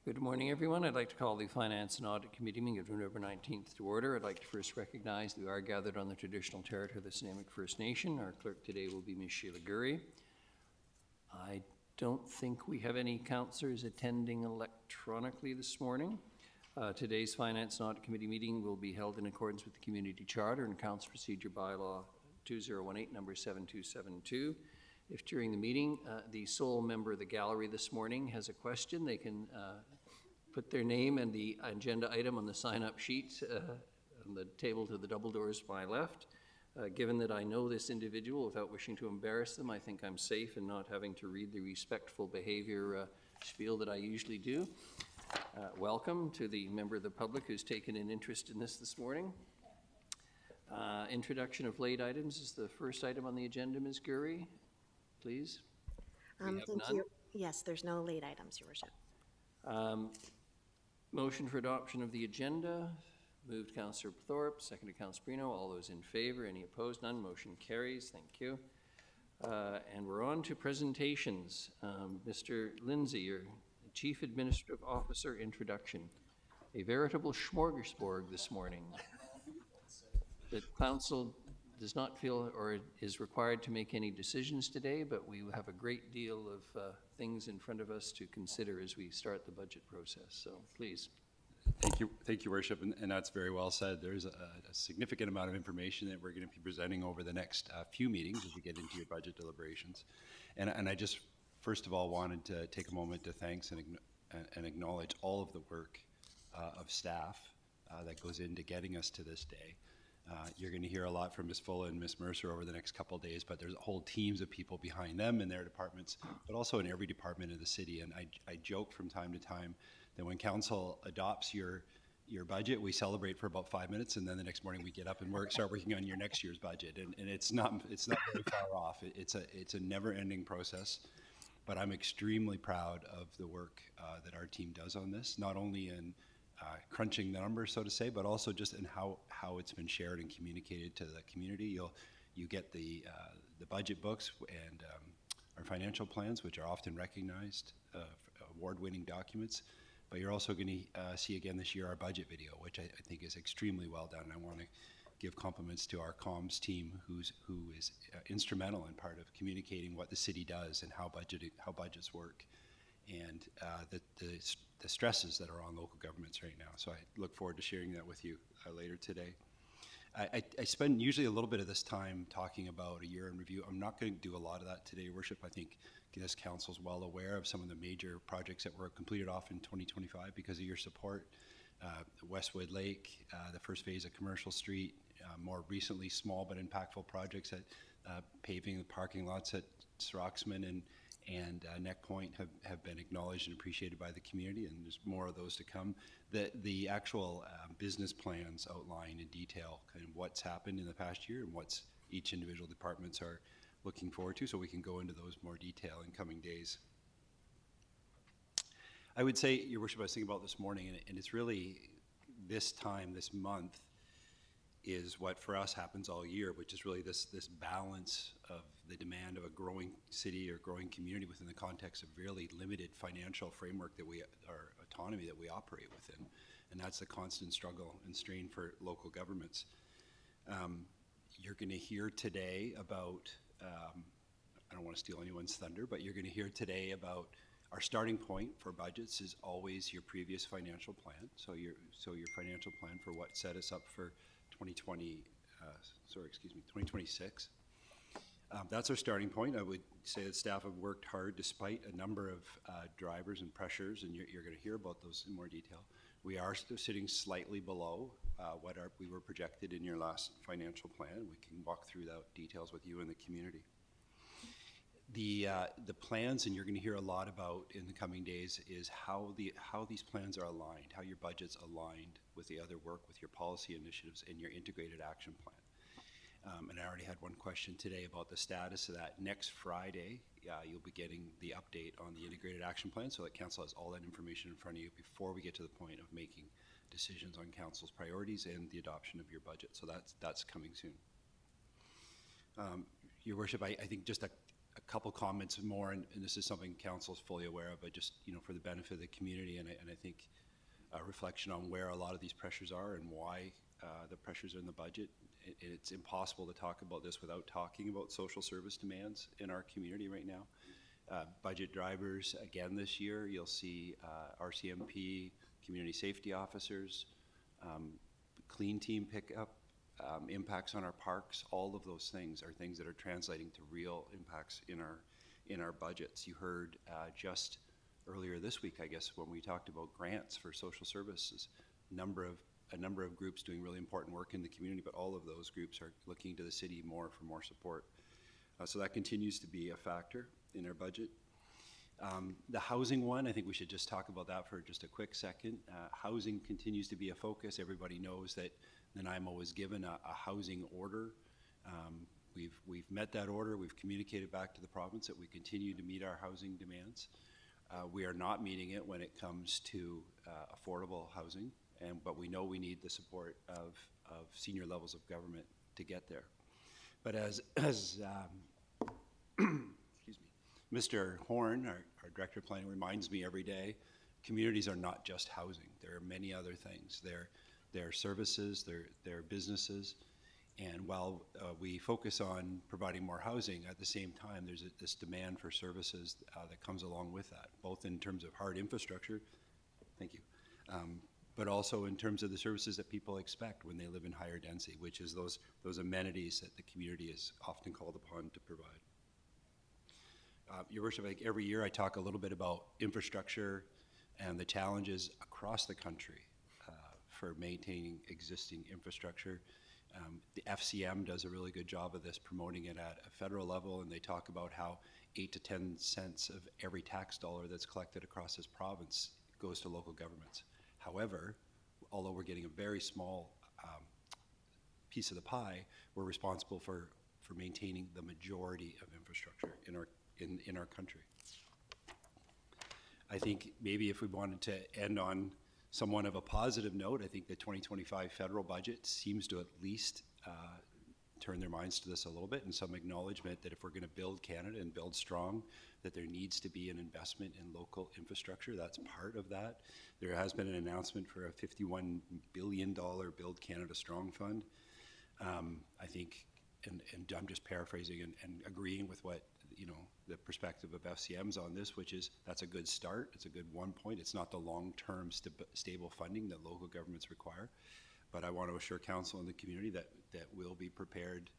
Good morning, everyone. I'd like to call the Finance and Audit Committee meeting of November 19th to order. I'd like to first recognize that we are gathered on the traditional territory of the Snuneymuxw First Nation. Our clerk today will be Ms. Sheila Gurry. I don't think we have any councillors attending electronically this morning. Today's Finance and Audit Committee meeting will be held in accordance with the Community Charter and Council Procedure Bylaw 2018, number 7272. If during the meeting, the sole member of the gallery this morning has a question, they can put their name and the agenda item on the sign-up sheet on the table to the double doors to my left. Given that I know this individual without wishing to embarrass them, I think I'm safe in not having to read the respectful behavior spiel that I usually do. Welcome to the member of the public who's taken an interest in this morning. Introduction of late items is the first item on the agenda, Ms. Gurry. Please. Thank you. Yes, there's no late items, Your Worship. Motion for adoption of the agenda. Moved Councillor Thorpe, seconded Councillor Brino. All those in favor? Any opposed? None. Motion carries. Thank you. And we're on to presentations. Mr. Lindsay, your Chief Administrative Officer introduction. A veritable smorgasbord this morning. The Council does not feel or is required to make any decisions today, but we have a great deal of things in front of us to consider as we start the budget process. So please. Thank you, Worship, and that's very well said. There's a significant amount of information that we're going to be presenting over the next few meetings as we get into your budget deliberations. And I just, first of all, wanted to take a moment to thank and acknowledge all of the work of staff that goes into getting us to this day. You're going to hear a lot from Ms. Fulla and Ms. Mercer over the next couple of days, but there's whole teams of people behind them in their departments, but also in every department of the city. And I joke from time to time that when council adopts your budget, we celebrate for about 5 minutes, and then the next morning we get up and start working on your next year's budget. And it's not very far off. It's a never-ending process, but I'm extremely proud of the work that our team does on this, not only in crunching the numbers, so to say, but also just in how it's been shared and communicated to the community. You get the budget books and our financial plans, which are often recognized, award-winning documents. But you're also going to see again this year our budget video, which I think is extremely well done. I want to give compliments to our comms team, who is instrumental in part of communicating what the city does and how budgets work, and the stresses that are on local governments right now. So I look forward to sharing that with you later today. I spend usually a little bit of this time talking about a year in review. I'm not going to do a lot of that today, Worship. I think this council's well aware of some of the major projects that were completed off in 2025 because of your support. Westwood Lake, the first phase of Commercial Street, more recently small but impactful projects at paving the parking lots at Sroxman and Neck Point have been acknowledged and appreciated by the community, and there's more of those to come. The actual business plans outline in detail kind of what's happened in the past year and what's each individual departments are looking forward to, so we can go into those more detail in coming days. I would say, Your Worship, I was thinking about this morning, and it's really this time, this month, is what for us happens all year, which is really this balance of the demand of a growing city or growing community within the context of really limited financial framework or autonomy that we operate within. And that's the constant struggle and strain for local governments. You're going to hear today about, I don't want to steal anyone's thunder, but you're going to hear today about our starting point for budgets is always your previous financial plan. So your financial plan for what set us up for 2026. That's our starting point. I would say that staff have worked hard despite a number of drivers and pressures, and you're going to hear about those in more detail. We are still sitting slightly below what we were projected in your last financial plan. We can walk through the details with you and the community. The plans, and you're going to hear a lot about in the coming days, is how these plans are aligned, how your budget's aligned with the other work, with your policy initiatives and your integrated action plan. And I already had one question today about the status of that. Next Friday, you'll be getting the update on the integrated action plan, so that council has all that information in front of you before we get to the point of making decisions on council's priorities and the adoption of your budget. So that's coming soon. Your Worship, I think just a couple comments more, and this is something council's fully aware of, but just, for the benefit of the community, and I think a reflection on where a lot of these pressures are and why the pressures are in the budget. It's impossible to talk about this without talking about social service demands in our community right now. Budget drivers, again this year, you'll see RCMP, community safety officers, clean team pickup, impacts on our parks. All of those things are things that are translating to real impacts in our budgets. You heard just earlier this week, I guess, when we talked about grants for social services, a number of groups doing really important work in the community, but all of those groups are looking to the city for more support. So that continues to be a factor in our budget. The housing one, I think we should just talk about that for just a quick second. Housing continues to be a focus. Everybody knows that Nanaimo was given a housing order. We've met that order. We've communicated back to the province that we continue to meet our housing demands. We are not meeting it when it comes to affordable housing, but we know we need the support of senior levels of government to get there. But as excuse me, Mr. Horn, our Director of Planning, reminds me every day, communities are not just housing. There are many other things. They're services, they're businesses, and while we focus on providing more housing, at the same time, there's this demand for services that comes along with that, both in terms of hard infrastructure, thank you, but also in terms of the services that people expect when they live in higher density, which is those amenities that the community is often called upon to provide. Your Worship, like every year I talk a little bit about infrastructure and the challenges across the country for maintaining existing infrastructure. The FCM does a really good job of this, promoting it at a federal level, and they talk about how 8 to 10 cents of every tax dollar that's collected across this province goes to local governments. However, although we're getting a very small piece of the pie, we're responsible for maintaining the majority of infrastructure in our country. I think maybe if we wanted to end on somewhat of a positive note, I think the 2025 federal budget seems to at least turn their minds to this a little bit, and some acknowledgement that if we're going to build Canada and build strong, that there needs to be an investment in local infrastructure. That's part of that. There has been an announcement for a $51 billion Build Canada Strong Fund. I think, and I'm just paraphrasing and agreeing with what the perspective of FCM's on this, which is that's a good start. It's a good 1 point. It's not the long-term stable funding that local governments require, but I want to assure council and the community that we'll be prepared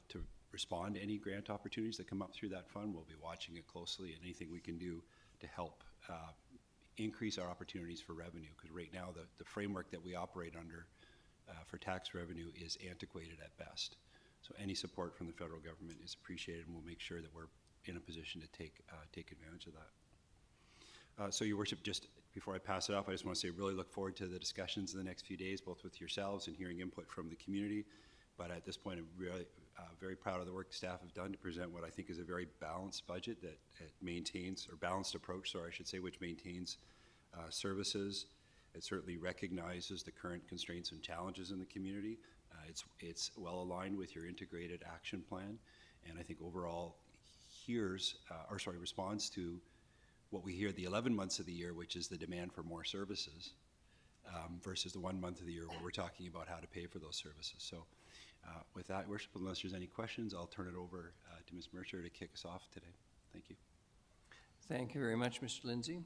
to respond to any grant opportunities that come up through that fund. We'll be watching it closely, and anything we can do to help increase our opportunities for revenue, because right now the framework that we operate under for tax revenue is antiquated at best. So any support from the federal government is appreciated, and we'll make sure that we're in a position to take advantage of that. So, Your Worship, just before I pass it off, I just want to say really look forward to the discussions in the next few days, both with yourselves and hearing input from the community. But at this point, I'm really very proud of the work staff have done to present what I think is a very balanced budget that maintains, or balanced approach, sorry, I should say, which maintains services. It certainly recognizes the current constraints and challenges in the community. It's well aligned with your integrated action plan, and I think overall responds to what we hear the 11 months of the year, which is the demand for more services, versus the 1 month of the year where we're talking about how to pay for those services. So with that, Worship, unless there's any questions, I'll turn it over to Ms. Mercer to kick us off today. Thank you. Thank you very much, Mr. Lindsay.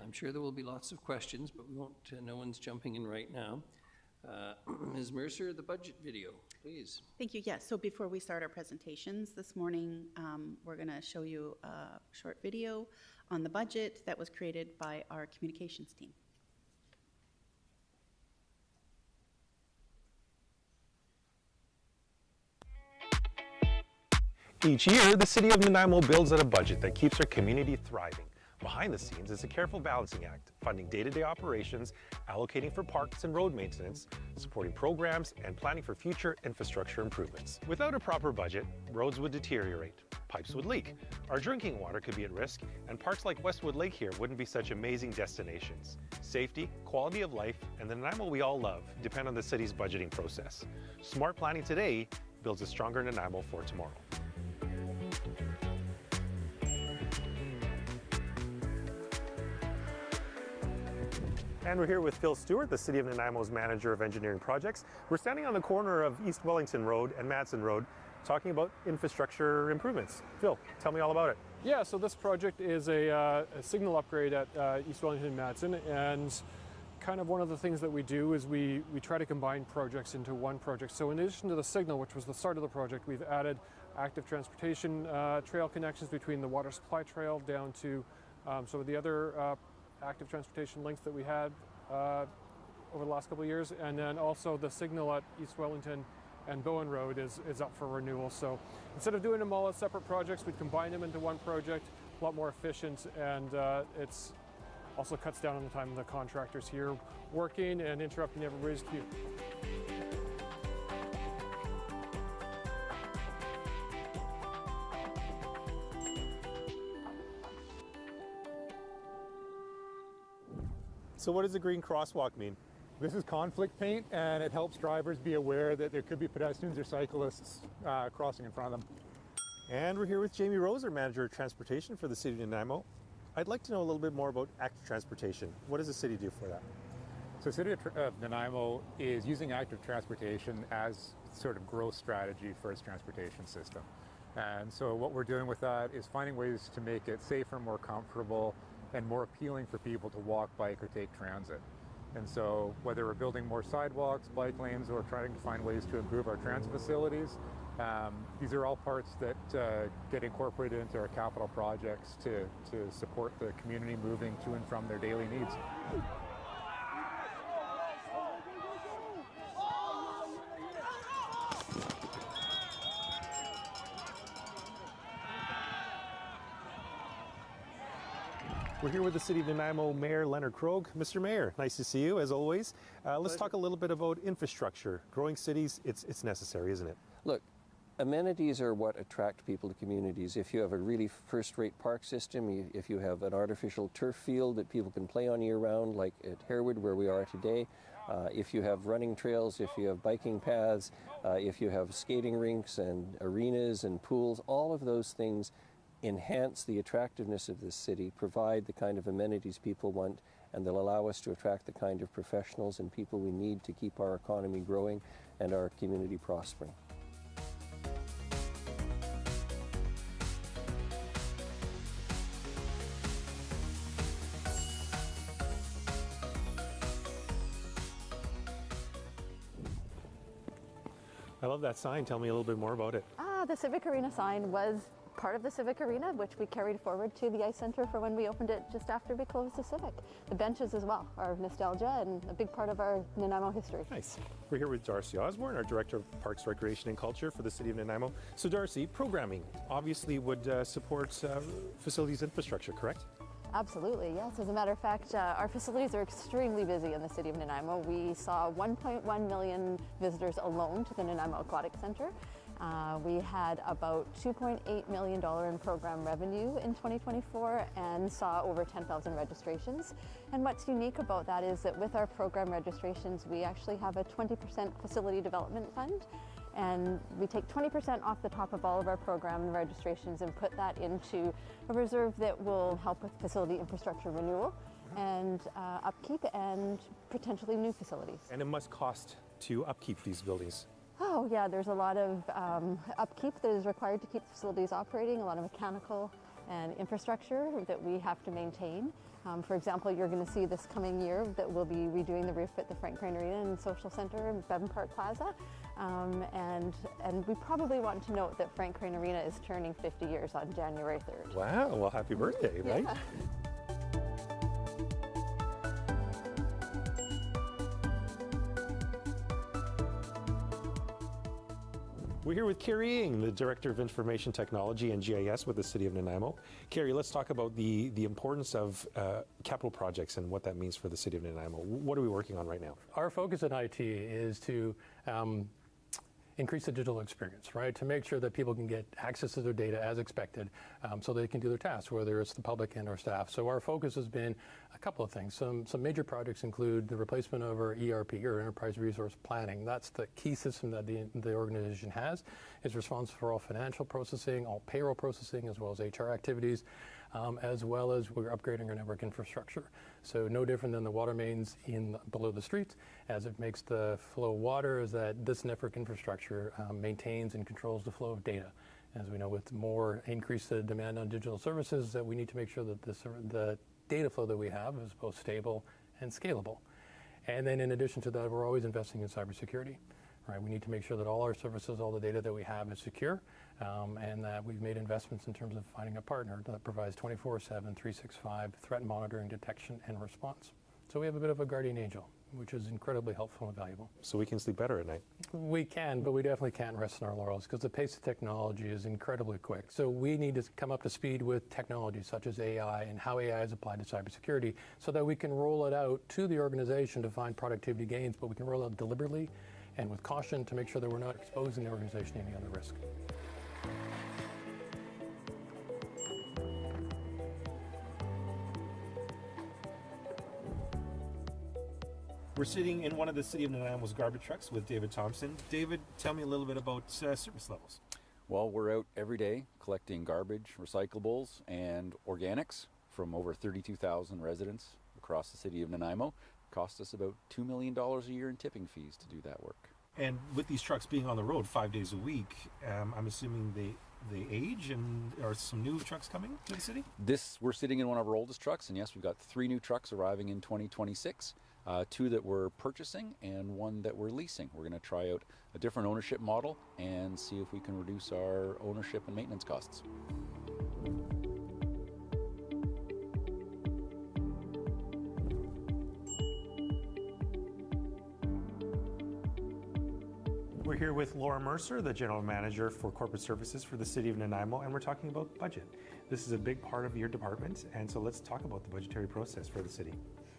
I'm sure there will be lots of questions, but we won't, no one's jumping in right now. Ms. Mercer, the budget video, please. Thank you. Yes. So before we start our presentations this morning, we're going to show you a short video on the budget that was created by our communications team. Each year, the City of Nanaimo builds out a budget that keeps our community thriving. Behind the scenes is a careful balancing act, funding day-to-day operations, allocating for parks and road maintenance, supporting programs, and planning for future infrastructure improvements. Without a proper budget, roads would deteriorate, pipes would leak, our drinking water could be at risk, and parks like Westwood Lake here wouldn't be such amazing destinations. Safety, quality of life, and the Nanaimo we all love depend on the city's budgeting process. Smart planning today builds a stronger Nanaimo for tomorrow. And we're here with Phil Stewart, the City of Nanaimo's Manager of Engineering Projects. We're standing on the corner of East Wellington Road and Madsen Road talking about infrastructure improvements. Phil, tell me all about it. Yeah, so this project is a signal upgrade at East Wellington and Madsen, and kind of one of the things that we do is we try to combine projects into one project. So in addition to the signal, which was the start of the project, we've added active transportation trail connections between the water supply trail down to some of the other active transportation links that we had over the last couple of years, and then also the signal at East Wellington and Bowen Road is up for renewal. So instead of doing them all as separate projects, we combine them into one project, a lot more efficient, and it's also cuts down on the time of the contractors here working and interrupting everybody's queue. So what does the green crosswalk mean? This is conflict paint, and it helps drivers be aware that there could be pedestrians or cyclists crossing in front of them. And we're here with Jamie Roser, Manager of Transportation for the City of Nanaimo. I'd like to know a little bit more about active transportation. What does the city do for that? So City of Nanaimo is using active transportation as sort of growth strategy for its transportation system. And so what we're doing with that is finding ways to make it safer, more comfortable, and more appealing for people to walk, bike, or take transit. And so whether we're building more sidewalks, bike lanes, or trying to find ways to improve our transit facilities, these are all parts that get incorporated into our capital projects to support the community moving to and from their daily needs. We're here with the City of Nanaimo Mayor Leonard Krogh. Mr. Mayor, nice to see you as always. Let's talk a little bit about infrastructure. Growing cities, it's necessary, isn't it? Look, amenities are what attract people to communities. If you have a really first-rate park system, if you have an artificial turf field that people can play on year-round, like at Harewood where we are today, if you have running trails, if you have biking paths, if you have skating rinks and arenas and pools, all of those things enhance the attractiveness of this city, provide the kind of amenities people want, and they'll allow us to attract the kind of professionals and people we need to keep our economy growing and our community prospering. I love that sign. Tell me a little bit more about it. The Civic Arena sign was part of the Civic Arena, which we carried forward to the Ice Center for when we opened it just after we closed the Civic. The benches as well are nostalgia and a big part of our Nanaimo history. Nice. We're here with Darcy Osborne, our Director of Parks, Recreation and Culture for the City of Nanaimo. So Darcy, programming obviously would support facilities infrastructure, correct? Absolutely, yes. As a matter of fact, our facilities are extremely busy in the City of Nanaimo. We saw 1.1 million visitors alone to the Nanaimo Aquatic Center. We had about $2.8 million in program revenue in 2024 and saw over 10,000 registrations. And what's unique about that is that with our program registrations, we actually have a 20% facility development fund. And we take 20% off the top of all of our program registrations and put that into a reserve that will help with facility infrastructure renewal and upkeep and potentially new facilities. And it must cost to upkeep these buildings. Oh yeah, there's a lot of upkeep that is required to keep facilities operating, a lot of mechanical and infrastructure that we have to maintain. For example, you're going to see this coming year that we'll be redoing the roof at the Frank Crane Arena and Social Center in Bevan Park Plaza. And we probably want to note that Frank Crane Arena is turning 50 years on January 3rd. Wow, well happy birthday, right? Yeah. We're here with Carrie Ng, the Director of Information Technology and GIS with the City of Nanaimo. Carrie, let's talk about the importance of capital projects and what that means for the City of Nanaimo. What are we working on right now? Our focus in IT is to increase the digital experience, right? To make sure that people can get access to their data as expected so they can do their tasks, whether it's the public and our staff. So our focus has been a couple of things. Some major projects include the replacement of our ERP, or Enterprise Resource Planning. That's the key system that the organization has. It's responsible for all financial processing, all payroll processing, as well as HR activities. as well as we're upgrading our network infrastructure. So no different than the water mains below the streets, as it makes the flow of water, is that this network infrastructure maintains and controls the flow of data. As we know, with more increased demand on digital services, that we need to make sure that the data flow that we have is both stable and scalable. And then in addition to that, we're always investing in cybersecurity. Right, we need to make sure that all our services, all the data that we have is secure, and that we've made investments in terms of finding a partner that provides 24/7, 365 threat monitoring, detection, and response. So we have a bit of a guardian angel, which is incredibly helpful and valuable. So we can sleep better at night. We can, but we definitely can't rest on our laurels because the pace of technology is incredibly quick. So we need to come up to speed with technology such as AI and how AI is applied to cybersecurity so that we can roll it out to the organization to find productivity gains, but we can roll it out deliberately and with caution to make sure that we're not exposing the organization to any other risk. We're sitting in one of the City of Nanaimo's garbage trucks with David Thompson. David, tell me a little bit about service levels. Well, we're out every day collecting garbage, recyclables, and organics from over 32,000 residents across the City of Nanaimo. Cost us about $2 million a year in tipping fees to do that work. And with these trucks being on the road 5 days a week, I'm assuming they age, and are some new trucks coming to the city? We're sitting in one of our oldest trucks, and yes, we've got 3 new trucks arriving in 2026, 2 that we're purchasing and 1 that we're leasing. We're going to try out a different ownership model and see if we can reduce our ownership and maintenance costs. We're here with Laura Mercer, the General Manager for Corporate Services for the City of Nanaimo, and we're talking about budget. This is a big part of your department, and so let's talk about the budgetary process for the city.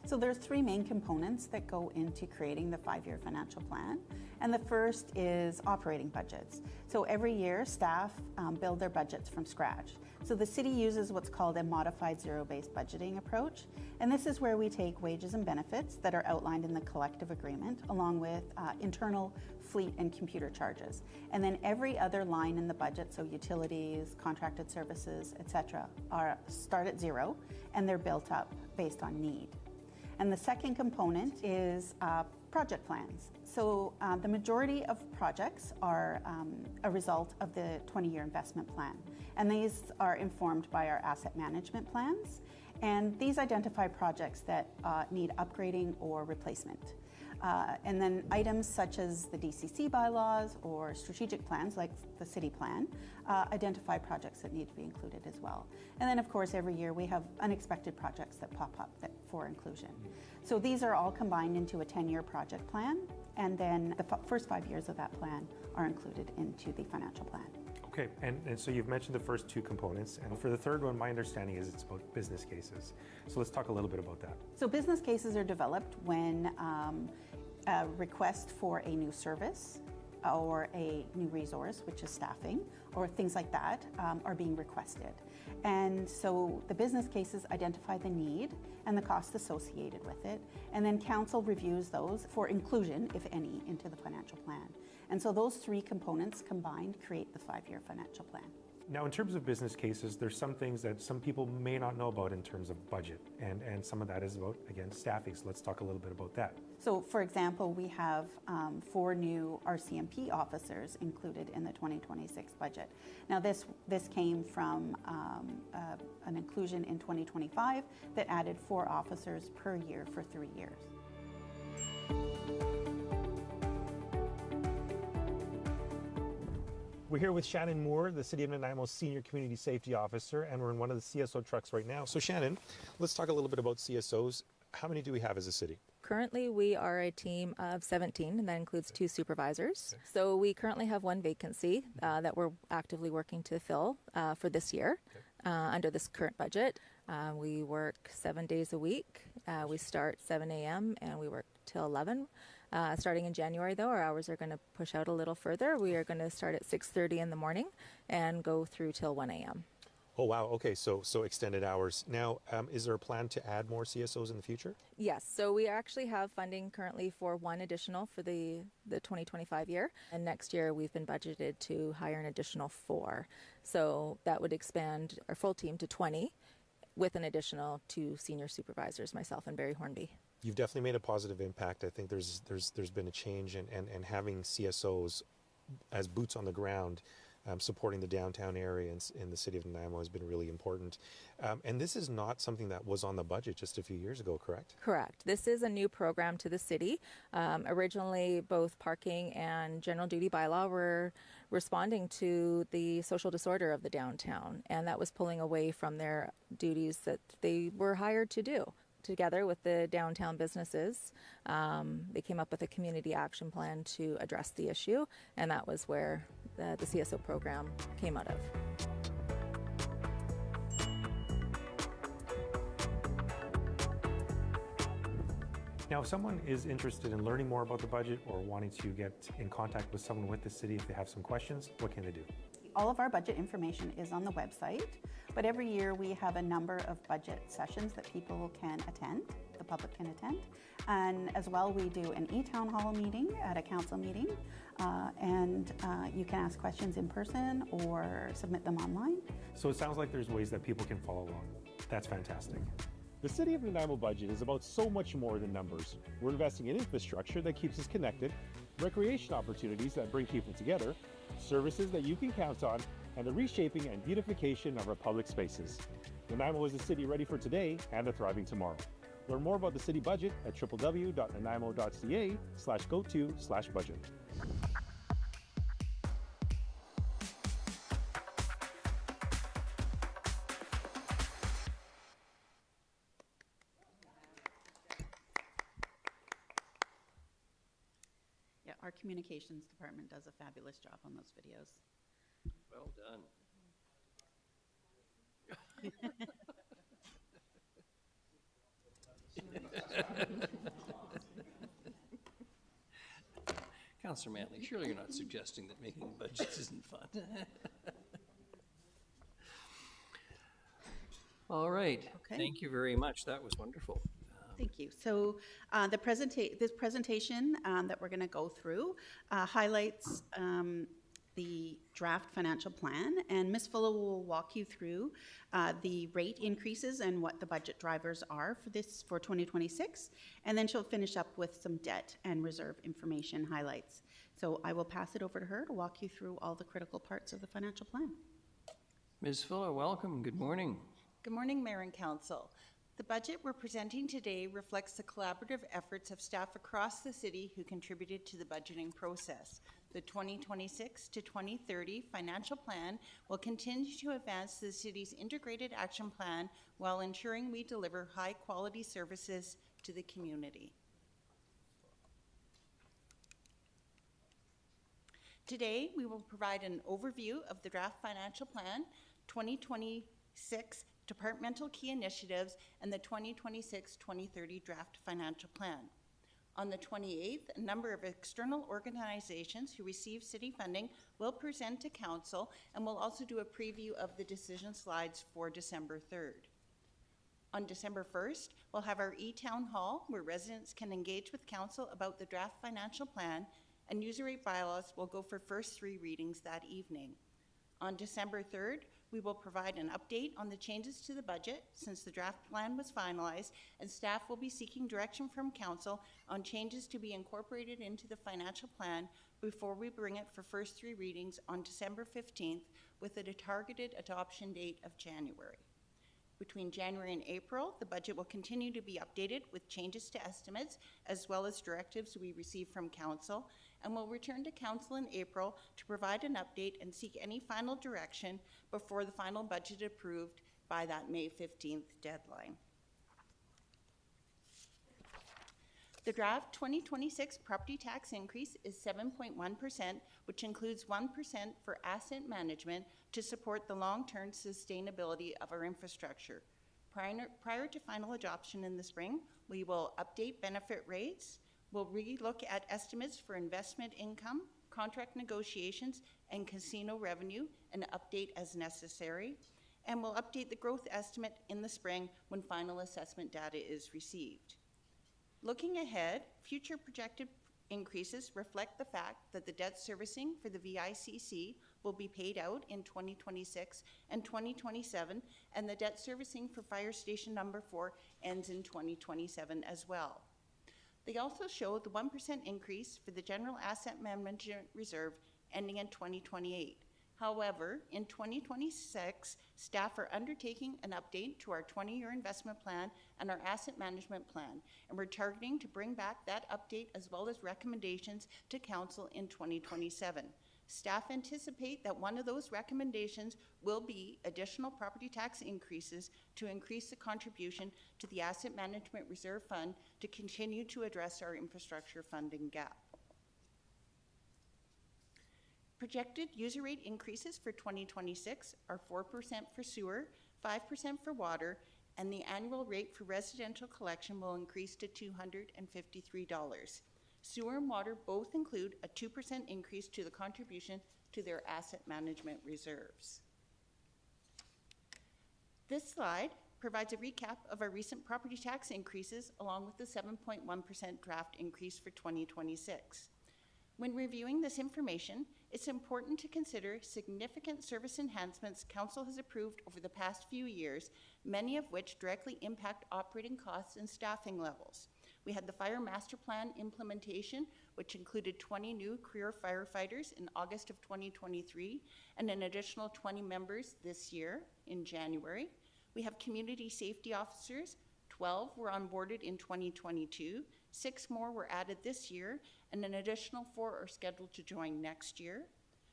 So there's 3 main components that go into creating the 5-year financial plan. And the first is operating budgets. So every year, staff build their budgets from scratch. So the city uses what's called a modified zero-based budgeting approach. And this is where we take wages and benefits that are outlined in the collective agreement, along with internal fleet and computer charges. And then every other line in the budget, so utilities, contracted services, etc., start at 0, and they're built up based on need. And the second component is project plans. So the majority of projects are a result of the 20-year investment plan. And these are informed by our asset management plans. And these identify projects that need upgrading or replacement. And then items such as the DCC bylaws or strategic plans like the city plan identify projects that need to be included as well. And then of course every year we have unexpected projects that pop up for inclusion. So these are all combined into a 10-year project plan, and then the first 5 years of that plan are included into the financial plan. Okay, and so you've mentioned the first 2 components, and for the third one, my understanding is it's about business cases. So let's talk a little bit about that. So business cases are developed when a request for a new service or a new resource, which is staffing, or things like that, are being requested. And so the business cases identify the need and the cost associated with it, and then council reviews those for inclusion, if any, into the financial plan. And so those 3 components combined create the 5-year financial plan. Now, in terms of business cases, there's some things that some people may not know about in terms of budget, and some of that is about, again, staffing. So let's talk a little bit about that. So, for example, we have 4 new RCMP officers included in the 2026 budget. Now, this came from an inclusion in 2025 that added 4 officers per year for 3 years. We're here with Shannon Moore, the City of Nanaimo's Senior Community Safety Officer, and we're in one of the CSO trucks right now. So Shannon, let's talk a little bit about CSOs. How many do we have as a city? Currently, we are a team of 17, and that includes 2 supervisors. Okay. So we currently have 1 vacancy that we're actively working to fill for this year under this current budget. We work 7 days a week. We start 7 a.m. and we work till 11. Starting in January, though, our hours are going to push out a little further. We are going to start at 6:30 in the morning and go through till 1 a.m. Oh, wow. Okay, so extended hours. Now, is there a plan to add more CSOs in the future? Yes, so we actually have funding currently for 1 additional for the 2025 year. And next year, we've been budgeted to hire an additional 4. So that would expand our full team to 20. with an additional 2 senior supervisors, myself and Barry Hornby. You've definitely made a positive impact. I think there's been a change, and having CSOs as boots on the ground, supporting the downtown area in the city of Nanaimo has been really important. And this is not something that was on the budget just a few years ago, correct? Correct. This is a new program to the city. Originally, both parking and general duty bylaw were responding to the social disorder of the downtown, and that was pulling away from their duties that they were hired to do. Together with the downtown businesses, they came up with a community action plan to address the issue, and that was where the CSO program came out of. Now, if someone is interested in learning more about the budget or wanting to get in contact with someone with the city if they have some questions, what can they do? All of our budget information is on the website, but every year we have a number of budget sessions that people can attend, the public can attend. And as well, we do an e-town hall meeting at a council meeting, and you can ask questions in person or submit them online. So it sounds like there's ways that people can follow along. That's fantastic. The City of Nanaimo budget is about so much more than numbers. We're investing in infrastructure that keeps us connected, recreation opportunities that bring people together, services that you can count on, and the reshaping and beautification of our public spaces. Nanaimo is a city ready for today and a thriving tomorrow. Learn more about the city budget at www.nanaimo.ca/go-to/budget. Yeah, our communications department does a fabulous job on those videos. Well done. Councillor Manley, surely you're not suggesting that making budgets isn't fun. All right. Okay. Thank you very much. That was wonderful. Thank you. So this presentation that we're going to go through highlights the draft financial plan, and Ms. Fuller will walk you through the rate increases and what the budget drivers are for 2026, and then she'll finish up with some debt and reserve information highlights. So I will pass it over to her to walk you through all the critical parts of the financial plan. Ms. Fuller, welcome. Good morning. Good morning, Mayor and Council. The budget we're presenting today reflects the collaborative efforts of staff across the city who contributed to the budgeting process. The 2026 to 2030 financial plan will continue to advance the city's integrated action plan while ensuring we deliver high-quality services to the community. Today, we will provide an overview of the draft financial plan, 2026 departmental key initiatives, and the 2026-2030 draft financial plan. On the 28th, a number of external organizations who receive city funding will present to Council, and we'll also do a preview of the decision slides for December 3rd. On December 1st, we'll have our e-town hall where residents can engage with Council about the draft financial plan, and user rate bylaws will go for first 3 readings that evening. On December 3rd, we will provide an update on the changes to the budget since the draft plan was finalized, and staff will be seeking direction from Council on changes to be incorporated into the financial plan before we bring it for first 3 readings on December 15th with a targeted adoption date of January. Between January and April, the budget will continue to be updated with changes to estimates as well as directives we receive from Council, and will return to Council in April to provide an update and seek any final direction before the final budget approved by that May 15th deadline. The draft 2026 property tax increase is 7.1%, which includes 1% for asset management to support the long-term sustainability of our infrastructure. Prior to final adoption in the spring, we will update benefit rates, we'll re-look at estimates for investment income, contract negotiations, and casino revenue, and update as necessary, and we'll update the growth estimate in the spring when final assessment data is received. Looking ahead, future projected increases reflect the fact that the debt servicing for the VICC will be paid out in 2026 and 2027, and the debt servicing for Fire Station Number 4 ends in 2027 as well. They also show the 1% increase for the General Asset Management Reserve ending in 2028. However, in 2026, staff are undertaking an update to our 20-year investment plan and our asset management plan, and we're targeting to bring back that update as well as recommendations to Council in 2027. Staff anticipate that one of those recommendations will be additional property tax increases to increase the contribution to the Asset Management Reserve Fund to continue to address our infrastructure funding gap. Projected user rate increases for 2026 are 4% for sewer, 5% for water, and the annual rate for residential collection will increase to $253. Sewer and water both include a 2% increase to the contribution to their asset management reserves. This slide provides a recap of our recent property tax increases along with the 7.1% draft increase for 2026. When reviewing this information, it's important to consider significant service enhancements Council has approved over the past few years, many of which directly impact operating costs and staffing levels. We had the Fire Master Plan implementation, which included 20 new career firefighters in August of 2023, and an additional 20 members this year in January. We have community safety officers. 12 were onboarded in 2022, 6 more were added this year, and an additional 4 are scheduled to join next year.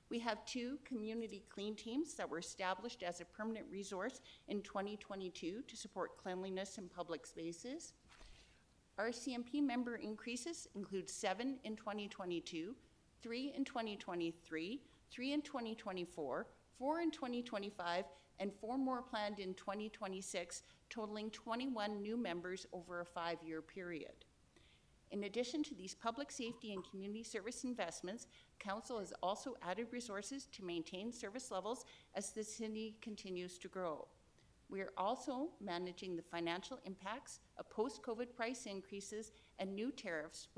We have 2 community clean teams that were established as a permanent resource in 2022 to support cleanliness in public spaces. Our CMP member increases include 7 in 2022, 3 in 2023, 3 in 2024, 4 in 2025, and 4 more planned in 2026, totaling 21 new members over a 5-year period. In addition to these public safety and community service investments, Council has also added resources to maintain service levels as the city continues to grow. We are also managing the financial impacts of post-COVID price increases and new tariffs,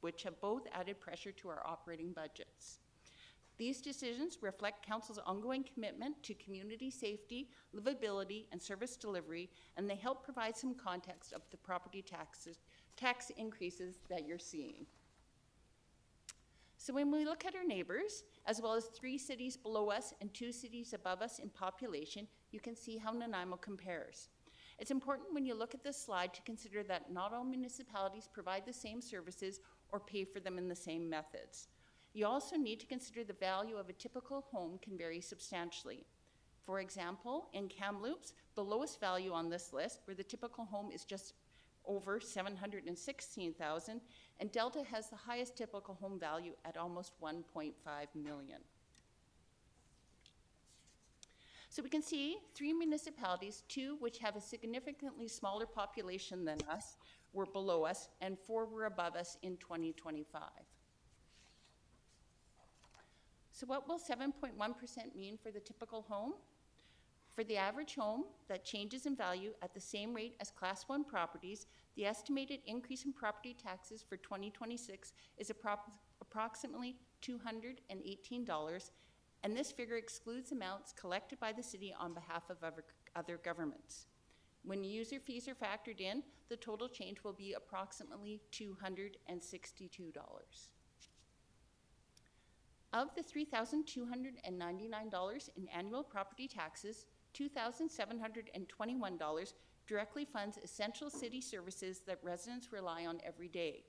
which have both added pressure to our operating budgets. These decisions reflect Council's ongoing commitment to community safety, livability, and service delivery, and they help provide some context of the property tax increases that you're seeing. So when we look at our neighbors, as well as 3 cities below us and 2 cities above us in population, you can see how Nanaimo compares. It's important when you look at this slide to consider that not all municipalities provide the same services or pay for them in the same methods. You also need to consider the value of a typical home can vary substantially. For example, in Kamloops, the lowest value on this list, where the typical home is just over $716,000, and Delta has the highest typical home value at almost $1.5 million. So we can see 3 municipalities, 2 which have a significantly smaller population than us, were below us, and 4 were above us in 2025. So what will 7.1% mean for the typical home? For the average home that changes in value at the same rate as Class 1 properties, the estimated increase in property taxes for 2026 is approximately $218, and this figure excludes amounts collected by the city on behalf of other governments. When user fees are factored in, the total change will be approximately $262. Of the $3,299 in annual property taxes, $2,721 directly funds essential city services that residents rely on every day.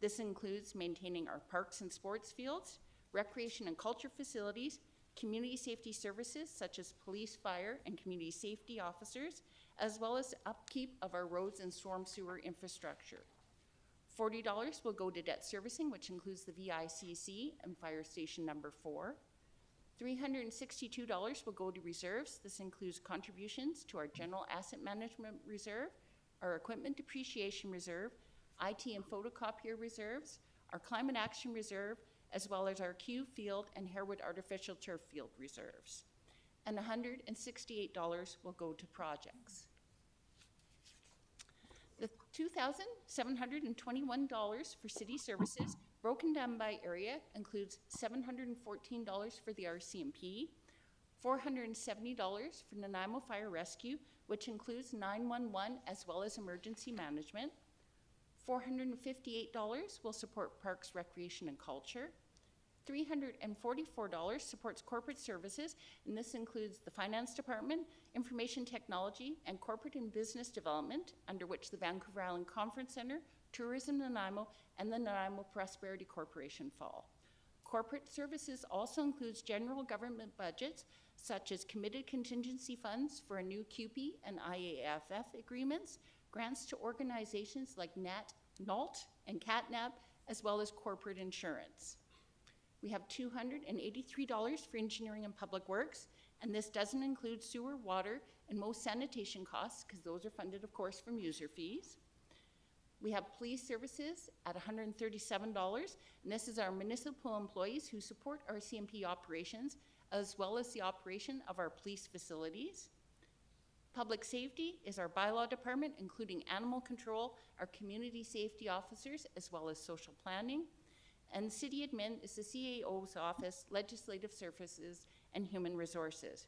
This includes maintaining our parks and sports fields, recreation and culture facilities, community safety services such as police, fire, and community safety officers, as well as upkeep of our roads and storm sewer infrastructure. $40 will go to debt servicing, which includes the VICC and Fire Station Number 4. $362 will go to reserves. This includes contributions to our General Asset Management Reserve, our Equipment Depreciation Reserve, IT and Photocopier Reserves, our Climate Action Reserve, as well as our Q Field and Harewood Artificial Turf Field Reserves. And $168 will go to projects. The $2,721 for city services Broken down by area includes $714 for the RCMP, $470 for Nanaimo Fire Rescue, which includes 911 as well as emergency management. $458 will support Parks, Recreation and Culture. $344 supports corporate services, and this includes the Finance Department, Information Technology, and Corporate and Business Development, under which the Vancouver Island Conference Centre, Tourism Nanaimo, and the Nanaimo Prosperity Corporation fall. Corporate services also includes general government budgets, such as committed contingency funds for a new QP and IAFF agreements, grants to organizations like NALT and CatNab, as well as corporate insurance. We have $283 for engineering and public works, and this doesn't include sewer, water, and most sanitation costs, because those are funded, of course, from user fees. We have police services at $137, and this is our municipal employees who support our CMP operations, as well as the operation of our police facilities. Public safety is our bylaw department, including animal control, our community safety officers, as well as social planning. And city admin is the CAO's office, legislative services, and human resources.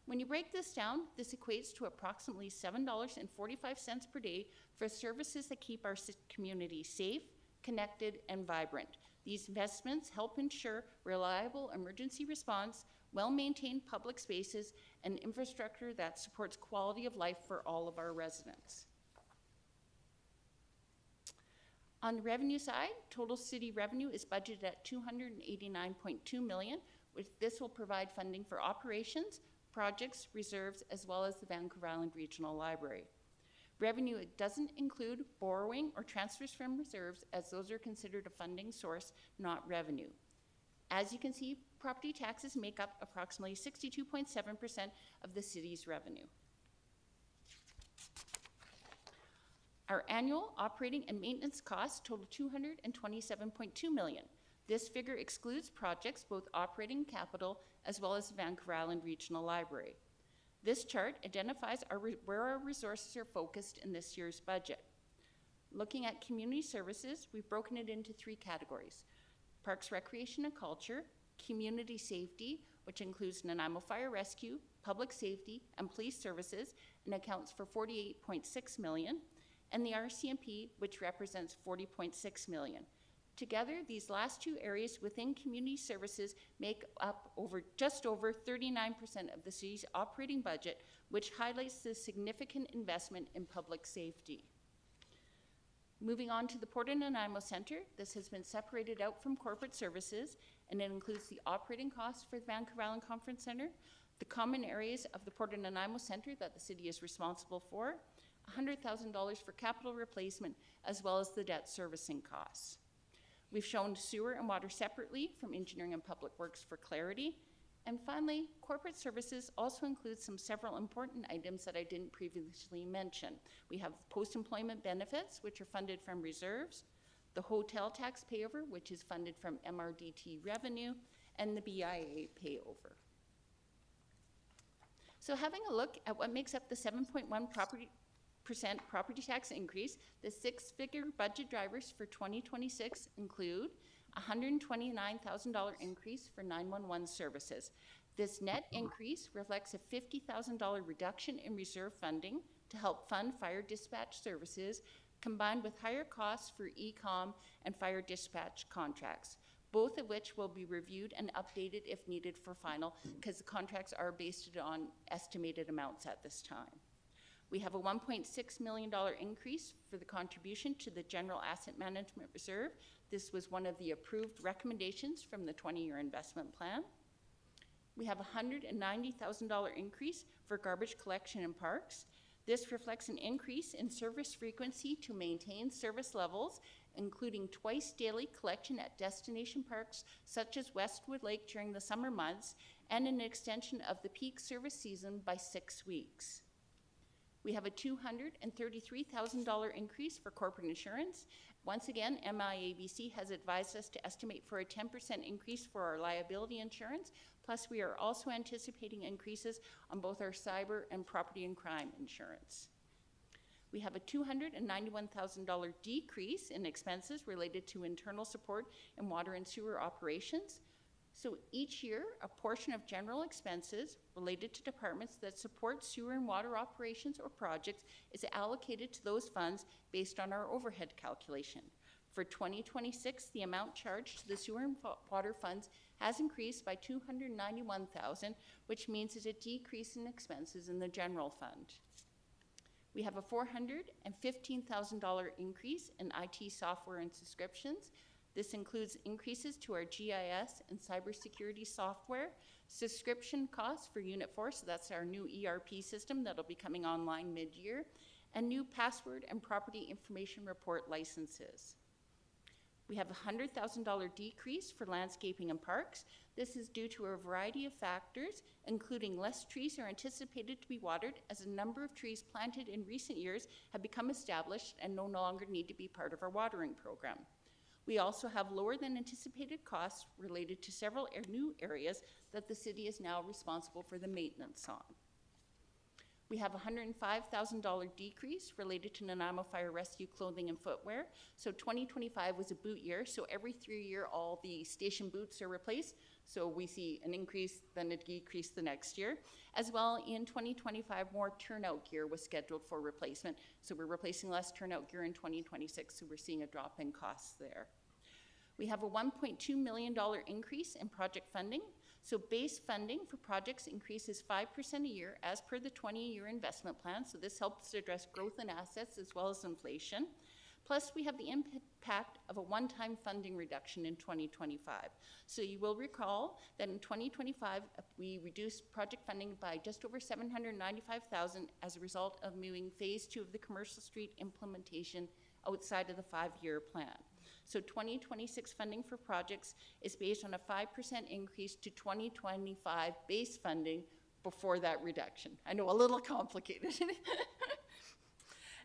When you break this down, this equates to approximately $7.45 per day for services that keep our community safe, connected, and vibrant. These investments help ensure reliable emergency response, well-maintained public spaces, and infrastructure that supports quality of life for all of our residents. On the revenue side, total city revenue is budgeted at $289.2 million, which this will provide funding for operations, projects, reserves, as well as the Vancouver Island Regional Library. Revenue doesn't include borrowing or transfers from reserves, as those are considered a funding source, not revenue. As you can see, property taxes make up approximately 62.7% of the city's revenue. Our annual operating and maintenance costs total $227.2 million. This figure excludes projects, both operating capital as well as the Vancouver Island Regional Library. This chart identifies where our resources are focused in this year's budget. Looking at community services, we've broken it into three categories: Parks, Recreation and Culture, Community Safety, which includes Nanaimo Fire Rescue, Public Safety, and Police Services, and accounts for $48.6 million, and the RCMP, which represents $40.6 million. Together, these last two areas within community services make up just over 39% of the city's operating budget, which highlights the significant investment in public safety. Moving on to the Port of Nanaimo Centre, this has been separated out from corporate services, and it includes the operating costs for the Vancouver Island Conference Centre, the common areas of the Port of Nanaimo Centre that the city is responsible for, $100,000 for capital replacement, as well as the debt servicing costs. We've shown sewer and water separately from engineering and public works for clarity. And finally, corporate services also includes several important items that I didn't previously mention. We have post-employment benefits, which are funded from reserves, the hotel tax payover, which is funded from MRDT revenue, and the BIA payover. So having a look at what makes up the 7.1% property tax increase, the six-figure budget drivers for 2026 include a $129,000 increase for 911 services. This net increase reflects a $50,000 reduction in reserve funding to help fund fire dispatch services, combined with higher costs for e-comm and fire dispatch contracts, both of which will be reviewed and updated if needed for final, because the contracts are based on estimated amounts at this time. We have a $1.6 million increase for the contribution to the General Asset Management Reserve. This was one of the approved recommendations from the 20-year investment plan. We have a $190,000 increase for garbage collection in parks. This reflects an increase in service frequency to maintain service levels, including twice daily collection at destination parks such as Westwood Lake during the summer months, and an extension of the peak service season by 6 weeks. We have a $233,000 increase for corporate insurance. Once again, MIABC has advised us to estimate for a 10% increase for our liability insurance, plus we are also anticipating increases on both our cyber and property and crime insurance. We have a $291,000 decrease in expenses related to internal support in water and sewer operations. So each year, a portion of general expenses related to departments that support sewer and water operations or projects is allocated to those funds based on our overhead calculation. For 2026, the amount charged to the sewer and water funds has increased by $291,000, which means it's a decrease in expenses in the general fund. We have a $415,000 increase in IT software and subscriptions. This includes increases to our GIS and cybersecurity software, subscription costs for Unit 4, so that's our new ERP system that'll be coming online mid-year, and new password and property information report licenses. We have a $100,000 decrease for landscaping and parks. This is due to a variety of factors, including less trees are anticipated to be watered as a number of trees planted in recent years have become established and no longer need to be part of our watering program. We also have lower than anticipated costs related to several new areas that the city is now responsible for the maintenance on. We have a $105,000 decrease related to Nanaimo Fire Rescue clothing and footwear. So 2025 was a boot year, so every 3 year all the station boots are replaced. So we see an increase, then a decrease the next year. As well, in 2025, more turnout gear was scheduled for replacement. So we're replacing less turnout gear in 2026, so we're seeing a drop in costs there. We have a $1.2 million increase in project funding. So base funding for projects increases 5% a year as per the 20-year investment plan. So this helps to address growth in assets as well as inflation. Plus, we have the impact of a one-time funding reduction in 2025. So you will recall that in 2025, we reduced project funding by just over $795,000 as a result of moving phase 2 of the Commercial Street implementation outside of the 5-year plan. So 2026 funding for projects is based on a 5% increase to 2025 base funding before that reduction. I know, a little complicated.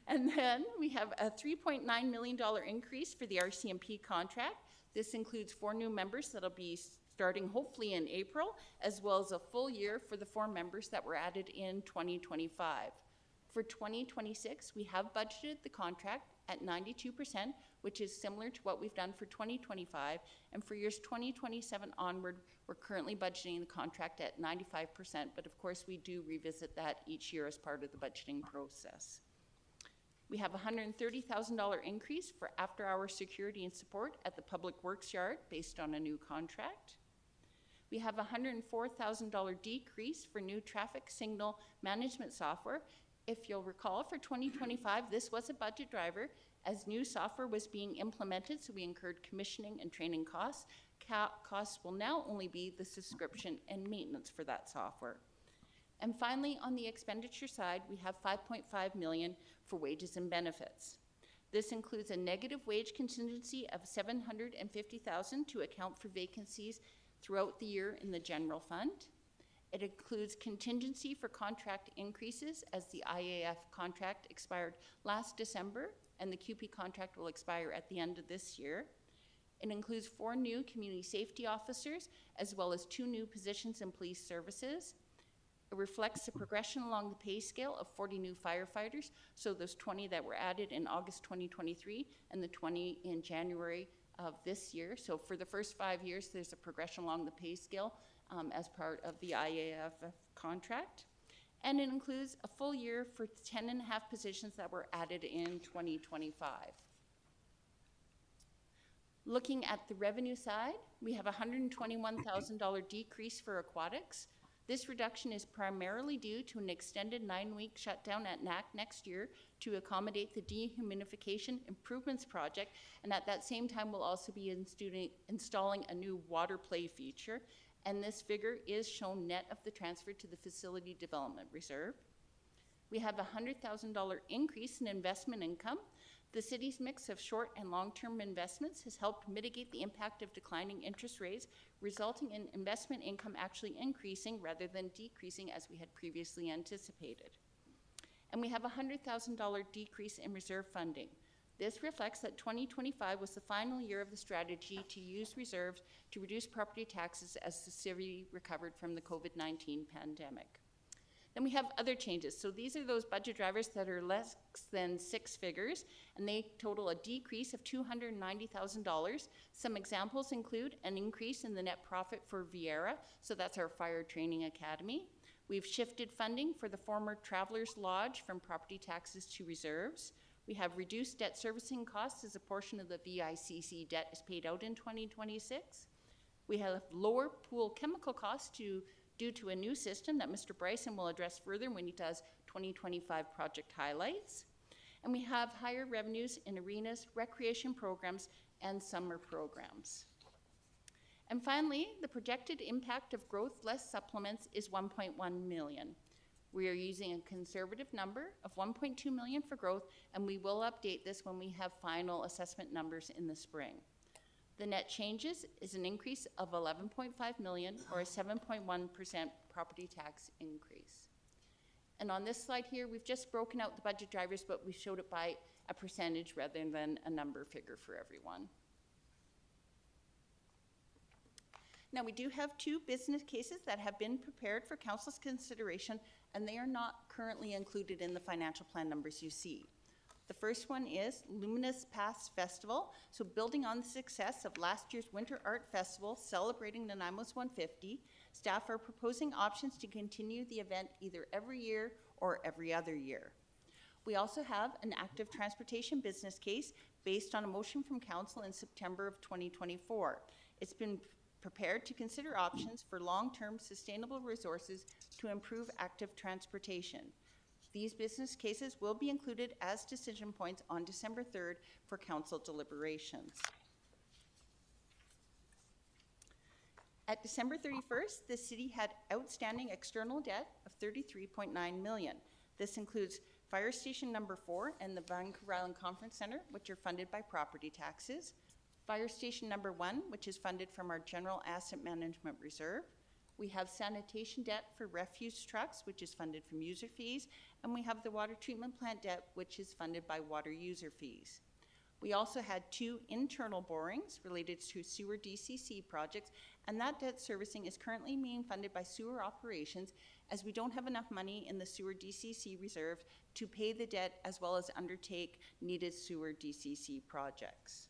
And then we have a $3.9 million increase for the RCMP contract. This includes 4 new members that'll be starting hopefully in April, as well as a full year for the 4 members that were added in 2025. For 2026, we have budgeted the contract at 92%, which is similar to what we've done for 2025. And for years 2027 onward, we're currently budgeting the contract at 95%, but of course we do revisit that each year as part of the budgeting process. We have a $130,000 increase for after-hour security and support at the Public Works Yard based on a new contract. We have a $104,000 decrease for new traffic signal management software. If you'll recall, for 2025, this was a budget driver as new software was being implemented, so we incurred commissioning and training costs. Costs will now only be the subscription and maintenance for that software. And finally, on the expenditure side, we have $5.5 million for wages and benefits. This includes a negative wage contingency of $750,000 to account for vacancies throughout the year in the general fund. It includes contingency for contract increases as the IAF contract expired last December and the QP contract will expire at the end of this year. It includes 4 new community safety officers as well as 2 new positions in police services. It reflects the progression along the pay scale of 40 new firefighters, so those 20 that were added in August 2023 and the 20 in January of this year. So for the first 5 years, there's a progression along the pay scale as part of the IAF contract. And it includes a full year for 10.5 positions that were added in 2025. Looking at the revenue side, we have a $121,000 decrease for aquatics. This reduction is primarily due to an extended 9-week shutdown at NAC next year to accommodate the dehumidification improvements project, and at that same time we'll also be installing a new water play feature, and this figure is shown net of the transfer to the Facility Development Reserve. We have a $100,000 increase in investment income. The city's mix of short and long-term investments has helped mitigate the impact of declining interest rates, resulting in investment income actually increasing rather than decreasing as we had previously anticipated. And we have a $100,000 decrease in reserve funding. This reflects that 2025 was the final year of the strategy to use reserves to reduce property taxes as the city recovered from the COVID-19 pandemic. Then we have other changes. So these are those budget drivers that are less than 6 figures, and they total a decrease of $290,000. Some examples include an increase in the net profit for Viera, so that's our fire training academy. We've shifted funding for the former Travelers Lodge from property taxes to reserves. We have reduced debt servicing costs as a portion of the VICC debt is paid out in 2026. We have lower pool chemical costs due to a new system that Mr. Bryson will address further when he does 2025 project highlights. And we have higher revenues in arenas, recreation programs, and summer programs. And finally, the projected impact of growth less supplements is $1.1 million. We are using a conservative number of $1.2 million for growth, and we will update this when we have final assessment numbers in the spring. The net changes is an increase of $11.5 million, or a 7.1% property tax increase. And on this slide here, we've just broken out the budget drivers, but we showed it by a percentage rather than a number figure for everyone. Now, we do have 2 business cases that have been prepared for council's consideration, and they are not currently included in the financial plan numbers you see. The first one is Luminous Paths Festival. So building on the success of last year's Winter Art Festival celebrating Nanaimo's 150, staff are proposing options to continue the event either every year or every other year. We also have an active transportation business case based on a motion from council in September of 2024. It's been prepared to consider options for long-term sustainable resources to improve active transportation. These business cases will be included as decision points on December 3rd for council deliberations. At December 31st, the city had outstanding external debt of $33.9 million. This includes Fire Station Number 4 and the Vancouver Island Conference Centre, which are funded by property taxes. Fire Station Number 1, which is funded from our General Asset Management Reserve. We have sanitation debt for refuse trucks, which is funded from user fees, and we have the water treatment plant debt, which is funded by water user fees. We also had 2 internal borrowings related to sewer DCC projects, and that debt servicing is currently being funded by sewer operations, as we don't have enough money in the sewer DCC reserve to pay the debt as well as undertake needed sewer DCC projects.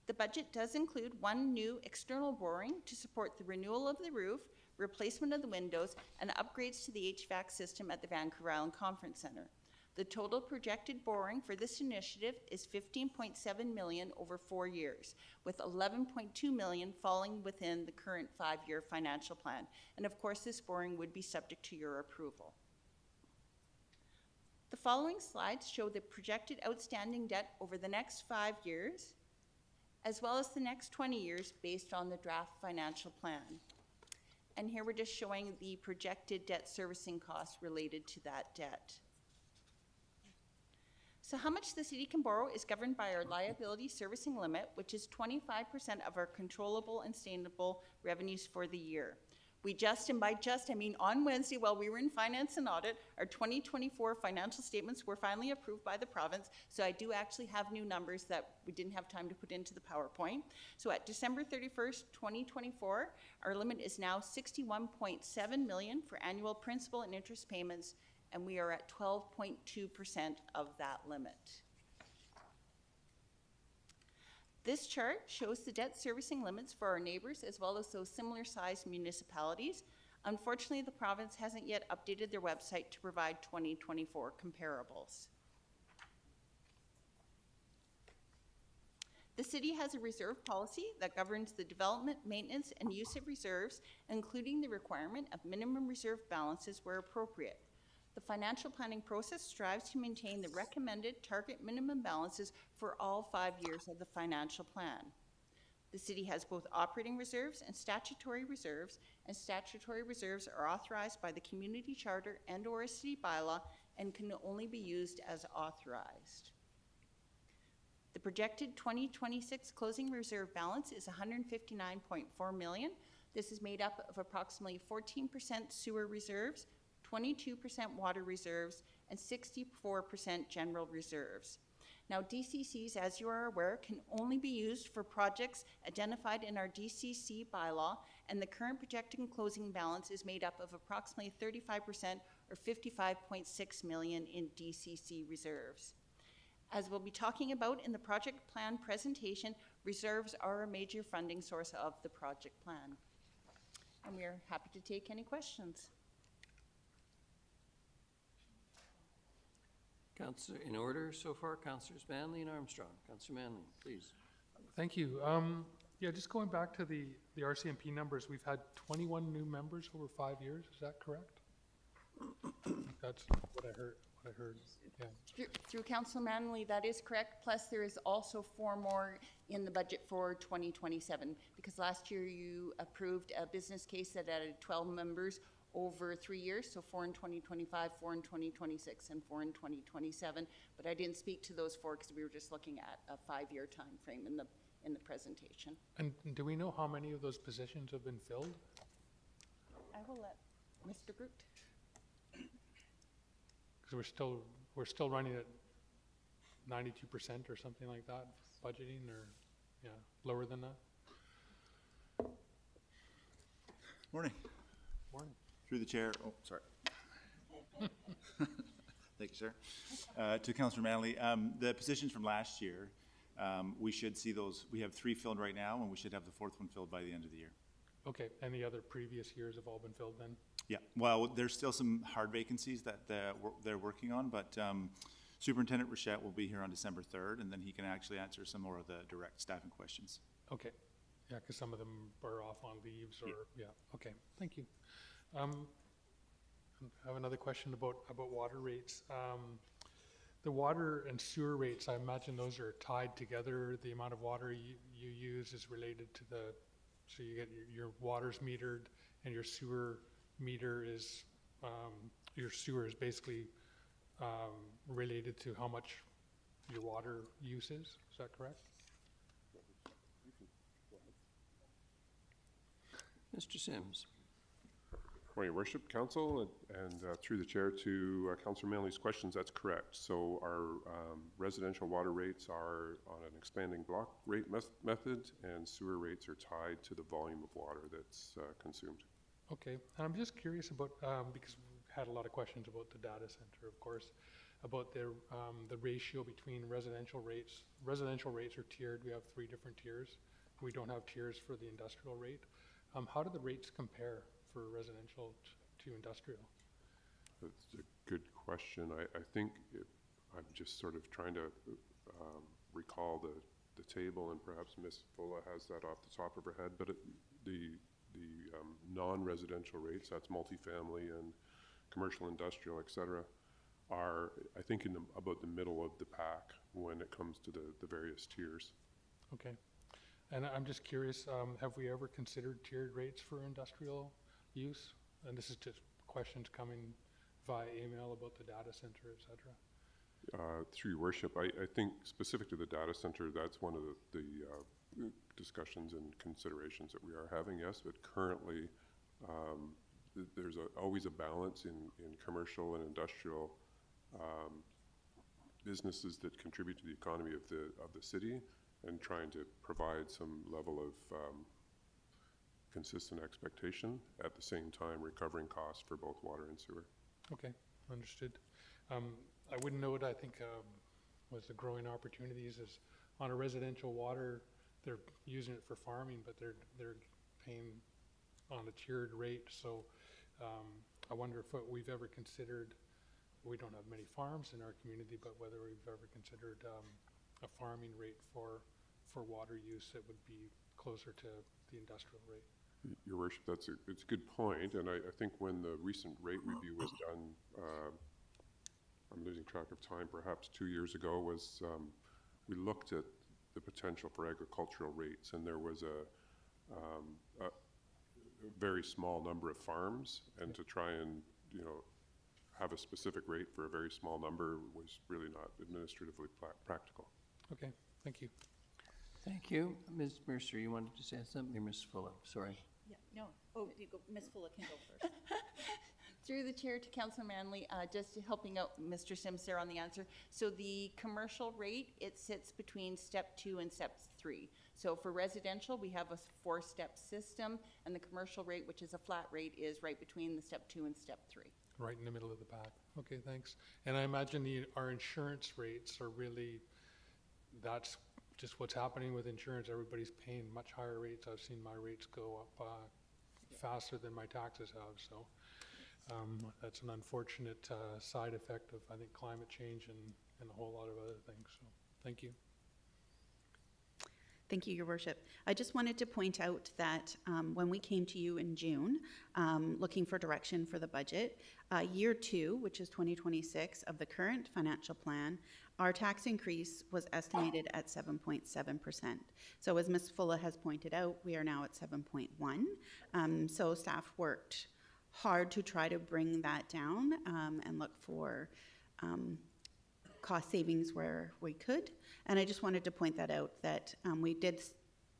The budget does include 1 new external borrowing to support the renewal of the roof, replacement of the windows, and upgrades to the HVAC system at the Vancouver Island Conference Centre. The total projected borrowing for this initiative is $15.7 million over 4 years, with $11.2 million falling within the current 5-year financial plan. And of course, this borrowing would be subject to your approval. The following slides show the projected outstanding debt over the next 5 years, as well as the next 20 years based on the draft financial plan. And here we're just showing the projected debt servicing costs related to that debt. So how much the city can borrow is governed by our liability servicing limit, which is 25% of our controllable and sustainable revenues for the year. We just, and by just, I mean on Wednesday while we were in finance and audit, our 2024 financial statements were finally approved by the province. So I do actually have new numbers that we didn't have time to put into the PowerPoint. So at December 31st, 2024, our limit is now $61.7 million for annual principal and interest payments, and we are at 12.2% of that limit. This chart shows the debt servicing limits for our neighbors as well as those similar sized municipalities. Unfortunately, the province hasn't yet updated their website to provide 2024 comparables. The city has a reserve policy that governs the development, maintenance, and use of reserves, including the requirement of minimum reserve balances where appropriate. The financial planning process strives to maintain the recommended target minimum balances for all 5 years of the financial plan. The city has both operating reserves and statutory reserves are authorized by the community charter and/or a city bylaw and can only be used as authorized. The projected 2026 closing reserve balance is $159.4 million. This is made up of approximately 14% sewer reserves, 22% water reserves, and 64% general reserves. Now, DCCs, as you are aware, can only be used for projects identified in our DCC bylaw and the current projected closing balance is made up of approximately 35% or 55.6 million in DCC reserves. As we'll be talking about in the project plan presentation, reserves are a major funding source of the project plan. And we are happy to take any questions. Councillor, in order so far, Councillors Manley and Armstrong. Councillor Manley, please. Thank you. Yeah, just going back to the RCMP numbers, we've had 21 new members over 5 years. Is that correct? That's what I heard. Yeah. Through Councillor Manley, that is correct. Plus, there is also 4 more in the budget for 2027, because last year you approved a business case that added 12 members over 3 years, so 4 in 2025, 4 in 2026, and 4 in 2027. But I didn't speak to those 4 because we were just looking at a 5-year time frame in the presentation. And do we know how many of those positions have been filled? I will let Mr. Groot. Because we're still running at 92% or something like that, budgeting, or yeah, lower than that. Morning. Morning. Through the chair. Oh, sorry. Thank you, sir. To Councillor Manley, the positions from last year, we should see those. We have 3 filled right now, and we should have the 4th one filled by the end of the year. Okay, and the other previous years have all been filled then? Yeah, well, there's still some hard vacancies that they're working on, but Superintendent Rochette will be here on December 3rd, and then he can actually answer some more of the direct staffing questions. Okay, yeah, because some of them are off on leaves or, yeah, okay, thank you. I have another question about water rates. The water and sewer rates, I imagine those are tied together. The amount of water you use is related to so you get your water's metered and your sewer meter is, your sewer is basically related to how much your water use is. Is that correct? Mr. Sims. Morning, Your Worship, Council, and through the chair to Councillor Manley's questions, that's correct. So our residential water rates are on an expanding block rate method, and sewer rates are tied to the volume of water that's consumed. Okay, and I'm just curious about, because we've had a lot of questions about the data center, of course, about the ratio between residential rates. Residential rates are tiered. We have 3 different tiers. We don't have tiers for the industrial rate. How do the rates compare for residential to industrial? That's a good question. I think I'm just sort of trying to recall the table, and perhaps Ms. Fulla has that off the top of her head, but the non-residential rates, that's multifamily and commercial, industrial, et cetera, are, I think, in about the middle of the pack when it comes to the various tiers. Okay. And I'm just curious, have we ever considered tiered rates for industrial use? And this is just questions coming via email about the data center, et cetera. Through Your Worship, I think specific to the data center, that's one of the discussions and considerations that we are having, yes, but currently there's always a balance in commercial and industrial businesses that contribute to the economy of the city, and trying to provide some level of consistent expectation, at the same time recovering costs for both water and sewer. Okay, understood. I would note, I think, was the growing opportunities is on a residential water, they're using it for farming, but they're paying on a tiered rate. So I wonder if we've ever considered, we don't have many farms in our community, but whether we've ever considered a farming rate for water use that would be closer to the industrial rate. Your Worship, it's a good point, and I think when the recent rate review was done, I'm losing track of time, perhaps 2 years ago, was we looked at the potential for agricultural rates, and there was a very small number of farms, and to try and have a specific rate for a very small number was really not administratively practical. Okay, thank you. Thank you. Ms. Mercer, you wanted to say something, or Ms. Fulla? Sorry. Yeah, no. Oh, you go. Ms. Fulla can go first. Through the chair to Councillor Manley, just helping out Mr. Sims there on the answer. So the commercial rate, it sits between step 2 and step 3. So for residential, we have a 4-step system, and the commercial rate, which is a flat rate, is right between the step 2 and step 3. Right in the middle of the pack. Okay, thanks. And I imagine our insurance rates are really, that's just what's happening with insurance. Everybody's paying much higher rates. I've seen my rates go up faster than my taxes have. So that's an unfortunate side effect of, I think, climate change and a whole lot of other things. So thank you. Thank you, Your Worship. I just wanted to point out that when we came to you in June, looking for direction for the budget, year 2, which is 2026 of the current financial plan, our tax increase was estimated at 7.7%. So as Ms. Fulla has pointed out, we are now at 7.1. So staff worked hard to try to bring that down and look for cost savings where we could. And I just wanted to point that out, that we did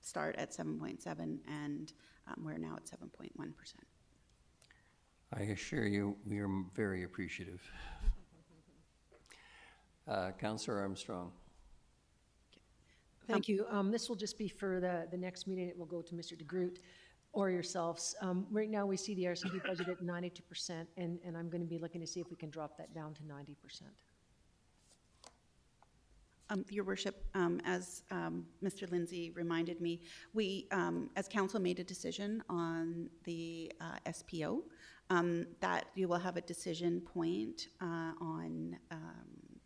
start at 7.7 and we're now at 7.1%. I assure you, we are very appreciative. Councillor Armstrong. Thank you. This will just be for the next meeting. It will go to Mr. DeGroot or yourselves. Right now, we see the RCD budget at 92%, and I'm going to be looking to see if we can drop that down to 90%. Your Worship, as Mr. Lindsay reminded me, we, as council, made a decision on the SPO, that you will have a decision point on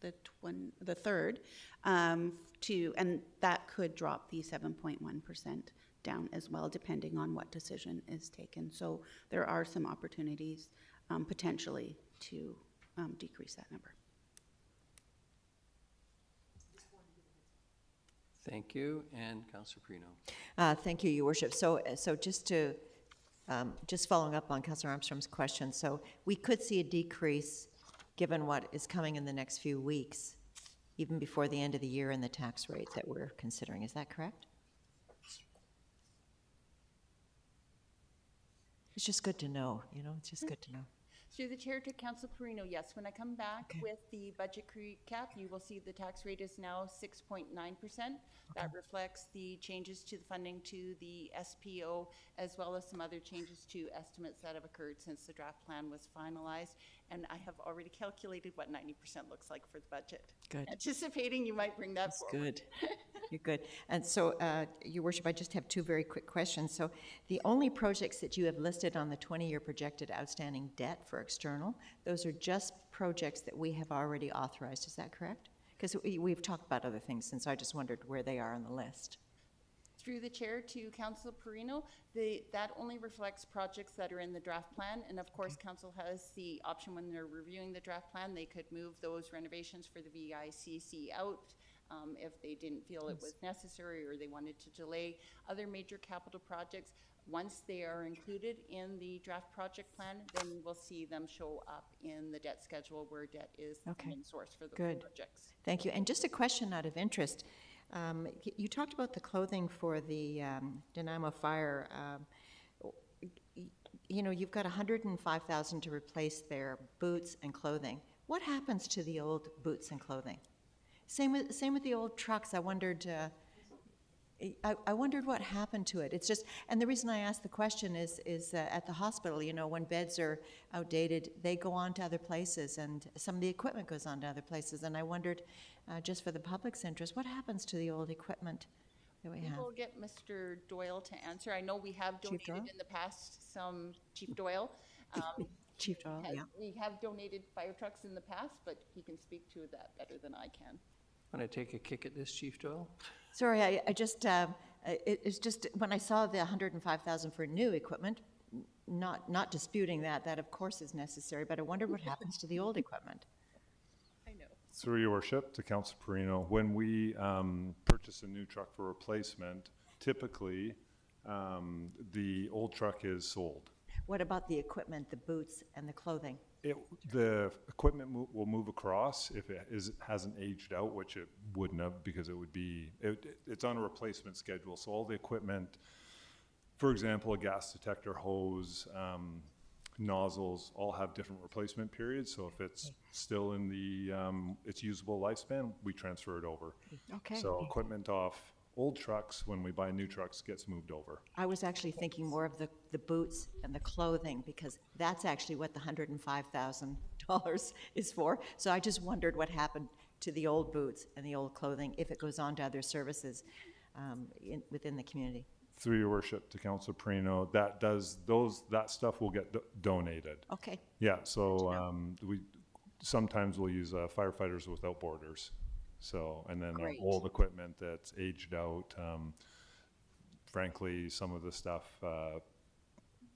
the 3rd, and that could drop the 7.1% down as well, depending on what decision is taken. So there are some opportunities potentially to decrease that number. Thank you. And Councillor Perino. Thank you, Your Worship. So just to, just following up on Councillor Armstrong's question, so we could see a decrease given what is coming in the next few weeks, even before the end of the year in the tax rates that we're considering. Is that correct? It's just good to know, you know, it's just good to know. Through the chair to Councillor Perino, yes, when I come back with the budget recap, you will see the tax rate is now 6.9%. That reflects the changes to the funding to the SPO, as well as some other changes to estimates that have occurred since the draft plan was finalized. And I have already calculated what 90% looks like for the budget. Good. Anticipating you might bring that forward. Good. You're good. And so, Your Worship, I just have 2 very quick questions. So the only projects that you have listed on the 20-year projected outstanding debt for external, those are just projects that we have already authorized. Is that correct? Because we've talked about other things, and so I just wondered where they are on the list. Through the chair to Councillor Perino, that only reflects projects that are in the draft plan, and of course Council has the option when they're reviewing the draft plan, they could move those renovations for the VICC out if they didn't feel it was necessary or they wanted to delay other major capital projects. Once they are included in the draft project plan, then we'll see them show up in the debt schedule where debt is the main source for those projects. Thank you. And just a question out of interest. You talked about the clothing for the Nanaimo fire. You know, you've got $105,000 to replace their boots and clothing. What happens to the old boots and clothing? Same with the old trucks. I wondered what happened to it. It's just, and the reason I asked the question is at the hospital, you know, when beds are outdated, they go on to other places, and some of the equipment goes on to other places. And I wondered, just for the public's interest, what happens to the old equipment that we have? We'll get Mr. Doyle to answer. I know we have donated in the past some, Chief Doyle. Chief Doyle, yeah. We have donated fire trucks in the past, but he can speak to that better than I can. Want to take a kick at this, Chief Doyle? Sorry, I just, it's just, when I saw the $105,000 for new equipment, not disputing that of course is necessary, but I wondered what happens to the old equipment. I know. Through Your Worship, to Councillor Perino, when we purchase a new truck for replacement, typically the old truck is sold. What about the equipment, the boots and the clothing? The equipment will move across if it hasn't aged out, which it wouldn't have, because it would be, it's on a replacement schedule. So all the equipment, for example, a gas detector, hose, nozzles, all have different replacement periods. So if it's still in the its usable lifespan, we transfer it over. Okay. So equipment off old trucks, when we buy new trucks, gets moved over. I was actually thinking more of the boots and the clothing, because that's actually what the $105,000 is for. So I just wondered what happened to the old boots and the old clothing, if it goes on to other services within the community. Through your worship to Councilor Perino, that stuff will get donated. Okay. Yeah, so we sometimes we'll use Firefighters Without Borders. So, and then Great. old equipment that's aged out. Frankly, some of the stuff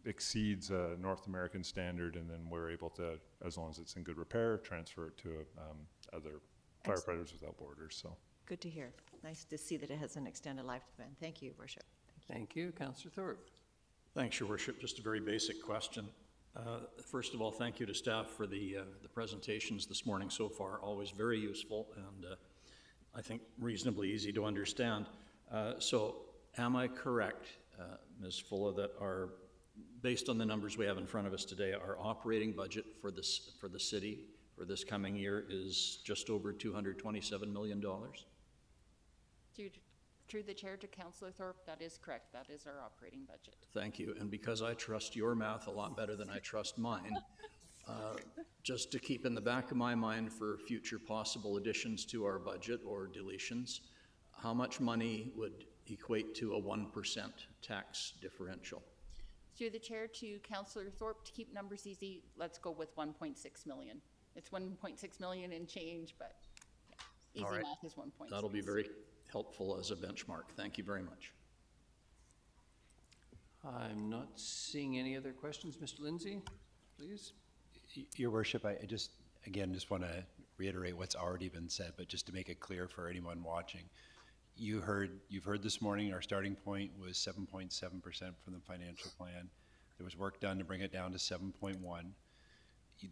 exceeds a North American standard, and then we're able to, as long as it's in good repair, transfer it to other Firefighters Without Borders. So good to hear. Nice to see that it has an extended lifespan. Thank you, Worship. Thank you. Councillor Thorpe. Thanks, Your Worship. Just a very basic question. First of all, thank you to staff for the presentations this morning so far. Always very useful and I think reasonably easy to understand. So am I correct, Ms. Fulla, that based on the numbers we have in front of us today, our operating budget for the city for this coming year is just over $227 million? Through the chair to Councillor Thorpe, that is correct. That is our operating budget. Thank you. And because I trust your math a lot better than I trust mine, just to keep in the back of my mind for future possible additions to our budget or deletions, how much money would equate to a 1% tax differential? Through the chair to Councillor Thorpe, to keep numbers easy, let's go with 1.6 million. It's 1.6 million and change, but yeah, easy math is 1.6. That'll be very helpful as a benchmark. Thank you very much. I'm not seeing any other questions. Mr. Lindsay, please. Your Worship, I just want to reiterate what's already been said, but just to make it clear for anyone watching, you've heard this morning our starting point was 7.7% from the financial plan. There was work done to bring it down to 7.1.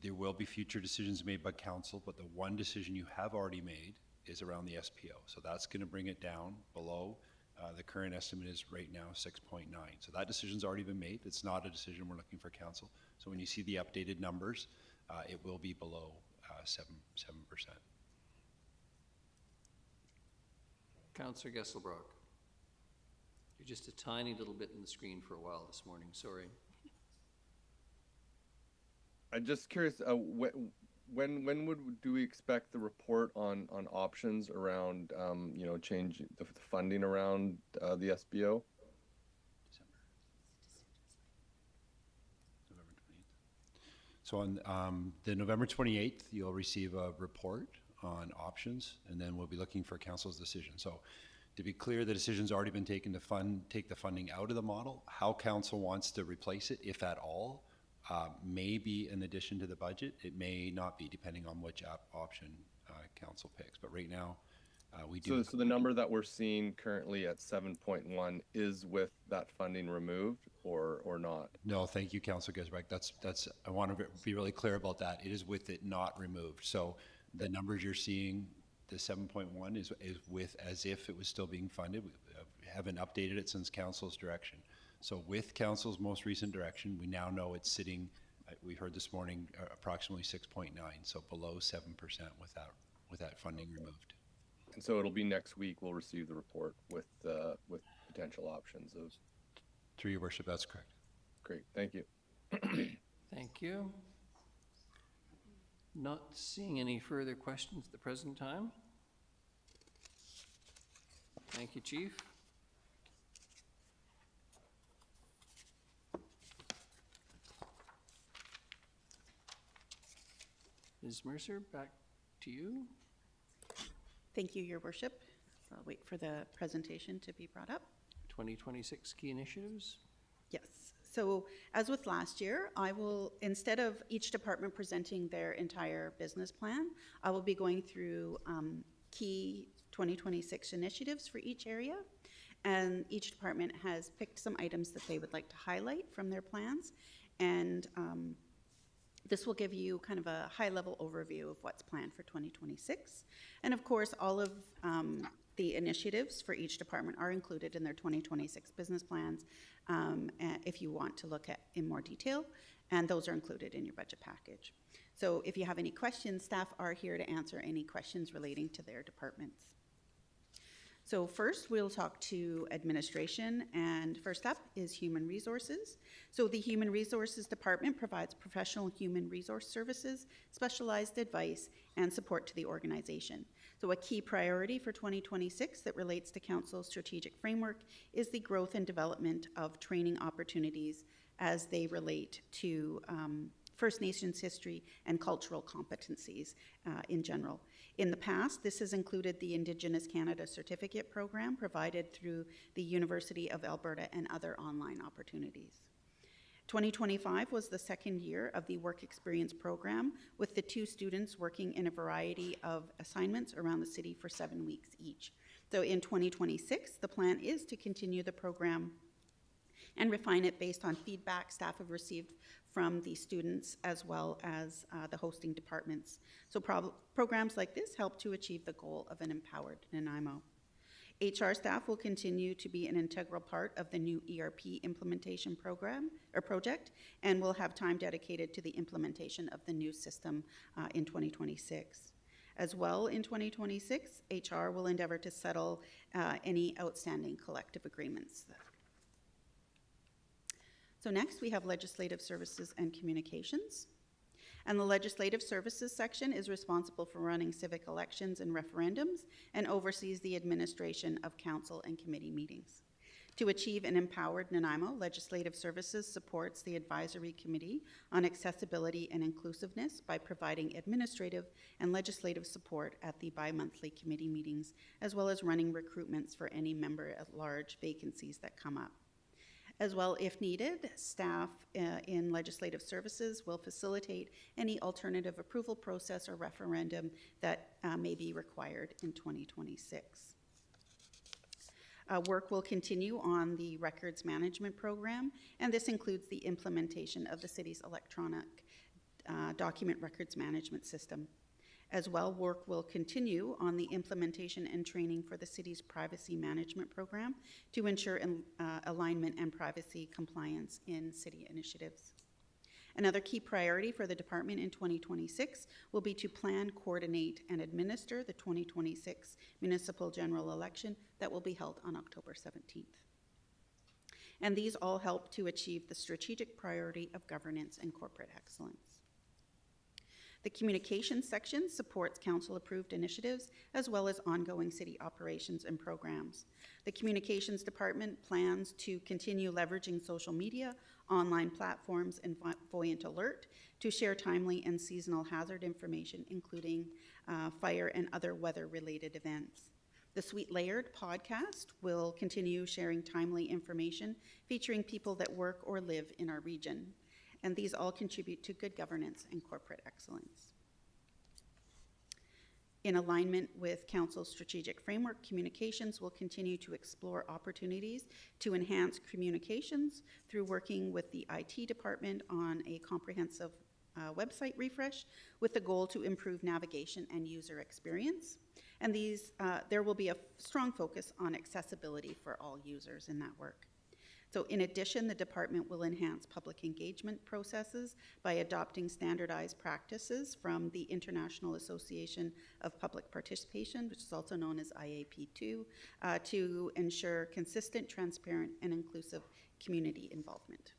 There will be future decisions made by council, but the one decision you have already made is around the SPO. So that's going to bring it down below. The current estimate is right now 6.9. So that decision's already been made. It's not a decision we're looking for council. So when you see the updated numbers, it will be below 7%. Councillor Gesselbrock. You're just a tiny little bit in the screen for a while this morning. Sorry. I'm just curious, when do we expect the report on options around change the funding around the SBO? So on the November 28th, you'll receive a report on options, and then we'll be looking for council's decision. So to be clear, the decision's already been taken to take the funding out of the model. How council wants to replace it, if at all, may be in addition to the budget. It may not be, depending on which option council picks. But right now, we do. So the number that we're seeing currently at 7.1 is with that funding removed, or not? No, thank you, Councillor Gesbrecht. That's. I want to be really clear about that. It is with it not removed. So the numbers you're seeing, the 7.1 is with as if it was still being funded. We haven't updated it since council's direction. So with council's most recent direction, we now know it's sitting, we heard this morning, approximately 6.9, so below 7% with that funding removed. And so it'll be next week we'll receive the report with potential options of. Through your worship, that's correct. Great, thank you. Thank you. Not seeing any further questions at the present time. Thank you, Chief. Ms. Mercer, back to you. Thank you, Your Worship. So I'll wait for the presentation to be brought up. 2026 key initiatives. Yes. So as with last year, I will, instead of each department presenting their entire business plan, I will be going through key 2026 initiatives for each area. And each department has picked some items that they would like to highlight from their plans. And this will give you kind of a high-level overview of what's planned for 2026. And of course, all of the initiatives for each department are included in their 2026 business plans if you want to look at in more detail, and those are included in your budget package. So if you have any questions, staff are here to answer any questions relating to their departments. So first, we'll talk to administration, and first up is human resources. So the Human Resources Department provides professional human resource services, specialized advice, and support to the organization. So a key priority for 2026 that relates to Council's strategic framework is the growth and development of training opportunities as they relate to First Nations history and cultural competencies in general. In the past, this has included the Indigenous Canada Certificate Program provided through the University of Alberta and other online opportunities. 2025 was the second year of the Work Experience Program, with the 2 students working in a variety of assignments around the city for 7 weeks each. So in 2026, the plan is to continue the program and refine it based on feedback staff have received from the students as well as the hosting departments. So programs like this help to achieve the goal of an empowered Nanaimo. HR staff will continue to be an integral part of the new ERP implementation program or project, and will have time dedicated to the implementation of the new system in 2026. As well, in 2026, HR will endeavor to settle any outstanding collective agreements. So next we have Legislative Services and Communications. And the Legislative Services section is responsible for running civic elections and referendums and oversees the administration of council and committee meetings. To achieve an empowered Nanaimo, Legislative Services supports the Advisory Committee on Accessibility and Inclusiveness by providing administrative and legislative support at the bi-monthly committee meetings, as well as running recruitments for any member-at-large vacancies that come up. As well, if needed, staff in Legislative Services will facilitate any alternative approval process or referendum that may be required in 2026. Work will continue on the records management program, and this includes the implementation of the city's electronic document records management system. As well, work will continue on the implementation and training for the city's privacy management program to ensure alignment and privacy compliance in city initiatives. Another key priority for the department in 2026 will be to plan, coordinate, and administer the 2026 municipal general election that will be held on October 17th. And these all help to achieve the strategic priority of governance and corporate excellence. The communications section supports council-approved initiatives as well as ongoing city operations and programs. The communications department plans to continue leveraging social media, online platforms, and Voyant Alert to share timely and seasonal hazard information, including fire and other weather-related events. The Sweet Layered podcast will continue sharing timely information featuring people that work or live in our region. And these all contribute to good governance and corporate excellence. In alignment with Council's strategic framework, communications will continue to explore opportunities to enhance communications through working with the IT department on a comprehensive website refresh with the goal to improve navigation and user experience. And there will be a strong focus on accessibility for all users in that work. So in addition, the department will enhance public engagement processes by adopting standardized practices from the International Association of Public Participation, which is also known as IAP2, to ensure consistent, transparent, and inclusive community involvement.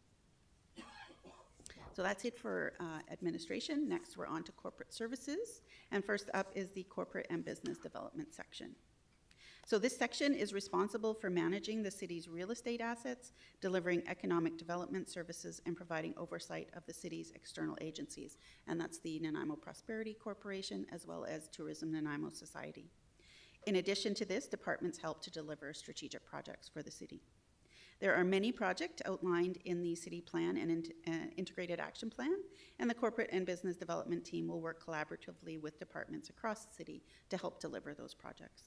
So that's it for administration. Next, we're on to corporate services. And first up is the corporate and business development section. So this section is responsible for managing the city's real estate assets, delivering economic development services, and providing oversight of the city's external agencies. And that's the Nanaimo Prosperity Corporation, as well as Tourism Nanaimo Society. In addition to this, departments help to deliver strategic projects for the city. There are many projects outlined in the city plan and integrated action plan, and the corporate and business development team will work collaboratively with departments across the city to help deliver those projects.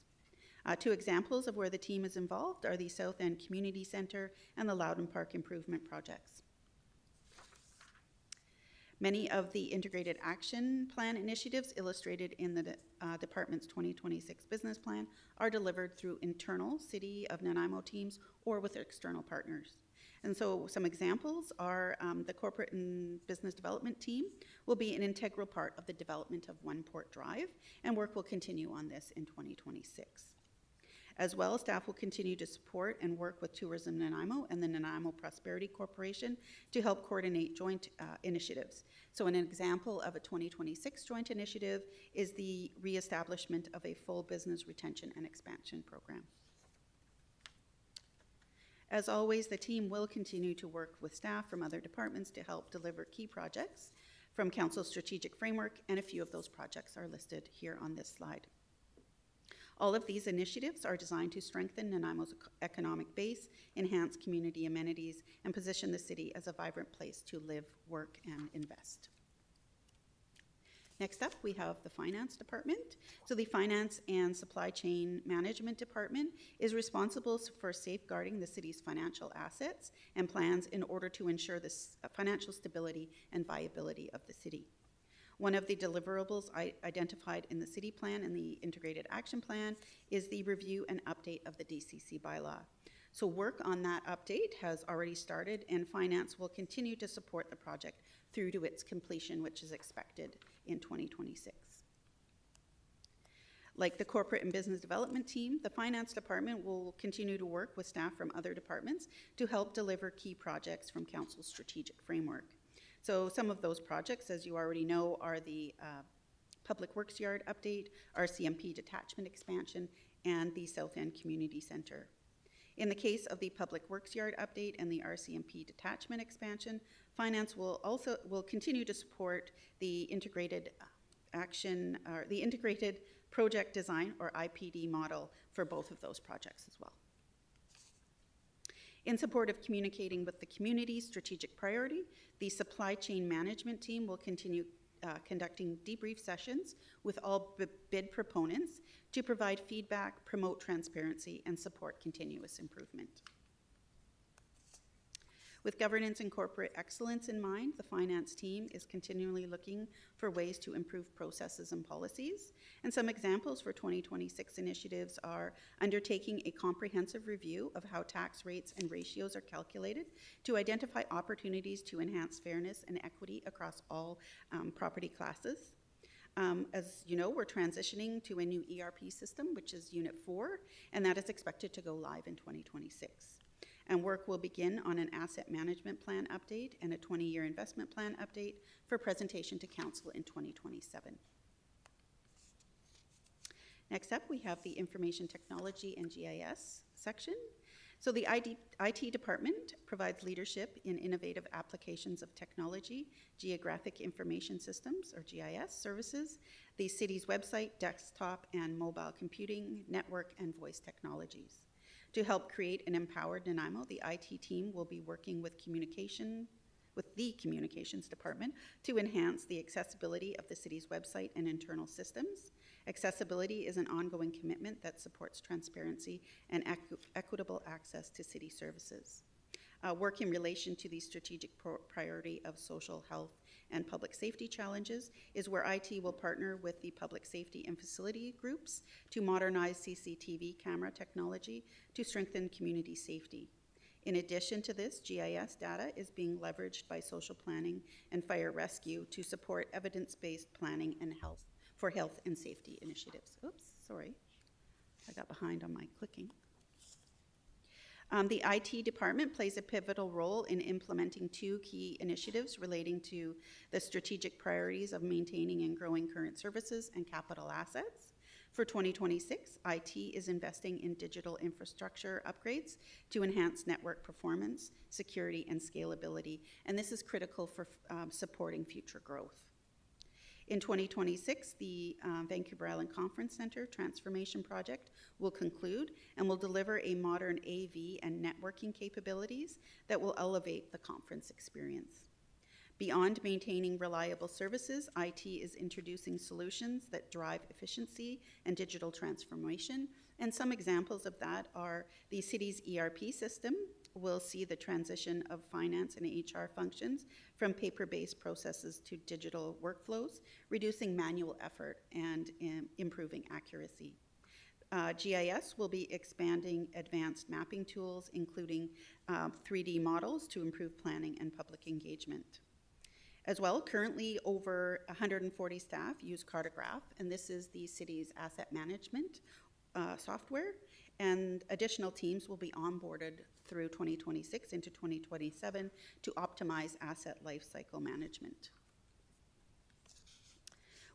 2 examples of where the team is involved are the South End Community Center and the Loudon Park improvement projects. Many of the integrated action plan initiatives illustrated in the department's 2026 business plan are delivered through internal City of Nanaimo teams or with external partners. And so some examples are the corporate and business development team will be an integral part of the development of One Port Drive, and work will continue on this in 2026. As well, staff will continue to support and work with Tourism Nanaimo and the Nanaimo Prosperity Corporation to help coordinate joint initiatives. So an example of a 2026 joint initiative is the reestablishment of a full business retention and expansion program. As always, the team will continue to work with staff from other departments to help deliver key projects from Council's strategic framework, and a few of those projects are listed here on this slide. All of these initiatives are designed to strengthen Nanaimo's economic base, enhance community amenities, and position the city as a vibrant place to live, work, and invest. Next up, we have the Finance Department. So the Finance and Supply Chain Management Department is responsible for safeguarding the city's financial assets and plans in order to ensure the financial stability and viability of the city. One of the deliverables identified in the city plan and the integrated action plan is the review and update of the DCC bylaw. So work on that update has already started, and Finance will continue to support the project through to its completion, which is expected in 2026. Like the Corporate and Business Development team, the Finance Department will continue to work with staff from other departments to help deliver key projects from Council's strategic framework. So some of those projects, as you already know, are the Public Works Yard update, RCMP detachment expansion, and the South End Community Centre. In the case of the Public Works Yard update and the RCMP detachment expansion, Finance will continue to support the integrated action, or the integrated project design, or IPD model, for both of those projects as well. In support of communicating with the community's strategic priority, the supply chain management team will continue conducting debrief sessions with all bid proponents to provide feedback, promote transparency, and support continuous improvement. With governance and corporate excellence in mind, the finance team is continually looking for ways to improve processes and policies. And some examples for 2026 initiatives are undertaking a comprehensive review of how tax rates and ratios are calculated to identify opportunities to enhance fairness and equity across all property classes. As you know, we're transitioning to a new ERP system, which is Unit 4, and that is expected to go live in 2026. And work will begin on an asset management plan update and a 20-year investment plan update for presentation to Council in 2027. Next up, we have the Information Technology and GIS section. So the IT department provides leadership in innovative applications of technology, geographic information systems, or GIS services, the city's website, desktop and mobile computing, network, and voice technologies. To help create an empowered Nanaimo, the IT team will be working with the communications department to enhance the accessibility of the city's website and internal systems. Accessibility is an ongoing commitment that supports transparency and equitable access to city services. Work in relation to the strategic priority of social health and public safety challenges is where IT will partner with the public safety and facility groups to modernize CCTV camera technology to strengthen community safety. In addition to this, GIS data is being leveraged by social planning and fire rescue to support evidence-based planning and health and safety initiatives. Oops, sorry, I got behind on my clicking. The IT department plays a pivotal role in implementing two key initiatives relating to the strategic priorities of maintaining and growing current services and capital assets. For 2026, IT is investing in digital infrastructure upgrades to enhance network performance, security, and scalability, and this is critical for supporting future growth. In 2026, the Vancouver Island Conference Centre transformation project will conclude and will deliver a modern AV and networking capabilities that will elevate the conference experience. Beyond maintaining reliable services, IT is introducing solutions that drive efficiency and digital transformation, and some examples of that are the city's ERP system will see the transition of finance and HR functions from paper-based processes to digital workflows, reducing manual effort and improving accuracy. GIS will be expanding advanced mapping tools, including 3D models to improve planning and public engagement. As well, currently over 140 staff use Cartograph, and this is the city's asset management software, and additional teams will be onboarded through 2026 into 2027 to optimize asset lifecycle management.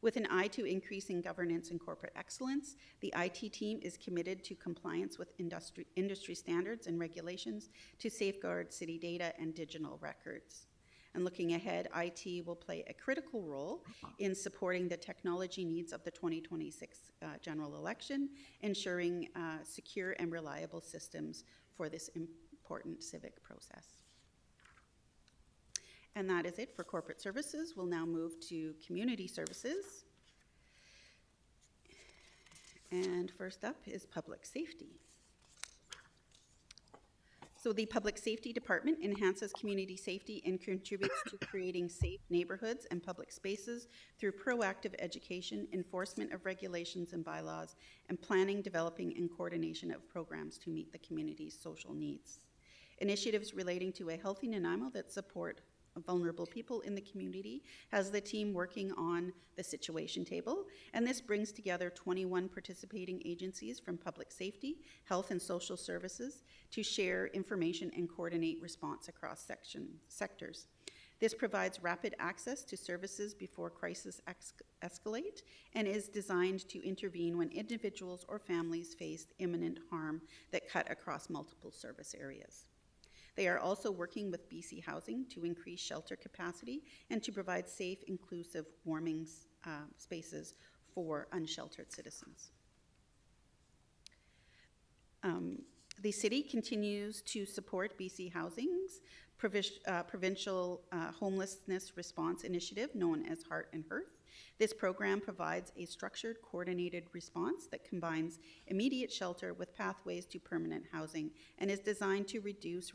With an eye to increasing governance and corporate excellence, the IT team is committed to compliance with industry standards and regulations to safeguard city data and digital records. And looking ahead, IT will play a critical role in supporting the technology needs of the 2026 general election, ensuring secure and reliable systems for this important civic process. And that is it for corporate services. We'll now move to community services. And first up is public safety. So the Public Safety Department enhances community safety and contributes to creating safe neighborhoods and public spaces through proactive education, enforcement of regulations and bylaws, and planning, developing, and coordination of programs to meet the community's social needs. Initiatives relating to a healthy Nanaimo that support vulnerable people in the community has the team working on the situation table, and this brings together 21 participating agencies from public safety, health and social services to share information and coordinate response across sectors. This provides rapid access to services before crises escalate and is designed to intervene when individuals or families face imminent harm that cut across multiple service areas. They are also working with BC Housing to increase shelter capacity and to provide safe, inclusive, warming spaces for unsheltered citizens. The city continues to support BC Housing's provincial homelessness response initiative known as Heart and Hearth. This program provides a structured, coordinated response that combines immediate shelter with pathways to permanent housing and is designed to reduce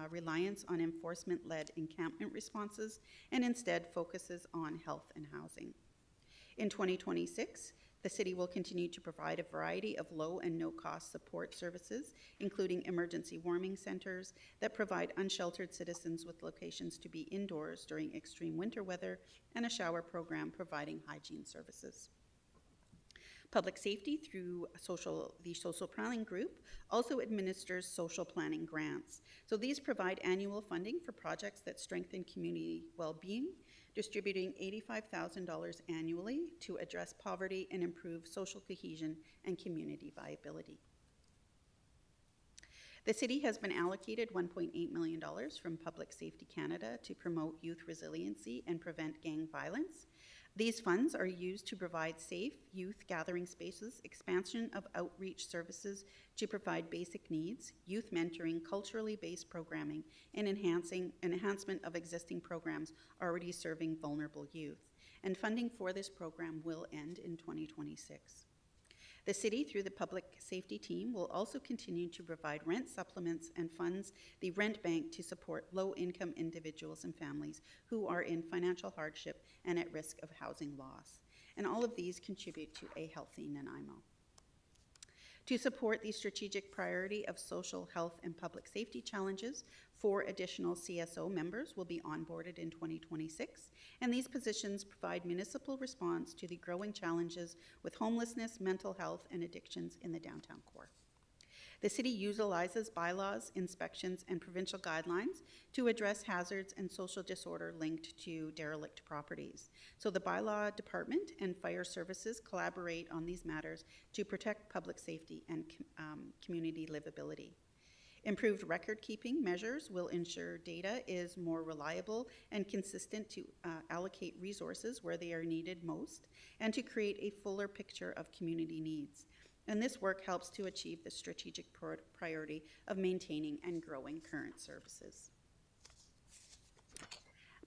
reliance on enforcement-led encampment responses and instead focuses on health and housing. In 2026, the city will continue to provide a variety of low and no-cost support services, including emergency warming centers that provide unsheltered citizens with locations to be indoors during extreme winter weather, and a shower program providing hygiene services. Public Safety, through the Social Planning Group, also administers social planning grants. So these provide annual funding for projects that strengthen community well-being, distributing $85,000 annually to address poverty and improve social cohesion and community viability. The city has been allocated $1.8 million from Public Safety Canada to promote youth resiliency and prevent gang violence. These funds are used to provide safe youth gathering spaces, expansion of outreach services to provide basic needs, youth mentoring, culturally based programming, and enhancement of existing programs already serving vulnerable youth. And funding for this program will end in 2026. The city, through the public safety team, will also continue to provide rent supplements and funds the rent bank to support low-income individuals and families who are in financial hardship and at risk of housing loss. And all of these contribute to a healthy Nanaimo. To support the strategic priority of social health and public safety challenges, 4 additional CSO members will be onboarded in 2026, and these positions provide municipal response to the growing challenges with homelessness, mental health, and addictions in the downtown core. The city utilizes bylaws, inspections, and provincial guidelines to address hazards and social disorder linked to derelict properties. So the bylaw department and fire services collaborate on these matters to protect public safety and community livability. Improved record-keeping measures will ensure data is more reliable and consistent to allocate resources where they are needed most and to create a fuller picture of community needs. And this work helps to achieve the strategic priority of maintaining and growing current services.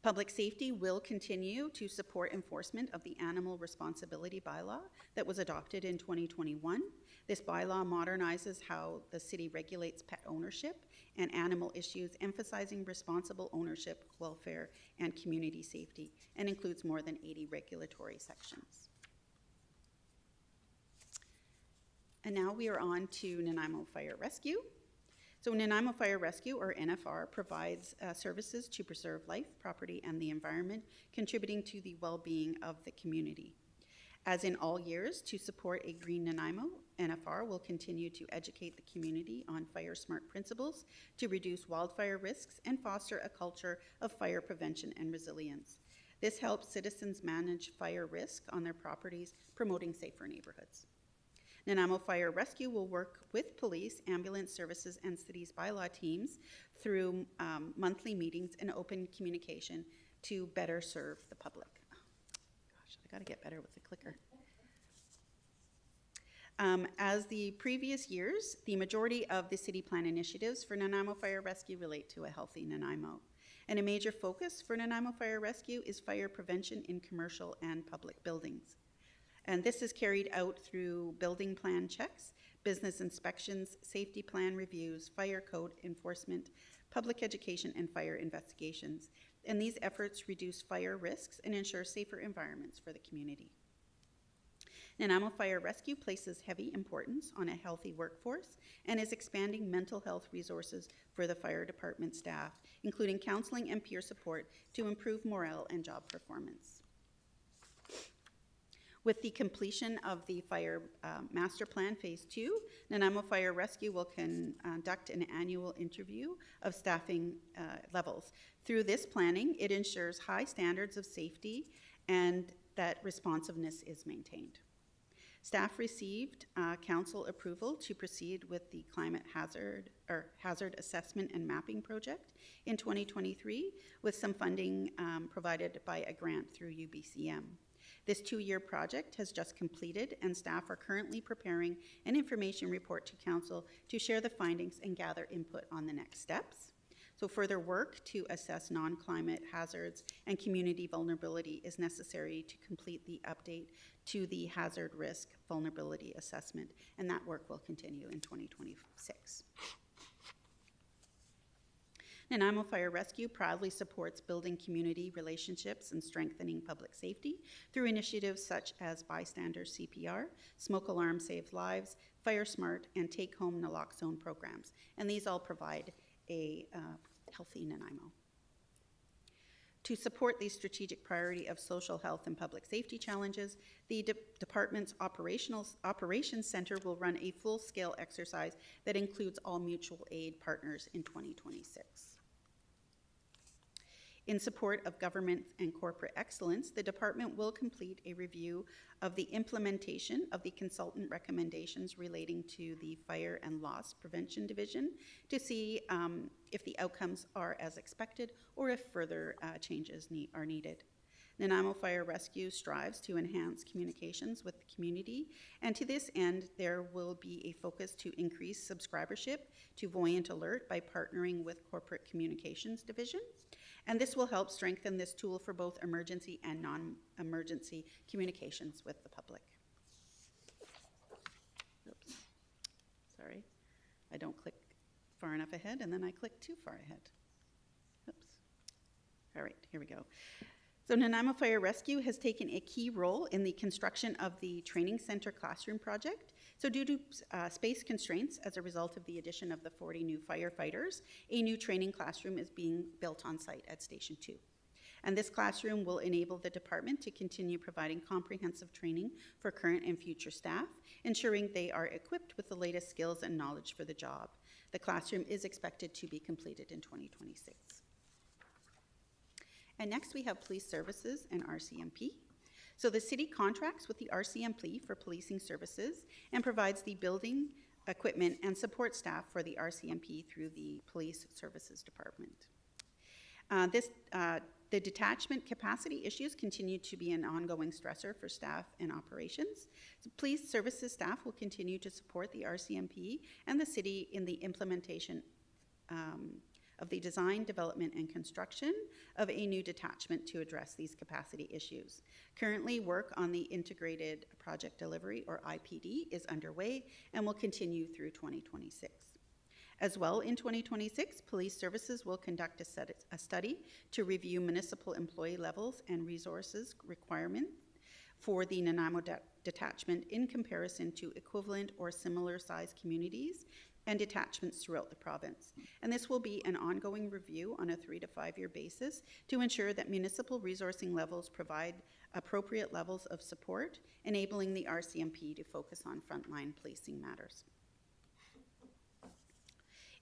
Public safety will continue to support enforcement of the Animal Responsibility Bylaw that was adopted in 2021. This bylaw modernizes how the city regulates pet ownership and animal issues, emphasizing responsible ownership, welfare, and community safety, and includes more than 80 regulatory sections. And now we are on to Nanaimo Fire Rescue. So Nanaimo Fire Rescue, or NFR, provides services to preserve life, property, and the environment, contributing to the well-being of the community. As in all years, to support a green Nanaimo, NFR will continue to educate the community on fire smart principles to reduce wildfire risks and foster a culture of fire prevention and resilience. This helps citizens manage fire risk on their properties, promoting safer neighborhoods. Nanaimo Fire Rescue will work with police, ambulance services, and city's bylaw teams through monthly meetings and open communication to better serve the public. Gosh, I gotta get better with the clicker. As the previous years, the majority of the city plan initiatives for Nanaimo Fire Rescue relate to a healthy Nanaimo. And a major focus for Nanaimo Fire Rescue is fire prevention in commercial and public buildings. And this is carried out through building plan checks, business inspections, safety plan reviews, fire code enforcement, public education, and fire investigations. And these efforts reduce fire risks and ensure safer environments for the community. Nanaimo Fire Rescue places heavy importance on a healthy workforce and is expanding mental health resources for the fire department staff, including counseling and peer support to improve morale and job performance. With the completion of the Fire Master Plan Phase 2, Nanaimo Fire Rescue will conduct an annual interview of staffing levels. Through this planning, it ensures high standards of safety and that responsiveness is maintained. Staff received council approval to proceed with the climate hazard assessment and mapping project in 2023 with some funding provided by a grant through UBCM. This 2-year project has just completed and staff are currently preparing an information report to council to share the findings and gather input on the next steps. So further work to assess non-climate hazards and community vulnerability is necessary to complete the update to the hazard risk vulnerability assessment, and that work will continue in 2026. Nanaimo Fire Rescue proudly supports building community relationships and strengthening public safety through initiatives such as bystander CPR, smoke alarm saves lives, Fire Smart, and take home naloxone programs. And these all provide a healthy Nanaimo. To support the strategic priority of social health and public safety challenges, the department's operations center will run a full-scale exercise that includes all mutual aid partners in 2026. In support of government and corporate excellence, the department will complete a review of the implementation of the consultant recommendations relating to the Fire and Loss Prevention Division to see if the outcomes are as expected or if further changes are needed. Nanaimo Fire Rescue strives to enhance communications with the community, and to this end, there will be a focus to increase subscribership to Voyant Alert by partnering with Corporate Communications Division. And this will help strengthen this tool for both emergency and non-emergency communications with the public. Oops, sorry. I don't click far enough ahead, and then I click too far ahead. Oops. All right, here we go. So Nanaimo Fire Rescue has taken a key role in the construction of the training center classroom project. So due to space constraints as a result of the addition of the 40 new firefighters, a new training classroom is being built on site at Station 2. And this classroom will enable the department to continue providing comprehensive training for current and future staff, ensuring they are equipped with the latest skills and knowledge for the job. The classroom is expected to be completed in 2026. And next we have police services and RCMP. So the city contracts with the RCMP for policing services and provides the building, equipment, and support staff for the RCMP through the Police Services Department. The detachment capacity issues continue to be an ongoing stressor for staff and operations. So police services staff will continue to support the RCMP and the city in the implementation of the design, development, and construction of a new detachment to address these capacity issues. Currently, work on the Integrated Project Delivery, or IPD, is underway and will continue through 2026. As well, in 2026, police services will conduct a study to review municipal employee levels and resources requirements for the Nanaimo detachment in comparison to equivalent or similar sized communities and detachments throughout the province. And this will be an ongoing review on a 3 to 5 year basis to ensure that municipal resourcing levels provide appropriate levels of support, enabling the RCMP to focus on frontline policing matters.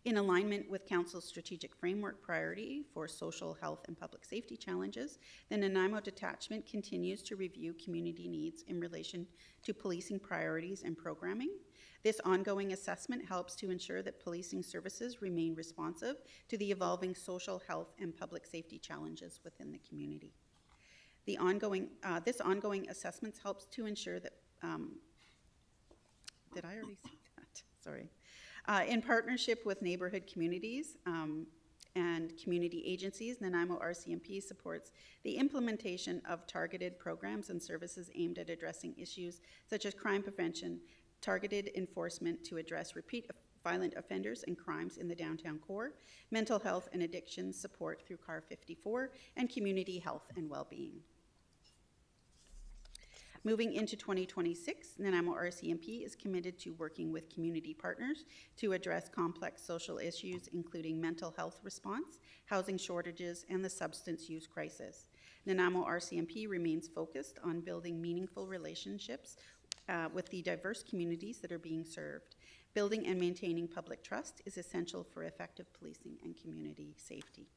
In alignment with Council's strategic framework priority for social health and public safety challenges, the Nanaimo Detachment continues to review community needs in relation to policing priorities and programming. This ongoing assessment helps to ensure that policing services remain responsive to the evolving social health and public safety challenges within the community. This ongoing assessment helps to ensure that, did I already say that? Sorry. In partnership with neighborhood communities and community agencies, Nanaimo RCMP supports the implementation of targeted programs and services aimed at addressing issues such as crime prevention, targeted enforcement to address repeat violent offenders and crimes in the downtown core, mental health and addiction support through CAR 54, and community health and well-being. Moving into 2026, Nanaimo RCMP is committed to working with community partners to address complex social issues, including mental health response, housing shortages, and the substance use crisis. Nanaimo RCMP remains focused on building meaningful relationships with the diverse communities that are being served. Building and maintaining public trust is essential for effective policing and community safety.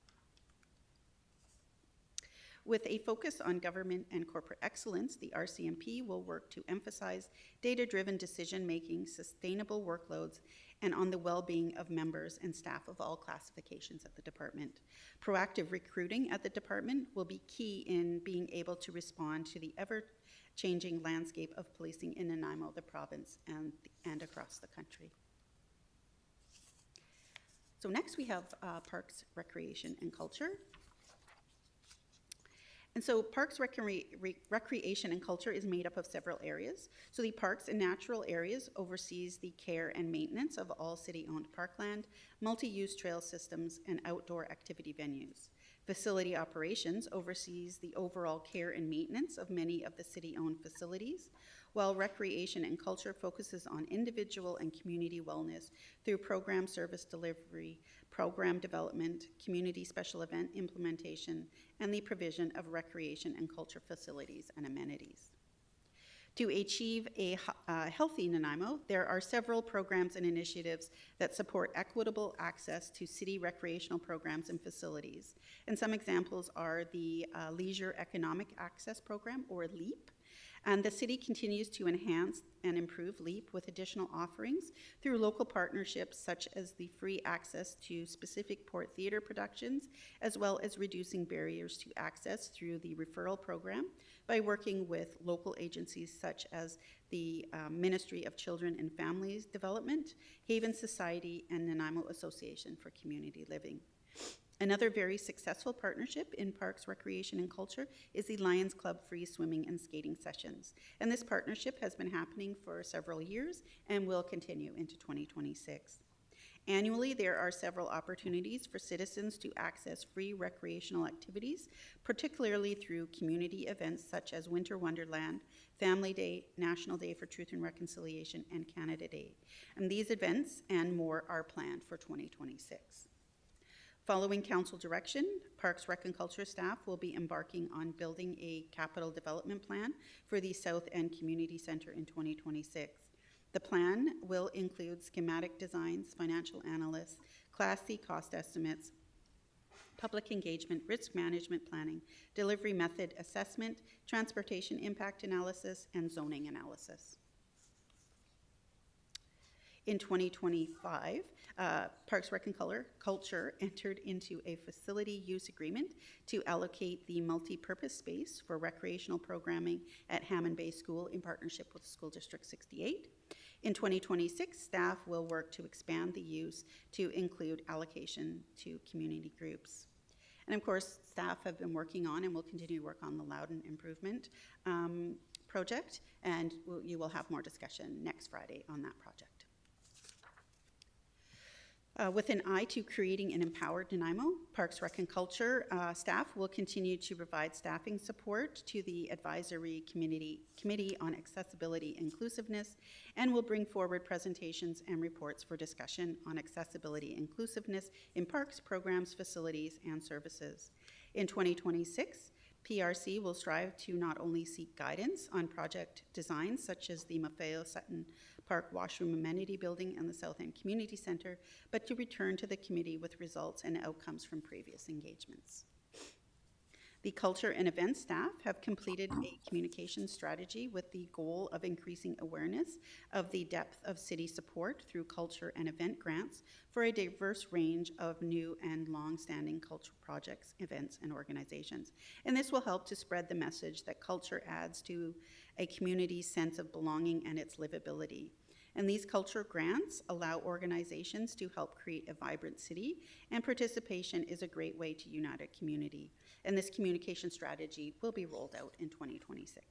With a focus on government and corporate excellence, the RCMP will work to emphasize data-driven decision-making, sustainable workloads, and on the well-being of members and staff of all classifications at the department. Proactive recruiting at the department will be key in being able to respond to the ever-changing landscape of policing in Nanaimo, the province, and across the country. So next we have Parks, Recreation, and Culture. And so Parks, Recreation, and Culture is made up of several areas. So the Parks and Natural Areas oversees the care and maintenance of all city-owned parkland, multi-use trail systems, and outdoor activity venues. Facility Operations oversees the overall care and maintenance of many of the city-owned facilities, while Recreation and Culture focuses on individual and community wellness through program service delivery, program development, community special event implementation, and the provision of recreation and culture facilities and amenities. To achieve a healthy Nanaimo, there are several programs and initiatives that support equitable access to city recreational programs and facilities. And some examples are the Leisure Economic Access Program, or LEAP. And the city continues to enhance and improve LEAP with additional offerings through local partnerships such as the free access to specific Port Theatre productions, as well as reducing barriers to access through the referral program by working with local agencies such as the Ministry of Children and Families Development, Haven Society, and Nanaimo Association for Community Living. Another very successful partnership in Parks, Recreation, and Culture is the Lions Club free swimming and skating sessions. And this partnership has been happening for several years and will continue into 2026. Annually, there are several opportunities for citizens to access free recreational activities, particularly through community events such as Winter Wonderland, Family Day, National Day for Truth and Reconciliation, and Canada Day. And these events and more are planned for 2026. Following council direction, Parks, Rec, and Culture staff will be embarking on building a capital development plan for the South End Community Center in 2026. The plan will include schematic designs, financial analysis, Class C cost estimates, public engagement, risk management planning, delivery method assessment, transportation impact analysis, and zoning analysis. In 2025, Parks, Rec, and Culture entered into a facility use agreement to allocate the multi-purpose space for recreational programming at Hammond Bay School in partnership with School District 68. In 2026, staff will work to expand the use to include allocation to community groups. And of course, staff have been working on and will continue to work on the Loudon Improvement project, and you will have more discussion next Friday on that project. With an eye to creating an empowered Nanaimo, Parks, Rec, and Culture staff will continue to provide staffing support to the Advisory Committee on Accessibility and Inclusiveness, and will bring forward presentations and reports for discussion on accessibility and inclusiveness in parks, programs, facilities, and services. In 2026, PRC will strive to not only seek guidance on project designs such as the Maffeo Sutton Park Washroom Amenity Building and the South End Community Center, but to return to the committee with results and outcomes from previous engagements. The Culture and Events staff have completed a communication strategy with the goal of increasing awareness of the depth of city support through culture and event grants for a diverse range of new and long-standing cultural projects, events, and organizations. And this will help to spread the message that culture adds to a community's sense of belonging and its livability. And these culture grants allow organizations to help create a vibrant city, and participation is a great way to unite a community. And this communication strategy will be rolled out in 2026.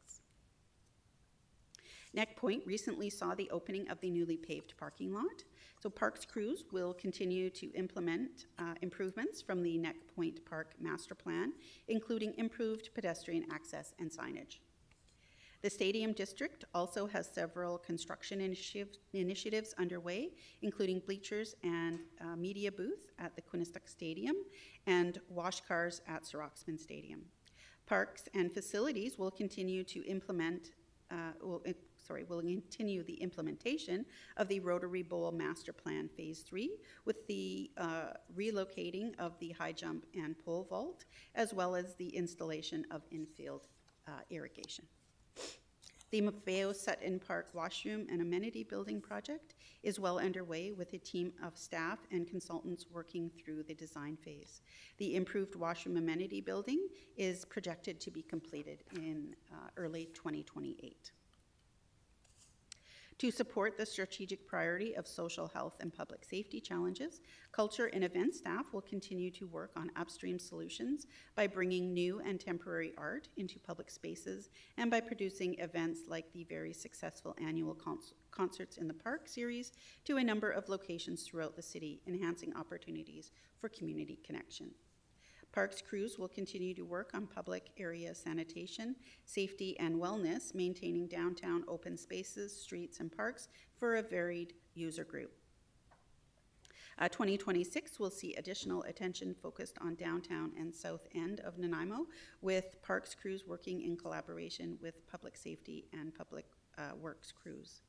Neck Point recently saw the opening of the newly paved parking lot. So Parks crews will continue to implement improvements from the Neck Point Park Master Plan, including improved pedestrian access and signage. The Stadium District also has several construction initiatives underway, including bleachers and media booth at the Quinnipiac Stadium and wash cars at Soroxman Stadium. Parks and Facilities will continue to implement, will continue the implementation of the Rotary Bowl Master Plan Phase 3 with the relocating of the high jump and pole vault, as well as the installation of infield irrigation. The Maffeo Sutton Park Washroom and Amenity Building project is well underway with a team of staff and consultants working through the design phase. The improved washroom amenity building is projected to be completed in early 2028. To support the strategic priority of social health and public safety challenges, culture and event staff will continue to work on upstream solutions by bringing new and temporary art into public spaces and by producing events like the very successful annual Concerts in the Park series to a number of locations throughout the city, enhancing opportunities for community connection. Parks crews will continue to work on public area sanitation, safety, and wellness, maintaining downtown open spaces, streets, and parks for a varied user group. 2026 will see additional attention focused on downtown and south end of Nanaimo, with Parks crews working in collaboration with public safety and public works crews.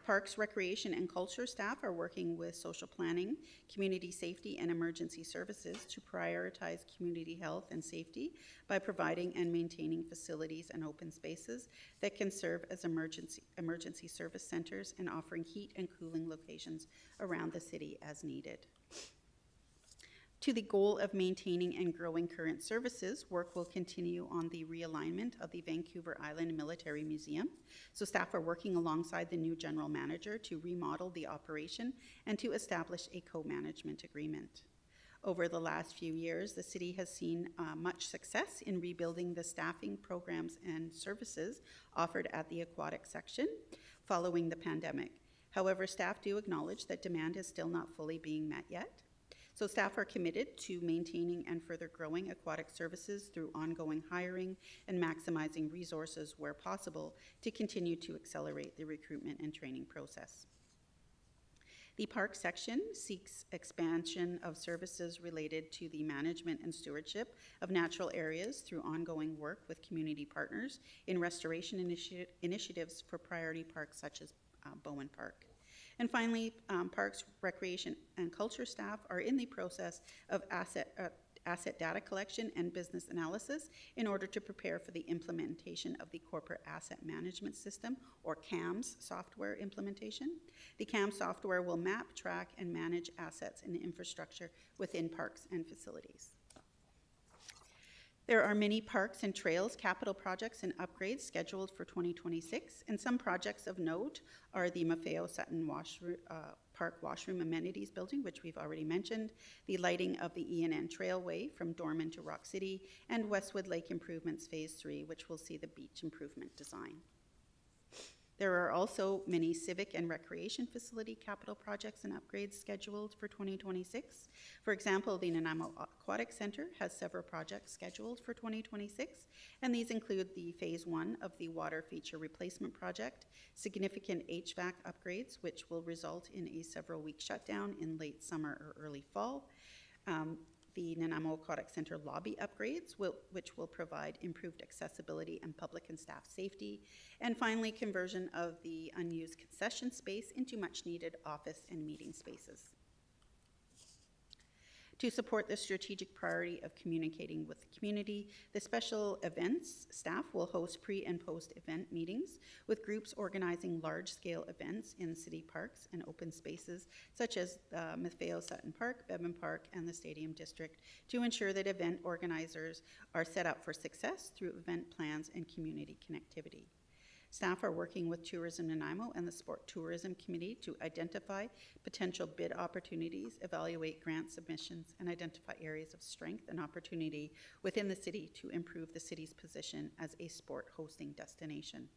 Parks, Recreation, and Culture staff are working with social planning, community safety, and emergency services to prioritize community health and safety by providing and maintaining facilities and open spaces that can serve as emergency service centers and offering heat and cooling locations around the city as needed. To the goal of maintaining and growing current services, work will continue on the realignment of the Vancouver Island Military Museum. So staff are working alongside the new general manager to remodel the operation and to establish a co-management agreement. Over the last few years, the city has seen much success in rebuilding the staffing, programs, and services offered at the aquatic section following the pandemic. However, staff do acknowledge that demand is still not fully being met yet. So staff are committed to maintaining and further growing aquatic services through ongoing hiring and maximizing resources where possible to continue to accelerate the recruitment and training process. The park section seeks expansion of services related to the management and stewardship of natural areas through ongoing work with community partners in restoration initiatives for priority parks such as Bowen Park. And finally, Parks, Recreation, and Culture staff are in the process of asset data collection and business analysis in order to prepare for the implementation of the Corporate Asset Management System, or CAMS software implementation. The CAMS software will map, track, and manage assets and infrastructure within parks and facilities. There are many parks and trails capital projects and upgrades scheduled for 2026, and some projects of note are the Maffeo Sutton Park Washroom Amenities Building, which we've already mentioned, the lighting of the ENN Trailway from Dorman to Rock City, and Westwood Lake Improvements Phase 3, which will see the beach improvement design. There are also many civic and recreation facility capital projects and upgrades scheduled for 2026. For example, the Nanaimo Aquatic Center has several projects scheduled for 2026, and these include the Phase 1 of the water feature replacement project, significant HVAC upgrades, which will result in a several-week shutdown in late summer or early fall, the Nanaimo Aquatic Center lobby upgrades, which will provide improved accessibility and public and staff safety. And finally, conversion of the unused concession space into much-needed office and meeting spaces. To support the strategic priority of communicating with the community, the special events staff will host pre- and post-event meetings with groups organizing large-scale events in city parks and open spaces, such as Maffeo Sutton Park, Bevan Park, and the Stadium District, to ensure that event organizers are set up for success through event plans and community connectivity. Staff are working with Tourism Nanaimo and the Sport Tourism Committee to identify potential bid opportunities, evaluate grant submissions, and identify areas of strength and opportunity within the city to improve the city's position as a sport hosting destination.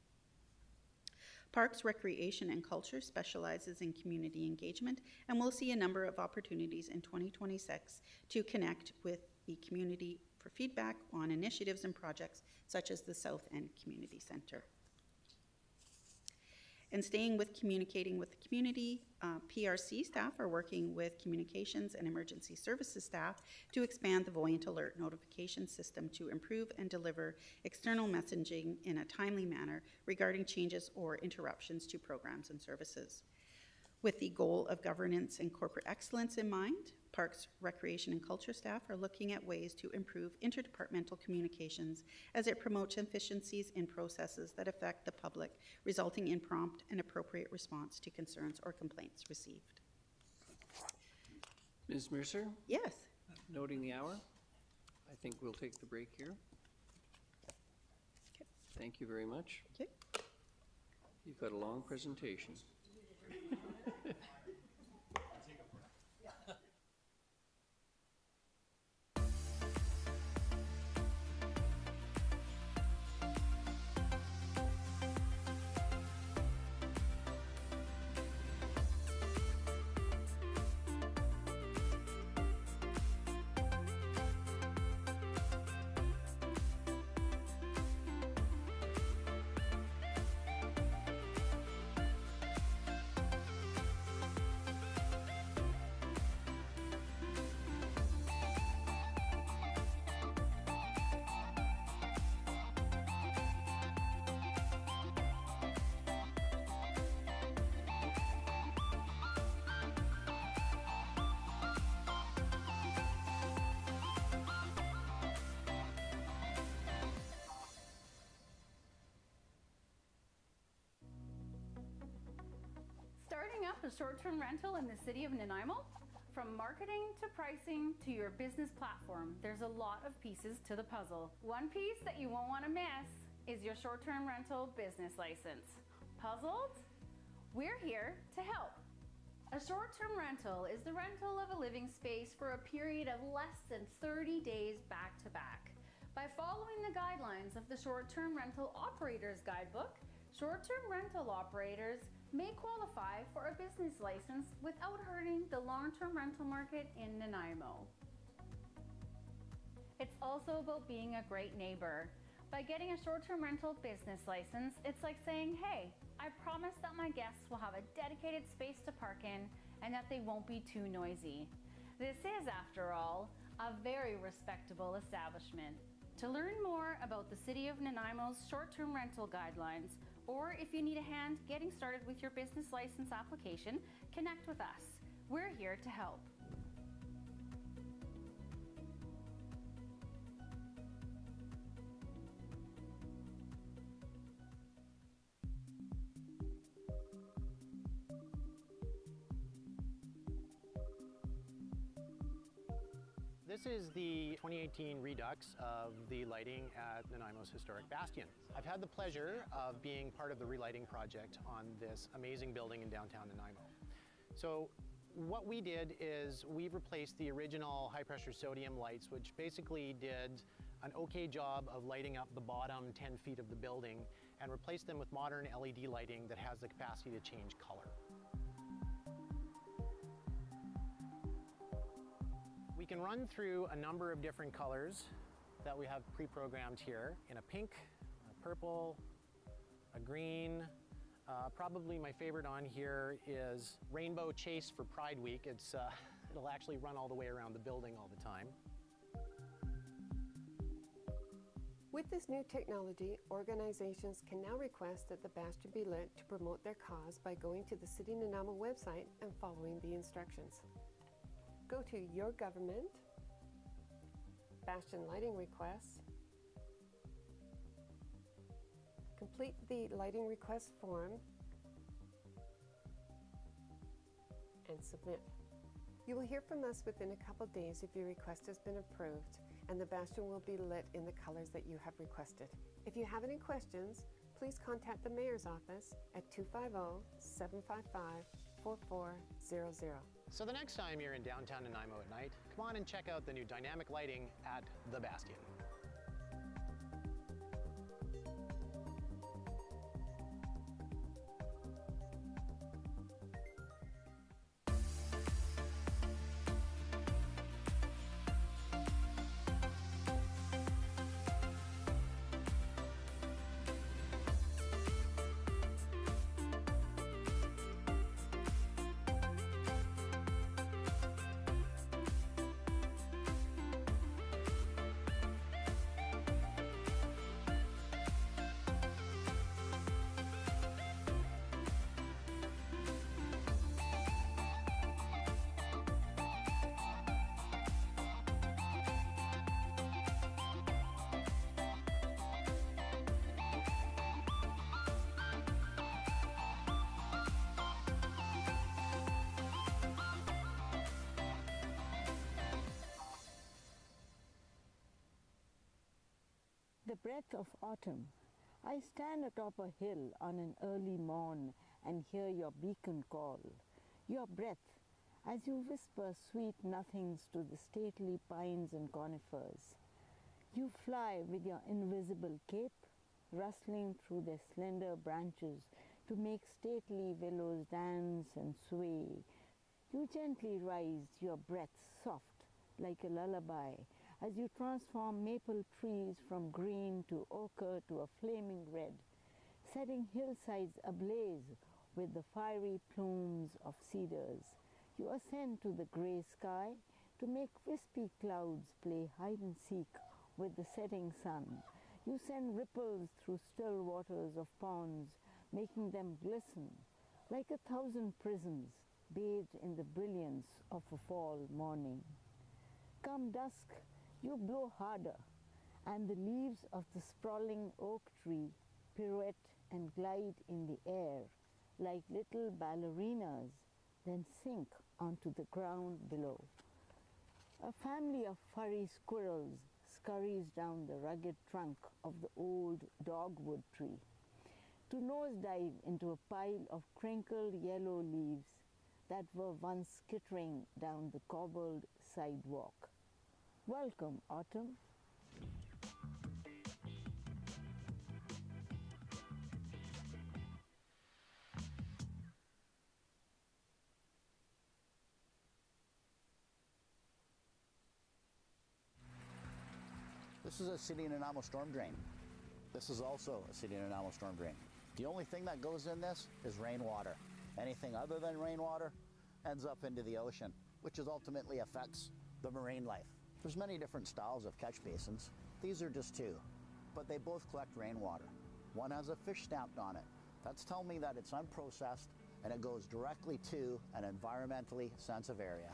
Parks, Recreation, and Culture specializes in community engagement and will see a number of opportunities in 2026 to connect with the community for feedback on initiatives and projects such as the South End Community Centre. And staying with communicating with the community, PRC staff are working with communications and emergency services staff to expand the Voyant Alert notification system to improve and deliver external messaging in a timely manner regarding changes or interruptions to programs and services. With the goal of governance and corporate excellence in mind, Parks, Recreation, and Culture staff are looking at ways to improve interdepartmental communications as it promotes efficiencies in processes that affect the public, resulting in prompt and appropriate response to concerns or complaints received. Ms. Mercer? Yes. Noting the hour, I think we'll take the break here. Okay. Thank you very much. Okay. You've got a long presentation. Starting up a short-term rental in the city of Nanaimo? From marketing to pricing to your business platform, there's a lot of pieces to the puzzle. One piece that you won't want to miss is your short-term rental business license. Puzzled? We're here to help. A short-term rental is the rental of a living space for a period of less than 30 days back to back. By following the guidelines of the Short-Term Rental Operators Guidebook, short-term rental operators may qualify for a business license without hurting the long-term rental market in Nanaimo. It's also about being a great neighbor. By getting a short-term rental business license, it's like saying, hey, I promise that my guests will have a dedicated space to park in and that they won't be too noisy. This is, after all, a very respectable establishment. To learn more about the City of Nanaimo's short-term rental guidelines, or if you need a hand getting started with your business license application, connect with us. We're here to help. This is the 2018 redux of the lighting at Nanaimo's historic bastion. I've had the pleasure of being part of the relighting project on this amazing building in downtown Nanaimo. So what we did is we've replaced the original high pressure sodium lights, which basically did an okay job of lighting up the bottom 10 feet of the building, and replaced them with modern LED lighting that has the capacity to change color. We can run through a number of different colors that we have pre-programmed here in a pink, a purple, a green. Probably my favorite on here is Rainbow Chase for Pride Week. It'll actually run all the way around the building all the time. With this new technology, organizations can now request that the bastion be lit to promote their cause by going to the City of Nanaimo website and following the instructions. Go to Your Government, Bastion Lighting Requests, complete the lighting request form, and submit. You will hear from us within a couple days if your request has been approved, and the bastion will be lit in the colors that you have requested. If you have any questions, please contact the Mayor's office at 250-755-4400. So the next time you're in downtown Nanaimo at night, come on and check out the new dynamic lighting at the Bastion. The breath of autumn. I stand atop a hill on an early morn and hear your beacon call. Your breath, as you whisper sweet nothings to the stately pines and conifers. You fly with your invisible cape, rustling through their slender branches to make stately willows dance and sway. You gently rise, your breath soft like a lullaby, as you transform maple trees from green to ochre to a flaming red, setting hillsides ablaze with the fiery plumes of cedars. You ascend to the gray sky to make wispy clouds play hide and seek with the setting sun. You send ripples through still waters of ponds, making them glisten like 1,000 prisms bathed in the brilliance of a fall morning. Come dusk, you blow harder, and the leaves of the sprawling oak tree pirouette and glide in the air like little ballerinas, then sink onto the ground below. A family of furry squirrels scurries down the rugged trunk of the old dogwood tree to nosedive into a pile of crinkled yellow leaves that were once skittering down the cobbled sidewalk. Welcome, autumn. This is a City of Nanaimo storm drain. This is also a City of Nanaimo storm drain. The only thing that goes in this is rainwater. Anything other than rainwater ends up into the ocean, which ultimately affects the marine life. There's many different styles of catch basins. These are just two, but they both collect rainwater. One has a fish stamped on it. That's telling me that it's unprocessed and it goes directly to an environmentally sensitive area.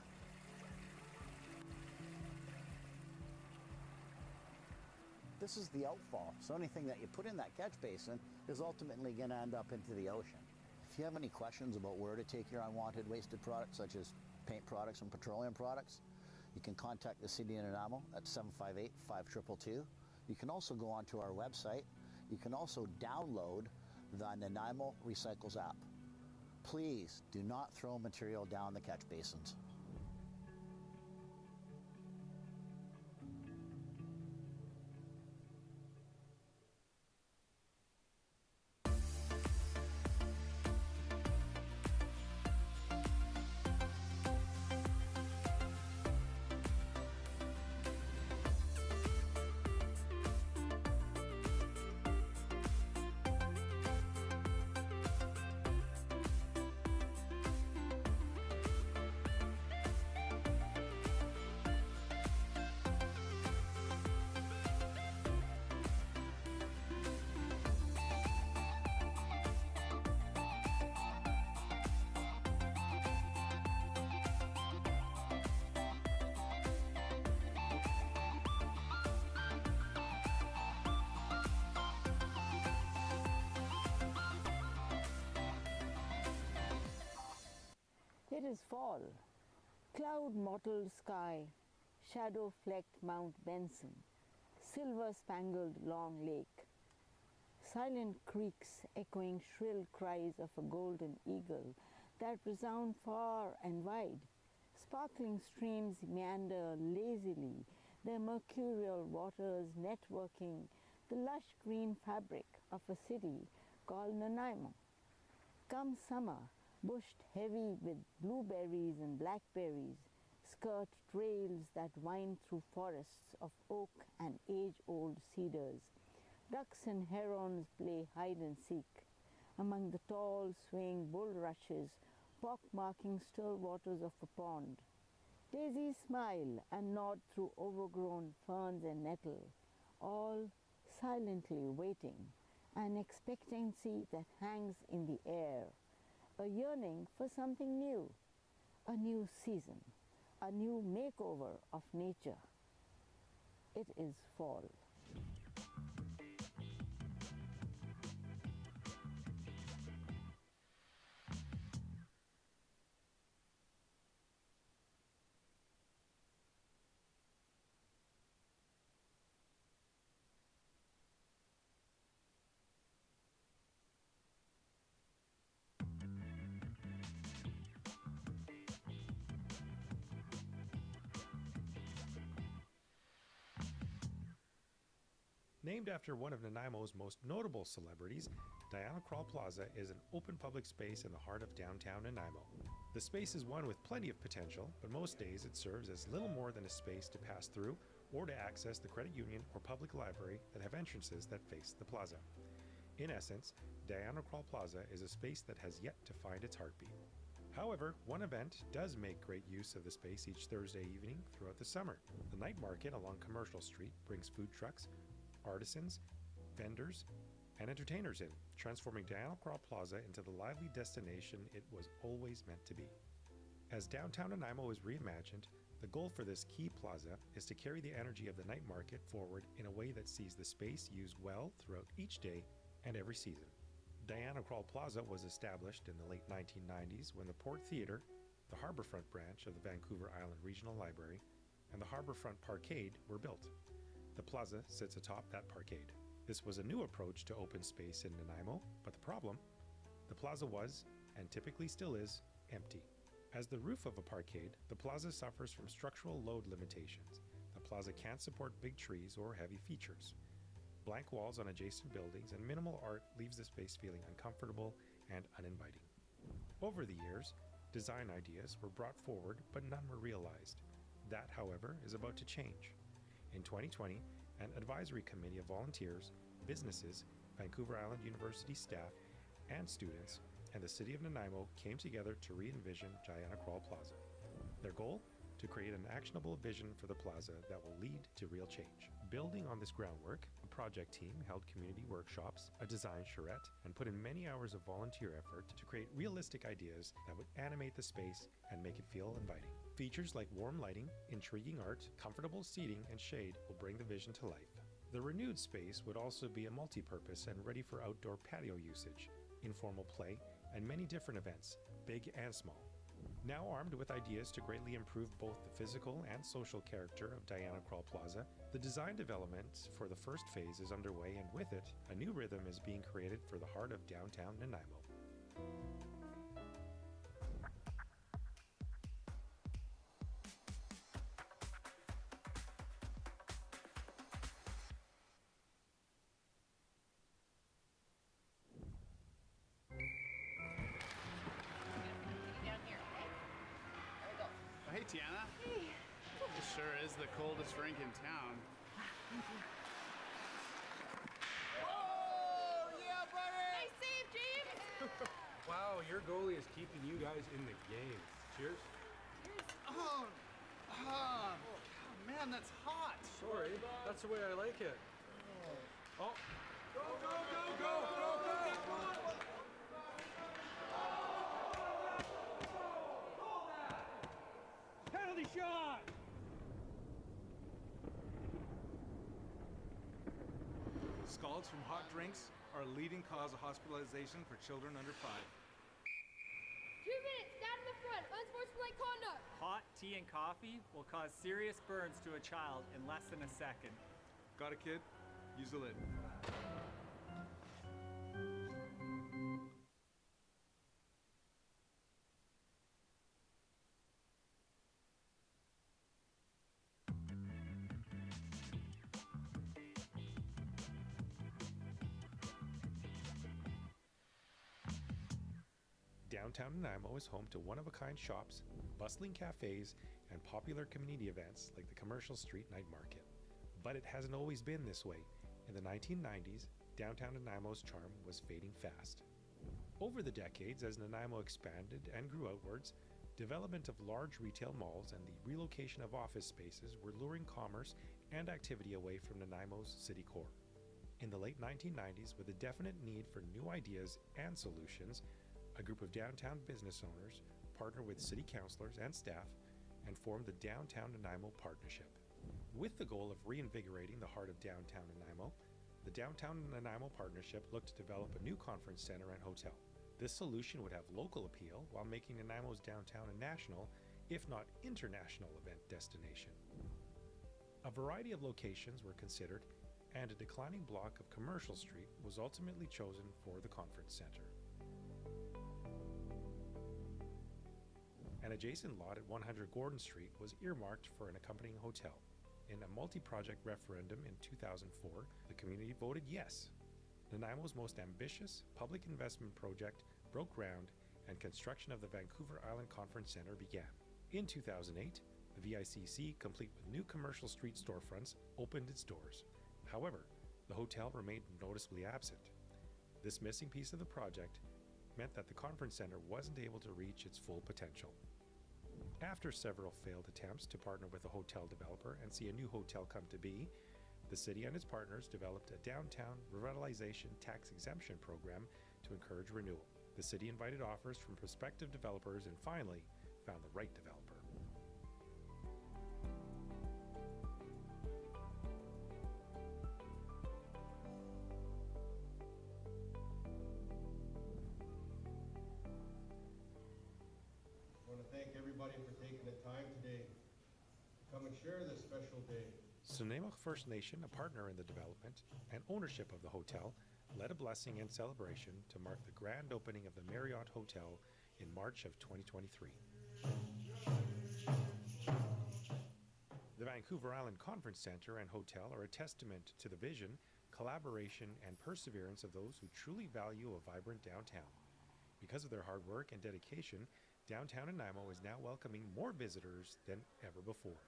This is the outfall, so anything that you put in that catch basin is ultimately going to end up into the ocean. If you have any questions about where to take your unwanted wasted products, such as paint products and petroleum products, you can contact the City of Nanaimo at 758-5222. You can also go onto our website. You can also download the Nanaimo Recycles app. Please do not throw material down the catch basins. It is fall. Cloud-mottled sky, shadow-flecked Mount Benson, silver-spangled Long Lake, silent creeks echoing shrill cries of a golden eagle that resound far and wide. Sparkling streams meander lazily, their mercurial waters networking the lush green fabric of a city called Nanaimo. Come summer, bushed heavy with blueberries and blackberries, skirt trails that wind through forests of oak and age-old cedars. Ducks and herons play hide and seek among the tall, swaying bulrushes, pock-marking still waters of a pond. Daisies smile and nod through overgrown ferns and nettle, all silently waiting, an expectancy that hangs in the air, a yearning for something new, a new season, a new makeover of nature. It is fall. Named after one of Nanaimo's most notable celebrities, Diana Krall Plaza is an open public space in the heart of downtown Nanaimo. The space is one with plenty of potential, but most days it serves as little more than a space to pass through or to access the credit union or public library that have entrances that face the plaza. In essence, Diana Krall Plaza is a space that has yet to find its heartbeat. However, one event does make great use of the space each Thursday evening throughout the summer. The night market along Commercial Street brings food trucks, artisans, vendors, and entertainers in, transforming Diana Krall Plaza into the lively destination it was always meant to be. As downtown Nanaimo is reimagined, the goal for this key plaza is to carry the energy of the night market forward in a way that sees the space used well throughout each day and every season. Diana Krall Plaza was established in the late 1990s when the Port Theatre, the Harbourfront branch of the Vancouver Island Regional Library, and the Harbourfront Parkade were built. The plaza sits atop that parkade. This was a new approach to open space in Nanaimo, but the problem? The plaza was, and typically still is, empty. As the roof of a parkade, the plaza suffers from structural load limitations. The plaza can't support big trees or heavy features. Blank walls on adjacent buildings and minimal art leaves the space feeling uncomfortable and uninviting. Over the years, design ideas were brought forward, but none were realized. That, however, is about to change. In 2020, an advisory committee of volunteers, businesses, Vancouver Island University staff, and students, and the City of Nanaimo came together to re-envision Diana Krall Plaza. Their goal? To create an actionable vision for the plaza that will lead to real change. Building on this groundwork, a project team held community workshops, a design charrette, and put in many hours of volunteer effort to create realistic ideas that would animate the space and make it feel inviting. Features like warm lighting, intriguing art, comfortable seating, and shade will bring the vision to life. The renewed space would also be a multi-purpose and ready for outdoor patio usage, informal play, and many different events, big and small. Now armed with ideas to greatly improve both the physical and social character of Diana Krall Plaza, the design development for the first phase is underway, and with it, a new rhythm is being created for the heart of downtown Nanaimo. Hey, Tiana. Hey. This sure is the coldest rink in town. Whoa! Yeah, buddy! Nice save, James! Wow, your goalie is keeping you guys in the game. Cheers. Oh, man, that's hot. Sorry, that's the way I like it. Oh. Go, go, go, go, go, go! Penalty shot! Scalds from hot drinks are a leading cause of hospitalization for children under 5. 2 minutes, stand in the front, unsportsmanlike conduct. Hot tea and coffee will cause serious burns to a child in less than a second. Got a kid? Use the lid. Downtown Nanaimo is home to one-of-a-kind shops, bustling cafes, and popular community events like the Commercial Street Night Market. But it hasn't always been this way. In the 1990s, downtown Nanaimo's charm was fading fast. Over the decades, as Nanaimo expanded and grew outwards, development of large retail malls and the relocation of office spaces were luring commerce and activity away from Nanaimo's city core. In the late 1990s, with a definite need for new ideas and solutions, a group of downtown business owners partnered with city councilors and staff and formed the Downtown Nanaimo Partnership. With the goal of reinvigorating the heart of downtown Nanaimo, the Downtown Nanaimo Partnership looked to develop a new conference center and hotel. This solution would have local appeal while making Nanaimo's downtown a national, if not international, event destination. A variety of locations were considered, and a declining block of Commercial Street was ultimately chosen for the conference center. An adjacent lot at 100 Gordon Street was earmarked for an accompanying hotel. In a multi-project referendum in 2004, the community voted yes. Nanaimo's most ambitious public investment project broke ground and construction of the Vancouver Island Conference Center began. In 2008, the VICC, complete with new Commercial Street storefronts, opened its doors. However, the hotel remained noticeably absent. This missing piece of the project meant that the conference center wasn't able to reach its full potential. After several failed attempts to partner with a hotel developer and see a new hotel come to be, the city and its partners developed a downtown revitalization tax exemption program to encourage renewal. The city invited offers from prospective developers and finally found the right developer. I want to thank everybody for taking the time today to come and share this special day. Nanaimo First Nation, a partner in the development and ownership of the hotel, led a blessing and celebration to mark the grand opening of the Marriott Hotel in March of 2023. The Vancouver Island Conference Center and Hotel are a testament to the vision, collaboration, and perseverance of those who truly value a vibrant downtown. Because of their hard work and dedication, downtown Nanaimo is now welcoming more visitors than ever before.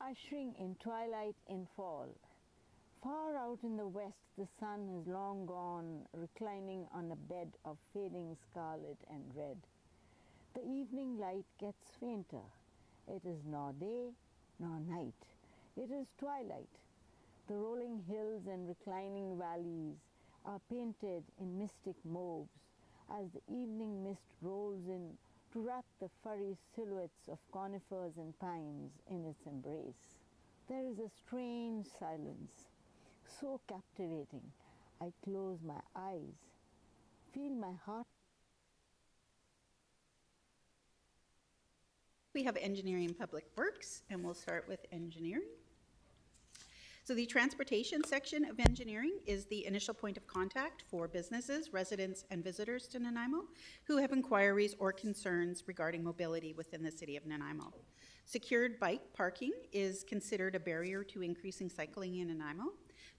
Ushering in twilight in fall. Far out in the west, the sun has long gone, reclining on a bed of fading scarlet and red. The evening light gets fainter. It is nor day nor night. It is twilight. The rolling hills and reclining valleys are painted in mystic mauves as the evening mist rolls in to wrap the furry silhouettes of conifers and pines in its embrace. There is a strange silence, so captivating. I close my eyes, feel my heart. We have engineering and public works, and we'll start with engineering. So the transportation section of engineering is the initial point of contact for businesses, residents, and visitors to Nanaimo who have inquiries or concerns regarding mobility within the city of Nanaimo. Secured bike parking is considered a barrier to increasing cycling in Nanaimo.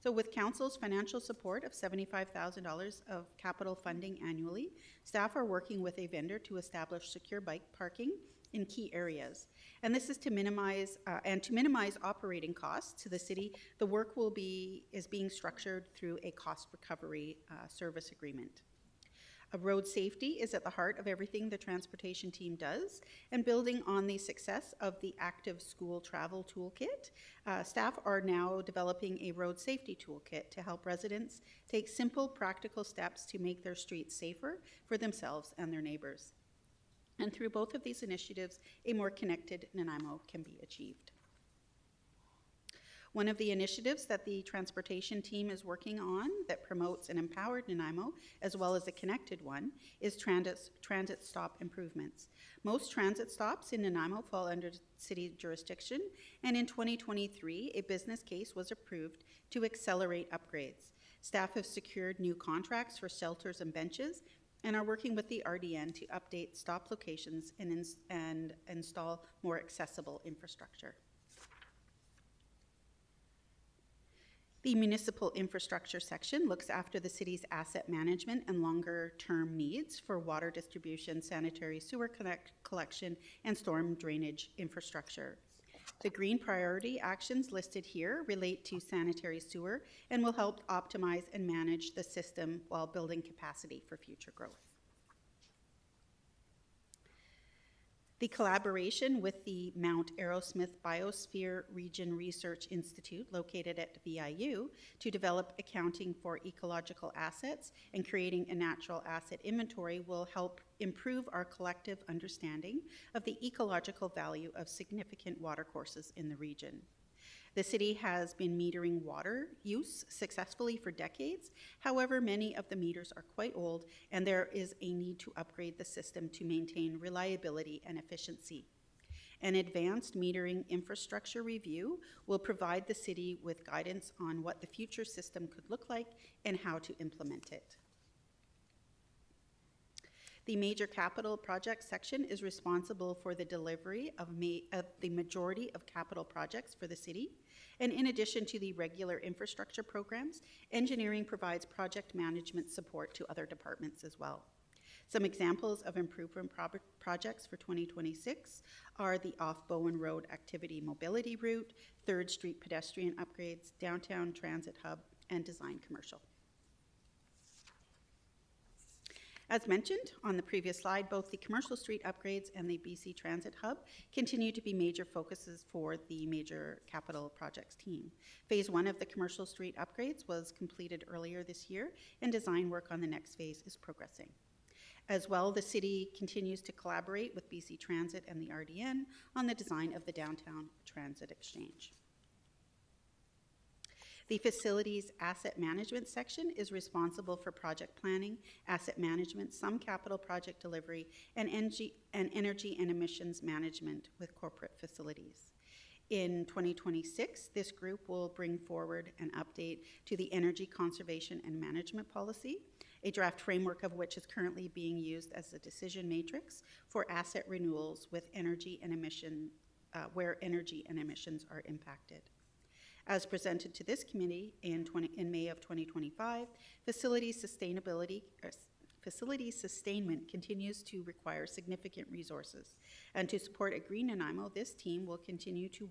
So with council's financial support of $75,000 of capital funding annually, staff are working with a vendor to establish secure bike parking in key areas. And this is to minimize operating costs to the city. The work is being structured through a cost recovery service agreement. Road safety is at the heart of everything the transportation team does, and building on the success of the active school travel toolkit, staff are now developing a road safety toolkit to help residents take simple, practical steps to make their streets safer for themselves and their neighbors. And through both of these initiatives, a more connected Nanaimo can be achieved. One of the initiatives that the transportation team is working on that promotes an empowered Nanaimo, as well as a connected one, is transit stop improvements. Most transit stops in Nanaimo fall under city jurisdiction, and in 2023, a business case was approved to accelerate upgrades. Staff have secured new contracts for shelters and benches and are working with the RDN to update stop locations and install more accessible infrastructure. The municipal infrastructure section looks after the city's asset management and longer-term needs for water distribution, sanitary sewer collection, and storm drainage infrastructure. The green priority actions listed here relate to sanitary sewer and will help optimize and manage the system while building capacity for future growth. The collaboration with the Mount Arrowsmith Biosphere Region Research Institute, located at VIU, to develop accounting for ecological assets and creating a natural asset inventory will help improve our collective understanding of the ecological value of significant watercourses in the region. The city has been metering water use successfully for decades. However, many of the meters are quite old, and there is a need to upgrade the system to maintain reliability and efficiency. An advanced metering infrastructure review will provide the city with guidance on what the future system could look like and how to implement it. The major capital project section is responsible for the delivery of the majority of capital projects for the city. And in addition to the regular infrastructure programs, engineering provides project management support to other departments as well. Some examples of improvement projects for 2026 are the off Bowen Road activity mobility route, 3rd Street pedestrian upgrades, downtown transit hub, and design commercial. As mentioned on the previous slide, both the Commercial Street upgrades and the BC Transit Hub continue to be major focuses for the major capital projects team. Phase 1 of the Commercial Street upgrades was completed earlier this year, and design work on the next phase is progressing. As well, the city continues to collaborate with BC Transit and the RDN on the design of the downtown transit exchange. The facilities asset management section is responsible for project planning, asset management, some capital project delivery, and energy and emissions management with corporate facilities. In 2026, this group will bring forward an update to the Energy Conservation and Management Policy, a draft framework of which is currently being used as a decision matrix for asset renewals with energy and emission, where energy and emissions are impacted. As presented to this committee in May of 2025, facility sustainment continues to require significant resources. And to support a green Nanaimo, this team will continue the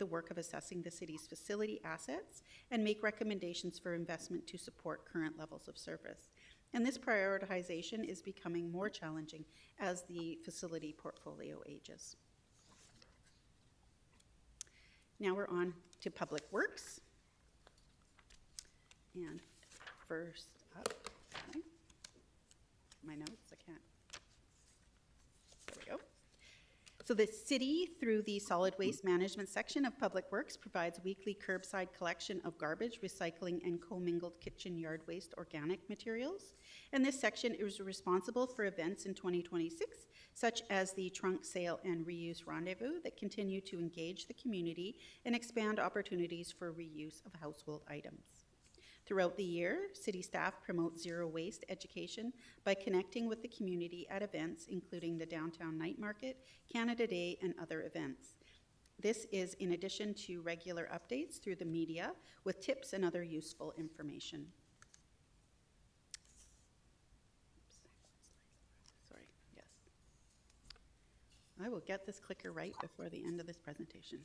work of assessing the city's facility assets and make recommendations for investment to support current levels of service. And this prioritization is becoming more challenging as the facility portfolio ages. Now we're on to Public Works. And first up, my notes, I can't. There we go. So the city, through the solid waste management section of Public Works, provides weekly curbside collection of garbage, recycling, and commingled kitchen yard waste organic materials. And this section is responsible for events in 2026, such as the trunk sale and reuse rendezvous that continue to engage the community and expand opportunities for reuse of household items. Throughout the year, city staff promote zero waste education by connecting with the community at events including the Downtown Night Market, Canada Day, and other events. This is in addition to regular updates through the media with tips and other useful information. Sorry, yes. I will get this clicker right before the end of this presentation.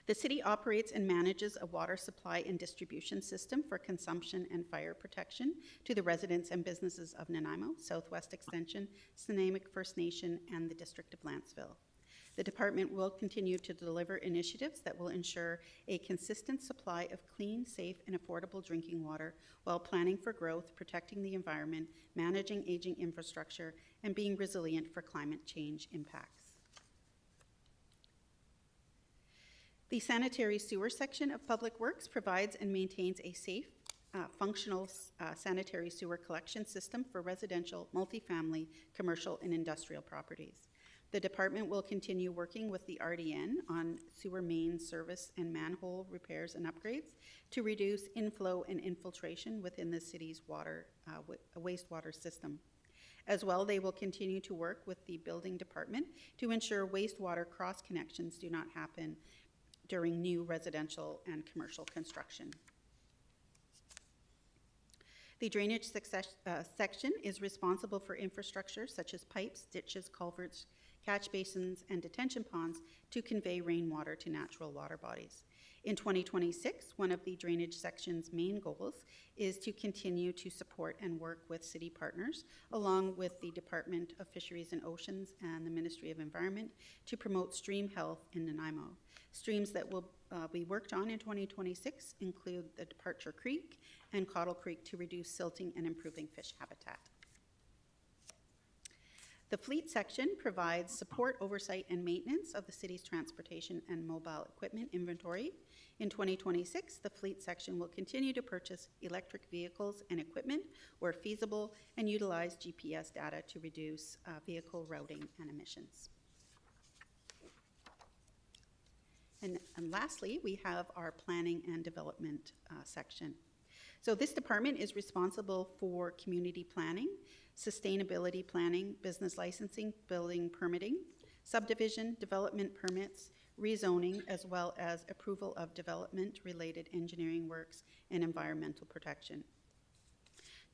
The city operates and manages a water supply and distribution system for consumption and fire protection to the residents and businesses of Nanaimo, Southwest Extension, Snuneymuxw First Nation, and the District of Lantzville. The department will continue to deliver initiatives that will ensure a consistent supply of clean, safe, and affordable drinking water while planning for growth, protecting the environment, managing aging infrastructure, and being resilient for climate change impacts. The sanitary sewer section of Public Works provides and maintains a safe, functional sanitary sewer collection system for residential, multifamily, commercial, and industrial properties. The department will continue working with the RDN on sewer main service and manhole repairs and upgrades to reduce inflow and infiltration within the city's wastewater system. As well, they will continue to work with the building department to ensure wastewater cross connections do not happen during new residential and commercial construction. The drainage section is responsible for infrastructure such as pipes, ditches, culverts, catch basins, and detention ponds to convey rainwater to natural water bodies. In 2026, one of the drainage section's main goals is to continue to support and work with city partners, along with the Department of Fisheries and Oceans and the Ministry of Environment, to promote stream health in Nanaimo. Streams that will be worked on in 2026 include the Departure Creek and Cottle Creek to reduce silting and improving fish habitat. The fleet section provides support, oversight, and maintenance of the city's transportation and mobile equipment inventory. In 2026, the fleet section will continue to purchase electric vehicles and equipment where feasible and utilize GPS data to reduce vehicle routing and emissions. And lastly, we have our planning and development section. So this department is responsible for community planning, sustainability planning, business licensing, building permitting, subdivision, development permits, rezoning, as well as approval of development-related engineering works and environmental protection.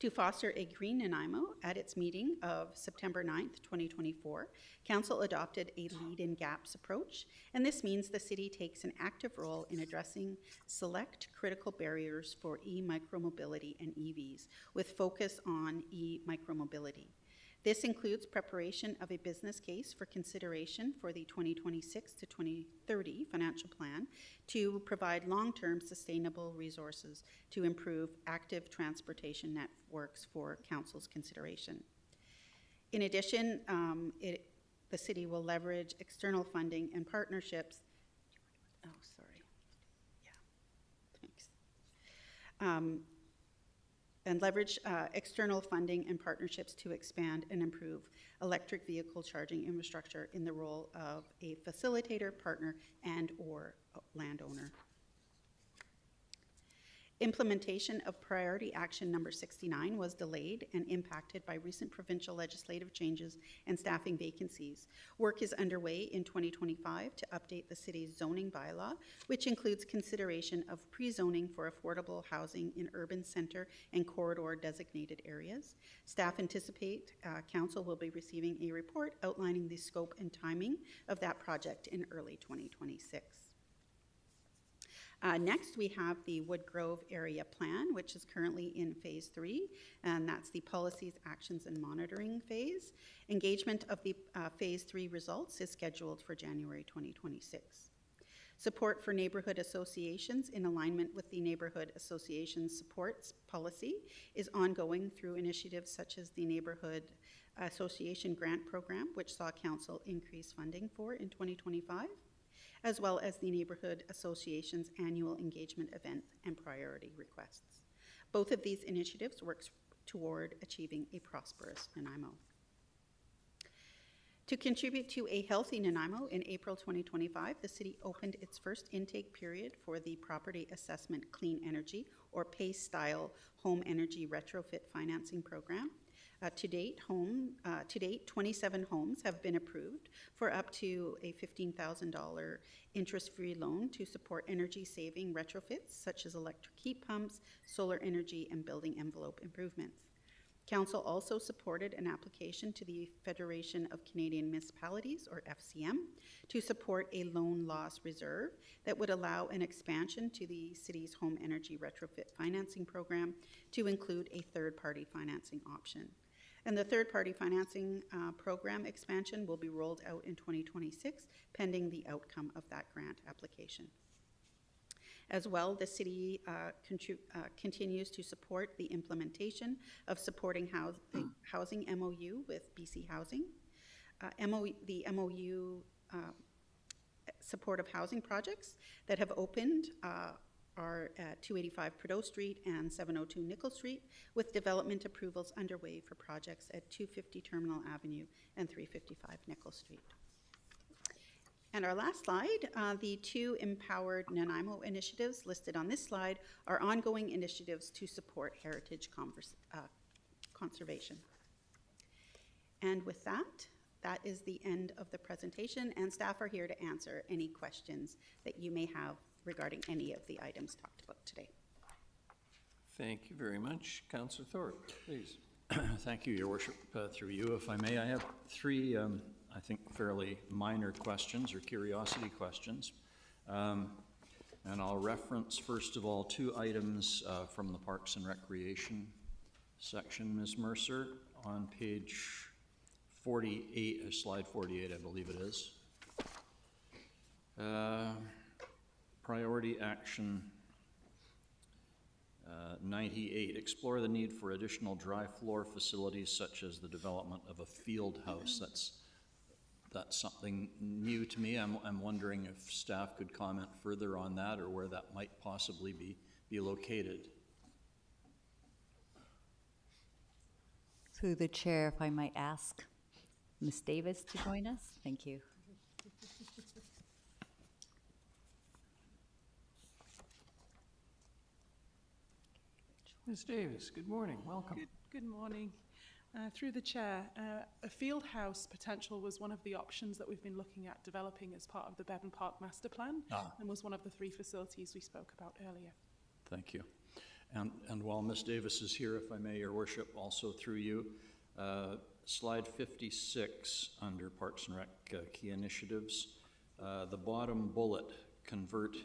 To foster a green Nanaimo, at its meeting of September 9th, 2024, Council adopted a lead in gaps approach, and this means the city takes an active role in addressing select critical barriers for e-micromobility and EVs, with focus on e-micromobility. This includes preparation of a business case for consideration for the 2026 to 2030 financial plan to provide long-term sustainable resources to improve active transportation networks for Council's consideration. In addition, the city will leverage external funding and partnerships. Oh, sorry. Yeah, thanks. And leverage external funding and partnerships to expand and improve electric vehicle charging infrastructure in the role of a facilitator, partner, and/or landowner. Implementation of priority action number 69 was delayed and impacted by recent provincial legislative changes and staffing vacancies. Work is underway in 2025 to update the city's zoning bylaw, which includes consideration of pre-zoning for affordable housing in urban center and corridor designated areas. Staff anticipate Council will be receiving a report outlining the scope and timing of that project in early 2026. Next, we have the Woodgrove Area Plan, which is currently in Phase 3, and that's the Policies, Actions, and Monitoring phase. Engagement of the Phase 3 results is scheduled for January 2026. Support for neighborhood associations in alignment with the Neighborhood Association Supports Policy is ongoing through initiatives such as the Neighborhood Association Grant Program, which saw Council increase funding for in 2025. As well as the Neighborhood Association's annual engagement event and priority requests. Both of these initiatives work toward achieving a prosperous Nanaimo. To contribute to a healthy Nanaimo, in April 2025, the city opened its first intake period for the Property Assessment Clean Energy, or PACE-style home energy retrofit financing program. To date, 27 homes have been approved for up to a $15,000 interest-free loan to support energy-saving retrofits such as electric heat pumps, solar energy, and building envelope improvements. Council also supported an application to the Federation of Canadian Municipalities, or FCM, to support a loan loss reserve that would allow an expansion to the city's home energy retrofit financing program to include a third-party financing option. And the third-party financing program expansion will be rolled out in 2026, pending the outcome of that grant application. As well, the city continues to support the implementation of supporting housing MOU with BC Housing. The MOU supportive housing projects that have opened are at 285 Prideaux Street and 702 Nickel Street, with development approvals underway for projects at 250 Terminal Avenue and 355 Nickel Street. And our last slide, the two empowered Nanaimo initiatives listed on this slide are ongoing initiatives to support heritage conservation. And with that, that is the end of the presentation, and staff are here to answer any questions that you may have regarding any of the items talked about today. Thank you very much. Councillor Thorpe, please. Thank you, Your Worship. Through you, if I may, I have three, I think, fairly minor questions or curiosity questions. And I'll reference, first of all, two items from the Parks and Recreation section, Ms. Mercer, on page 48, slide 48, I believe it is. Priority action 98, explore the need for additional dry floor facilities such as the development of a field house. That's something new to me. I'm wondering if staff could comment further on that or where that might possibly be located. Through the chair, if I might ask Ms. Davis to join us. Thank you. Ms. Davis, good morning. Welcome. Good morning. Through the chair, a field house potential was one of the options that we've been looking at developing as part of the Bevan Park Master Plan, and was one of the three facilities we spoke about earlier. Thank you. And while Ms. Davis is here, if I may, Your Worship, also through you, slide 56 under Parks and Rec key initiatives, the bottom bullet, convert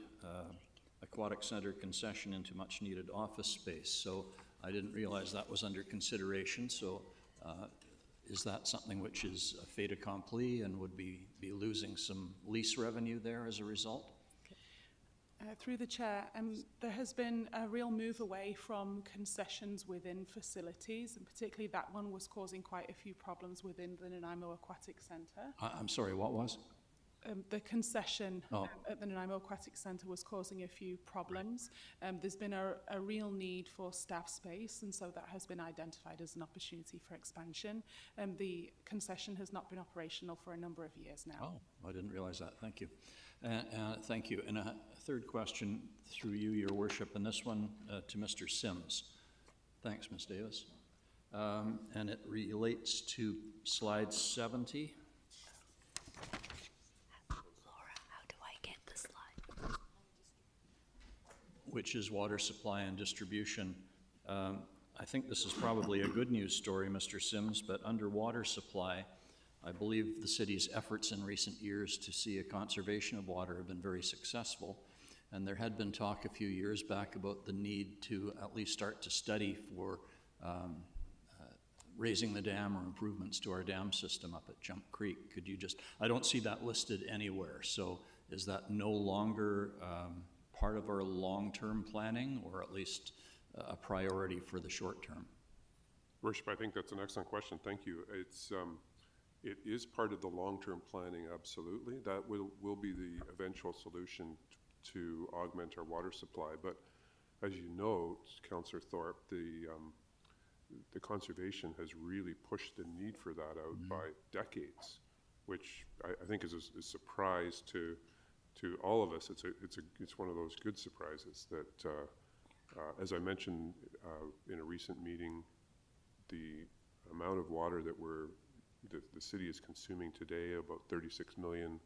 aquatic center concession into much needed office space. So I didn't realize that was under consideration. So is that something which is a fait accompli and would be losing some lease revenue there as a result? Through the chair, there has been a real move away from concessions within facilities, and particularly that one was causing quite a few problems within the Nanaimo Aquatic Centre. I'm sorry, what was? The concession at the Nanaimo Aquatic Centre was causing a few problems. There's been a real need for staff space, and so that has been identified as an opportunity for expansion. The concession has not been operational for a number of years now. Oh, I didn't realize that. Thank you. Thank you. And a third question through you, Your Worship, and this one to Mr. Sims. Thanks, Ms. Davis. And it relates to slide 70. Which is water supply and distribution. I think this is probably a good news story, Mr. Sims, but under water supply, I believe the city's efforts in recent years to see a conservation of water have been very successful. And there had been talk a few years back about the need to at least start to study for raising the dam or improvements to our dam system up at Jump Creek. Could you just, I don't see that listed anywhere. So is that no longer part of our long-term planning, or at least a priority for the short term? Worship, I think that's an excellent question. Thank you. It is part of the long-term planning, absolutely. That will be the eventual solution to augment our water supply. But as you know, Councillor Thorpe, the conservation has really pushed the need for that out by decades, which I think is a surprise to all of us. It's one of those good surprises that, as I mentioned in a recent meeting, the amount of water that the city is consuming today, about 36 million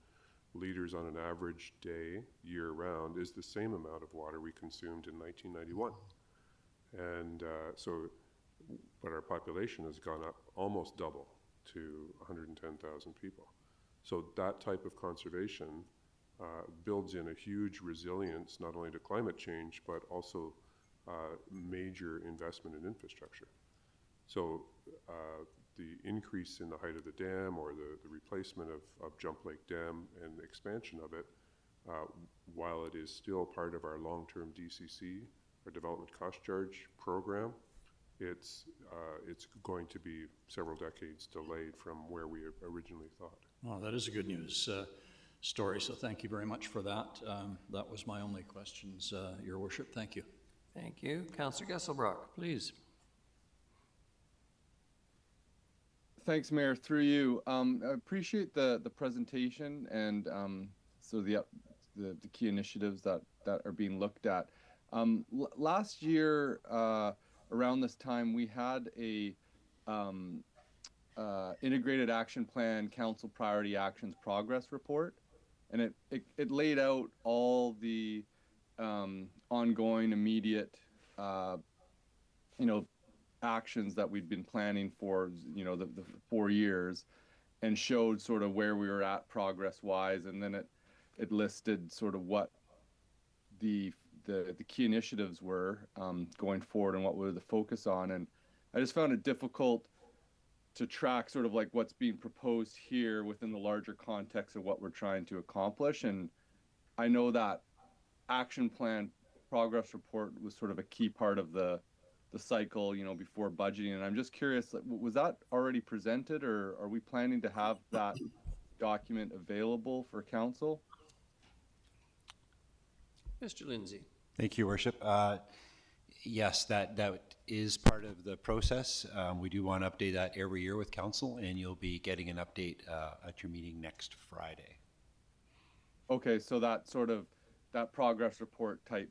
liters on an average day, year-round, is the same amount of water we consumed in 1991. And but our population has gone up almost double to 110,000 people. So that type of conservation builds in a huge resilience, not only to climate change, but also major investment in infrastructure. So the increase in the height of the dam or the replacement of Jump Lake Dam and the expansion of it, while it is still part of our long-term DCC, our Development Cost Charge program, it's going to be several decades delayed from where we originally thought. Well, that is a good news story, so thank you very much for that. That was my only questions, Your Worship. Thank you. Thank you. Councillor Gesselbrock, please. Thanks, Mayor. Through you, I appreciate the presentation and so the key initiatives that are being looked at. Last year, around this time, we had a integrated action plan, council priority actions progress report, and it laid out all the ongoing, immediate, actions that we'd been planning for, the 4 years, and showed sort of where we were at progress-wise, and then it listed sort of what the key initiatives were going forward and what we were the focus on. And I just found it difficult to track sort of like what's being proposed here within the larger context of what we're trying to accomplish. And I know that action plan progress report was sort of a key part of the cycle, before budgeting. And I'm just curious, was that already presented, or are we planning to have that document available for council? Mr. Lindsay. Thank you, Worship. Yes, that is part of the process. We do want to update that every year with council, and you'll be getting an update at your meeting next Friday. Okay, so that progress report type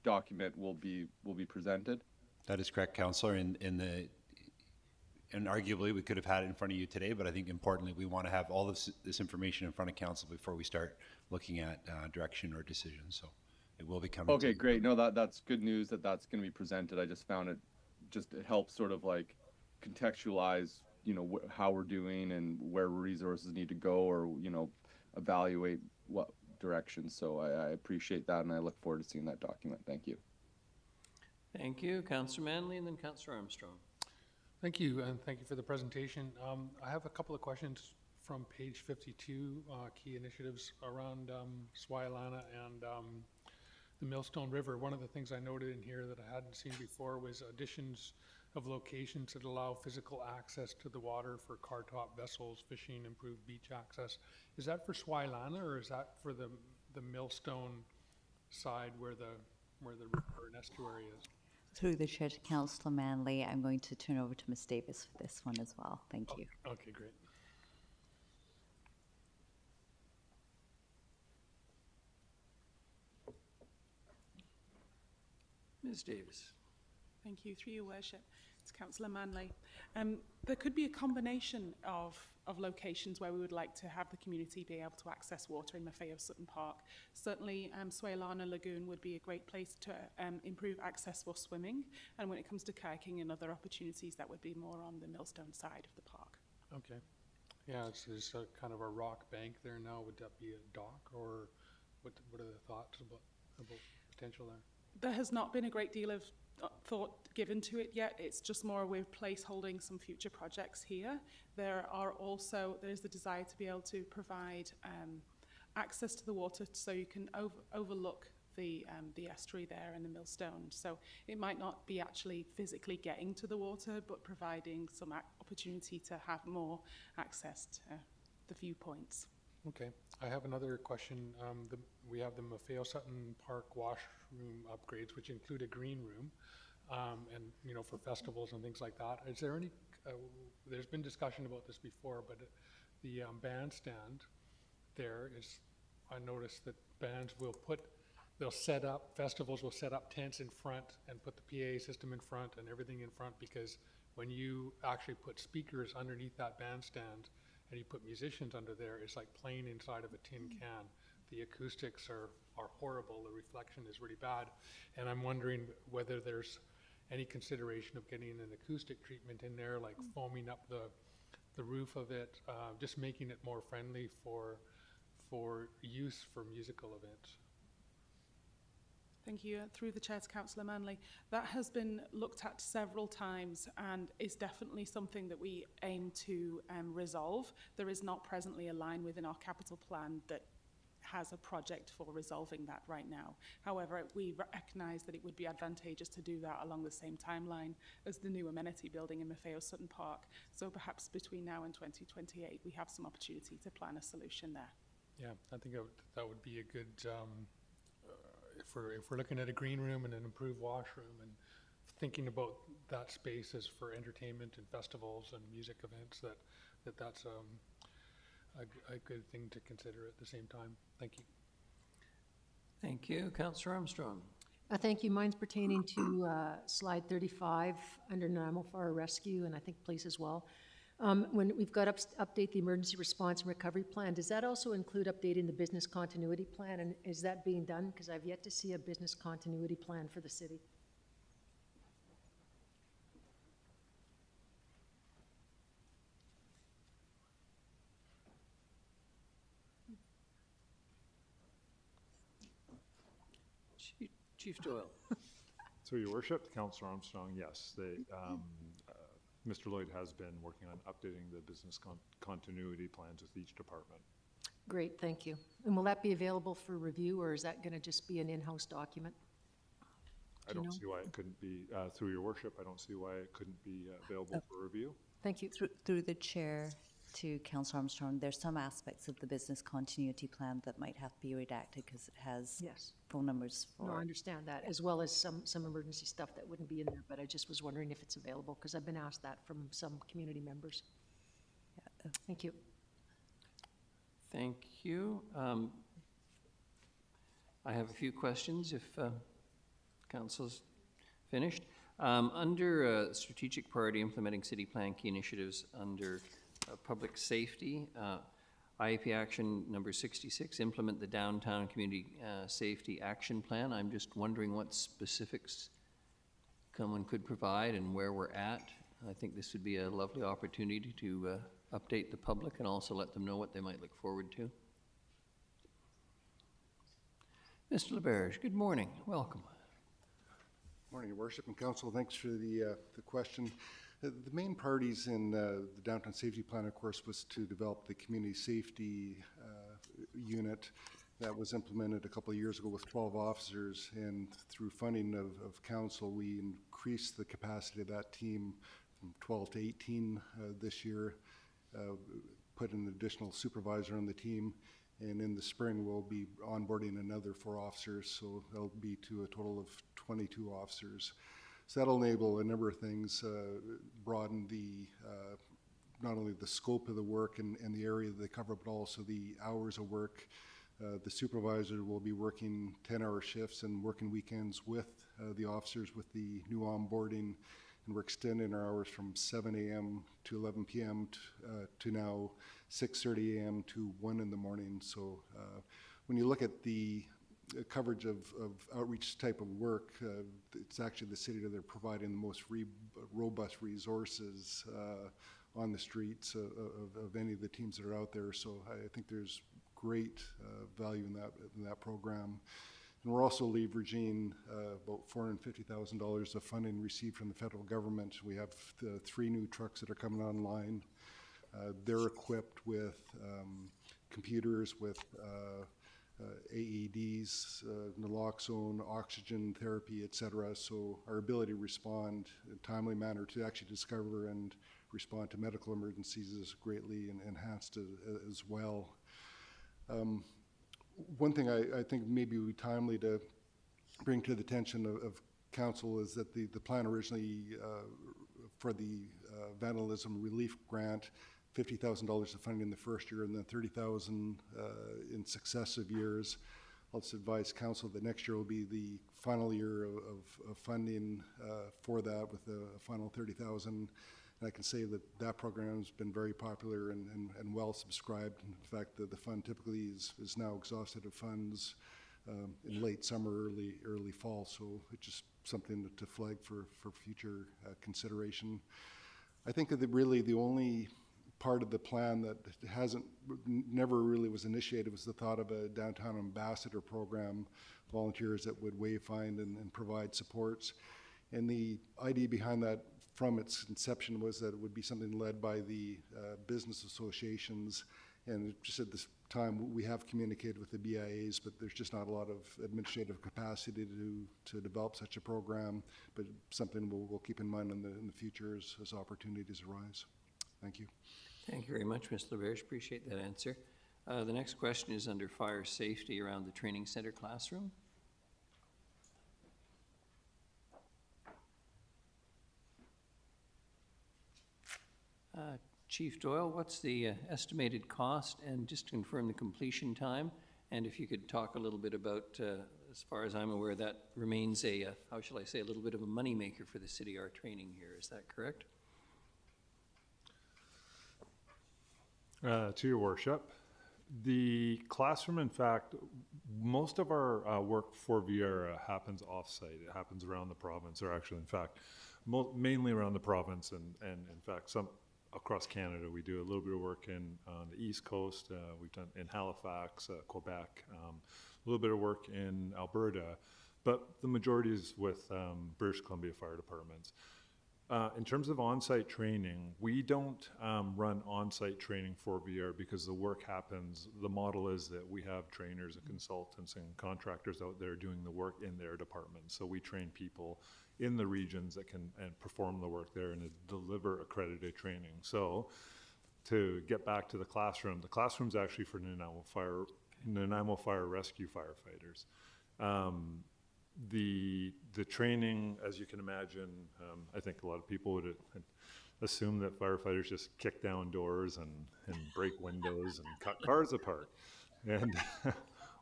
document will be presented? That is correct, Councillor. And arguably we could have had it in front of you today, but I think importantly we want to have all this information in front of council before we start looking at direction or decisions. So it will be coming. Okay, great. No, that's good news that's going to be presented. I just found it helps sort of like contextualize, how we're doing and where resources need to go, or, evaluate what direction. So I appreciate that, and I look forward to seeing that document. Thank you. Thank you. Councillor Manley, and then Councillor Armstrong. Thank you, and thank you for the presentation. I have a couple of questions from page 52, key initiatives around Swilana and the Millstone River. One of the things I noted in here that I hadn't seen before was additions of locations that allow physical access to the water for car top vessels, fishing, improved beach access. Is that for Swilana, or is that for the Millstone side where the river and estuary is? Through the chair to Councillor Manley, I'm going to turn over to Ms. Davis for this one as well. Thank you. Okay, great. Ms. Davis. Thank you. Through your worship, it's Councillor Manley. There could be a combination of locations where we would like to have the community be able to access water in Maffeo Sutton Park. Certainly, Swilana Lagoon would be a great place to improve access for swimming. And when it comes to kayaking and other opportunities, that would be more on the Millstone side of the park. Okay. Yeah, there's a kind of a rock bank there now. Would that be a dock, or what are the thoughts about potential there? There has not been a great deal of thought given to it yet. It's just more we're placeholding some future projects here. There's the desire to be able to provide access to the water so you can overlook the estuary there and the Millstone. So it might not be actually physically getting to the water, but providing some opportunity to have more access to the viewpoints. Okay. I have another question. We have the Maffeo Sutton Park washroom upgrades, which include a green room, and for festivals and things like that. Is there any? There's been discussion about this before, but the bandstand there is. I noticed that festivals will set up tents in front and put the PA system in front and everything in front, because when you actually put speakers underneath that bandstand and you put musicians under there, it's like playing inside of a tin can. The acoustics are horrible. The reflection is really bad. And I'm wondering whether there's any consideration of getting an acoustic treatment in there, like foaming up the roof of it, just making it more friendly for use for musical events. Thank you. Through the chair to Councillor Manley, that has been looked at several times and is definitely something that we aim to resolve. There is not presently a line within our capital plan that has a project for resolving that right now. However, we recognise that it would be advantageous to do that along the same timeline as the new amenity building in Maffeo Sutton Park. So perhaps between now and 2028, we have some opportunity to plan a solution there. Yeah, I think that would be a good, if we're looking at a green room and an improved washroom and thinking about that space as for entertainment and festivals and music events, that's a good thing to consider at the same time. Thank you. Thank you. Councillor Armstrong. Thank you. Mine's pertaining to slide 35 under Nanaimo Fire Rescue, and I think police as well. When we've got update the emergency response and recovery plan, does that also include updating the business continuity plan? And is that being done? Because I've yet to see a business continuity plan for the city. Chief Doyle. Through your worship, Councillor Armstrong, yes, Mr. Lloyd has been working on updating the business continuity plans with each department. Great, thank you. And will that be available for review, or is that going to just be an in-house document? I don't see why it couldn't be, through your worship, I don't see why it couldn't be available for review. Thank you. Through the chair to Councillor Armstrong, there's some aspects of the business continuity plan that might have to be redacted because it has phone numbers for... No, I understand that, as well as some emergency stuff that wouldn't be in there, but I just was wondering if it's available, because I've been asked that from some community members. Yeah. Thank you. Thank you. I have a few questions if Council's finished. Under strategic priority implementing city plan key initiatives under public safety, IAP action number 66, implement the downtown community safety action plan. I'm just wondering what specifics someone could provide and where we're at. I think this would be a lovely opportunity to update the public and also let them know what they might look forward to. Mr. LeBerge, good morning. Welcome. Morning, Your Worship and Council. Thanks for the question. The main priorities in the Downtown Safety Plan, of course, was to develop the community safety unit that was implemented a couple of years ago with 12 officers, and through funding of council, we increased the capacity of that team from 12 to 18 this year, put an additional supervisor on the team, and in the spring we'll be onboarding another 4 officers, so that'll be to a total of 22 officers. So that'll enable a number of things, broaden the not only the scope of the work and the area that they cover, but also the hours of work. The supervisor will be working 10-hour shifts and working weekends with the officers with the new onboarding, and we're extending our hours from 7 a.m. to 11 p.m. to now 6:30 a.m. to 1 in the morning. So when you look at the coverage of outreach type of work, it's actually the city that are providing the most robust resources on the streets of any of the teams that are out there. So I think there's great value in that program. And we're also leveraging about $450,000 of funding received from the federal government. We have the 3 new trucks that are coming online. They're equipped with computers, with AEDs, naloxone, oxygen therapy, etc. So our ability to respond in a timely manner to actually discover and respond to medical emergencies is greatly enhanced as well. One thing I think maybe would be timely to bring to the attention of council is that the plan originally for the vandalism relief grant, $50,000 of funding in the first year and then $30,000 in successive years. I'll just advise council that next year will be the final year of funding for that with a final $30,000. And I can say that that program has been very popular and well subscribed. In fact, the fund typically is now exhausted of funds in late summer, early fall. So it's just something to flag for future consideration. I think that really the only part of the plan that never really was initiated was the thought of a downtown ambassador program, volunteers that would wayfind and provide supports. And the idea behind that from its inception was that it would be something led by the business associations. And just at this time, we have communicated with the BIAs, but there's just not a lot of administrative capacity to develop such a program. But something we'll keep in mind in the future as opportunities arise. Thank you. Thank you very much, Ms. LaBerge. Appreciate that answer. The next question is under fire safety around the training center classroom. Chief Doyle, what's the estimated cost, and just to confirm the completion time? And if you could talk a little bit about, as far as I'm aware, that remains a, how shall I say, a little bit of a moneymaker for the city, our training here. Is that correct? To your worship, the classroom, in fact, most of our work for Vieira happens off-site. It happens around the province, or actually, in fact, mainly around the province, and in fact, some across Canada. We do a little bit of work on the East Coast. We've done in Halifax, Quebec, a little bit of work in Alberta, but the majority is with British Columbia Fire Departments. In terms of on-site training, we don't run on-site training for VR because the work happens. The model is that we have trainers and consultants and contractors out there doing the work in their departments. So we train people in the regions that can perform the work there and deliver accredited training. So to get back to the classroom's actually for Nanaimo Fire Rescue firefighters. The training, as you can imagine, I think a lot of people would assume that firefighters just kick down doors and break windows and cut cars apart. And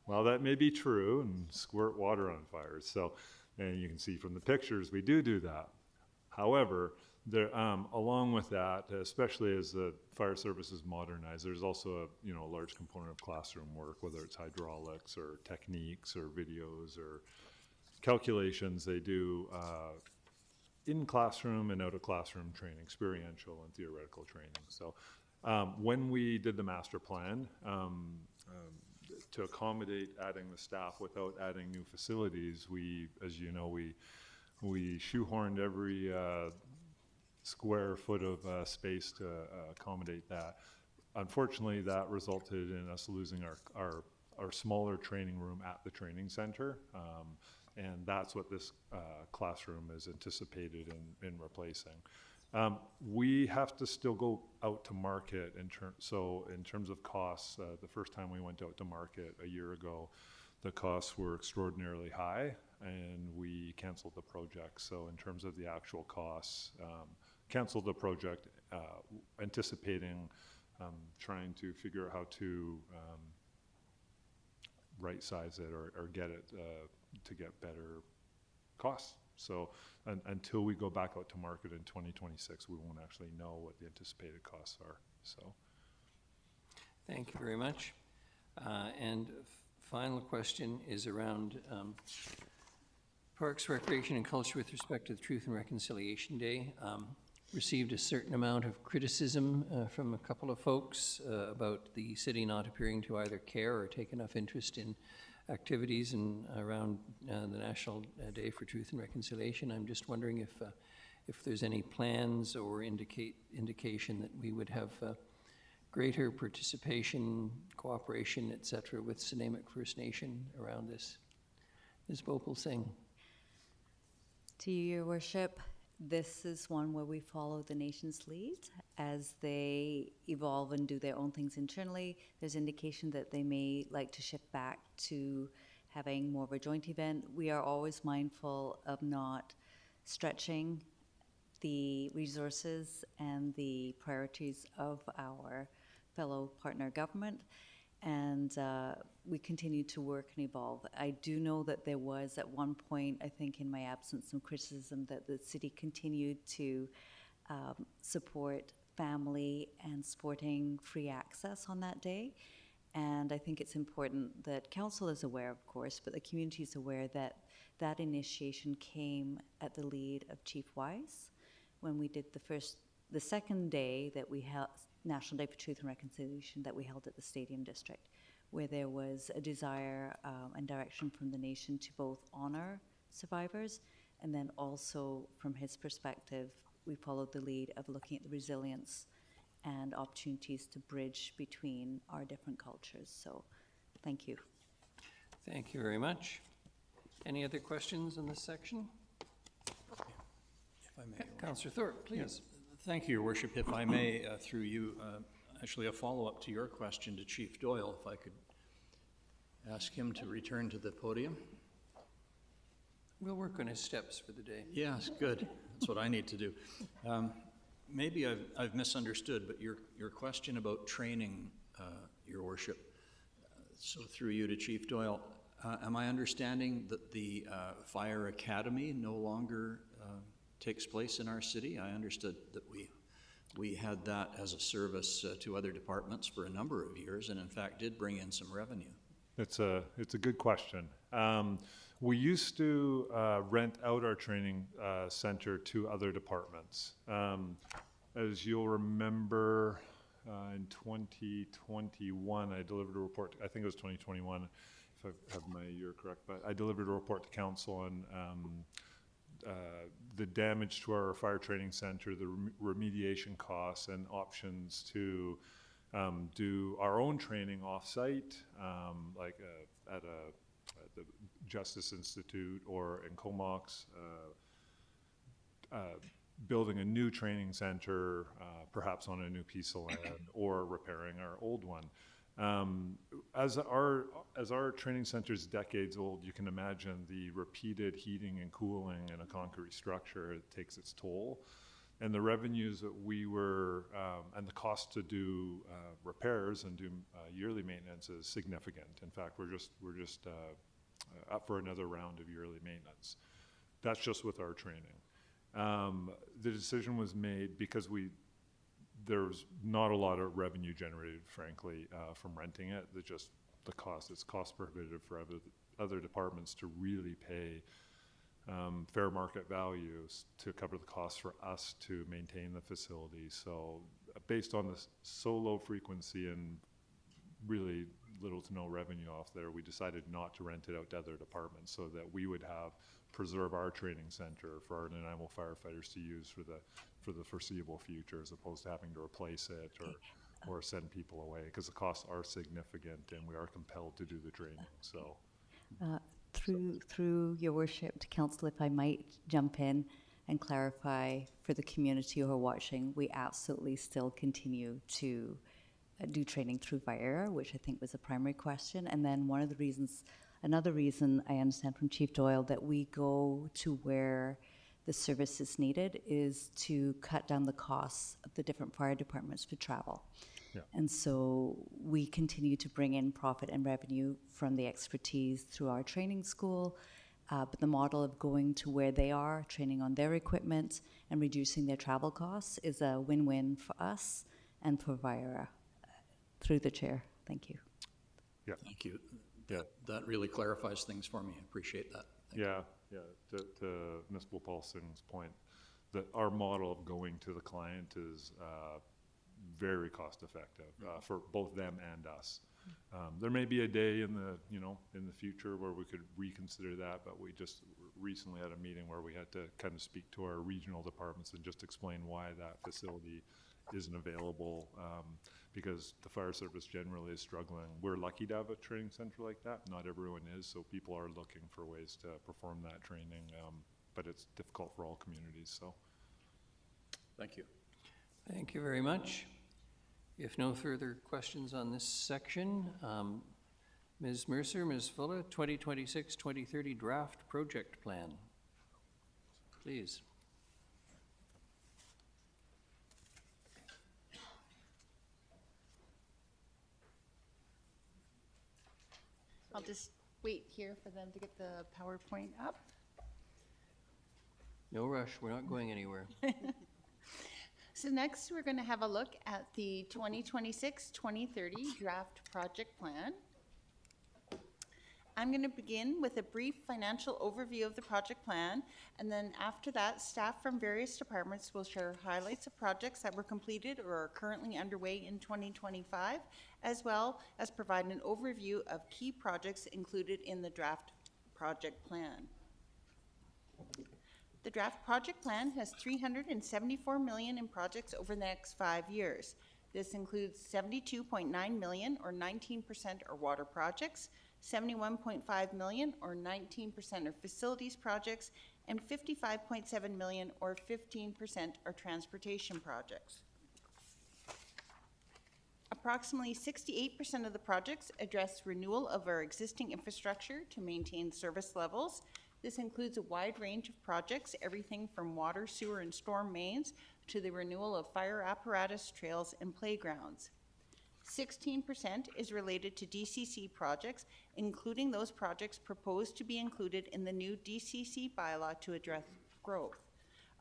while that may be true, and squirt water on fires. So, and you can see from the pictures, we do that. However, there, along with that, especially as the fire services modernize, there's also a large component of classroom work, whether it's hydraulics or techniques or videos or calculations they do in classroom and out of classroom training, experiential and theoretical training. So when we did the master plan, to accommodate adding the staff without adding new facilities, we, as you know, we shoehorned every square foot of space to accommodate that. Unfortunately, that resulted in us losing our smaller training room at the training center. And that's what this classroom is anticipated in replacing. We have to still go out to market in terms of costs. The first time we went out to market a year ago, the costs were extraordinarily high, and we canceled the project. So in terms of the actual costs, canceled the project, anticipating trying to figure out how to right size it or get it to get better costs. So until we go back out to market in 2026, we won't actually know what the anticipated costs are. So, thank you very much. And final question is around Parks, Recreation and Culture with respect to the Truth and Reconciliation Day. Received a certain amount of criticism from a couple of folks about the city not appearing to either care or take enough interest in activities around the National Day for Truth and Reconciliation. I'm just wondering if there's any plans or indication that we would have greater participation, cooperation, et cetera, with Snuneymuxw First Nation around this. Ms. Bopal Singh. To you, Your Worship, this is one where we follow the nation's lead as they evolve and do their own things internally. There's indication that they may like to shift back to having more of a joint event. We are always mindful of not stretching the resources and the priorities of our fellow partner government, and we continue to work and evolve. I do know that there was at one point, I think in my absence, some criticism that the city continued to support family and sporting free access on that day. And I think it's important that council is aware, of course, but the community is aware that that initiation came at the lead of Chief Wise when we did the second day that we National Day for Truth and Reconciliation that we held at the Stadium District, where there was a desire and direction from the nation to both honor survivors, and then also, from his perspective, we followed the lead of looking at the resilience and opportunities to bridge between our different cultures. So, thank you. Thank you very much. Any other questions in this section? If I may. Councillor Thorpe, please. Yes. Thank you, Your Worship. If I may, through you, actually a follow-up to your question to Chief Doyle, if I could ask him to return to the podium. We'll work on his steps for the day. Yes, good. That's what I need to do. Maybe I've misunderstood, but your question about training, Your Worship, so through you to Chief Doyle, am I understanding that the Fire Academy no longer takes place in our city? I understood that we had that as a service to other departments for a number of years, and in fact did bring in some revenue. It's a good question. We used to rent out our training center to other departments. As you'll remember, in 2021, I delivered a report, I think it was 2021, if I have my year correct, but I delivered a report to council on the damage to our fire training center, the remediation costs, and options to do our own training off-site, like at the Justice Institute or in Comox, building a new training center, perhaps on a new piece of land, or repairing our old one. As our training center is decades old, you can imagine the repeated heating and cooling in a concrete structure, it takes its toll. And the revenues that we were, and the cost to do repairs and do yearly maintenance is significant. In fact, we're just up for another round of yearly maintenance. That's just with our training. The decision was made because there's not a lot of revenue generated, frankly, from renting it. It's cost prohibitive for other departments to really pay fair market values to cover the costs for us to maintain the facility. So based on this so low frequency and really little to no revenue off there, we decided not to rent it out to other departments so that we would preserve our training center for our Nanaimo firefighters to use for the foreseeable future, as opposed to having to replace it or send people away, because the costs are significant and we are compelled to do the training. So through Your Worship to Council, if I might jump in and clarify for the community who are watching, we absolutely still continue to do training through VIRA, which I think was a primary question. And then another reason I understand from Chief Doyle that we go to where the service is needed is to cut down the costs of the different fire departments for travel. Yeah. And so we continue to bring in profit and revenue from the expertise through our training school, but the model of going to where they are, training on their equipment and reducing their travel costs is a win-win for us and for VIRA. Through the chair, thank you. Yeah. Thank you. That really clarifies things for me. I appreciate that. To Ms. Paulson's point, that our model of going to the client is very cost effective for both them and us. There may be a day in the future where we could reconsider that, but we just recently had a meeting where we had to kind of speak to our regional departments and just explain why that facility isn't available, because the fire service generally is struggling. We're lucky to have a training center like that. Not everyone is, so people are looking for ways to perform that training, but it's difficult for all communities. So, thank you. Thank you very much. If no further questions on this section, Ms. Mercer, Ms. Fulla, 2026-2030 draft project plan. Please. I'll just wait here for them to get the PowerPoint up. No rush, we're not going anywhere. So next we're going to have a look at the 2026-2030 draft project plan. I'm going to begin with a brief financial overview of the project plan, and then after that, staff from various departments will share highlights of projects that were completed or are currently underway in 2025, as well as provide an overview of key projects included in the draft project plan. The draft project plan has $374 million in projects over the next 5 years. This includes $72.9 million, or 19%, are water projects, $71.5 million, or 19%, are facilities projects, and $55.7 million, or 15%, are transportation projects. Approximately 68% of the projects address renewal of our existing infrastructure to maintain service levels. This includes a wide range of projects, everything from water, sewer, and storm mains to the renewal of fire apparatus, trails, and playgrounds. 16% is related to DCC projects, including those projects proposed to be included in the new DCC bylaw to address growth.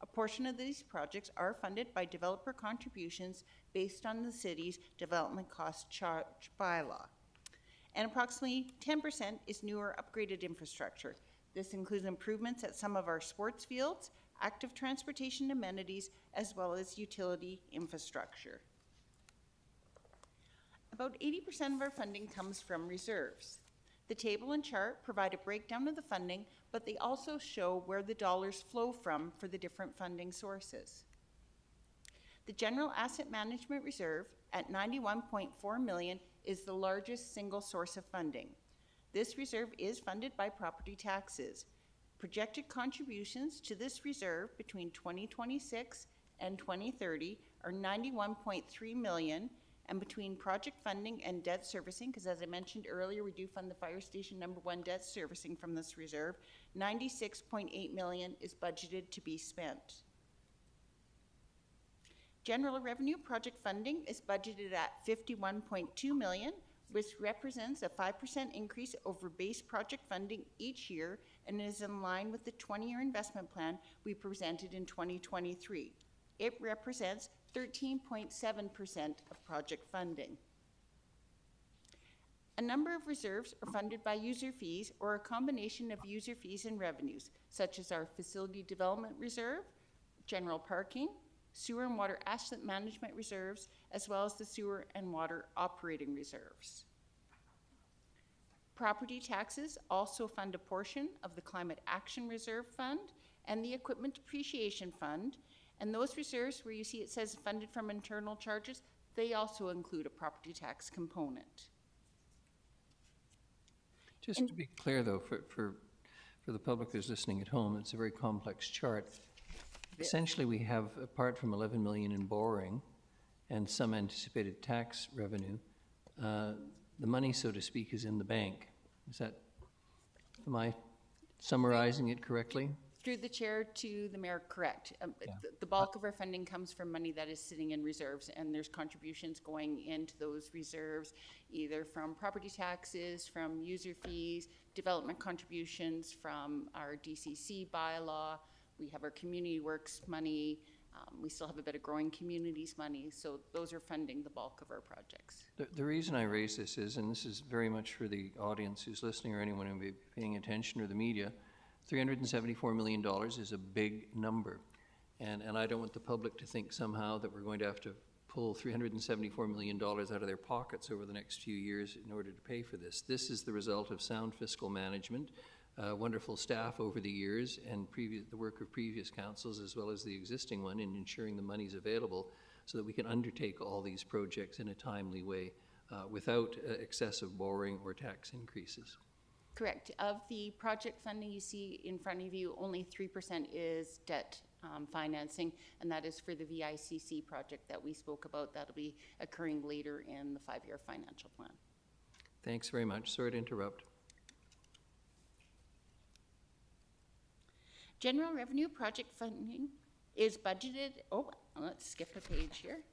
A portion of these projects are funded by developer contributions based on the city's development cost charge bylaw. And approximately 10% is newer upgraded infrastructure. This includes improvements at some of our sports fields, active transportation amenities, as well as utility infrastructure. About 80% of our funding comes from reserves. The table and chart provide a breakdown of the funding, but they also show where the dollars flow from for the different funding sources. The General Asset Management Reserve at $91.4 million is the largest single source of funding. This reserve is funded by property taxes. Projected contributions to this reserve between 2026 and 2030 are $91.3 million, and between project funding and debt servicing, because as I mentioned earlier, we do fund the fire station #1 debt servicing from this reserve, $96.8 million is budgeted to be spent. General revenue project funding is budgeted at $51.2 million, which represents a 5% increase over base project funding each year and is in line with the 20-year investment plan we presented in 2023. It represents 13.7% of project funding. A number of reserves are funded by user fees or a combination of user fees and revenues, such as our Facility Development Reserve, General Parking, Sewer and Water Asset Management Reserves, as well as the Sewer and Water Operating Reserves. Property taxes also fund a portion of the Climate Action Reserve Fund and the Equipment Depreciation Fund, and those reserves where you see it says funded from internal charges, they also include a property tax component. Just to be clear though, for the public who's listening at home, it's a very complex chart. Essentially, we have, apart from 11 million in borrowing and some anticipated tax revenue, the money, so to speak, is in the bank. Am I summarizing it correctly? Through the chair to the mayor, correct. The bulk of our funding comes from money that is sitting in reserves, and there's contributions going into those reserves, either from property taxes, from user fees, development contributions from our DCC bylaw. We have our Community Works money. We still have a bit of Growing Communities money, so those are funding the bulk of our projects. The reason I raise this is, and this is very much for the audience who's listening or anyone who may be paying attention or the media, $374 million is a big number. And I don't want the public to think somehow that we're going to have to pull $374 million out of their pockets over the next few years in order to pay for this. This is the result of sound fiscal management, wonderful staff over the years, and the work of previous councils as well as the existing one in ensuring the money's available so that we can undertake all these projects in a timely way without excessive borrowing or tax increases. Correct. Of the project funding you see in front of you, only 3% is debt financing, and that is for the VICC project that we spoke about. That'll be occurring later in the 5-year financial plan. Thanks very much. Sorry to interrupt. General revenue project funding is budgeted, let's skip a page here.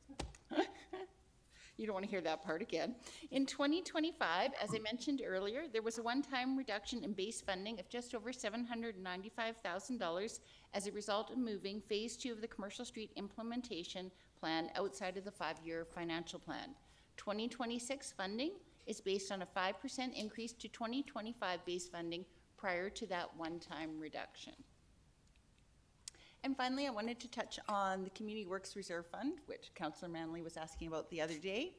You don't want to hear that part again. In 2025, as I mentioned earlier, there was a one-time reduction in base funding of just over $795,000 as a result of moving Phase 2 of the Commercial Street Implementation Plan outside of the 5-year financial plan. 2026 funding is based on a 5% increase to 2025 base funding prior to that one-time reduction. And finally, I wanted to touch on the Community Works Reserve Fund, which Councillor Manley was asking about the other day.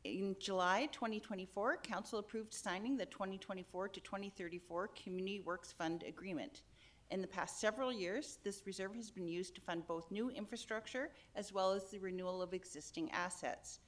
In July 2024, Council approved signing the 2024 to 2034 Community Works Fund Agreement. In the past several years, this reserve has been used to fund both new infrastructure as well as the renewal of existing assets.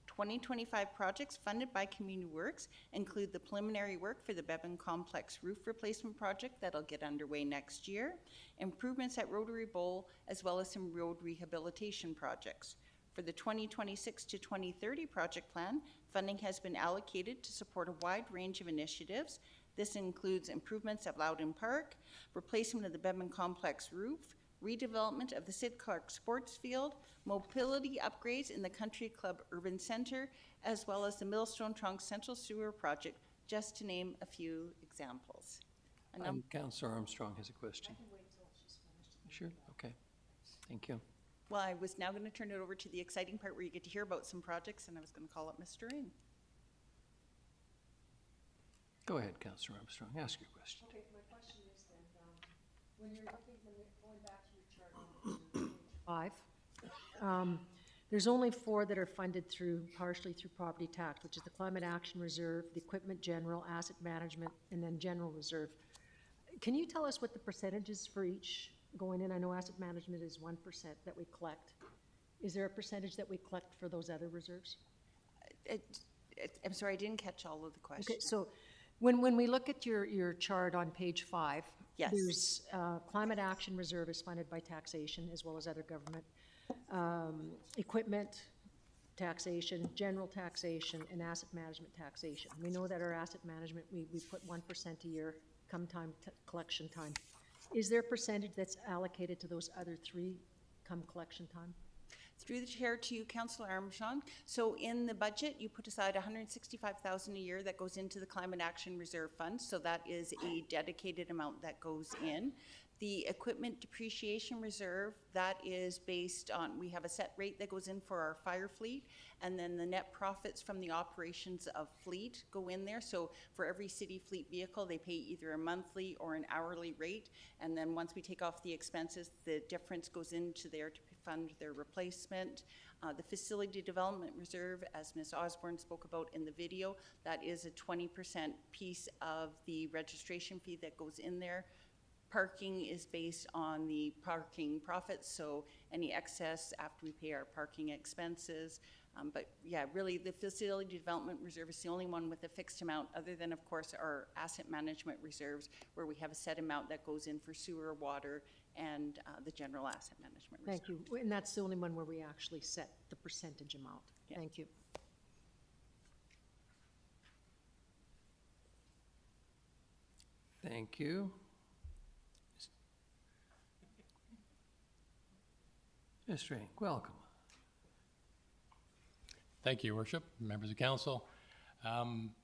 2025 projects funded by Community Works include the preliminary work for the Bevan Complex roof replacement project that'll get underway next year, improvements at Rotary Bowl, as well as some road rehabilitation projects. For the 2026 to 2030 project plan, funding has been allocated to support a wide range of initiatives. This includes improvements at Loudon Park, replacement of the Bevan Complex roof, redevelopment of the Sid Clark Sports Field, mobility upgrades in the Country Club Urban Center, as well as the Millstone Trunk Central Sewer Project, just to name a few examples. Councillor Armstrong has a question. Sure, okay. Thank you. Well, I was now going to turn it over to the exciting part where you get to hear about some projects, and I was going to call up Mr. Ring. Go ahead, Councillor Armstrong. Ask your question. Okay, my question is then, when you're going back to your chart on page 5, there's only 4 that are funded partially through property tax, which is the Climate Action Reserve, the Equipment General, Asset Management, and then General Reserve. Can you tell us what the percentages for each going in? I know asset management is 1% that we collect. Is there a percentage that we collect for those other reserves? I'm sorry, I didn't catch all of the questions. Okay, so when we look at your chart on page 5, yes, there's Climate Action Reserve is funded by taxation as well as other government. Equipment taxation, general taxation, and asset management taxation. We know that our asset management, we put 1% a year come time collection time. Is there a percentage that's allocated to those other 3 come collection time? Through the chair to you, Councillor Armstrong. So in the budget, you put aside $165,000 a year that goes into the Climate Action Reserve Fund. So that is a dedicated amount that goes in. The Equipment Depreciation Reserve, that is based on, we have a set rate that goes in for our fire fleet, and then the net profits from the operations of fleet go in there. So for every city fleet vehicle, they pay either a monthly or an hourly rate, and then once we take off the expenses, the difference goes into there to fund their replacement. The Facility Development Reserve, as Ms. Osborne spoke about in the video, that is a 20% piece of the registration fee that goes in there. Parking is based on the parking profits, so any excess after we pay our parking expenses. But yeah, really the Facility Development Reserve is the only one with a fixed amount, other than of course our asset management reserves, where we have a set amount that goes in for sewer, water, and the general asset management reserve. Thank you. And that's the only one where we actually set the percentage amount. Yeah. Thank you. Thank you. Mr. Ring, welcome. Thank you, Your Worship, members of council. I'm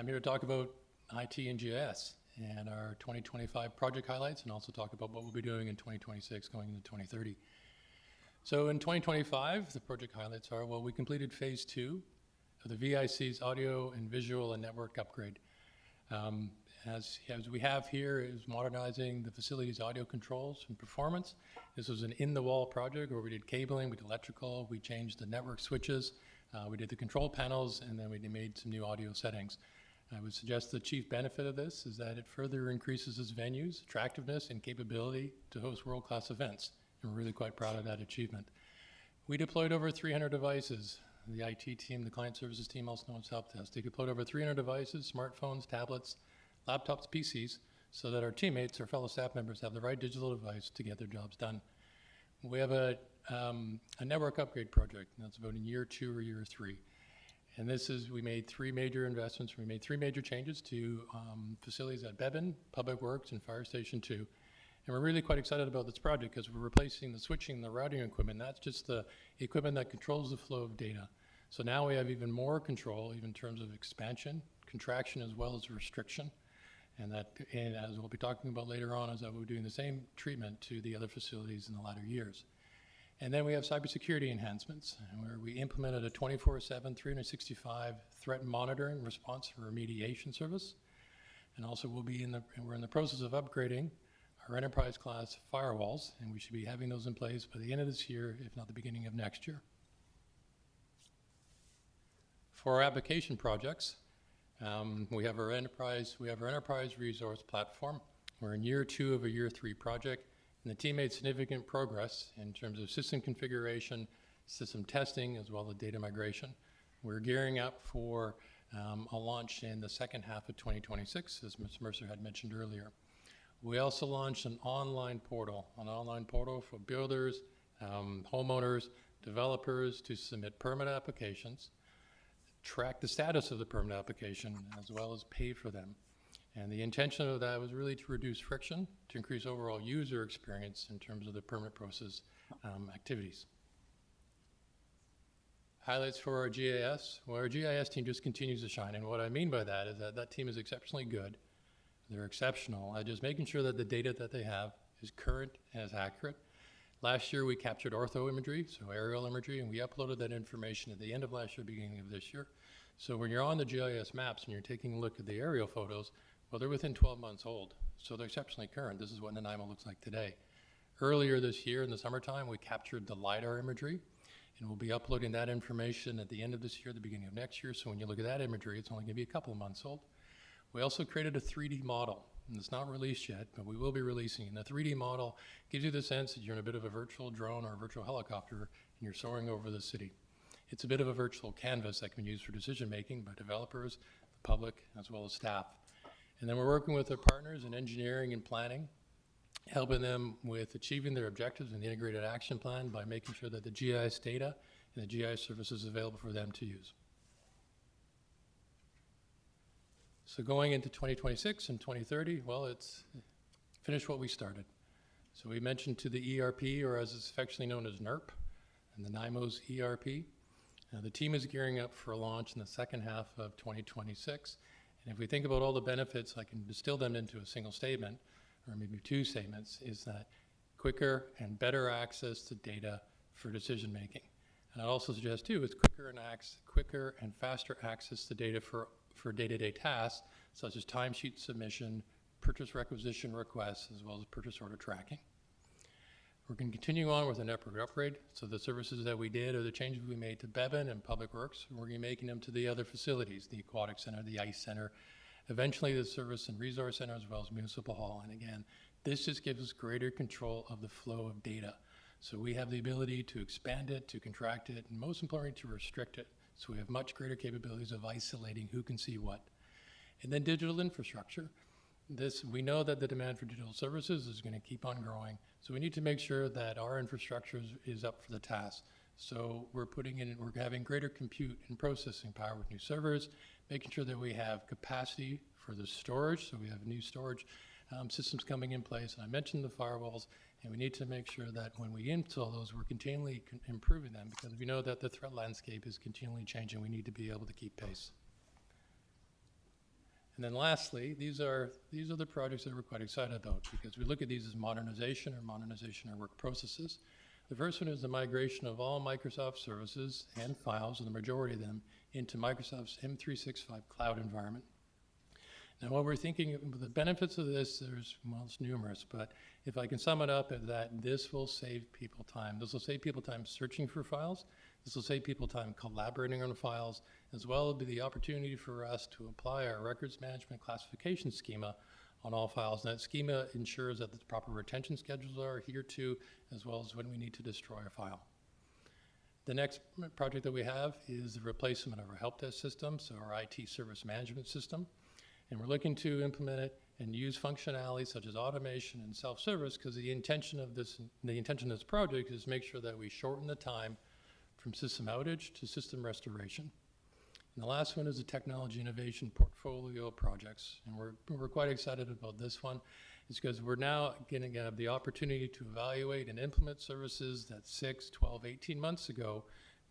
here to talk about IT and GIS and our 2025 project highlights, and also talk about what we'll be doing in 2026 going into 2030. So in 2025, the project highlights are, well, we completed phase 2 of the VIC's audio and visual and network upgrade. As we have here is modernizing the facility's audio controls and performance. This was an in-the-wall project where we did cabling, we did electrical, we changed the network switches, we did the control panels, and then we made some new audio settings. I would suggest the chief benefit of this is that it further increases this venue's attractiveness and capability to host world-class events, and we're really quite proud of that achievement. We deployed over 300 devices. The IT team, the client services team also knows helped us. They deployed over 300 devices, smartphones, tablets, laptops, PCs, so that our teammates, our fellow staff members, have the right digital device to get their jobs done. We have a network upgrade project, and that's about in year 2 or year 3. And this is, we made 3 major investments. We made 3 major changes to facilities at Bevan, Public Works, and Fire Station 2. And we're really quite excited about this project because we're replacing the switching, the routing equipment. That's just the equipment that controls the flow of data. So now we have even more control, even in terms of expansion, contraction, as well as restriction. And as we'll be talking about later on, as we're doing the same treatment to the other facilities in the latter years. And then we have cybersecurity enhancements, where we implemented a 24/7, 365 threat monitoring response and remediation service. And also we're in the process of upgrading our enterprise class firewalls, and we should be having those in place by the end of this year, if not the beginning of next year. For our application projects, we have our enterprise resource platform. We're in year 2 of a year 3 project, and the team made significant progress in terms of system configuration, system testing, as well as data migration. We're gearing up for a launch in the second half of 2026, as Ms. Mercer had mentioned earlier. We also launched an online portal for builders, homeowners, developers to submit permit applications, track the status of the permit application, as well as pay for them. And the intention of that was really to reduce friction, to increase overall user experience in terms of the permit process activities. Highlights for our GIS. Well, our GIS team just continues to shine, and what I mean by that is that team is exceptionally good. They're exceptional at just making sure that the data that they have is current and is accurate. Last year we captured ortho imagery, so aerial imagery, and we uploaded that information at the end of last year, beginning of this year. So when you're on the GIS maps and you're taking a look at the aerial photos, well, they're within 12 months old, so they're exceptionally current. This is what Nanaimo looks like today. Earlier this year in the summertime, we captured the LiDAR imagery, and we'll be uploading that information at the end of this year, the beginning of next year. So when you look at that imagery, it's only going to be a couple of months old. We also created a 3D model, and it's not released yet, but we will be releasing it. And the 3D model gives you the sense that you're in a bit of a virtual drone or a virtual helicopter, and you're soaring over the city. It's a bit of a virtual canvas that can be used for decision making by developers, the public, as well as staff. And then we're working with our partners in engineering and planning, helping them with achieving their objectives in the integrated action plan by making sure that the GIS data and the GIS services is available for them to use. So going into 2026 and 2030, well, it's finish what we started. So we mentioned to the ERP, or as it's affectionately known as NERP, and the NIMO's ERP. Now the team is gearing up for a launch in the second half of 2026. And if we think about all the benefits, I can distill them into a single statement, or maybe 2 statements, is that quicker and better access to data for decision making. And I'd also suggest too, it's quicker and faster access to data for day-to-day tasks, such as timesheet submission, purchase requisition requests, as well as purchase order tracking. We're going to continue on with a network upgrade. So the services that we did, or the changes we made to Bevan and Public Works, we're going to be making them to the other facilities, the Aquatic Center, the Ice Center, eventually the Service and Resource Center, as well as Municipal Hall. And again, this just gives us greater control of the flow of data. So we have the ability to expand it, to contract it, and most importantly, to restrict it. So we have much greater capabilities of isolating who can see what. And then digital infrastructure. We know that the demand for digital services is going to keep on growing. So we need to make sure that our infrastructure is up for the task. So we're having greater compute and processing power with new servers, making sure that we have capacity for the storage. So we have new storage systems coming in place. And I mentioned the firewalls, and we need to make sure that when we install those, we're continually improving them, because we know that the threat landscape is continually changing. We need to be able to keep pace. And then lastly, these are the projects that we're quite excited about, because we look at these as modernization or work processes. The first one is the migration of all Microsoft services and files, and the majority of them, into Microsoft's M365 cloud environment. Now, what we're thinking, the benefits of this, it's numerous, but if I can sum it up, is that this will save people time. This will save people time searching for files. This will save people time collaborating on files, as well as be the opportunity for us to apply our records management classification schema on all files. And that schema ensures that the proper retention schedules are adhered to, as well as when we need to destroy a file. The next project that we have is the replacement of our help desk system, so our IT service management system. And we're looking to implement it and use functionality such as automation and self-service, because the intention of this project is to make sure that we shorten the time from system outage to system restoration. And the last one is the technology innovation portfolio projects. And we're quite excited about this one. It's because we're now going to have the opportunity to evaluate and implement services that 6, 12, 18 months ago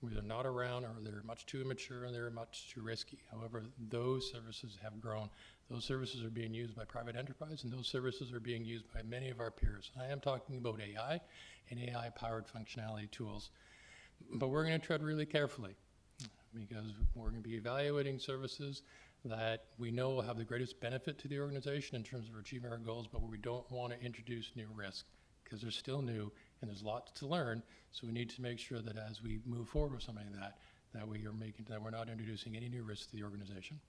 either not around or they're much too immature and they're much too risky. However, those services have grown. Those services are being used by private enterprise, and those services are being used by many of our peers. I am talking about AI and AI-powered functionality tools. But we're going to tread really carefully because we're going to be evaluating services that we know will have the greatest benefit to the organization in terms of achieving our goals, but we don't want to introduce new risk because they're still new and there's lots to learn. So we need to make sure that as we move forward with something like that we're not introducing any new risks to the organization.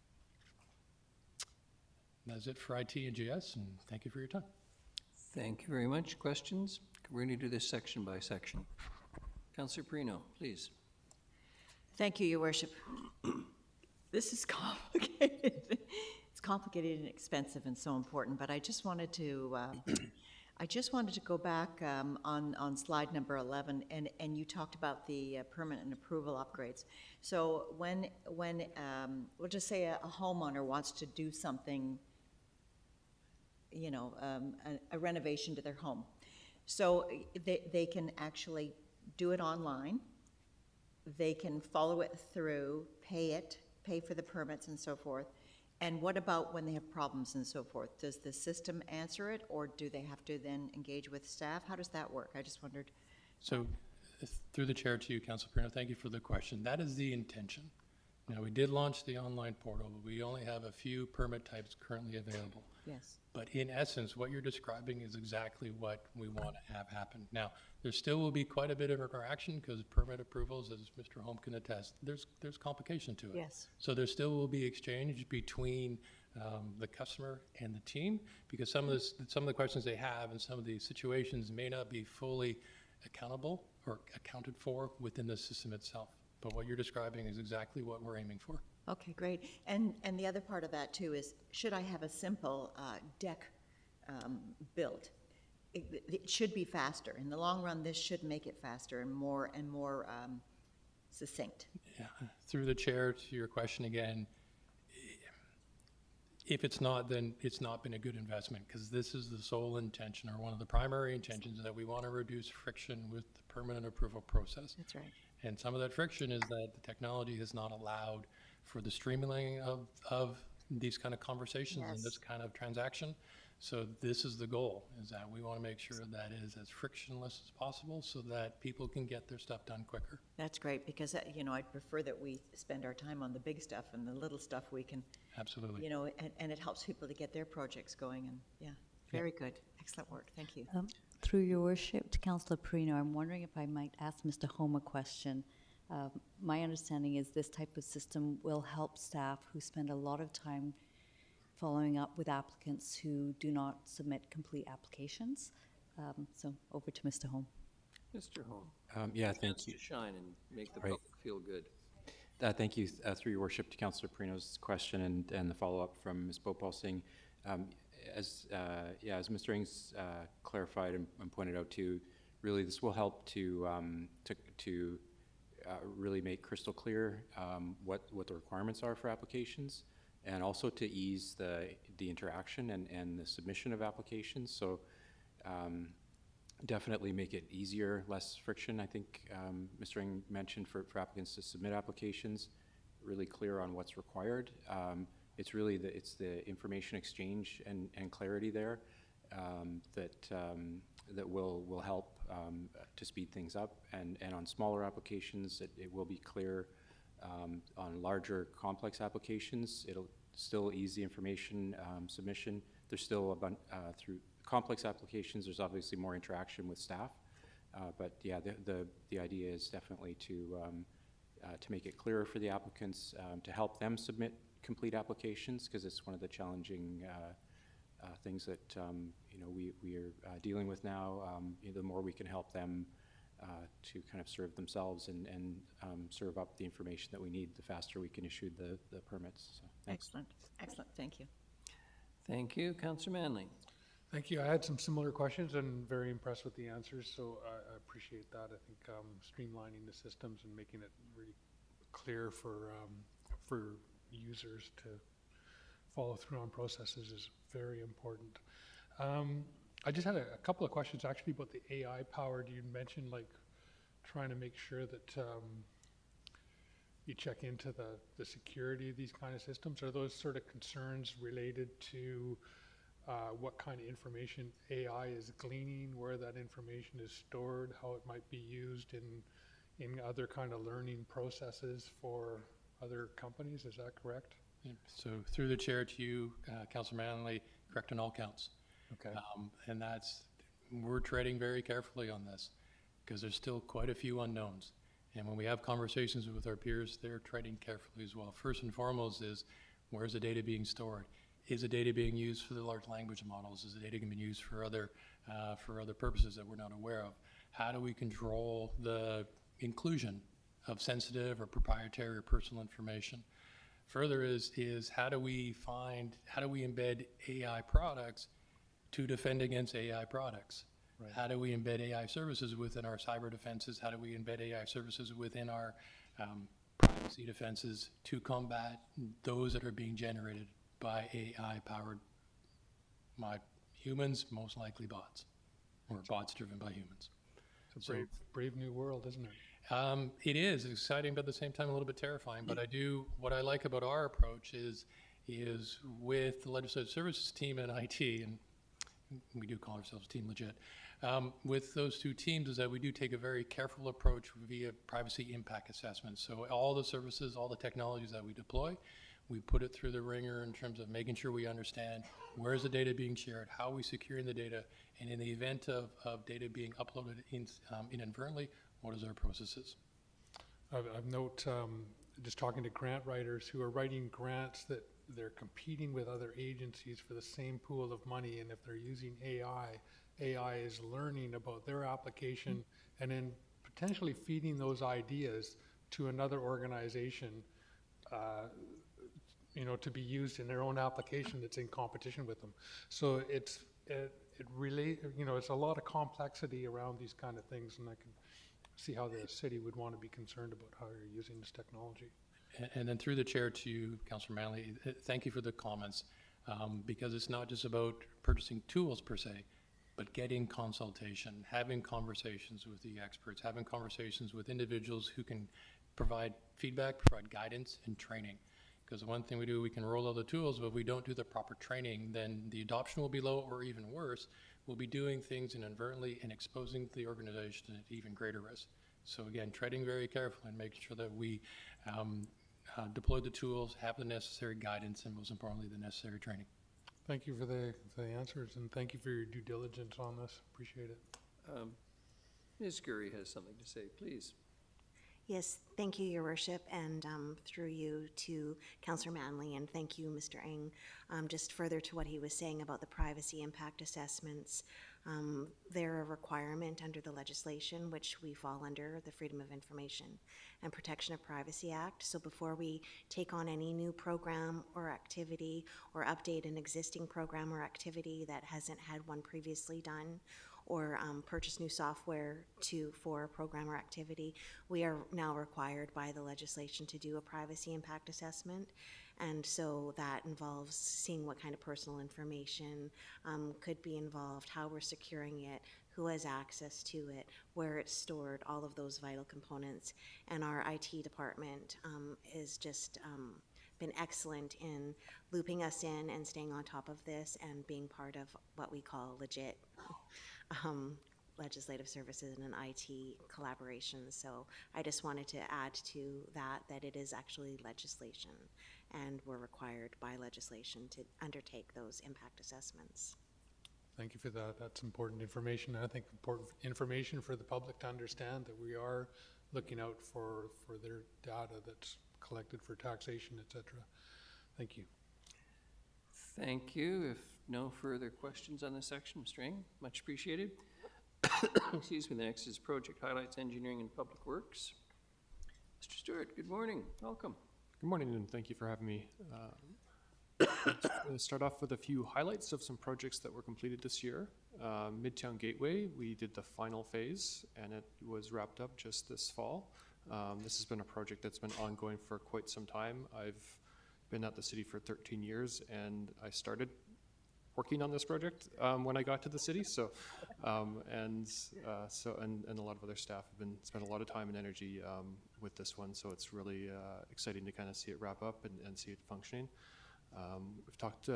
That's it for IT and GS, and thank you for your time. Thank you very much. Questions? We're going to do this section by section. Councillor Perino, please. Thank you, Your Worship. This is complicated. It's complicated and expensive and so important, but I just wanted to go back on slide number 11, and you talked about the permit and approval upgrades. So when we'll just say a homeowner wants to do something, you know, a renovation to their home, so they can actually do it online. They can follow it through, pay for the permits and so forth. And what about when they have problems and so forth? Does the system answer it, or do they have to then engage with staff? How does that work? I just wondered. So through the chair to you, Councilor Perino, thank you for the question. That is the intention. Now, we did launch the online portal, but we only have a few permit types currently available. Yes. But in essence, what you're describing is exactly what we want to have happen. Now, there still will be quite a bit of interaction because permit approvals, as Mr. Holm can attest, there's complication to it. Yes. So there still will be exchange between the customer and the team, because some of the questions they have and some of the situations may not be fully accountable or accounted for within the system itself. But what you're describing is exactly what we're aiming for. Okay, great. And the other part of that too is, should I have a simple deck built? It should be faster. In the long run, this should make it faster and more succinct. Yeah. Through the chair to your question again, if it's not, then it's not been a good investment, because this is the sole intention, or one of the primary intentions, that we want to reduce friction with the permanent approval process. That's right. And some of that friction is that the technology has not allowed for the streamlining of these kind of conversations and this kind of transaction. So this is the goal, is that we want to make sure that is as frictionless as possible so that people can get their stuff done quicker. That's great, because you know, I'd prefer that we spend our time on the big stuff, and the little stuff we can, absolutely, you know, and it helps people to get their projects going. And yeah, very good, excellent work. Thank you. Through your worship to Councillor Perino, I'm wondering if I might ask Mr. Holm a question. My understanding is this type of system will help staff who spend a lot of time following up with applicants who do not submit complete applications. So over to Mr. Holm. Mr. Holm. Yeah, thank you. To shine and make the public feel good. Thank you, through your worship, to Councillor Perino's question and the follow-up from Ms. Bhopal Singh. As Mr. Ings clarified and pointed out too, really this will help to really make crystal clear what the requirements are for applications, and also to ease the interaction and the submission of applications. So definitely make it easier, less friction. I think Mr. Ing mentioned for applicants to submit applications, really clear on what's required. It's really the information exchange and clarity there that will help to speed things up. And on smaller applications, it will be clear. On larger, complex applications, it'll still ease the information submission. There's still through complex applications, there's obviously more interaction with staff. But yeah, the idea is definitely to make it clearer for the applicants, to help them submit complete applications, because it's one of the challenging things that we are dealing with now. The more we can help them to kind of serve themselves and serve up the information that we need, the faster we can issue the permits. So, thanks. Excellent, excellent, thank you. Thank you. Councillor Manley. Thank you. I had some similar questions and very impressed with the answers, so I appreciate that. I think streamlining the systems and making it really clear for users to follow through on processes is very important. I just had a couple of questions actually about the AI powered. You mentioned like trying to make sure that you check into the security of these kind of systems? Are those sort of concerns related to what kind of information AI is gleaning, where that information is stored, how it might be used in other kind of learning processes for other companies? Is that correct? So through the chair to you, Councillor Manley, correct on all counts. Okay. And we're treading very carefully on this because there's still quite a few unknowns. And when we have conversations with our peers, they're treading carefully as well. First and foremost is, where's the data being stored? Is the data being used for the large language models? Is the data being used for other purposes that we're not aware of? How do we control the inclusion of sensitive or proprietary or personal information? Further is how do we embed AI products to defend against AI products? Right. How do we embed AI services within our cyber defenses? How do we embed AI services within our privacy defenses to combat those that are being generated by AI-powered humans, most likely bots, or bots driven by humans? It's a brave new world, isn't it? It is exciting, but at the same time a little bit terrifying. But what I like about our approach is with the legislative services team and IT, and we do call ourselves Team Legit, with those two teams is that we do take a very careful approach via privacy impact assessments. So all the services, all the technologies that we deploy, we put it through the ringer in terms of making sure we understand where is the data being shared, how are we securing the data, and in the event of data being uploaded inadvertently, what is our processes? I've note just talking to grant writers who are writing grants that they're competing with other agencies for the same pool of money, and if they're using AI is learning about their application and then potentially feeding those ideas to another organization, to be used in their own application that's in competition with them. So it's a lot of complexity around these kind of things, and I can see how the city would want to be concerned about how you're using this technology. And then through the chair to you, Councillor Manley, thank you for the comments, because it's not just about purchasing tools per se, but getting consultation, having conversations with the experts, having conversations with individuals who can provide feedback, provide guidance and training. Because the one thing we do, we can roll out the tools, but if we don't do the proper training, then the adoption will be low, or even worse, we'll be doing things inadvertently and exposing the organization at even greater risk. So again, treading very carefully and making sure that we deploy the tools, have the necessary guidance, and most importantly, the necessary training. Thank you for the answers, and thank you for your due diligence on this. Appreciate it. Ms. Gurry has something to say, please. Yes, thank you, Your Worship, and through you to Councillor Manley, and thank you, Mr. Ng. Just further to what he was saying about the privacy impact assessments, they're a requirement under the legislation, which we fall under the Freedom of Information and Protection of Privacy Act. So before we take on any new program or activity or update an existing program or activity that hasn't had one previously done, or purchase new software for a program or activity, we are now required by the legislation to do a privacy impact assessment. And so that involves seeing what kind of personal information could be involved, how we're securing it, who has access to it, where it's stored, all of those vital components. And our IT department is just been excellent in looping us in and staying on top of this and being part of what we call legit legislative services and an IT collaboration. So I just wanted to add to that it is actually legislation, and we're required by legislation to undertake those impact assessments. Thank you for that. That's important information. I think important information for the public to understand that we are looking out for their data that's collected for taxation, etc. Thank you. Thank you. If no further questions on this section, Mr. Ng, much appreciated. Excuse me. The next is Project Highlights, Engineering and Public Works. Mr. Stewart, good morning. Welcome. Good morning, and thank you for having me. Let's start off with a few highlights of some projects that were completed this year. Midtown Gateway, we did the final phase, and it was wrapped up just this fall. This has been a project that's been ongoing for quite some time. I've been at the city for 13 years, and I started working on this project when I got to the city. So, and a lot of other staff have spent a lot of time and energy with this one, so it's really exciting to kind of see it wrap up and see it functioning. We've talked,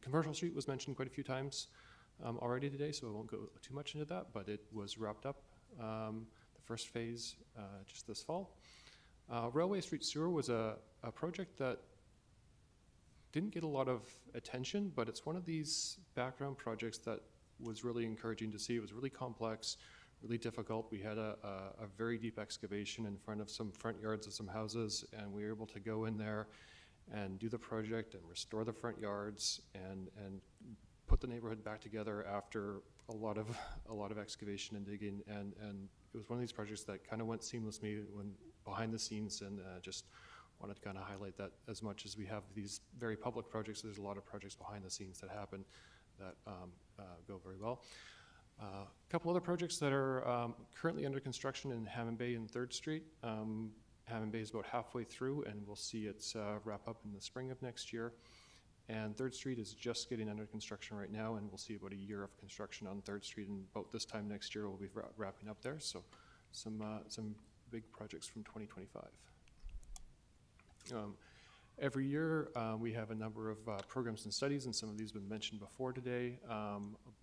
Commercial Street was mentioned quite a few times already today, so I won't go too much into that, but it was wrapped up, the first phase, just this fall. Railway Street Sewer was a project that didn't get a lot of attention, but it's one of these background projects that was really encouraging to see. It was really complex, really difficult. We had a very deep excavation in front of some front yards of some houses, and we were able to go in there and do the project and restore the front yards and put the neighborhood back together after a lot of excavation and digging. And it was one of these projects that kind of went seamlessly when behind the scenes, and just wanted to kind of highlight that. As much as we have these very public projects, there's a lot of projects behind the scenes that happen that go very well. A couple other projects that are currently under construction in Hammond Bay and 3rd Street. Hammond Bay is about halfway through, and we'll see it wrap up in the spring of next year. And 3rd Street is just getting under construction right now, and we'll see about a year of construction on 3rd Street, and about this time next year we'll be wrapping up there. So some big projects from 2025. Every year we have a number of programs and studies, and some of these have been mentioned before today,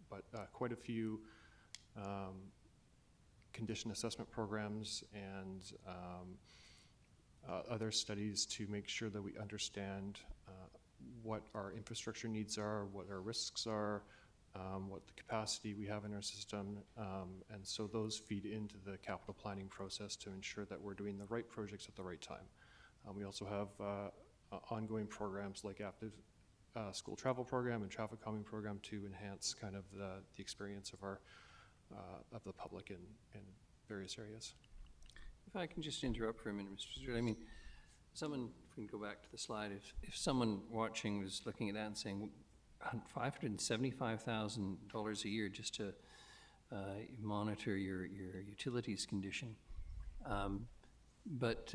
but quite a few condition assessment programs and other studies to make sure that we understand what our infrastructure needs are, what our risks are, what the capacity we have in our system, and so those feed into the capital planning process to ensure that we're doing the right projects at the right time. We also have ongoing programs like active school travel program and traffic calming program to enhance kind of the experience of our of the public in various areas. If I can just interrupt for a minute, Mr. Stewart. I mean, someone, if we can go back to the slide, if someone watching was looking at that and saying $575,000 a year just to monitor your utilities condition, but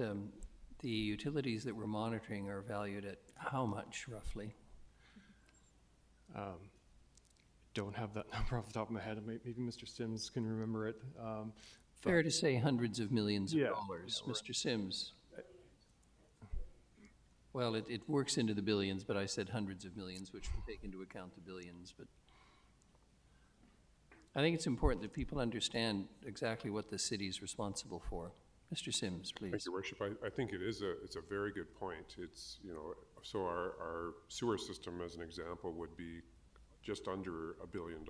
the utilities that we're monitoring are valued at how much, roughly? Don't have that number off the top of my head. Maybe Mr. Sims can remember it. Fair to say hundreds of millions of Yeah, dollars. yeah, Mr. Sims? Well, it works into the billions, but I said hundreds of millions, which would take into account the billions. But I think it's important that people understand exactly what the city is responsible for. Mr. Sims, please. Thank you, Worship. I think it's a very good point. It's, you know, so our sewer system, as an example, would be just under $1 billion.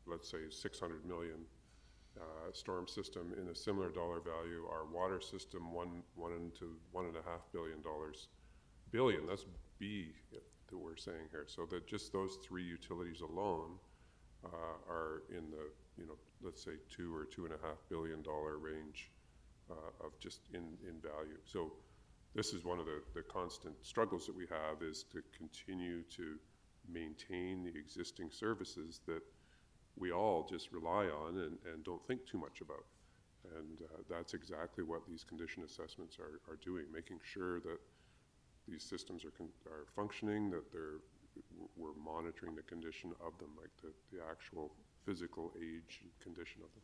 Let's say 600 million. Storm system in a similar dollar value. Our water system, $1 to $1.5 billion. Billion, that's B that we're saying here. So that just those three utilities alone are in the, you know, let's say $2 or $2.5 billion range of just in value. So this is one of the constant struggles that we have, is to continue to maintain the existing services that we all just rely on and don't think too much about. And that's exactly what these condition assessments are doing, making sure that these systems are functioning, that we're monitoring the condition of them, like the actual physical age and condition of them.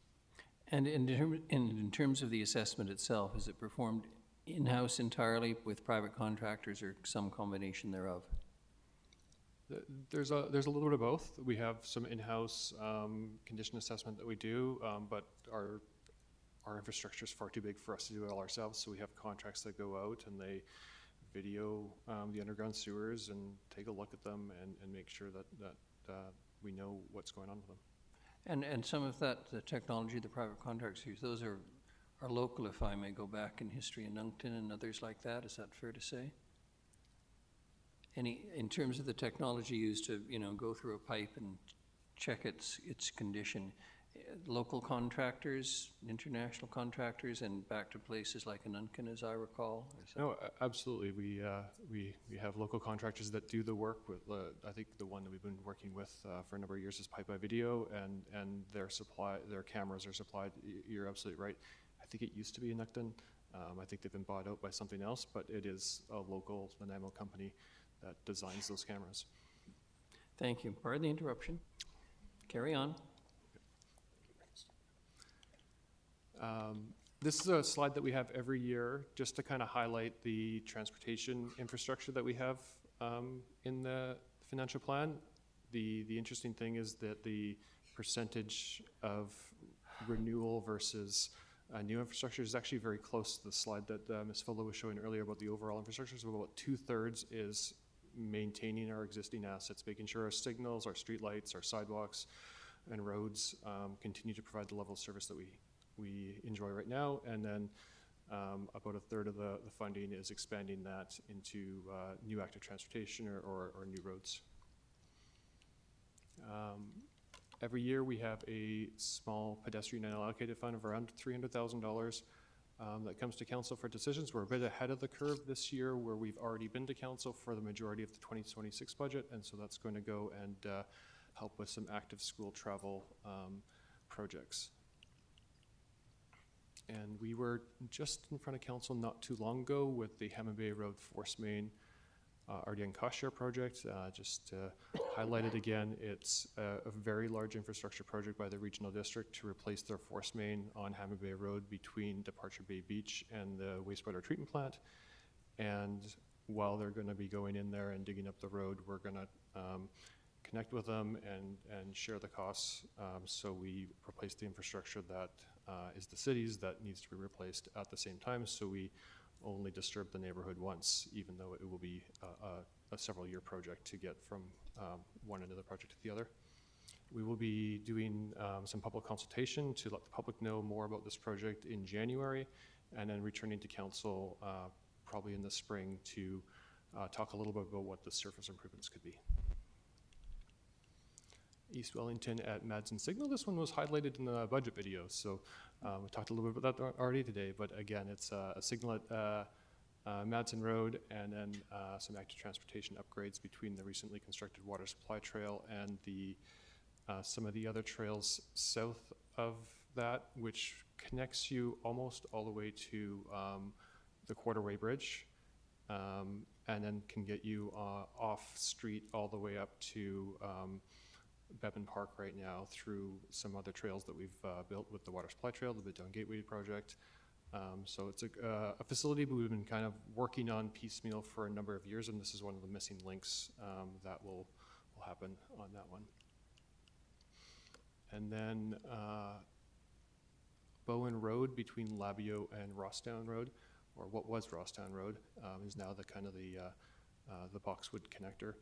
And in terms of the assessment itself, is it performed in-house entirely with private contractors, or some combination thereof? There's a little bit of both. We have some in-house condition assessment that we do, but our infrastructure is far too big for us to do it all ourselves. So we have contracts that go out and they video the underground sewers and take a look at them and make sure that we know what's going on with them. And some of that, the technology the private contractors use, those are local, if I may go back in history, in Moncton and others like that. Is that fair to say? In terms of the technology used to, you know, go through a pipe and check its condition, local contractors, international contractors, and back to places like Anunkin, as I recall? No, absolutely. We have local contractors that do the work. With I think the one that we've been working with for a number of years is Pipe by Video, and their cameras are supplied. You're absolutely right. I think it used to be Anunkin. I think they've been bought out by something else, but it is a local Nanaimo company that designs those cameras. Thank you. Pardon the interruption. Carry on. This is a slide that we have every year just to kind of highlight the transportation infrastructure that we have in the financial plan. The interesting thing is that the percentage of renewal versus new infrastructure is actually very close to the slide that Ms. Fuller was showing earlier about the overall infrastructure. So about 2/3 is maintaining our existing assets, making sure our signals, our streetlights, our sidewalks, and roads continue to provide the level of service that we enjoy right now. And then about 1/3 of the funding is expanding that into new active transportation or new roads. Every year we have a small pedestrian unallocated fund of around $300,000 that comes to council for decisions. We're a bit ahead of the curve this year, where we've already been to council for the majority of the 2026 budget, and so that's going to go and help with some active school travel projects. And we were just in front of council not too long ago with the Hammond Bay Road Force Main RDN cost share project. Just to highlight it again, it's a very large infrastructure project by the regional district to replace their force main on Hammond Bay Road between Departure Bay Beach and the wastewater treatment plant. And while they're going to be going in there and digging up the road, we're going to connect with them and share the costs. So we replace the infrastructure that is the city's that needs to be replaced at the same time. So we only disturb the neighborhood once, even though it will be a several-year project to get from one end of the project to the other. We will be doing some public consultation to let the public know more about this project in January, and then returning to council probably in the spring to talk a little bit about what the surface improvements could be. East Wellington at Madsen Signal. This one was highlighted in the budget video, so we talked a little bit about that already today, but again, it's a signal at Madsen Road, and then some active transportation upgrades between the recently constructed water supply trail and the some of the other trails south of that, which connects you almost all the way to the Quarterway Bridge, and then can get you off street all the way up to Bevan Park right now through some other trails that we've built with the water supply trail, the Midtown Gateway project. So it's a facility we've been kind of working on piecemeal for a number of years, and this is one of the missing links that will happen on that one. And then Bowen Road between Labio and Rosstown Road, or what was Rosstown Road, is now the kind of the Boxwood connector.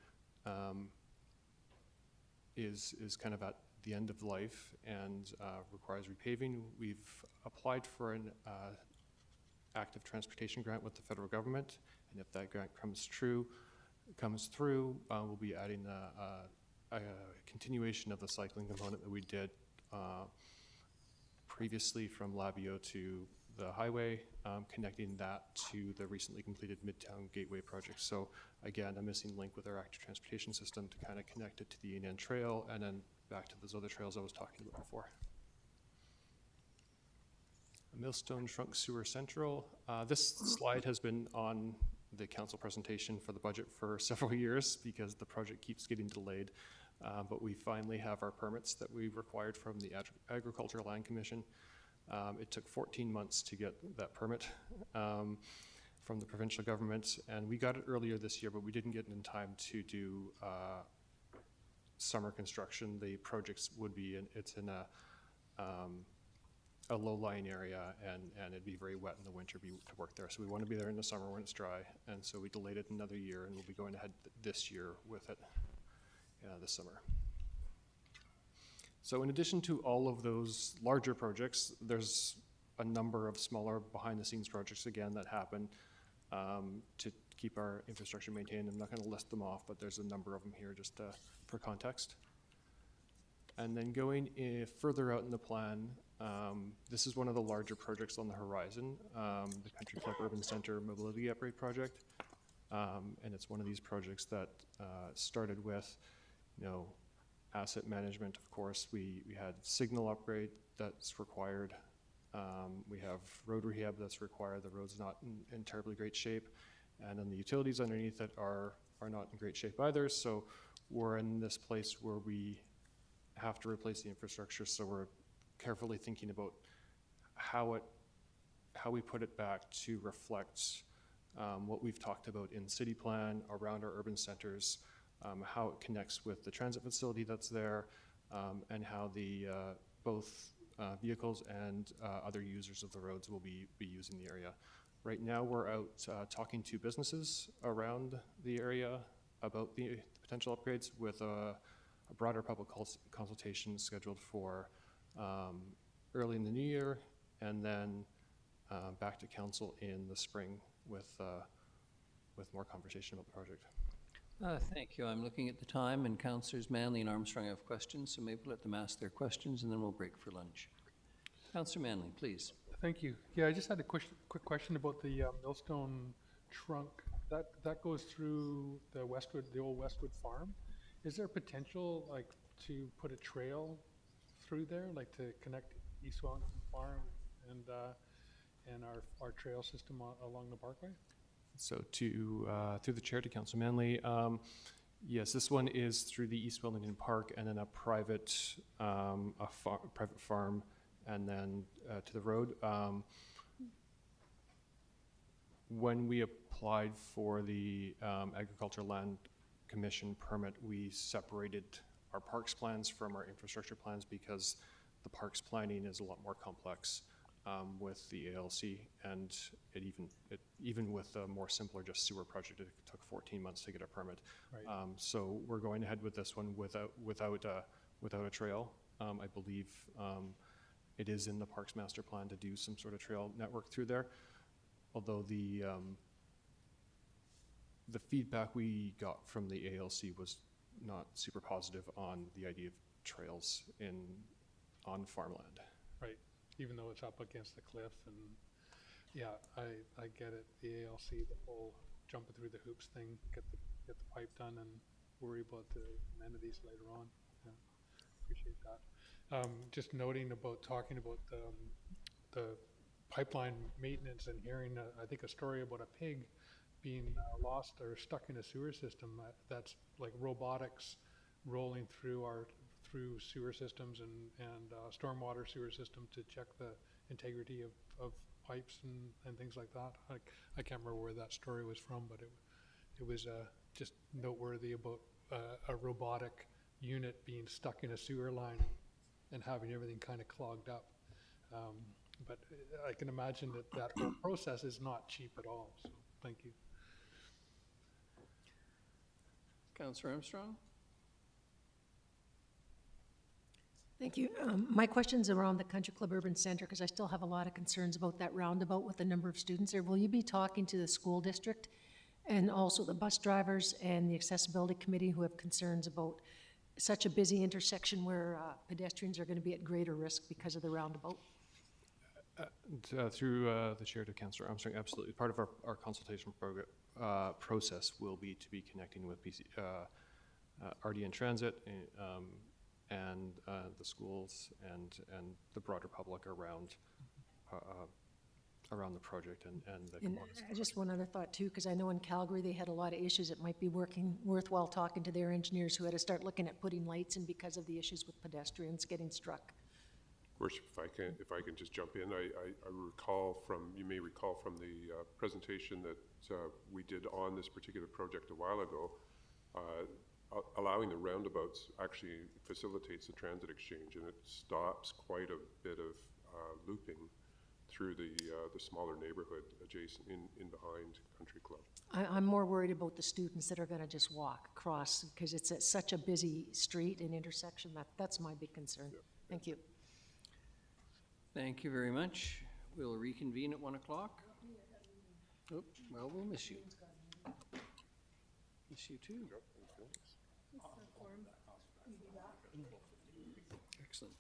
Is kind of at the end of life and requires repaving. We've applied for an active transportation grant with the federal government, and if that grant comes through, we'll be adding a continuation of the cycling component that we did previously from Labio to the highway, connecting that to the recently completed Midtown Gateway project. So again, a missing link with our active transportation system to kind of connect it to the Union Trail and then back to those other trails I was talking about before. Millstone Trunk Sewer Central. This slide has been on the council presentation for the budget for several years because the project keeps getting delayed. But we finally have our permits that we required from the Agricultural Land Commission. It took 14 months to get that permit from the provincial government, and we got it earlier this year, but we didn't get it in time to do summer construction. The projects would be it's in a low-lying area, and it'd be very wet in the winter to work there. So we want to be there in the summer when it's dry, and so we delayed it another year, and we'll be going ahead this year with it this summer. So in addition to all of those larger projects, there's a number of smaller behind-the-scenes projects, again, that happen to keep our infrastructure maintained. I'm not going to list them off, but there's a number of them here just for context. And then going further out in the plan, this is one of the larger projects on the horizon, the Country Club Urban Center Mobility Upgrade Project. And it's one of these projects that started with, asset management. Of course, we had signal upgrade that's required. We have road rehab that's required. The road's not in terribly great shape. And then the utilities underneath it are not in great shape either. So we're in this place where we have to replace the infrastructure. So we're carefully thinking about how it how we put it back to reflect what we've talked about in city plan around our urban centers, how it connects with the transit facility that's there, and how the both vehicles and other users of the roads will be using the area. Right now, we're out talking to businesses around the area about the potential upgrades with a broader public consultation scheduled for early in the new year, and then back to council in the spring with more conversation about the project. Thank you. I'm looking at the time, and Councillors Manley and Armstrong have questions, so maybe let them ask their questions, and then we'll break for lunch. Councillor Manley, please. Thank you. Yeah, I just had a quick question about the Millstone trunk. That goes through the old Westwood farm. Is there potential, like, to put a trail through there, like to connect East Wellington Farm and our trail system along the Parkway? So through the chair to Councillor Manley, yes, this one is through the East Wellington Park and then a private private farm, and then to the road. When we applied for the Agricultural Land Commission permit, we separated our parks plans from our infrastructure plans because the parks planning is a lot more complex with the ALC, and even with a more simpler just sewer project, it took 14 months to get a permit. Right. So we're going ahead with this one without a trail. I believe it is in the Parks Master Plan to do some sort of trail network through there, although the feedback we got from the ALC was not super positive on the idea of trails on farmland. Right, even though it's up against the cliff, and yeah, I get it. The ALC, the whole jumping through the hoops thing, get the pipe done and worry about the amenities later on. Yeah, appreciate that. Just noting about talking about the pipeline maintenance and hearing, I think, a story about a pig being lost or stuck in a sewer system. That's like robotics rolling through sewer systems and stormwater sewer system to check the integrity of pipes and things like that. I can't remember where that story was from, but it was just noteworthy about a robotic unit being stuck in a sewer line and having everything kind of clogged up. But I can imagine that whole process is not cheap at all. So thank you. Councillor Armstrong? Thank you. My question's around the Country Club Urban Center, because I still have a lot of concerns about that roundabout with the number of students there. Will you be talking to the school district and also the bus drivers and the accessibility committee who have concerns about such a busy intersection where pedestrians are going to be at greater risk because of the roundabout? Through the chair to Councillor Armstrong, absolutely. Part of our consultation process will be to be connecting with RDN Transit and the schools and the broader public around the project and the components. Just one other thought too, because I know in Calgary they had a lot of issues. It might be worthwhile talking to their engineers who had to start looking at putting lights in because of the issues with pedestrians getting struck. Worship, if I can just jump in, I recall you may recall from the presentation that we did on this particular project a while ago, allowing the roundabouts actually facilitates the transit exchange, and it stops quite a bit of looping through the smaller neighborhood adjacent in behind Country Club. I'm more worried about the students that are going to just walk across because it's at such a busy street and intersection. That's my big concern. Yeah. Thank you. Thank you very much. We'll reconvene at 1 o'clock. Oh, well, we'll miss you. Miss you too. Excellent.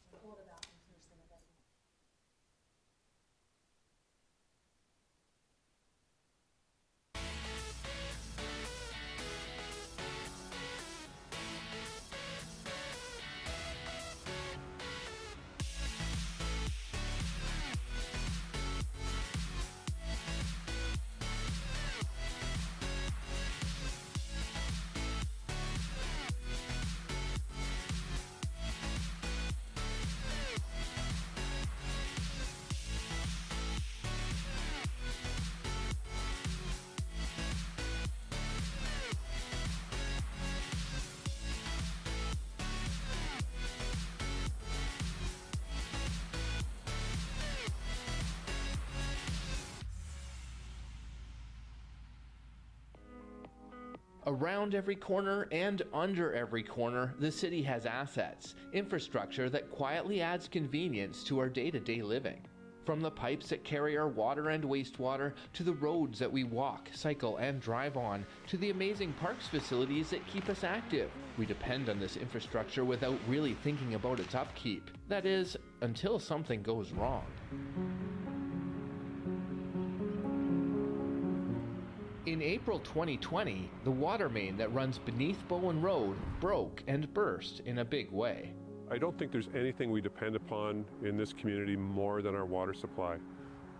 Around every corner and under every corner, the city has assets, infrastructure that quietly adds convenience to our day-to-day living. From the pipes that carry our water and wastewater, to the roads that we walk, cycle, and drive on, to the amazing parks facilities that keep us active. We depend on this infrastructure without really thinking about its upkeep. That is, until something goes wrong. In April 2020, the water main that runs beneath Bowen Road broke and burst in a big way. I don't think there's anything we depend upon in this community more than our water supply.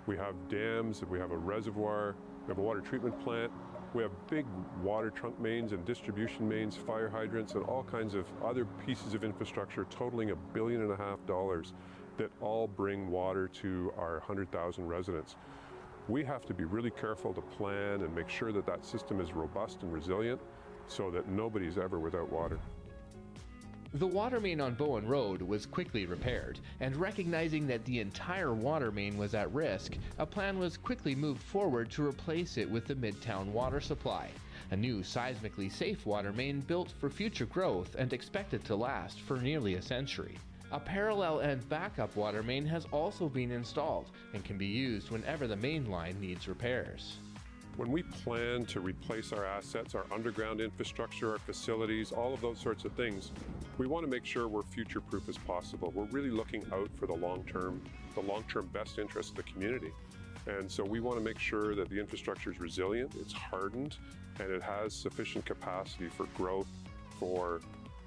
We have dams, we have a reservoir, we have a water treatment plant, we have big water trunk mains and distribution mains, fire hydrants, and all kinds of other pieces of infrastructure totaling $1.5 billion that all bring water to our 100,000 residents. We have to be really careful to plan and make sure that that system is robust and resilient so that nobody's ever without water. The water main on Bowen Road was quickly repaired, and recognizing that the entire water main was at risk, a plan was quickly moved forward to replace it with the Midtown water supply, a new seismically safe water main built for future growth and expected to last for nearly a century. A parallel and backup water main has also been installed and can be used whenever the main line needs repairs. When we plan to replace our assets, our underground infrastructure, our facilities, all of those sorts of things, we want to make sure we're future-proof as possible. We're really looking out for the long-term best interest of the community. And so we want to make sure that the infrastructure is resilient, it's hardened, and it has sufficient capacity for growth, for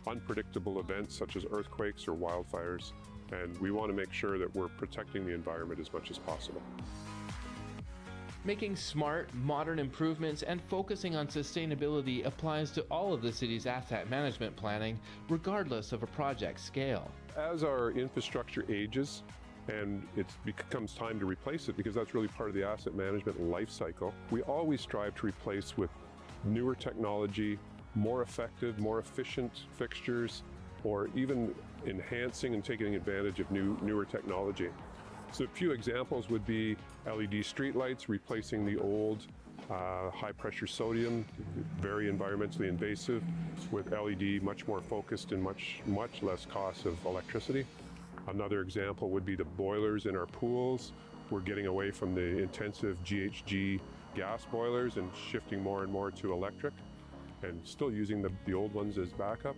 unpredictable events such as earthquakes or wildfires. And we want to make sure that we're protecting the environment as much as possible. Making smart, modern improvements and focusing on sustainability applies to all of the city's asset management planning, regardless of a project's scale. As our infrastructure ages and it becomes time to replace it, because that's really part of the asset management life cycle, we always strive to replace with newer technology, more effective, more efficient fixtures, or even enhancing and taking advantage of newer technology. So a few examples would be LED streetlights, replacing the old high-pressure sodium, very environmentally invasive, with LED, much more focused and much less cost of electricity. Another example would be the boilers in our pools. We're getting away from the intensive GHG gas boilers and shifting more and more to electric, and still using the old ones as backup.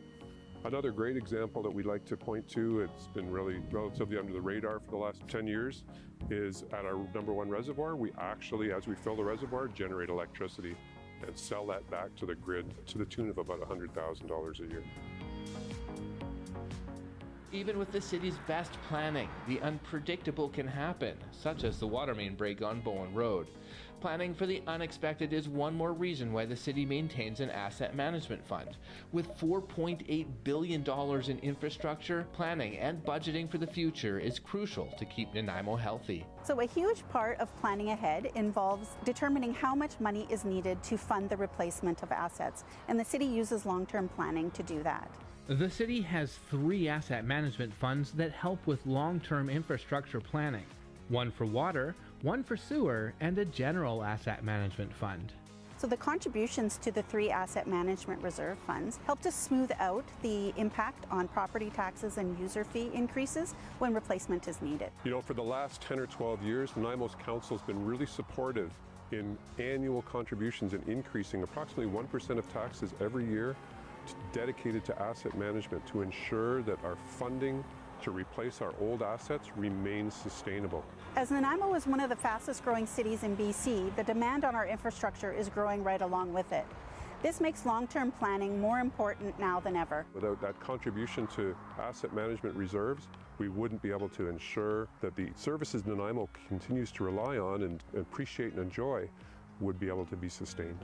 Another great example that we'd like to point to, it's been really relatively under the radar for the last 10 years, is at our #1 reservoir, we actually, as we fill the reservoir, generate electricity and sell that back to the grid to the tune of about $100,000 a year. Even with the city's best planning, the unpredictable can happen, such as the water main break on Bowen Road. Planning for the unexpected is one more reason why the city maintains an asset management fund. With $4.8 billion in infrastructure, planning and budgeting for the future is crucial to keep Nanaimo healthy. So a huge part of planning ahead involves determining how much money is needed to fund the replacement of assets, and the city uses long-term planning to do that. The city has 3 asset management funds that help with long-term infrastructure planning. One for water, one for sewer, and a general asset management fund. So the contributions to the 3 asset management reserve funds help to smooth out the impact on property taxes and user fee increases when replacement is needed. You know, for the last 10 or 12 years, Nanaimo's council has been really supportive in annual contributions and increasing approximately 1% of taxes every year dedicated to asset management to ensure that our funding to replace our old assets remains sustainable. As Nanaimo is one of the fastest growing cities in BC, the demand on our infrastructure is growing right along with it. This makes long-term planning more important now than ever. Without that contribution to asset management reserves, we wouldn't be able to ensure that the services Nanaimo continues to rely on and appreciate and enjoy would be able to be sustained.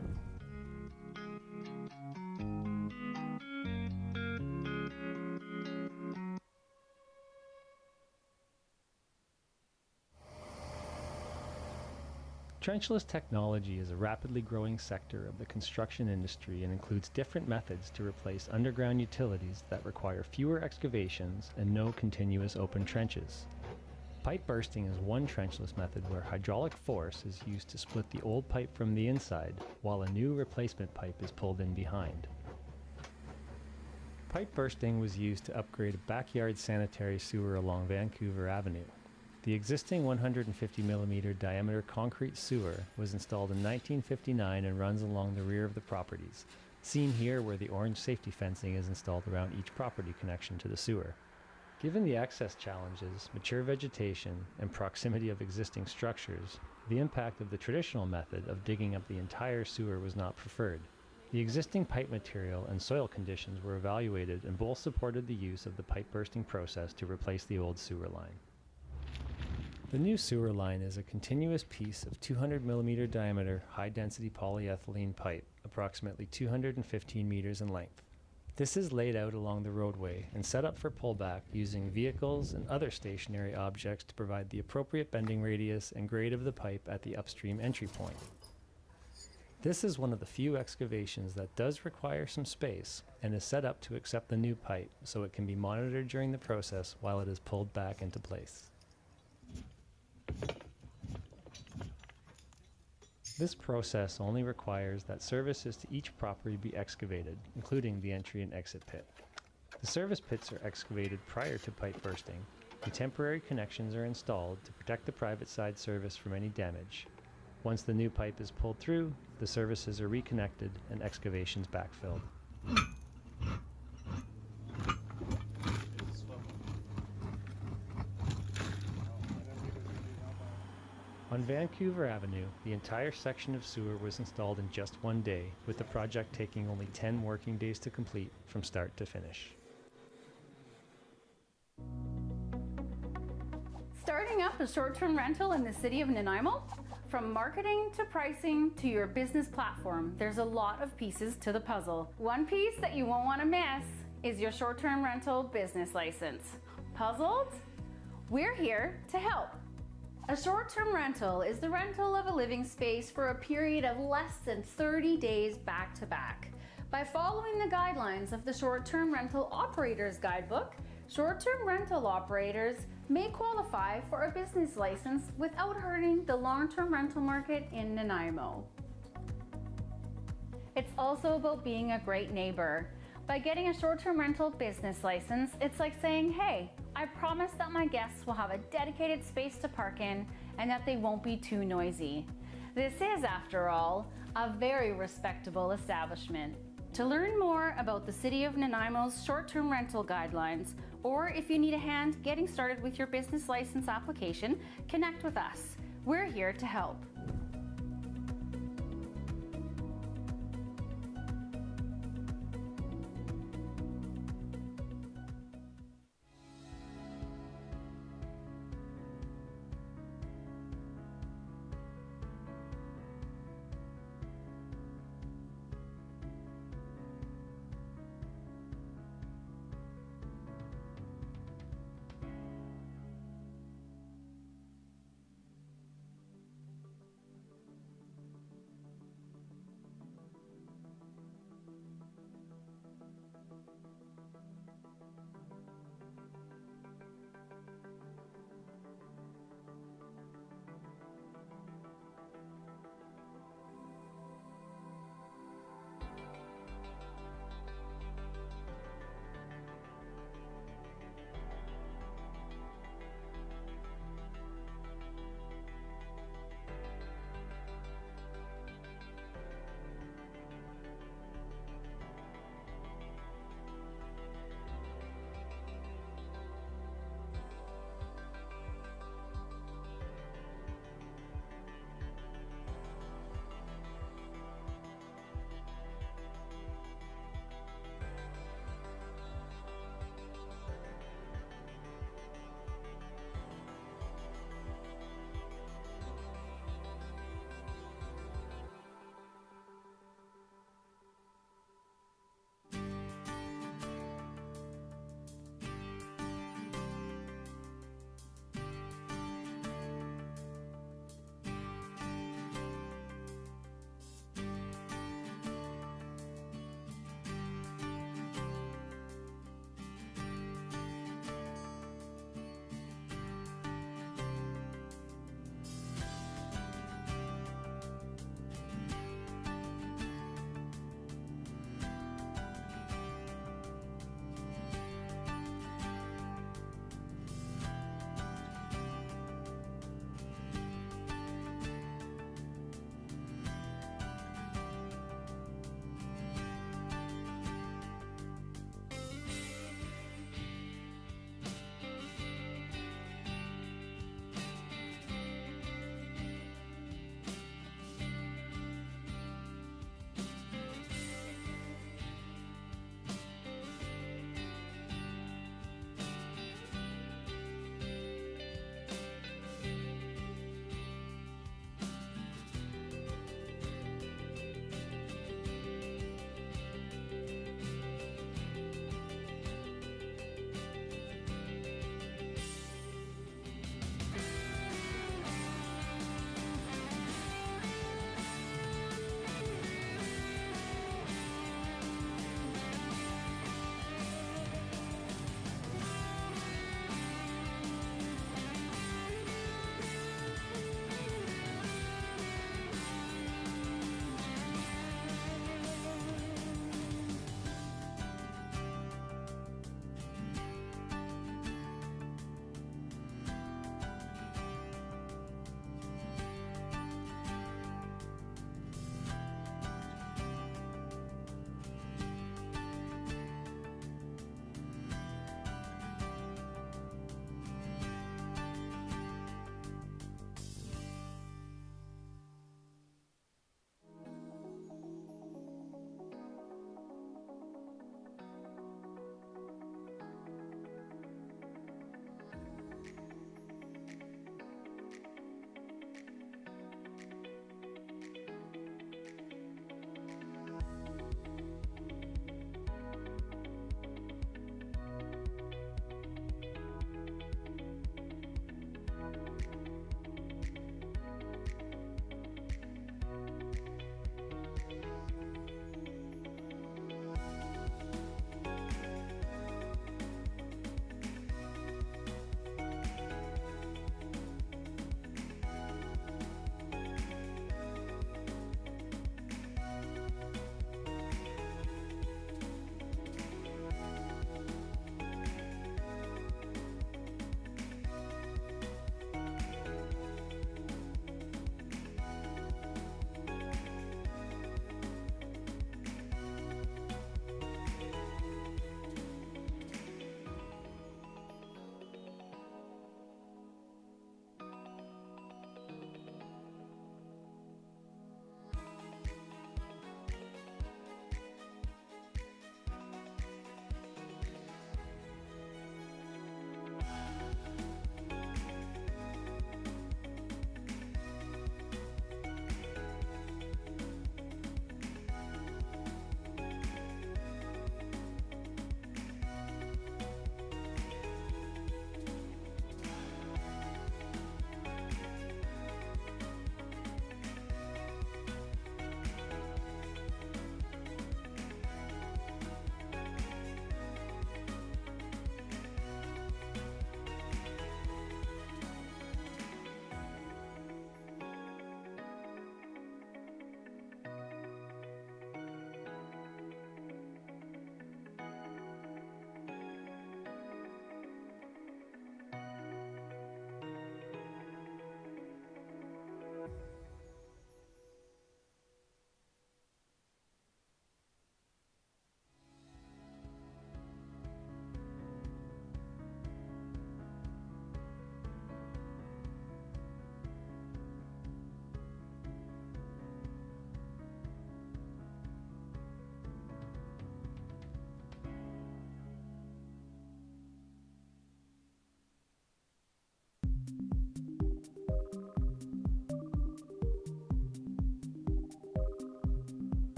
Trenchless technology is a rapidly growing sector of the construction industry and includes different methods to replace underground utilities that require fewer excavations and no continuous open trenches. Pipe bursting is one trenchless method where hydraulic force is used to split the old pipe from the inside, while a new replacement pipe is pulled in behind. Pipe bursting was used to upgrade a backyard sanitary sewer along Vancouver Avenue. The existing 150mm diameter concrete sewer was installed in 1959 and runs along the rear of the properties, seen here where the orange safety fencing is installed around each property connection to the sewer. Given the access challenges, mature vegetation, and proximity of existing structures, the impact of the traditional method of digging up the entire sewer was not preferred. The existing pipe material and soil conditions were evaluated and both supported the use of the pipe bursting process to replace the old sewer line. The new sewer line is a continuous piece of 200mm diameter high-density polyethylene pipe, approximately 215 meters in length. This is laid out along the roadway and set up for pullback using vehicles and other stationary objects to provide the appropriate bending radius and grade of the pipe at the upstream entry point. This is one of the few excavations that does require some space and is set up to accept the new pipe so it can be monitored during the process while it is pulled back into place. This process only requires that services to each property be excavated, including the entry and exit pit. The service pits are excavated prior to pipe bursting, and temporary connections are installed to protect the private side service from any damage. Once the new pipe is pulled through, the services are reconnected and excavations backfilled. On Vancouver Avenue, the entire section of sewer was installed in just one day, with the project taking only 10 working days to complete from start to finish. Starting up a short-term rental in the city of Nanaimo? From marketing to pricing to your business platform, there's a lot of pieces to the puzzle. One piece that you won't want to miss is your short-term rental business license. Puzzled? We're here to help. A short-term rental is the rental of a living space for a period of less than 30 days back to back. By following the guidelines of the Short-Term Rental Operators Guidebook, short-term rental operators may qualify for a business license without hurting the long-term rental market in Nanaimo. It's also about being a great neighbor. By getting a short-term rental business license, it's like saying, hey, I promise that my guests will have a dedicated space to park in and that they won't be too noisy. This is, after all, a very respectable establishment. To learn more about the City of Nanaimo's short-term rental guidelines, or if you need a hand getting started with your business license application, connect with us. We're here to help.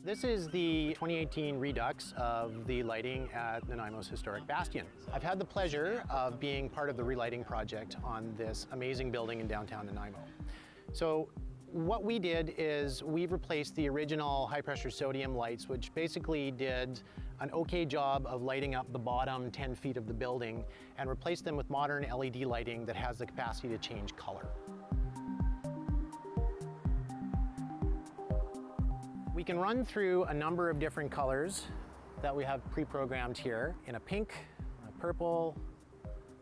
This is the 2018 redux of the lighting at Nanaimo's historic bastion. I've had the pleasure of being part of the relighting project on this amazing building in downtown Nanaimo. So what we did is we've replaced the original high-pressure sodium lights, which basically did an okay job of lighting up the bottom 10 feet of the building, and replaced them with modern LED lighting that has the capacity to change color. We can run through a number of different colors that we have pre-programmed here in a pink, a purple,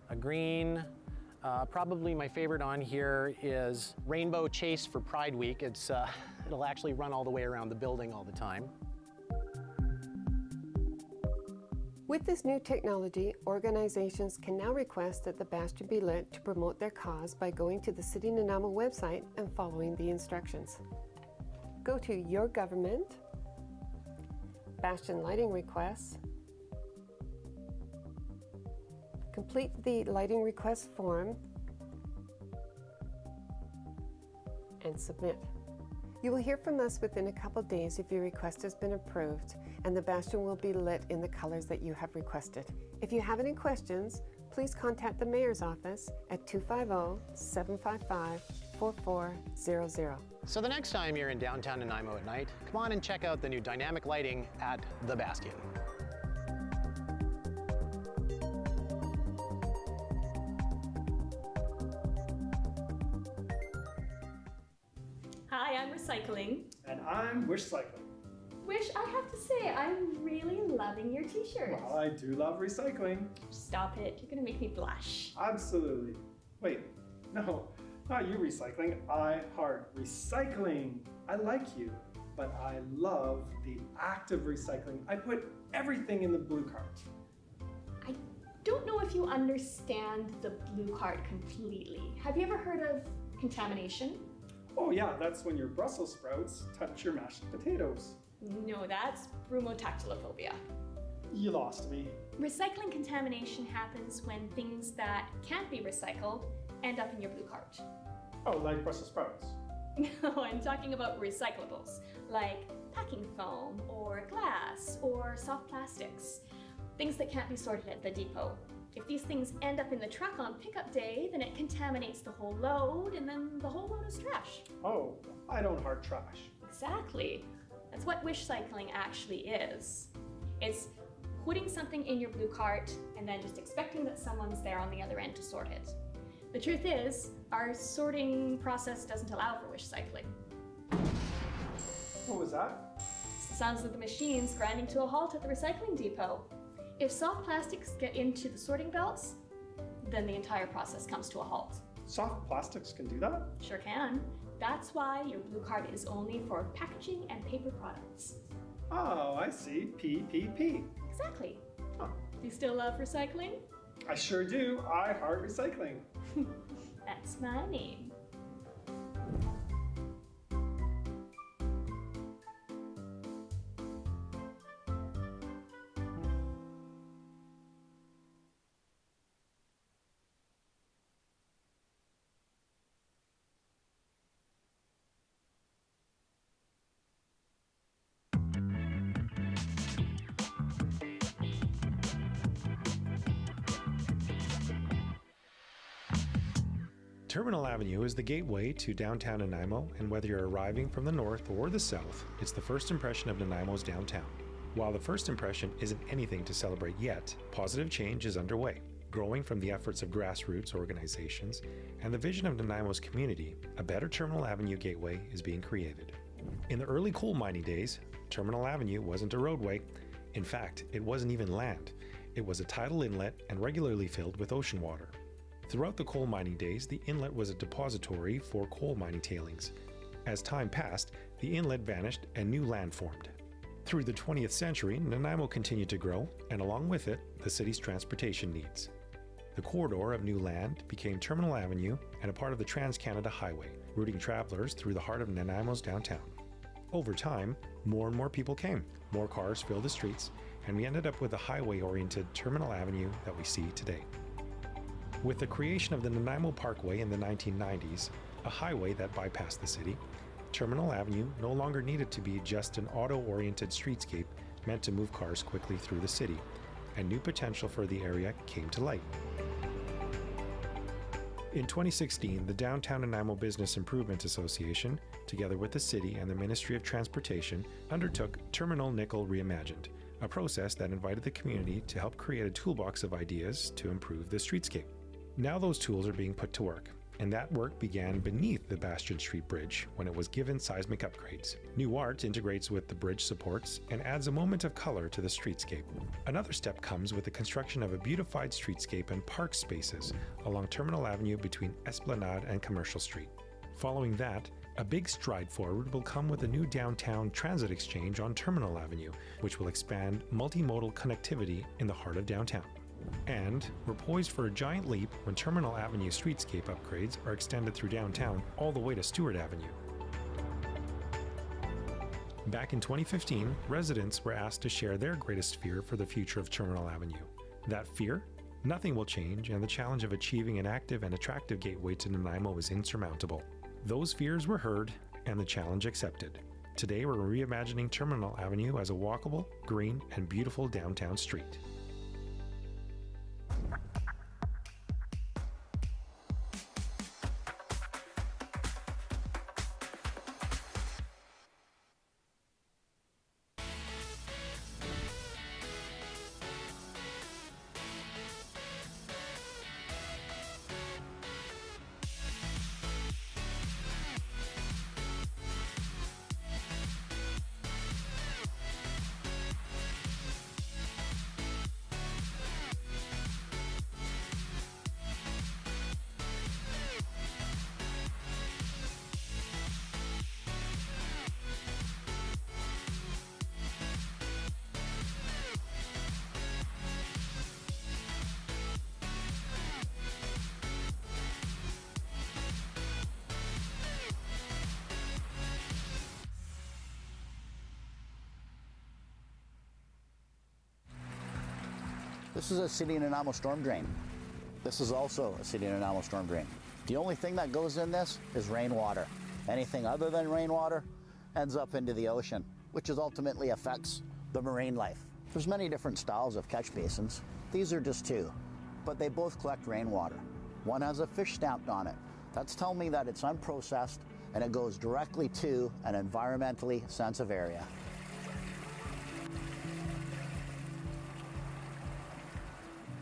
a green. Probably my favorite on here is Rainbow Chase for Pride Week. It'll actually run all the way around the building all the time. With this new technology, organizations can now request that the bastion be lit to promote their cause by going to the City Nanaimo website and following the instructions. Go to Your Government, Bastion Lighting Requests, complete the lighting request form, and submit. You will hear from us within a couple days if your request has been approved, and the bastion will be lit in the colors that you have requested. If you have any questions, please contact the Mayor's office at 250-755-4400. So the next time you're in downtown Nanaimo at night, come on and check out the new dynamic lighting at the Bastion. Hi, I'm Recycling. And I'm Wish Cycling. Wish, I have to say, I'm really loving your t-shirt. Well, I do love recycling. Stop it, you're gonna make me blush. Absolutely. Wait, no, not you recycling. I heart recycling. I like you, but I love the act of recycling. I put everything in the blue cart. I don't know if you understand the blue card completely. Have you ever heard of contamination? Oh yeah, that's when your Brussels sprouts touch your mashed potatoes. No, that's brumotactilophobia. You lost me. Recycling contamination happens when things that can't be recycled end up in your blue cart. Oh, like Brussels sprouts. No, I'm talking about recyclables, like packing foam, or glass, or soft plastics. Things that can't be sorted at the depot. If these things end up in the truck on pickup day, then it contaminates the whole load, and then the whole load is trash. Oh, I don't heart trash. Exactly. That's what wish cycling actually is. It's putting something in your blue cart and then just expecting that someone's there on the other end to sort it. The truth is, our sorting process doesn't allow for wish cycling. What was that? It's the sounds of the machines grinding to a halt at the recycling depot. If soft plastics get into the sorting belts, then the entire process comes to a halt. Soft plastics can do that? Sure can. That's why your blue card is only for packaging and paper products. Oh, I see. PPP. Exactly. Do you still love recycling? I sure do. I heart recycling. That's my name. Terminal Avenue is the gateway to downtown Nanaimo, and whether you're arriving from the north or the south, it's the first impression of Nanaimo's downtown. While the first impression isn't anything to celebrate yet, positive change is underway. Growing from the efforts of grassroots organizations and the vision of Nanaimo's community, a better Terminal Avenue gateway is being created. In the early coal mining days, Terminal Avenue wasn't a roadway. In fact, it wasn't even land. It was a tidal inlet and regularly filled with ocean water. Throughout the coal mining days, the inlet was a depository for coal mining tailings. As time passed, the inlet vanished and new land formed. Through the 20th century, Nanaimo continued to grow, and along with it, the city's transportation needs. The corridor of new land became Terminal Avenue and a part of the Trans-Canada Highway, routing travelers through the heart of Nanaimo's downtown. Over time, more and more people came, more cars filled the streets, and we ended up with the highway-oriented Terminal Avenue that we see today. With the creation of the Nanaimo Parkway in the 1990s, a highway that bypassed the city, Terminal Avenue no longer needed to be just an auto-oriented streetscape meant to move cars quickly through the city, and new potential for the area came to light. In 2016, the Downtown Nanaimo Business Improvement Association, together with the city and the Ministry of Transportation, undertook Terminal Nickel Reimagined, a process that invited the community to help create a toolbox of ideas to improve the streetscape. Now those tools are being put to work, and that work began beneath the Bastion Street Bridge when it was given seismic upgrades. New art integrates with the bridge supports and adds a moment of color to the streetscape. Another step comes with the construction of a beautified streetscape and park spaces along Terminal Avenue between Esplanade and Commercial Street. Following that, a big stride forward will come with a new downtown transit exchange on Terminal Avenue, which will expand multimodal connectivity in the heart of downtown. And we're poised for a giant leap when Terminal Avenue streetscape upgrades are extended through downtown all the way to Stewart Avenue. Back in 2015, residents were asked to share their greatest fear for the future of Terminal Avenue. That fear? Nothing will change, and the challenge of achieving an active and attractive gateway to Nanaimo is insurmountable. Those fears were heard, and the challenge accepted. Today we're reimagining Terminal Avenue as a walkable, green, and beautiful downtown street. This is a City of Nanaimo storm drain. This is also a City of Nanaimo storm drain. The only thing that goes in this is rainwater. Anything other than rainwater ends up into the ocean, which ultimately affects the marine life. There's many different styles of catch basins. These are just two, but they both collect rainwater. One has a fish stamped on it. That's telling me that it's unprocessed and it goes directly to an environmentally sensitive area.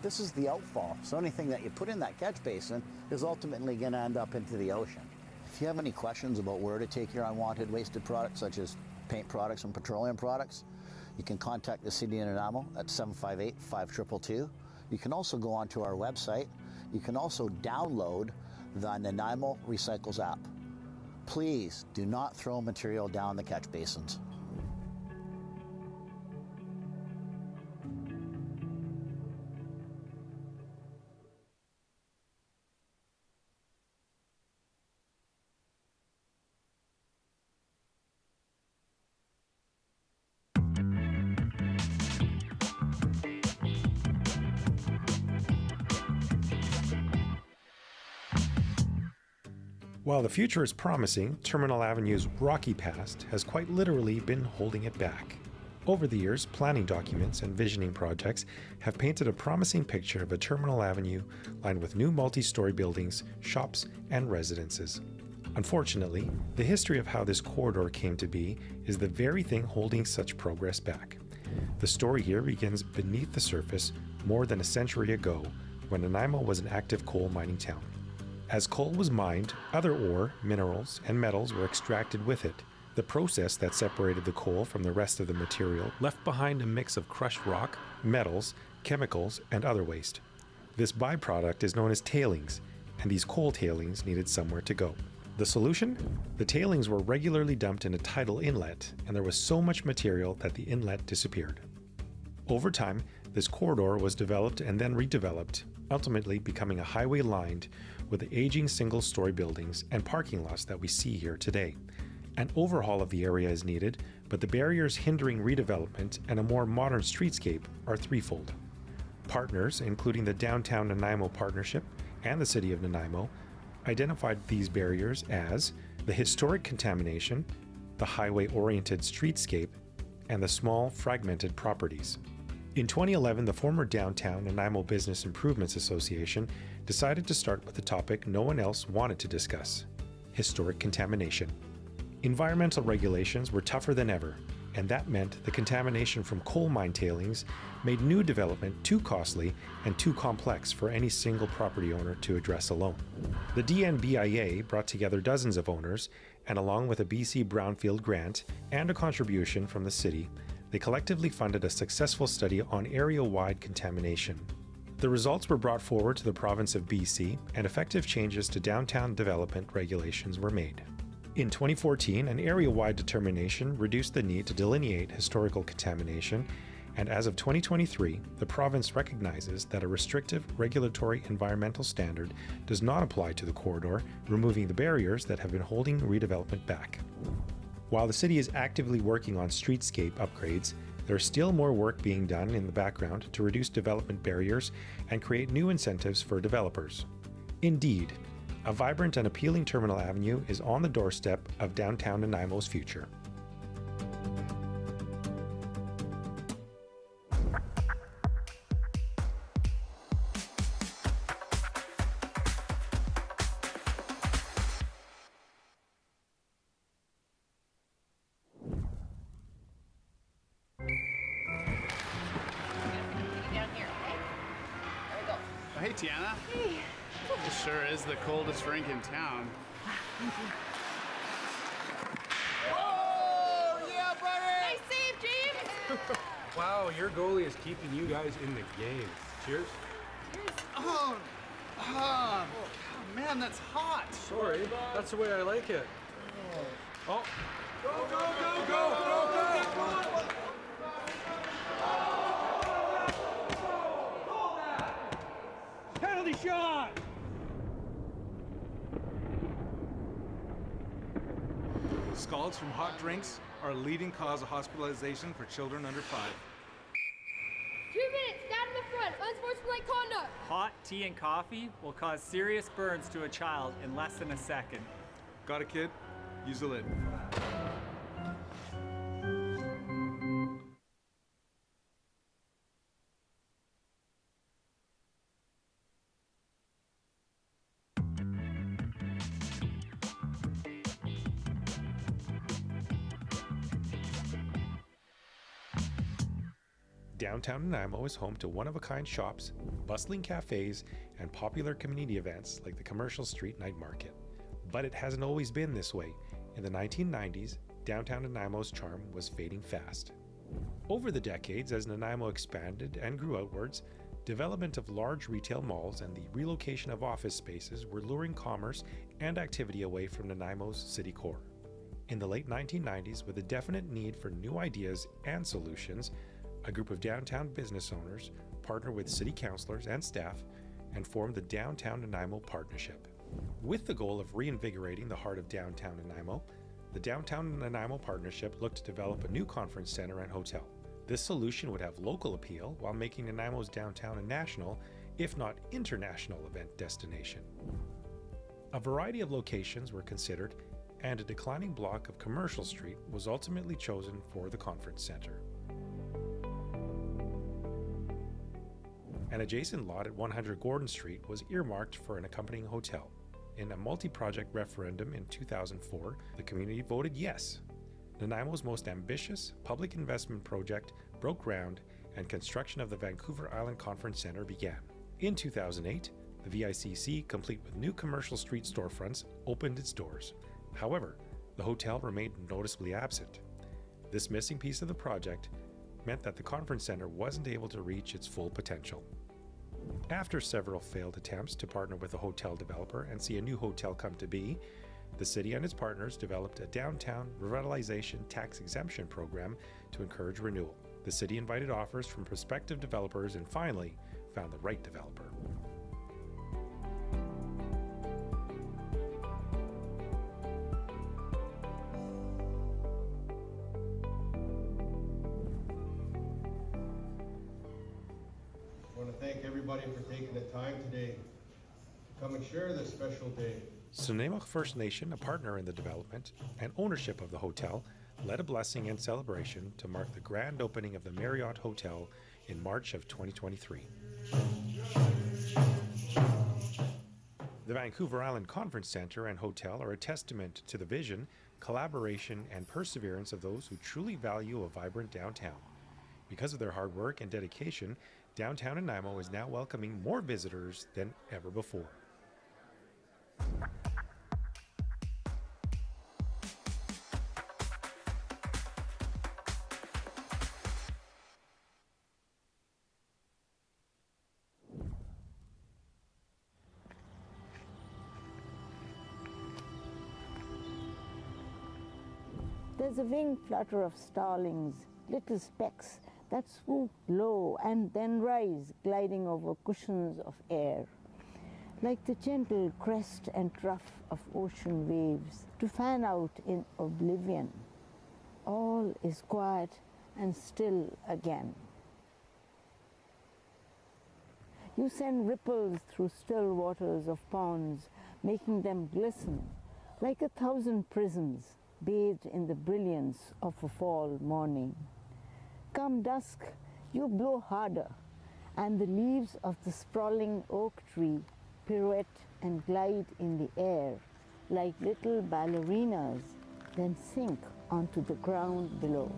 This is the outfall, so anything that you put in that catch basin is ultimately going to end up into the ocean. If you have any questions about where to take your unwanted wasted products, such as paint products and petroleum products, you can contact the City of Nanaimo at 758-5222. You can also go onto our website. You can also download the Nanaimo Recycles app. Please do not throw material down the catch basins. While the future is promising, Terminal Avenue's rocky past has quite literally been holding it back. Over the years, planning documents and visioning projects have painted a promising picture of a Terminal Avenue lined with new multi-story buildings, shops, and residences. Unfortunately, the history of how this corridor came to be is the very thing holding such progress back. The story here begins beneath the surface more than a century ago, when Nanaimo was an active coal mining town. As coal was mined, other ore, minerals, and metals were extracted with it. The process that separated the coal from the rest of the material left behind a mix of crushed rock, metals, chemicals, and other waste. This byproduct is known as tailings, and these coal tailings needed somewhere to go. The solution? The tailings were regularly dumped in a tidal inlet, and there was so much material that the inlet disappeared. Over time, this corridor was developed and then redeveloped, ultimately becoming a highway lined with the aging single-story buildings and parking lots that we see here today. An overhaul of the area is needed, but the barriers hindering redevelopment and a more modern streetscape are threefold. Partners, including the Downtown Nanaimo Partnership and the City of Nanaimo, identified these barriers as the historic contamination, the highway-oriented streetscape, and the small, fragmented properties. In 2011, the former downtown Nanaimo Business Improvements Association decided to start with the topic no one else wanted to discuss: historic contamination. Environmental regulations were tougher than ever, and that meant the contamination from coal mine tailings made new development too costly and too complex for any single property owner to address alone. The DNBIA brought together dozens of owners, and along with a BC Brownfield grant and a contribution from the city, they collectively funded a successful study on area-wide contamination. The results were brought forward to the province of BC, and effective changes to downtown development regulations were made. In 2014, an area-wide determination reduced the need to delineate historical contamination, and as of 2023, the province recognizes that a restrictive regulatory environmental standard does not apply to the corridor, removing the barriers that have been holding redevelopment back. While the city is actively working on streetscape upgrades, there is still more work being done in the background to reduce development barriers and create new incentives for developers. Indeed, a vibrant and appealing Terminal Avenue is on the doorstep of downtown Nanaimo's future. Hey, Tiana. Hey. It sure is the coldest rink in town. Thank you. Oh, yeah, buddy! Nice save, James! Wow, your goalie is keeping you guys in the game. Cheers. Cheers. Oh, man, that's hot. Sorry, that's the way I like it. Oh. Go, go, go, go, go, go! Penalty shot! Scalds from hot drinks are a leading cause of hospitalization for children under 5. 2 minutes, stand in the front, unsportsmanlike conduct. Hot tea and coffee will cause serious burns to a child in less than a second. Got a kid? Use the lid. Downtown Nanaimo is home to one-of-a-kind shops, bustling cafes, and popular community events like the Commercial Street Night Market. But it hasn't always been this way. In the 1990s, downtown Nanaimo's charm was fading fast. Over the decades, as Nanaimo expanded and grew outwards, development of large retail malls and the relocation of office spaces were luring commerce and activity away from Nanaimo's city core. In the late 1990s, with a definite need for new ideas and solutions, a group of downtown business owners partnered with city councilors and staff and formed the Downtown Nanaimo Partnership. With the goal of reinvigorating the heart of downtown Nanaimo, the Downtown Nanaimo Partnership looked to develop a new conference center and hotel. This solution would have local appeal while making Nanaimo's downtown a national, if not international, event destination. A variety of locations were considered, and a declining block of Commercial Street was ultimately chosen for the conference center. An adjacent lot at 100 Gordon Street was earmarked for an accompanying hotel. In a multi-project referendum in 2004, the community voted yes. Nanaimo's most ambitious public investment project broke ground, and construction of the Vancouver Island Conference Centre began. In 2008, the VICC, complete with new Commercial Street storefronts, opened its doors. However, the hotel remained noticeably absent. This missing piece of the project meant that the conference center wasn't able to reach its full potential. After several failed attempts to partner with a hotel developer and see a new hotel come to be, the city and its partners developed a downtown revitalization tax exemption program to encourage renewal. The city invited offers from prospective developers and finally found the right developer. I want to thank everybody for taking the time today to come and share this special day. Snuneymuxw First Nation, a partner in the development and ownership of the hotel, led a blessing and celebration to mark the grand opening of the Marriott Hotel in March of 2023. The Vancouver Island Conference Centre and Hotel are a testament to the vision, collaboration, and perseverance of those who truly value a vibrant downtown. Because of their hard work and dedication, downtown Nanaimo is now welcoming more visitors than ever before. There's a wing flutter of starlings, little specks that swoop low and then rise, gliding over cushions of air, like the gentle crest and trough of ocean waves, to fan out in oblivion. All is quiet and still again. You send ripples through still waters of ponds, making them glisten like 1,000 prisms, bathed in the brilliance of a fall morning. Come dusk, you blow harder, and the leaves of the sprawling oak tree pirouette and glide in the air like little ballerinas, then sink onto the ground below.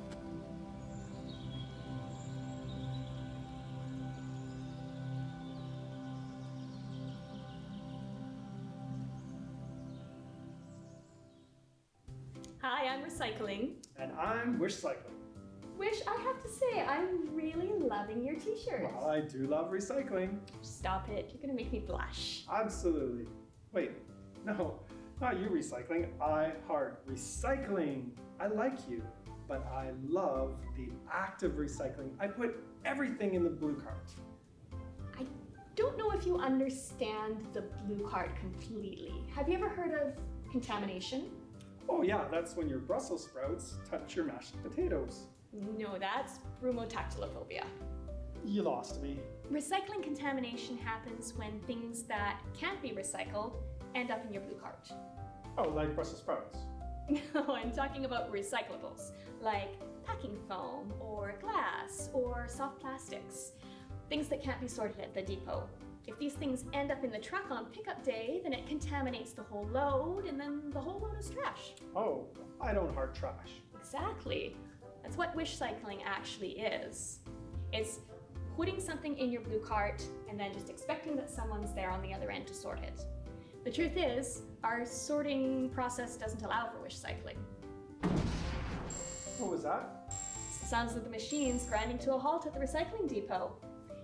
Hi, I'm Recycling. And I'm Wish Cycling. Wish, I have to say, I'm really loving your t-shirt. Well, I do love recycling. Stop it, you're gonna make me blush. Absolutely. Wait, no, not you recycling. I heart recycling. I like you, but I love the act of recycling. I put everything in the blue cart. I don't know if you understand the blue card completely. Have you ever heard of contamination? Oh yeah, that's when your Brussels sprouts touch your mashed potatoes. No, that's brumotactylophobia. You lost me. Recycling contamination happens when things that can't be recycled end up in your blue cart. Oh, like Brussels sprouts. No, I'm talking about recyclables, like packing foam or glass or soft plastics. Things that can't be sorted at the depot. If these things end up in the truck on pickup day, then it contaminates the whole load, and then the whole load is trash. Oh, I don't heart trash. Exactly. That's what wish cycling actually is. It's putting something in your blue cart and then just expecting that someone's there on the other end to sort it. The truth is, our sorting process doesn't allow for wish cycling. What was that? Sounds like the machine's grinding to a halt at the recycling depot.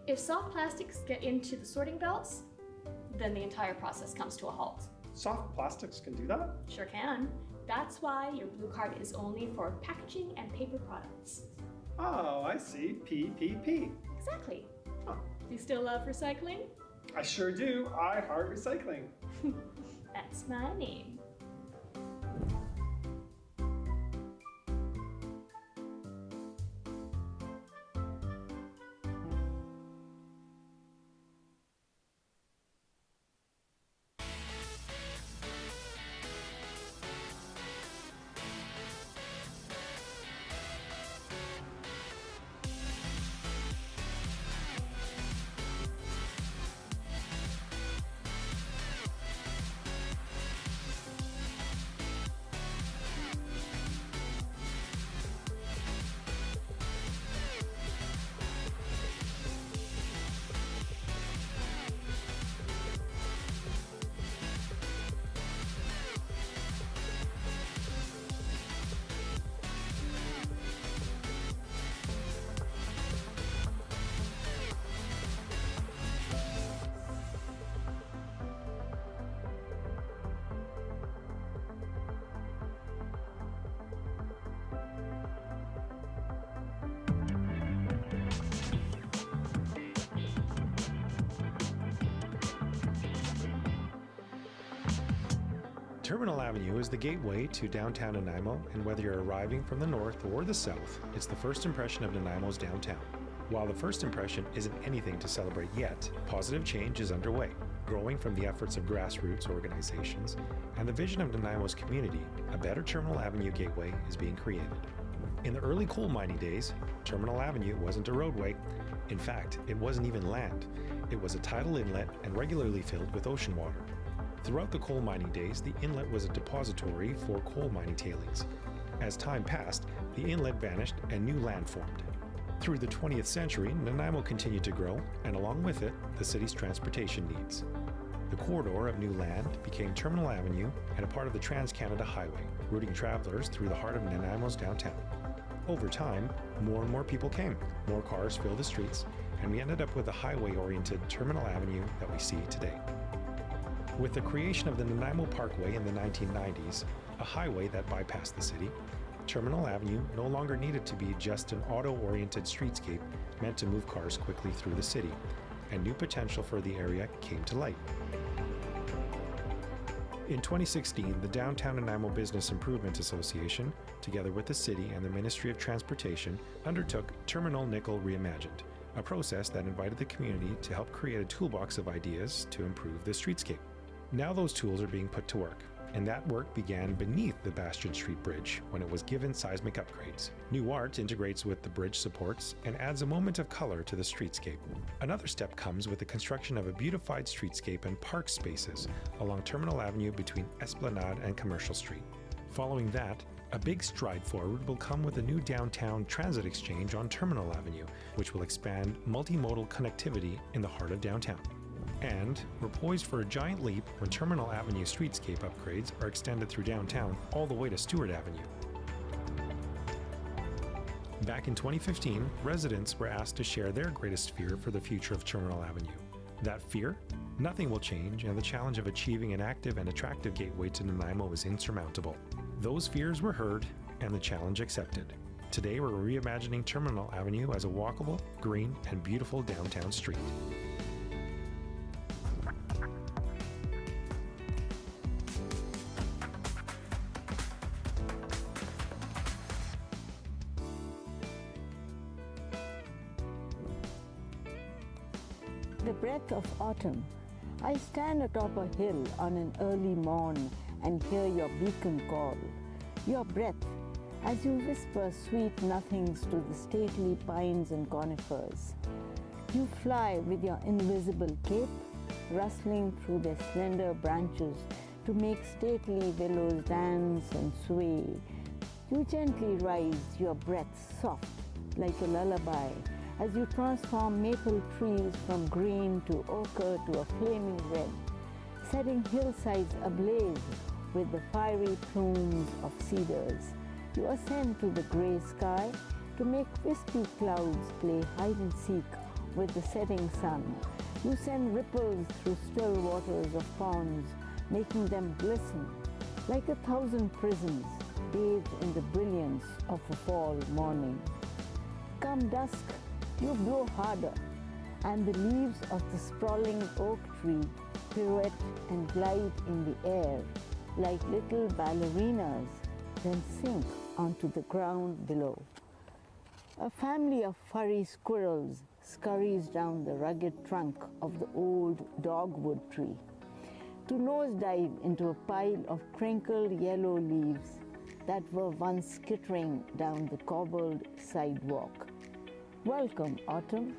If soft plastics get into the sorting belts, then the entire process comes to a halt. Soft plastics can do that? Sure can. That's why your blue card is only for packaging and paper products. Oh, I see. PPP. Exactly. Huh. Do you still love recycling? I sure do. I heart recycling. That's my name. Terminal Avenue is the gateway to downtown Nanaimo, and whether you're arriving from the north or the south, it's the first impression of Nanaimo's downtown. While the first impression isn't anything to celebrate yet, positive change is underway, growing from the efforts of grassroots organizations and the vision of Nanaimo's community. A better Terminal Avenue gateway is being created. In the early coal mining days, Terminal Avenue wasn't a roadway. In fact, it wasn't even land. It was a tidal inlet and regularly filled with ocean water. Throughout the coal mining days, the inlet was a depository for coal mining tailings. As time passed, the inlet vanished and new land formed. Through the 20th century, Nanaimo continued to grow, and along with it, the city's transportation needs. The corridor of new land became Terminal Avenue and a part of the Trans-Canada Highway, routing travelers through the heart of Nanaimo's downtown. Over time, more and more people came, more cars filled the streets, and we ended up with the highway-oriented Terminal Avenue that we see today. With the creation of the Nanaimo Parkway in the 1990s, a highway that bypassed the city, Terminal Avenue no longer needed to be just an auto-oriented streetscape meant to move cars quickly through the city, and new potential for the area came to light. In 2016, the Downtown Nanaimo Business Improvement Association, together with the city and the Ministry of Transportation, undertook Terminal Nickel Reimagined, a process that invited the community to help create a toolbox of ideas to improve the streetscape. Now those tools are being put to work, and that work began beneath the Bastion Street Bridge when it was given seismic upgrades. New art integrates with the bridge supports and adds a moment of color to the streetscape. Another step comes with the construction of a beautified streetscape and park spaces along Terminal Avenue between Esplanade and Commercial Street. Following that, a big stride forward will come with a new downtown transit exchange on Terminal Avenue, which will expand multimodal connectivity in the heart of downtown. And we're poised for a giant leap when Terminal Avenue streetscape upgrades are extended through downtown all the way to Stewart Avenue. Back in 2015, residents were asked to share their greatest fear for the future of Terminal Avenue. That fear? Nothing will change, and the challenge of achieving an active and attractive gateway to Nanaimo is insurmountable. Those fears were heard, and the challenge accepted. Today we're reimagining Terminal Avenue as a walkable, green, and beautiful downtown street. The breath of autumn. I stand atop a hill on an early morn and hear your beacon call. Your breath, as you whisper sweet nothings to the stately pines and conifers. You fly with your invisible cape, rustling through their slender branches to make stately willows dance and sway. You gently rise, your breath soft like a lullaby, as you transform maple trees from green to ochre to a flaming red, setting hillsides ablaze with the fiery plumes of cedars. You ascend to the gray sky to make wispy clouds play hide and seek with the setting sun. You send ripples through still waters of ponds, making them glisten like 1,000 prisms bathed in the brilliance of a fall morning. Come dusk, you blow harder, and the leaves of the sprawling oak tree pirouette and glide in the air like little ballerinas, then sink onto the ground below. A family of furry squirrels scurries down the rugged trunk of the old dogwood tree to nosedive into a pile of crinkled yellow leaves that were once skittering down the cobbled sidewalk. Welcome, autumn.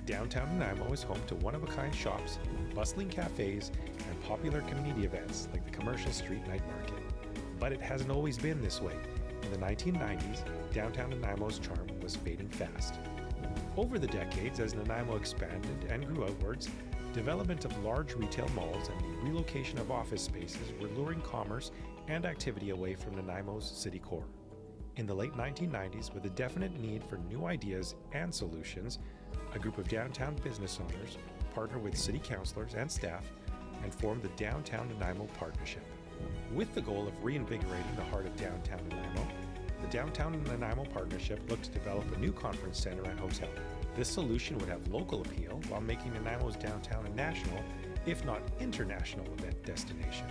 Downtown Nanaimo is home to one-of-a-kind shops, bustling cafes, and popular community events like the Commercial Street Night Market. But it hasn't always been this way. In the 1990s, downtown Nanaimo's charm was fading fast. Over the decades, as Nanaimo expanded and grew outwards, development of large retail malls and the relocation of office spaces were luring commerce and activity away from Nanaimo's city core. In the late 1990s, with a definite need for new ideas and solutions, a group of downtown business owners partnered with city councilors and staff and formed the Downtown Nanaimo Partnership. With the goal of reinvigorating the heart of downtown Nanaimo, the Downtown Nanaimo Partnership looked to develop a new conference center and hotel. This solution would have local appeal while making Nanaimo's downtown a national, if not international, event destination.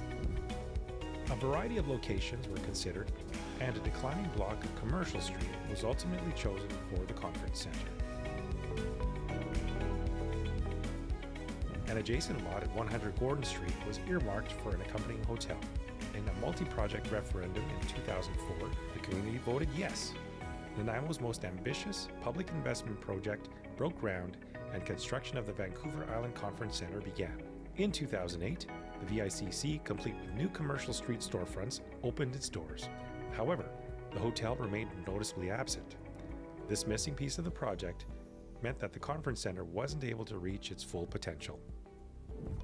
A variety of locations were considered, and a declining block of Commercial Street was ultimately chosen for the conference center. An adjacent lot at 100 Gordon Street was earmarked for an accompanying hotel. In a multi-project referendum in 2004, the community voted yes. Nanaimo's most ambitious public investment project broke ground and construction of the Vancouver Island Conference Center began. In 2008, the VICC, complete with new Commercial Street storefronts, opened its doors. However, the hotel remained noticeably absent. This missing piece of the project meant that the conference center wasn't able to reach its full potential.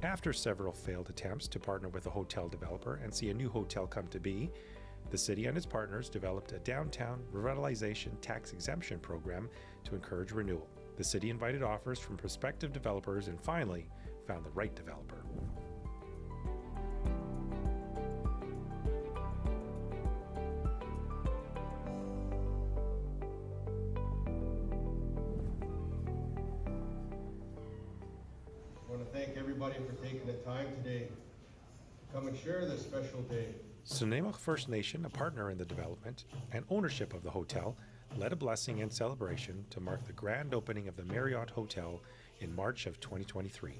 After several failed attempts to partner with a hotel developer and see a new hotel come to be, the city and its partners developed a downtown revitalization tax exemption program to encourage renewal. The city invited offers from prospective developers and finally found the right developer. I want to thank everybody for taking the time today to come and share this special day. Nanaimo First Nation, a partner in the development and ownership of the hotel, led a blessing and celebration to mark the grand opening of the Marriott Hotel in March of 2023.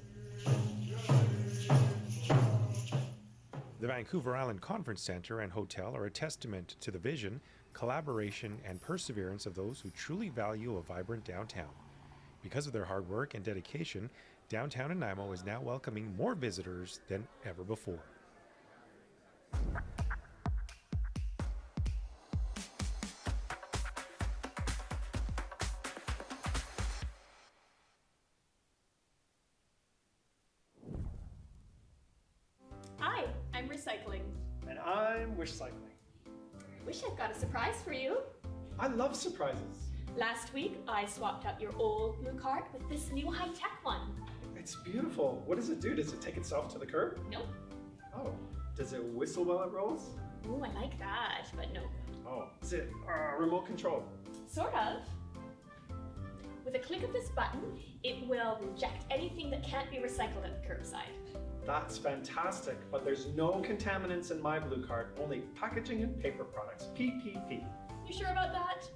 The Vancouver Island Conference Center and Hotel are a testament to the vision, collaboration, and perseverance of those who truly value a vibrant downtown. Because of their hard work and dedication, downtown Nanaimo is now welcoming more visitors than ever before. Hi, I'm recycling. And I'm wish cycling. Wish I've got a surprise for you. I love surprises. Last week, I swapped out your old blue cart with this new high-tech one. It's beautiful. What does it do? Does it take itself to the curb? Nope. Oh, does it whistle while it rolls? Ooh, I like that, but no. Oh, is it remote control? Sort of. With a click of this button, it will reject anything that can't be recycled at the curbside. That's fantastic, but there's no contaminants in my blue cart, only packaging and paper products, PPP. You sure about that?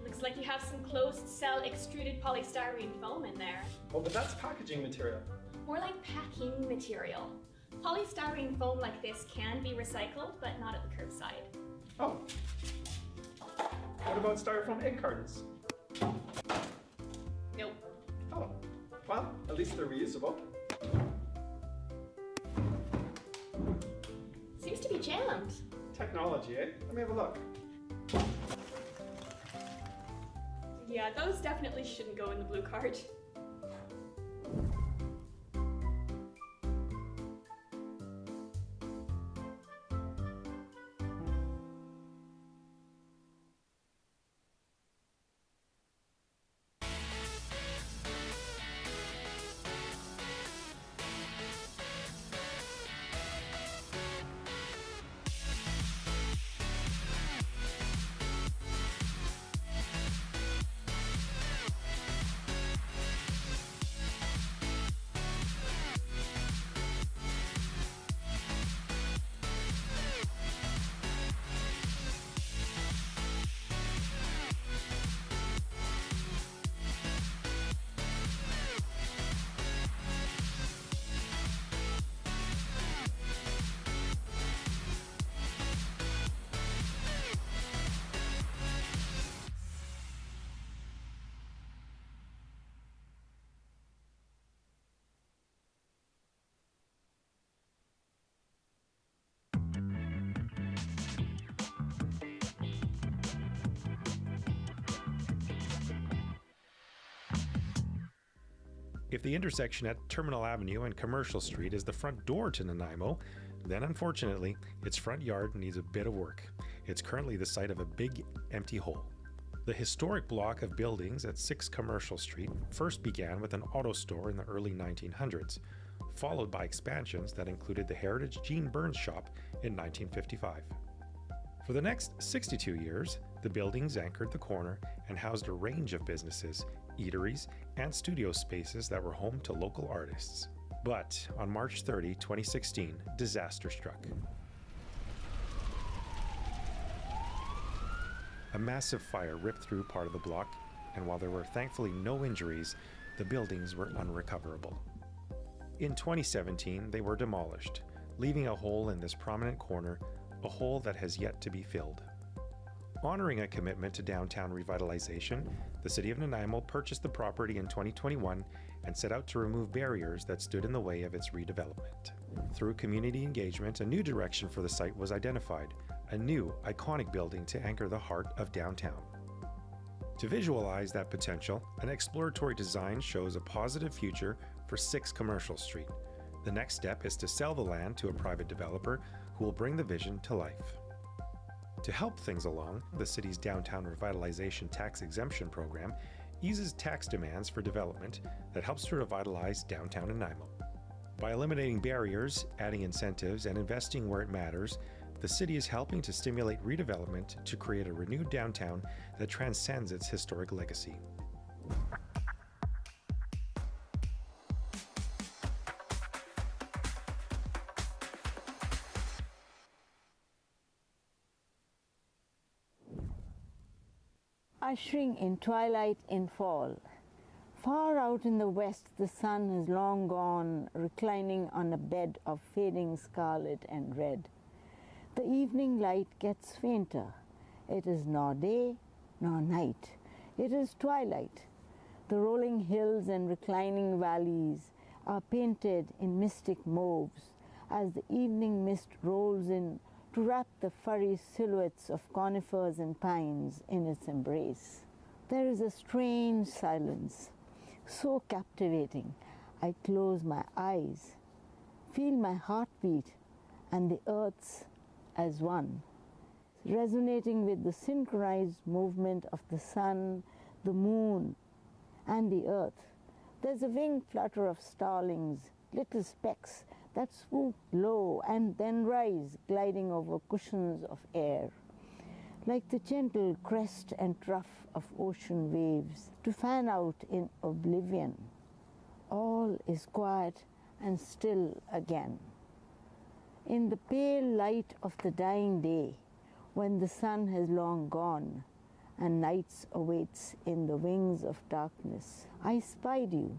Looks like you have some closed cell extruded polystyrene foam in there. Oh, but that's packaging material. More like packing material. Polystyrene foam like this can be recycled, but not at the curbside. Oh. What about styrofoam egg cartons? Nope. Oh, well, at least they're reusable. Seems to be jammed. Technology, eh? Let me have a look. Yeah, those definitely shouldn't go in the blue cart. If the intersection at Terminal Avenue and Commercial Street is the front door to Nanaimo, Then, unfortunately, its front yard needs a bit of work. It's currently the site of a big empty hole. The historic block of buildings at 6 Commercial Street first began with an auto store in the early 1900s, followed by expansions that included the Heritage Gene Burns shop in 1955. For the next 62 years, the buildings anchored the corner and housed a range of businesses, eateries, and studio spaces that were home to local artists. But on March 30, 2016, disaster struck. A massive fire ripped through part of the block, and while there were thankfully no injuries, the buildings were unrecoverable. In 2017, they were demolished, leaving a hole in this prominent corner, a hole that has yet to be filled. Honoring a commitment to downtown revitalization, the City of Nanaimo purchased the property in 2021 and set out to remove barriers that stood in the way of its redevelopment. Through community engagement, a new direction for the site was identified, a new, iconic building to anchor the heart of downtown. To visualize that potential, an exploratory design shows a positive future for 6 Commercial Street. The next step is to sell the land to a private developer who will bring the vision to life. To help things along, the city's Downtown Revitalization Tax Exemption Program eases tax demands for development that helps to revitalize downtown Nanaimo. By eliminating barriers, adding incentives, and investing where it matters, the city is helping to stimulate redevelopment to create a renewed downtown that transcends its historic legacy. Ushering in twilight in fall. Far out in the west, the sun is long gone, reclining on a bed of fading scarlet and red. The evening light gets fainter. It is nor day nor night. It is twilight. The rolling hills and reclining valleys are painted in mystic mauves as the evening mist rolls in to wrap the furry silhouettes of conifers and pines in its embrace. There is a strange silence, so captivating. I close my eyes, feel my heartbeat and the earth's as one, resonating with the synchronized movement of the sun, the moon, and the earth. There's a wing flutter of starlings, little specks that swoop low and then rise, gliding over cushions of air, like the gentle crest and trough of ocean waves, to fan out in oblivion. All is quiet and still again. In the pale light of the dying day, when the sun has long gone and night awaits in the wings of darkness, I spied you.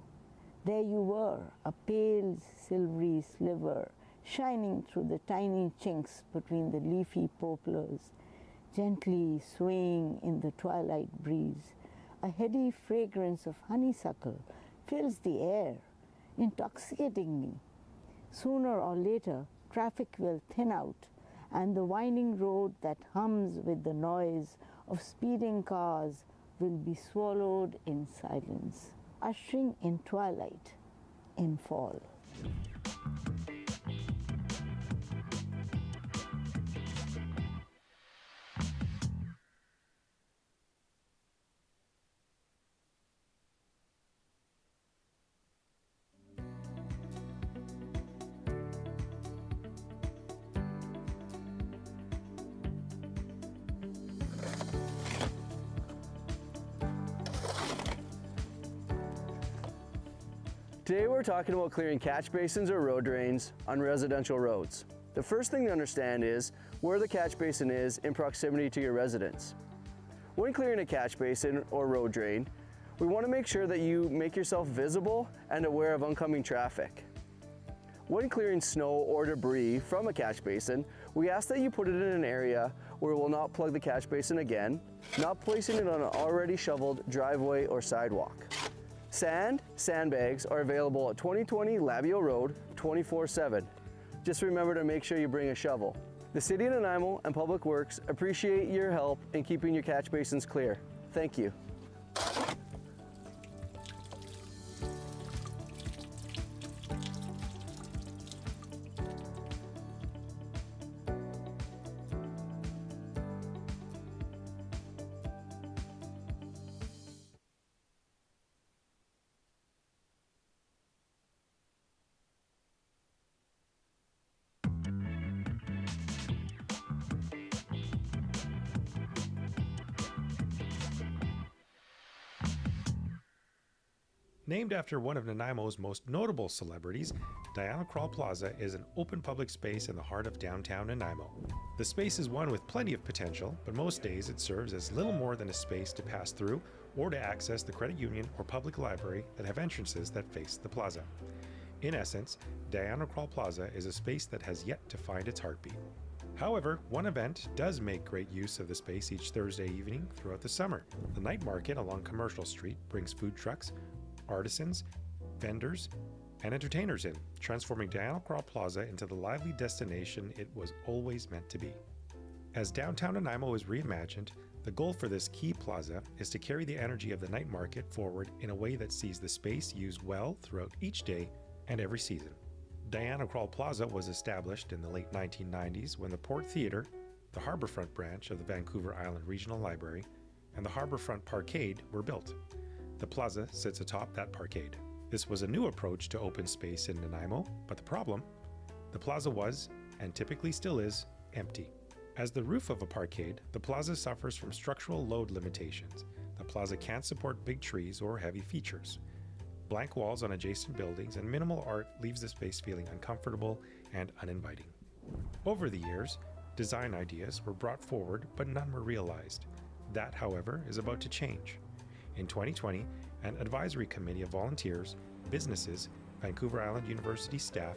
There you were, a pale silvery sliver, shining through the tiny chinks between the leafy poplars, gently swaying in the twilight breeze. A heady fragrance of honeysuckle fills the air, intoxicating me. Sooner or later, traffic will thin out, and the winding road that hums with the noise of speeding cars will be swallowed in silence, ushering in twilight in fall. Today we're talking about clearing catch basins or road drains on residential roads. The first thing to understand is where the catch basin is in proximity to your residence. When clearing a catch basin or road drain, we want to make sure that you make yourself visible and aware of oncoming traffic. When clearing snow or debris from a catch basin, we ask that you put it in an area where it will not plug the catch basin again, not placing it on an already shoveled driveway or sidewalk. Sandbags are available at 2020 Labio Road 24/7. Just remember to make sure you bring a shovel. The City of Nanaimo and Public Works appreciate your help in keeping your catch basins clear. Thank you. Named after one of Nanaimo's most notable celebrities, Diana Krall Plaza is an open public space in the heart of downtown Nanaimo. The space is one with plenty of potential, but most days it serves as little more than a space to pass through or to access the credit union or public library that have entrances that face the plaza. In essence, Diana Krall Plaza is a space that has yet to find its heartbeat. However, one event does make great use of the space each Thursday evening throughout the summer. The night market along Commercial Street brings food trucks, artisans, vendors, and entertainers in, transforming Diana Krall Plaza into the lively destination it was always meant to be. As downtown Nanaimo is reimagined, the goal for this key plaza is to carry the energy of the night market forward in a way that sees the space used well throughout each day and every season. Diana Krall Plaza was established in the late 1990s when the Port Theatre, the Harbourfront branch of the Vancouver Island Regional Library, and the Harbourfront Parkade were built. The plaza sits atop that parkade. This was a new approach to open space in Nanaimo, but the problem? The plaza was, and typically still is, empty. As the roof of a parkade, the plaza suffers from structural load limitations. The plaza can't support big trees or heavy features. Blank walls on adjacent buildings and minimal art leaves the space feeling uncomfortable and uninviting. Over the years, design ideas were brought forward, but none were realized. That, however, is about to change. In 2020, an advisory committee of volunteers, businesses, Vancouver Island University staff,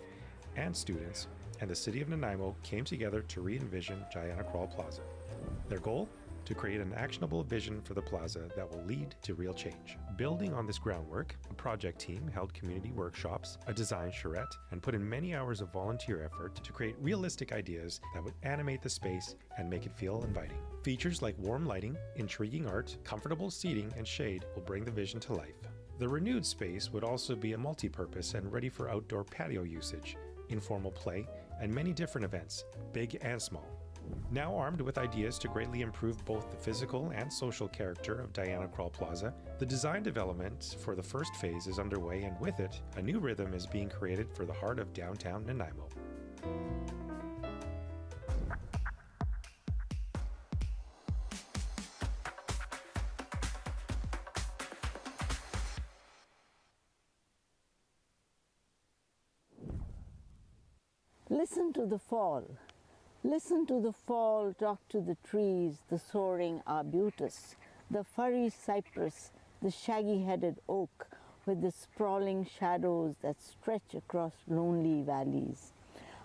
and students, and the City of Nanaimo came together to re-envision Diana Krall Plaza. Their goal? To create an actionable vision for the plaza that will lead to real change. Building on this groundwork, a project team held community workshops, a design charrette, and put in many hours of volunteer effort to create realistic ideas that would animate the space and make it feel inviting. Features like warm lighting, intriguing art, comfortable seating, and shade will bring the vision to life. The renewed space would also be a multi-purpose and ready for outdoor patio usage, informal play, and many different events, big and small. Now armed with ideas to greatly improve both the physical and social character of Diana Krall Plaza, the design development for the first phase is underway, and with it, a new rhythm is being created for the heart of downtown Nanaimo. Listen to the fall. Listen to the fall talk to the trees, the soaring arbutus, the furry cypress, the shaggy-headed oak, with the sprawling shadows that stretch across lonely valleys.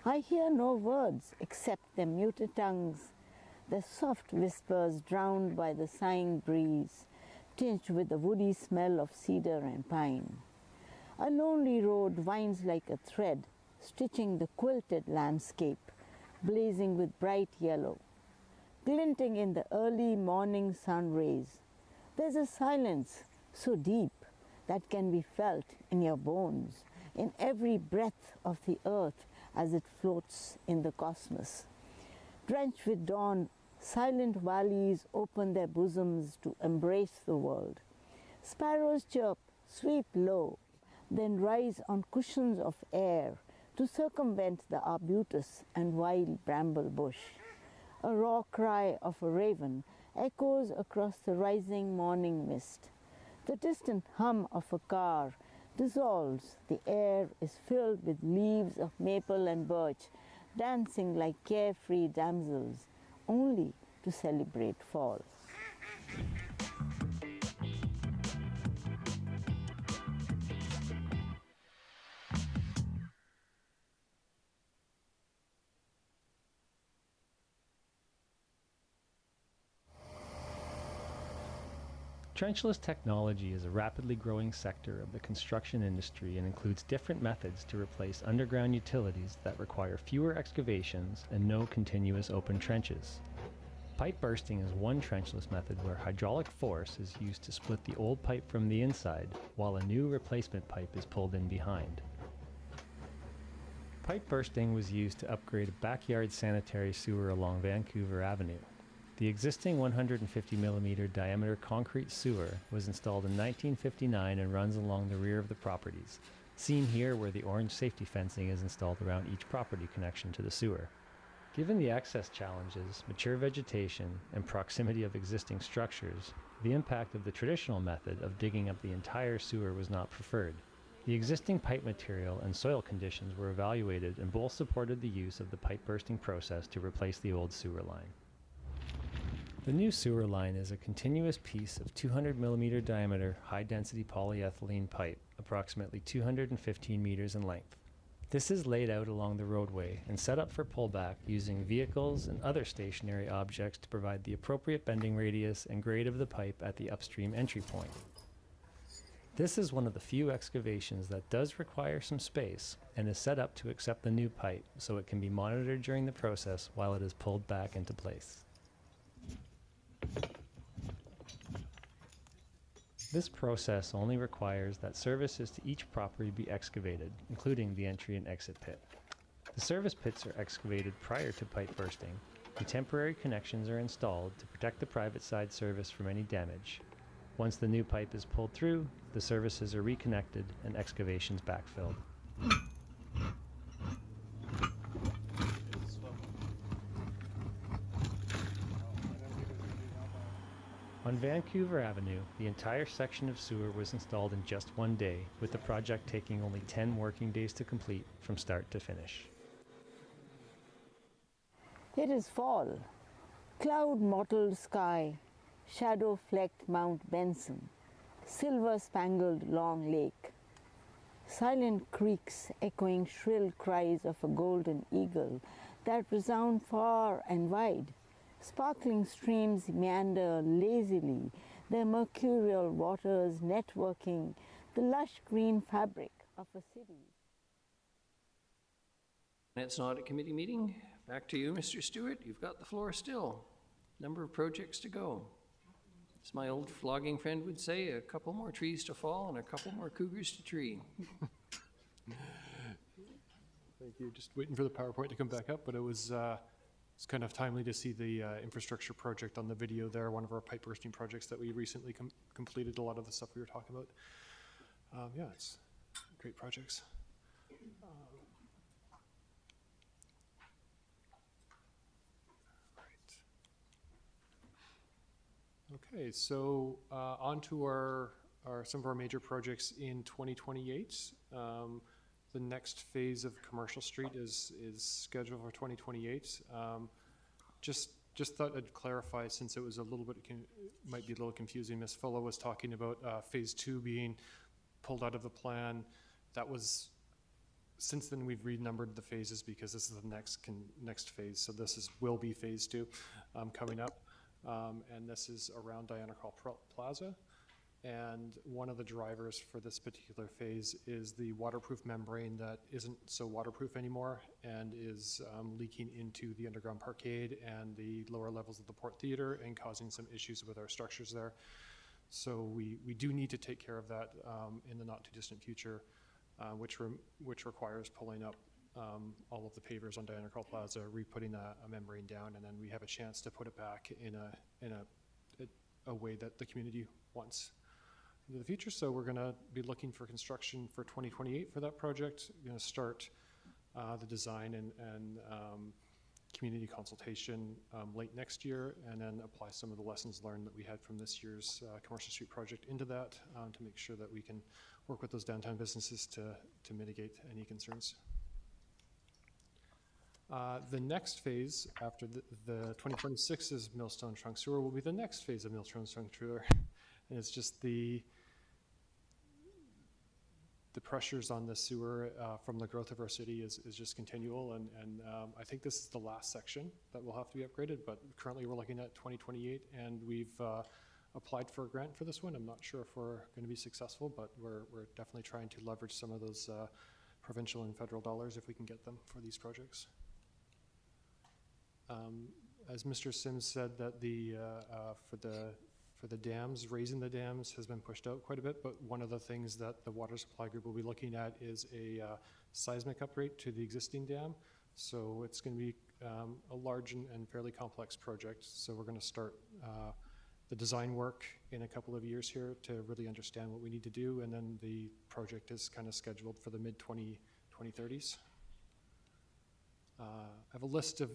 I hear no words except their muted tongues, their soft whispers drowned by the sighing breeze, tinged with the woody smell of cedar and pine. A lonely road winds like a thread, stitching the quilted landscape, blazing with bright yellow, glinting in the early morning sun rays. There's a silence so deep that can be felt in your bones, in every breath of the earth as it floats in the cosmos. Drenched with dawn, silent valleys open their bosoms to embrace the world. Sparrows chirp, sweep low, then rise on cushions of air to circumvent the arbutus and wild bramble bush. A raw cry of a raven echoes across the rising morning mist. The distant hum of a car dissolves. The air is filled with leaves of maple and birch, dancing like carefree damsels, only to celebrate fall. Trenchless technology is a rapidly growing sector of the construction industry and includes different methods to replace underground utilities that require fewer excavations and no continuous open trenches. Pipe bursting is one trenchless method where hydraulic force is used to split the old pipe from the inside, while a new replacement pipe is pulled in behind. Pipe bursting was used to upgrade a backyard sanitary sewer along Vancouver Avenue. The existing 150mm diameter concrete sewer was installed in 1959 and runs along the rear of the properties, seen here where the orange safety fencing is installed around each property connection to the sewer. Given the access challenges, mature vegetation, and proximity of existing structures, the impact of the traditional method of digging up the entire sewer was not preferred. The existing pipe material and soil conditions were evaluated and both supported the use of the pipe bursting process to replace the old sewer line. The new sewer line is a continuous piece of 200 millimeter diameter high-density polyethylene pipe, approximately 215 meters in length. This is laid out along the roadway and set up for pullback using vehicles and other stationary objects to provide the appropriate bending radius and grade of the pipe at the upstream entry point. This is one of the few excavations that does require some space and is set up to accept the new pipe so it can be monitored during the process while it is pulled back into place. This process only requires that services to each property be excavated, including the entry and exit pit. The service pits are excavated prior to pipe bursting, and temporary connections are installed to protect the private side service from any damage. Once the new pipe is pulled through, the services are reconnected and excavations backfilled. On Vancouver Avenue, the entire section of sewer was installed in just one day, with the project taking only 10 working days to complete from start to finish. It is fall. Cloud-mottled sky, shadow-flecked Mount Benson, silver-spangled Long Lake, silent creeks echoing shrill cries of a golden eagle that resound far and wide. Sparkling streams meander lazily, their mercurial waters networking the lush green fabric of a city. Finance and Audit Committee meeting. Back to you, Mr. Stewart. You've got the floor still. Number of projects to go. As my old flogging friend would say, a couple more trees to fall and a couple more cougars to tree. Thank you. Just waiting for the PowerPoint to come back up, but it's kind of timely to see the infrastructure project on the video there, one of our pipe bursting projects that we recently completed, a lot of the stuff we were talking about. Yeah, it's great projects. Okay, so on to some of our major projects in 2028. The next phase of Commercial Street is scheduled for 2028. Just thought I'd clarify, since it was a little bit, might be a little confusing. Ms. Fuller was talking about phase 2 being pulled out of the plan. That was, since then we've renumbered the phases because this is the next phase. So this will be phase 2 coming up. And this is around Diana Carl Plaza. And one of the drivers for this particular phase is the waterproof membrane that isn't so waterproof anymore and is leaking into the underground parkade and the lower levels of the Port Theatre and causing some issues with our structures there. So we do need to take care of that in the not too distant future, which requires pulling up all of the pavers on Diana Carl Plaza, re-putting a membrane down, and then we have a chance to put it back in a way that the community wants into the future. So we're going to be looking for construction for 2028 for that project. We're going to start the design and community consultation late next year, and then apply some of the lessons learned that we had from this year's Commercial Street project into that to make sure that we can work with those downtown businesses to mitigate any concerns. The next phase after the 2026's Millstone Trunk Sewer will be the next phase of Millstone Trunk Sewer. And it's just the pressures on the sewer from the growth of our city is just continual, and I think this is the last section that will have to be upgraded, but currently we're looking at 2028, and we've applied for a grant for this one. I'm not sure if we're going to be successful, but we're definitely trying to leverage some of those provincial and federal dollars if we can get them for these projects. As Mr. Sims said, that for the dams, raising the dams has been pushed out quite a bit, but one of the things that the water supply group will be looking at is a seismic upgrade to the existing dam. So it's going to be a large and fairly complex project. So we're going to start the design work in a couple of years here to really understand what we need to do, and then the project is kind of scheduled for the mid-2030s. I have a list of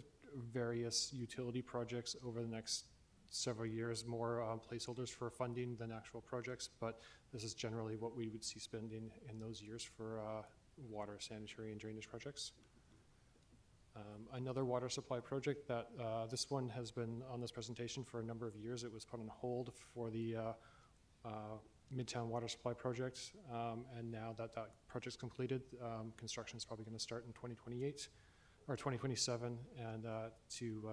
various utility projects over the next several years, more placeholders for funding than actual projects, but this is generally what we would see spending in those years for water, sanitary, and drainage projects. Another water supply project that this one has been on this presentation for a number of years. It was put on hold for the Midtown Water Supply Project, and now that that project's completed, construction is probably going to start in 2028 or 2027, and to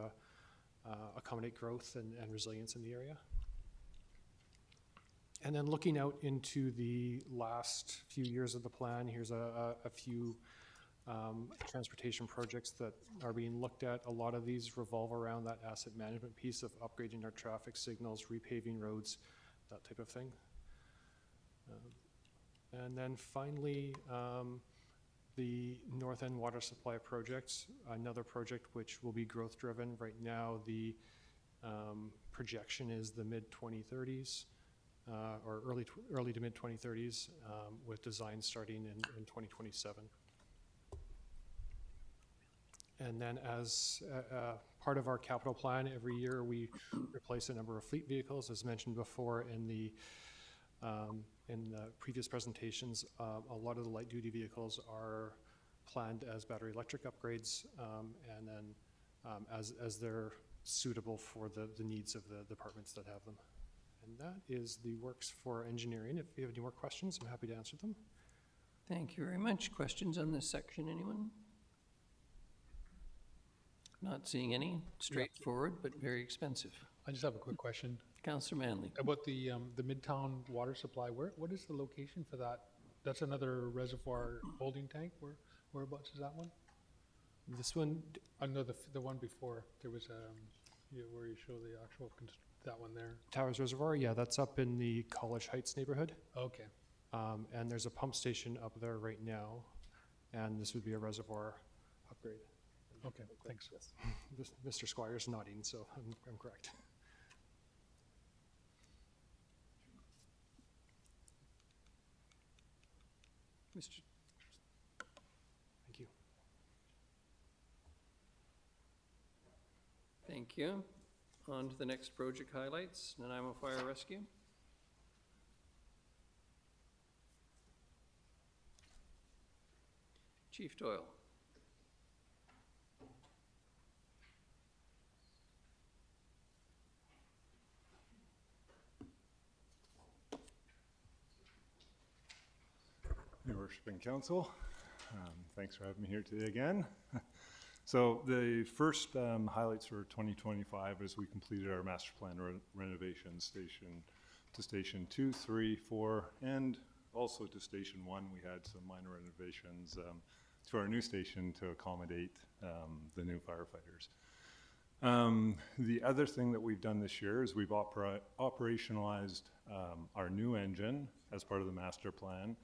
accommodate growth and resilience in the area. And then looking out into the last few years of the plan, here's a few transportation projects that are being looked at. A lot of these revolve around that asset management piece of upgrading our traffic signals, repaving roads, that type of thing. And then finally, the North End Water Supply Project, another project which will be growth driven. Right now, the projection is the mid-2030s, or early to mid-2030s, with design starting in 2027. And then as part of our capital plan, every year we replace a number of fleet vehicles. As mentioned before in the previous presentations, a lot of the light duty vehicles are planned as battery electric upgrades, and then as they're suitable for the needs of the departments that have them. And that is the works for engineering. If you have any more questions, I'm happy to answer them. Thank you very much. Questions on this section, anyone? Not seeing any. Straightforward, but very expensive. I just have a quick question. Councillor Manley. About the Midtown water supply, what is the location for that? That's another reservoir holding tank? Whereabouts is that one? This one? No, the one before. There was where you show the actual, that one there. Towers Reservoir, yeah, that's up in the College Heights neighborhood. Okay. And there's a pump station up there right now, and this would be a reservoir upgrade. Okay, thanks. Yes. Mr. Squire's nodding, so I'm correct. Thank you. Thank you. On to the next project highlights, Nanaimo Fire Rescue. Chief Doyle. Your Worship and Council, thanks for having me here today again. So the first highlights for 2025 is we completed our master plan renovation to station 2, 3, 4, and also to station 1. We had some minor renovations to our new station to accommodate the new firefighters. The other thing that we've done this year is we've operationalized our new engine as part of the master plan,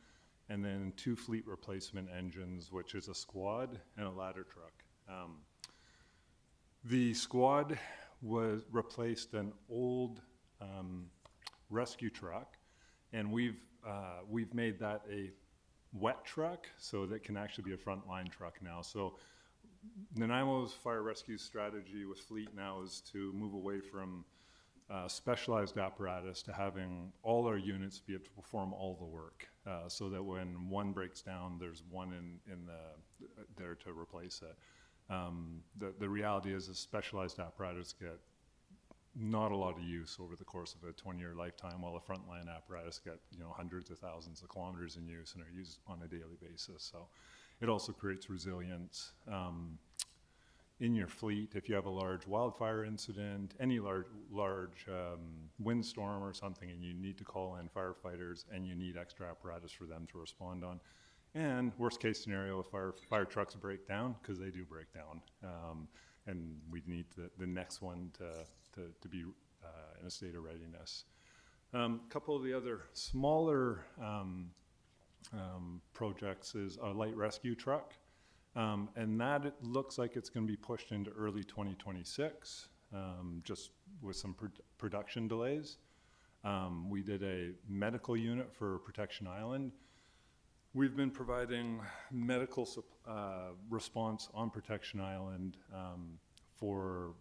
and then 2 fleet replacement engines, which is a squad and a ladder truck. The squad replaced an old rescue truck, and we've made that a wet truck, so that can actually be a frontline truck now. So Nanaimo's fire rescue strategy with fleet now is to move away from specialized apparatus to having all our units be able to perform all the work, so that when one breaks down, there's one there to replace it. The reality is, specialized apparatus get not a lot of use over the course of a 20-year lifetime, while the frontline apparatus get hundreds of thousands of kilometers in use and are used on a daily basis. So it also creates resilience in your fleet. If you have a large wildfire incident, any large windstorm or something, and you need to call in firefighters and you need extra apparatus for them to respond on. And worst case scenario, if fire trucks break down, because they do break down, and we need the next one to be in a state of readiness. A couple of the other smaller projects is a light rescue truck. And that it looks like it's going to be pushed into early 2026, just with some production delays. We did a medical unit for Protection Island. We've been providing medical response on Protection Island for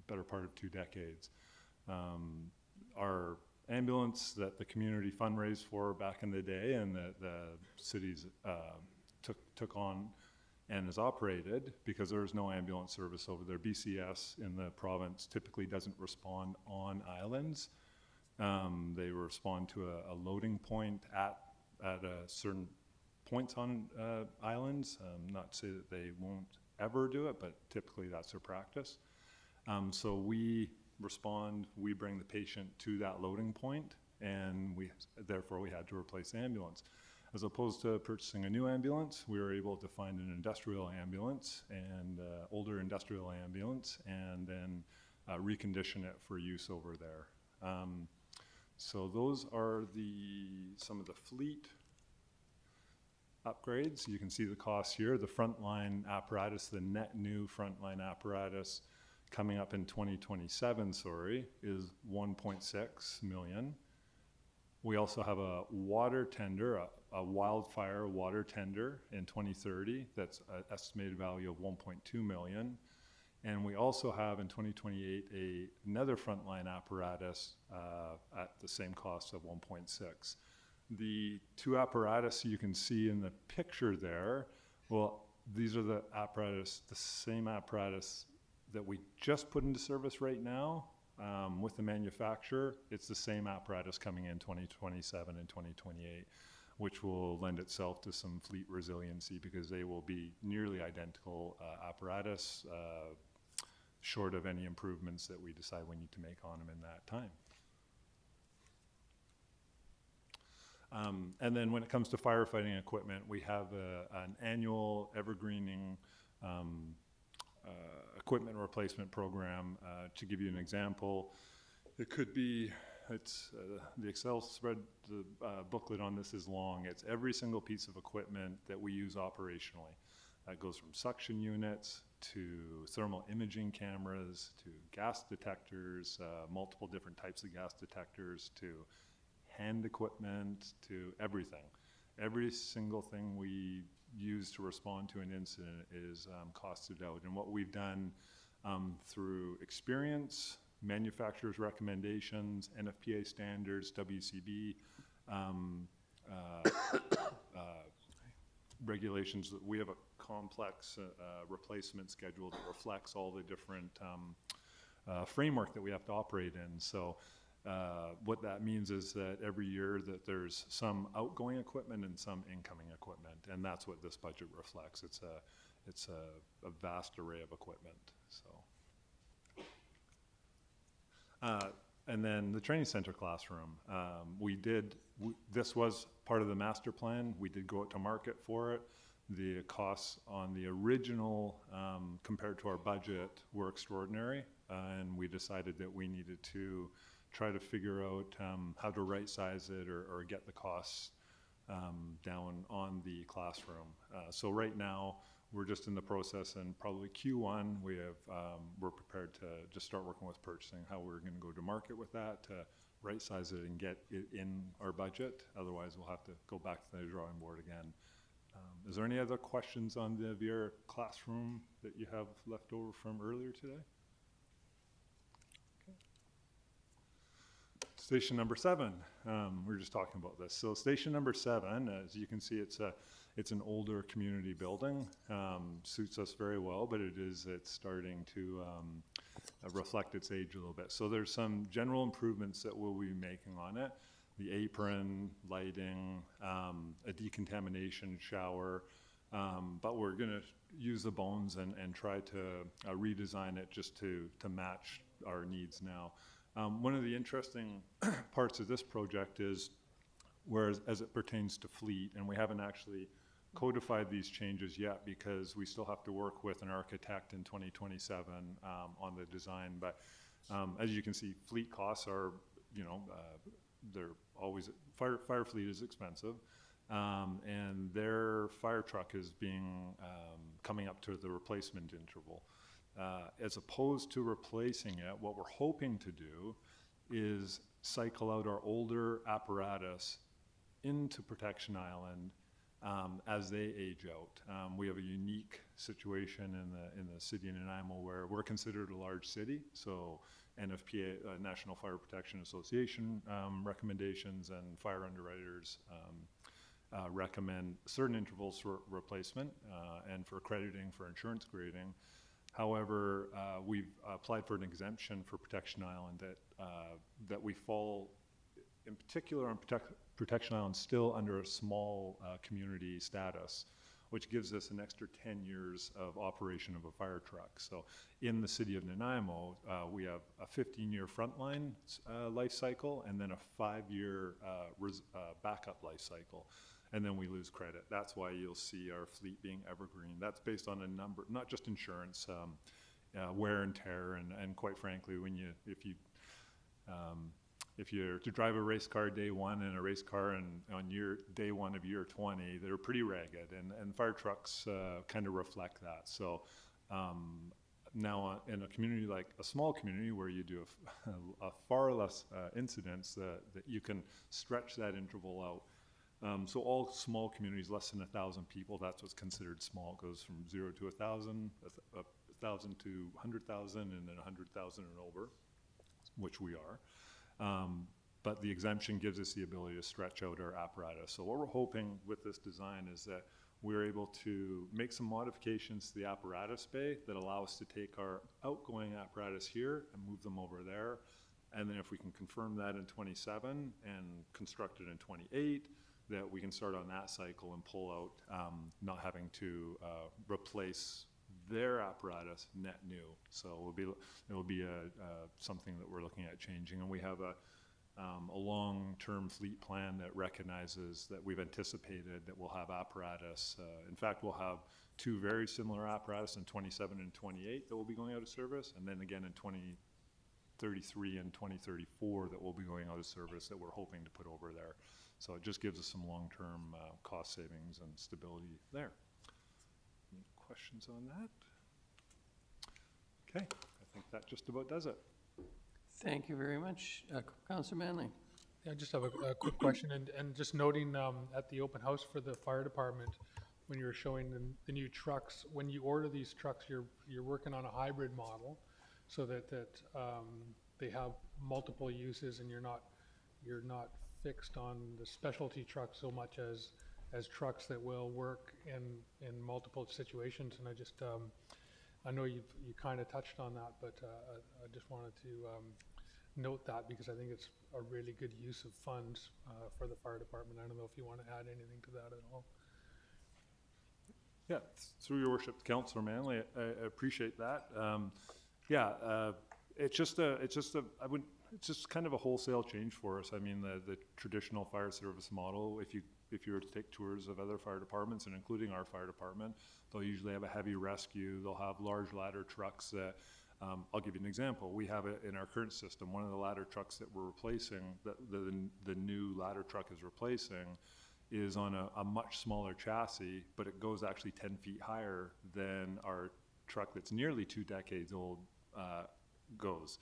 better part of 2 decades. Our ambulance that the community fundraised for back in the day and that the cities took on and is operated, because there is no ambulance service over there. BCS in the province typically doesn't respond on islands. They respond to a loading point at a certain points on islands. Not to say that they won't ever do it, but typically that's their practice. So we respond, we bring the patient to that loading point, and therefore we had to replace the ambulance. As opposed to purchasing a new ambulance, we were able to find an industrial ambulance and older industrial ambulance, and then recondition it for use over there. So those are some of the fleet upgrades. You can see the costs here. The frontline apparatus, the net new frontline apparatus coming up in 2027, is 1.6 million. We also have a water tender, a wildfire water tender in 2030 that's an estimated value of 1.2 million. And we also have in 2028 another frontline apparatus at the same cost of 1.6. The 2 apparatus you can see in the picture there, well, these are the same apparatus that we just put into service right now with the manufacturer. It's the same apparatus coming in 2027 and 2028, which will lend itself to some fleet resiliency because they will be nearly identical apparatus, short of any improvements that we decide we need to make on them in that time. And then when it comes to firefighting equipment, we have an annual evergreening equipment replacement program. To give you an example, it could be, the Excel spread, the booklet on this is long. It's every single piece of equipment that we use operationally. That goes from suction units to thermal imaging cameras to gas detectors, multiple different types of gas detectors, to hand equipment, to everything. Every single thing we use to respond to an incident is costed out. And what we've done through experience, manufacturers' recommendations, NFPA standards, WCB regulations, we have a complex replacement schedule that reflects all the different framework that we have to operate in. So what that means is that every year that there's some outgoing equipment and some incoming equipment, and that's what this budget reflects. It's a vast array of equipment. So, and then the training center classroom. This was part of the master plan. We did go out to market for it. The costs on the original compared to our budget were extraordinary, and we decided that we needed to try to figure out how to right size it or get the costs down on the classroom. So right now we're just in the process, and probably Q1 we're prepared to just start working with purchasing, how we're going to go to market with that to right size it and get it in our budget. Otherwise we'll have to go back to the drawing board again. Is there any other questions on the VR classroom that you have left over from earlier today? Station number 7, we were just talking about this. So station number 7, as you can see, it's an older community building. Suits us very well, but it's starting to reflect its age a little bit. So there's some general improvements that we'll be making on it. The apron, lighting, a decontamination shower, but we're going to use the bones and try to redesign it just to match our needs now. One of the interesting parts of this project is, whereas as it pertains to fleet, and we haven't actually codified these changes yet because we still have to work with an architect in 2027 on the design, but as you can see, fleet costs are, they're always, fire fleet is expensive, and their fire truck is coming up to the replacement interval. As opposed to replacing it, what we're hoping to do is cycle out our older apparatus into Protection Island as they age out. We have a unique situation in the city of Nanaimo where we're considered a large city. So NFPA, National Fire Protection Association recommendations and fire underwriters recommend certain intervals for replacement and for crediting for insurance grading. However, we've applied for an exemption for Protection Island that we fall, in particular on Protection Island, still under a small community status, which gives us an extra 10 years of operation of a fire truck. So in the city of Nanaimo, we have a 15-year frontline life cycle and then a 5-year backup life cycle. And then we lose credit. That's why you'll see our fleet being evergreen. That's based on a number, not just insurance, wear and tear, and quite frankly, if you're to drive a race car day one and a race car on day one of year 20, they're pretty ragged, and fire trucks kind of reflect that. So now in a community like a small community where you do a far less incidents, that you can stretch that interval out. So all small communities, less than 1,000 people, that's what's considered small. It goes from 0 to 1,000, 1,000 to 100,000, and then 100,000 and over, which we are. But the exemption gives us the ability to stretch out our apparatus. So what we're hoping with this design is that we're able to make some modifications to the apparatus bay that allow us to take our outgoing apparatus here and move them over there. And then if we can confirm that in 27 and construct it in 28, that we can start on that cycle and pull out, not having to replace their apparatus net new. So it will be something that we're looking at changing, and we have a long-term fleet plan that recognizes that we've anticipated that we'll have apparatus. In fact, we'll have 2 very similar apparatus in 27 and 28 that will be going out of service, and then again in 2033 and 2034 that will be going out of service that we're hoping to put over there. So it just gives us some long-term cost savings and stability there. Any questions on that? Okay, I think that just about does it. Thank you very much. Councillor Manley. Yeah, I just have a quick question, and just noting at the open house for the fire department, when you were showing the new trucks, when you order these trucks, you're working on a hybrid model, so that they have multiple uses, and you're not fixed on the specialty trucks so much as trucks that will work in multiple situations. And I just I know you kind of touched on that, but I just wanted to note that, because I think it's a really good use of funds for the fire department. I don't know if you want to add anything to that at all. Yeah, through your worship, Councillor Manley, I appreciate that. It's just kind of a wholesale change for us. I mean, the traditional fire service model, if you were to take tours of other fire departments, and including our fire department, they'll usually have a heavy rescue. They'll have large ladder trucks that, I'll give you an example. We have it in our current system. One of the ladder trucks that we're replacing, the new ladder truck is replacing, is on a much smaller chassis, but it goes actually 10 feet higher than our truck that's nearly 2 decades old goes.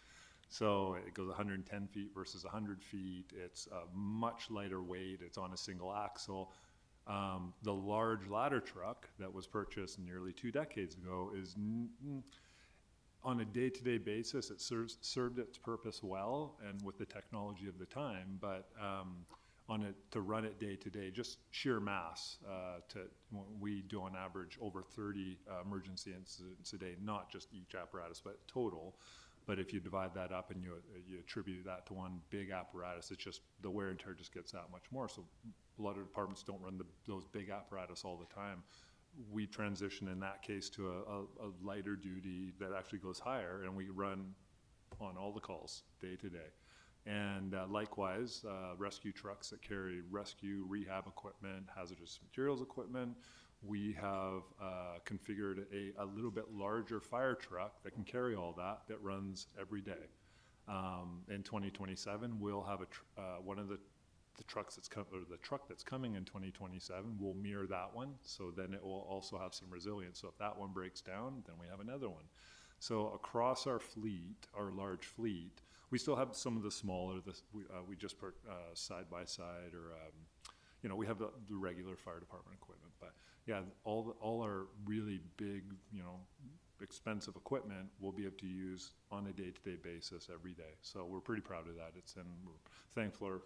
So it goes 110 feet versus 100 feet. It's a much lighter weight. It's on a single axle. The large ladder truck that was purchased nearly 2 decades ago is, on a day-to-day basis, it served its purpose well and with the technology of the time, but to run it day-to-day, just sheer mass, we do on average over 30 emergency incidents a day, not just each apparatus, but total. But if you divide that up and you attribute that to one big apparatus, it's just the wear and tear just gets that much more. So a lot of departments don't run those big apparatus all the time. We transition in that case to a lighter duty that actually goes higher, and we run on all the calls day to day. And likewise, rescue trucks that carry rescue, rehab equipment, hazardous materials equipment. We have configured a little bit larger fire truck that can carry all that runs every day. In 2027, we'll have one of the trucks the truck that's coming in 2027 will mirror that one, so then it will also have some resilience. So if that one breaks down, then we have another one. So across our fleet, our large fleet, we still have some of the smaller. We just put side by side or you know, we have the regular fire department equipment, but yeah, all our really big, you know, expensive equipment we'll be able to use on a day-to-day basis every day. So we're pretty proud of that. We're thankful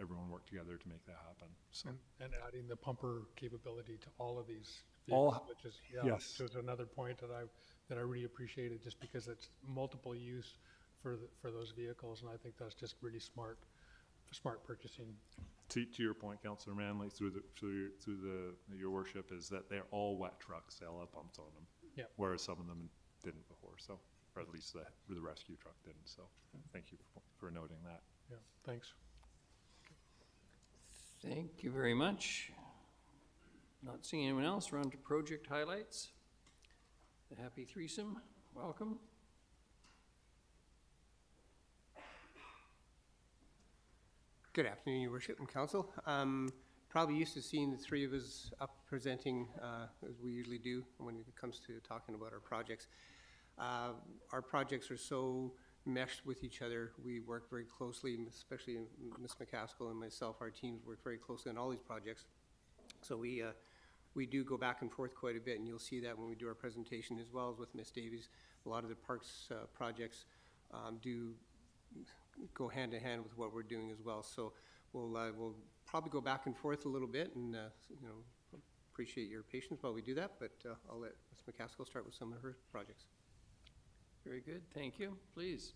everyone worked together to make that happen. So And adding the pumper capability to all of these All- vehicles, which is, yes. so it's another point that I really appreciated, just because it's multiple use for those vehicles, and I think that's just really smart purchasing. To your point, Councillor Manley, through your worship, is that they're all wet trucks. They all have pumps on them. Yeah. Whereas some of them didn't before, so, or at least the rescue truck didn't. So, thank you for noting that. Yeah, thanks. Thank you very much. Not seeing anyone else, we're on to project highlights. The Happy Threesome, welcome. Good afternoon, Your Worship and Council. Probably used to seeing the three of us up presenting as we usually do when it comes to talking about our projects. Our projects are so meshed with each other. We work very closely, especially Ms. McCaskill and myself, our teams work very closely on all these projects. So we do go back and forth quite a bit, and you'll see that when we do our presentation, as well as with Ms. Davies. A lot of the parks projects do go hand in hand with what we're doing as well. So we'll probably go back and forth a little bit, and you know, appreciate your patience while we do that. But I'll let Ms. McCaskill start with some of her projects. Very good, thank you. Please.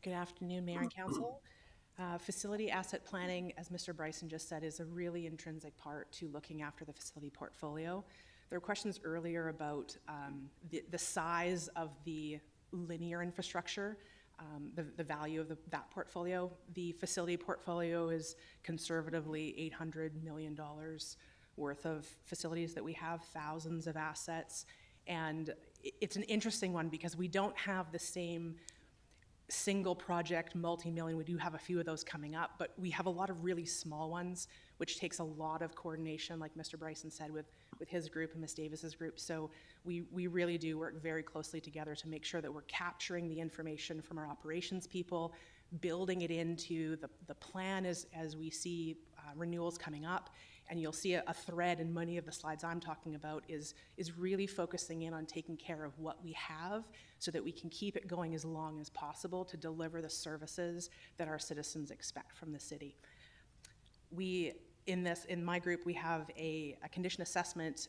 Good afternoon, Mayor and Council. Facility asset planning, as Mr. Bryson just said, is a really intrinsic part to looking after the facility portfolio. There were questions earlier about the size of the linear infrastructure, the value of that portfolio. The facility portfolio is conservatively $800 million worth of facilities that we have, thousands of assets. And it's an interesting one because we don't have the same single project, multi-million. We do have a few of those coming up, but we have a lot of really small ones, which takes a lot of coordination, like Mr. Bryson said, with his group and Ms. Davis's group. So we really do work very closely together to make sure that we're capturing the information from our operations people, building it into the plan as we see renewals coming up. And you'll see a thread in many of the slides I'm talking about is really focusing in on taking care of what we have so that we can keep it going as long as possible to deliver the services that our citizens expect from the city. In my group, we have a condition assessment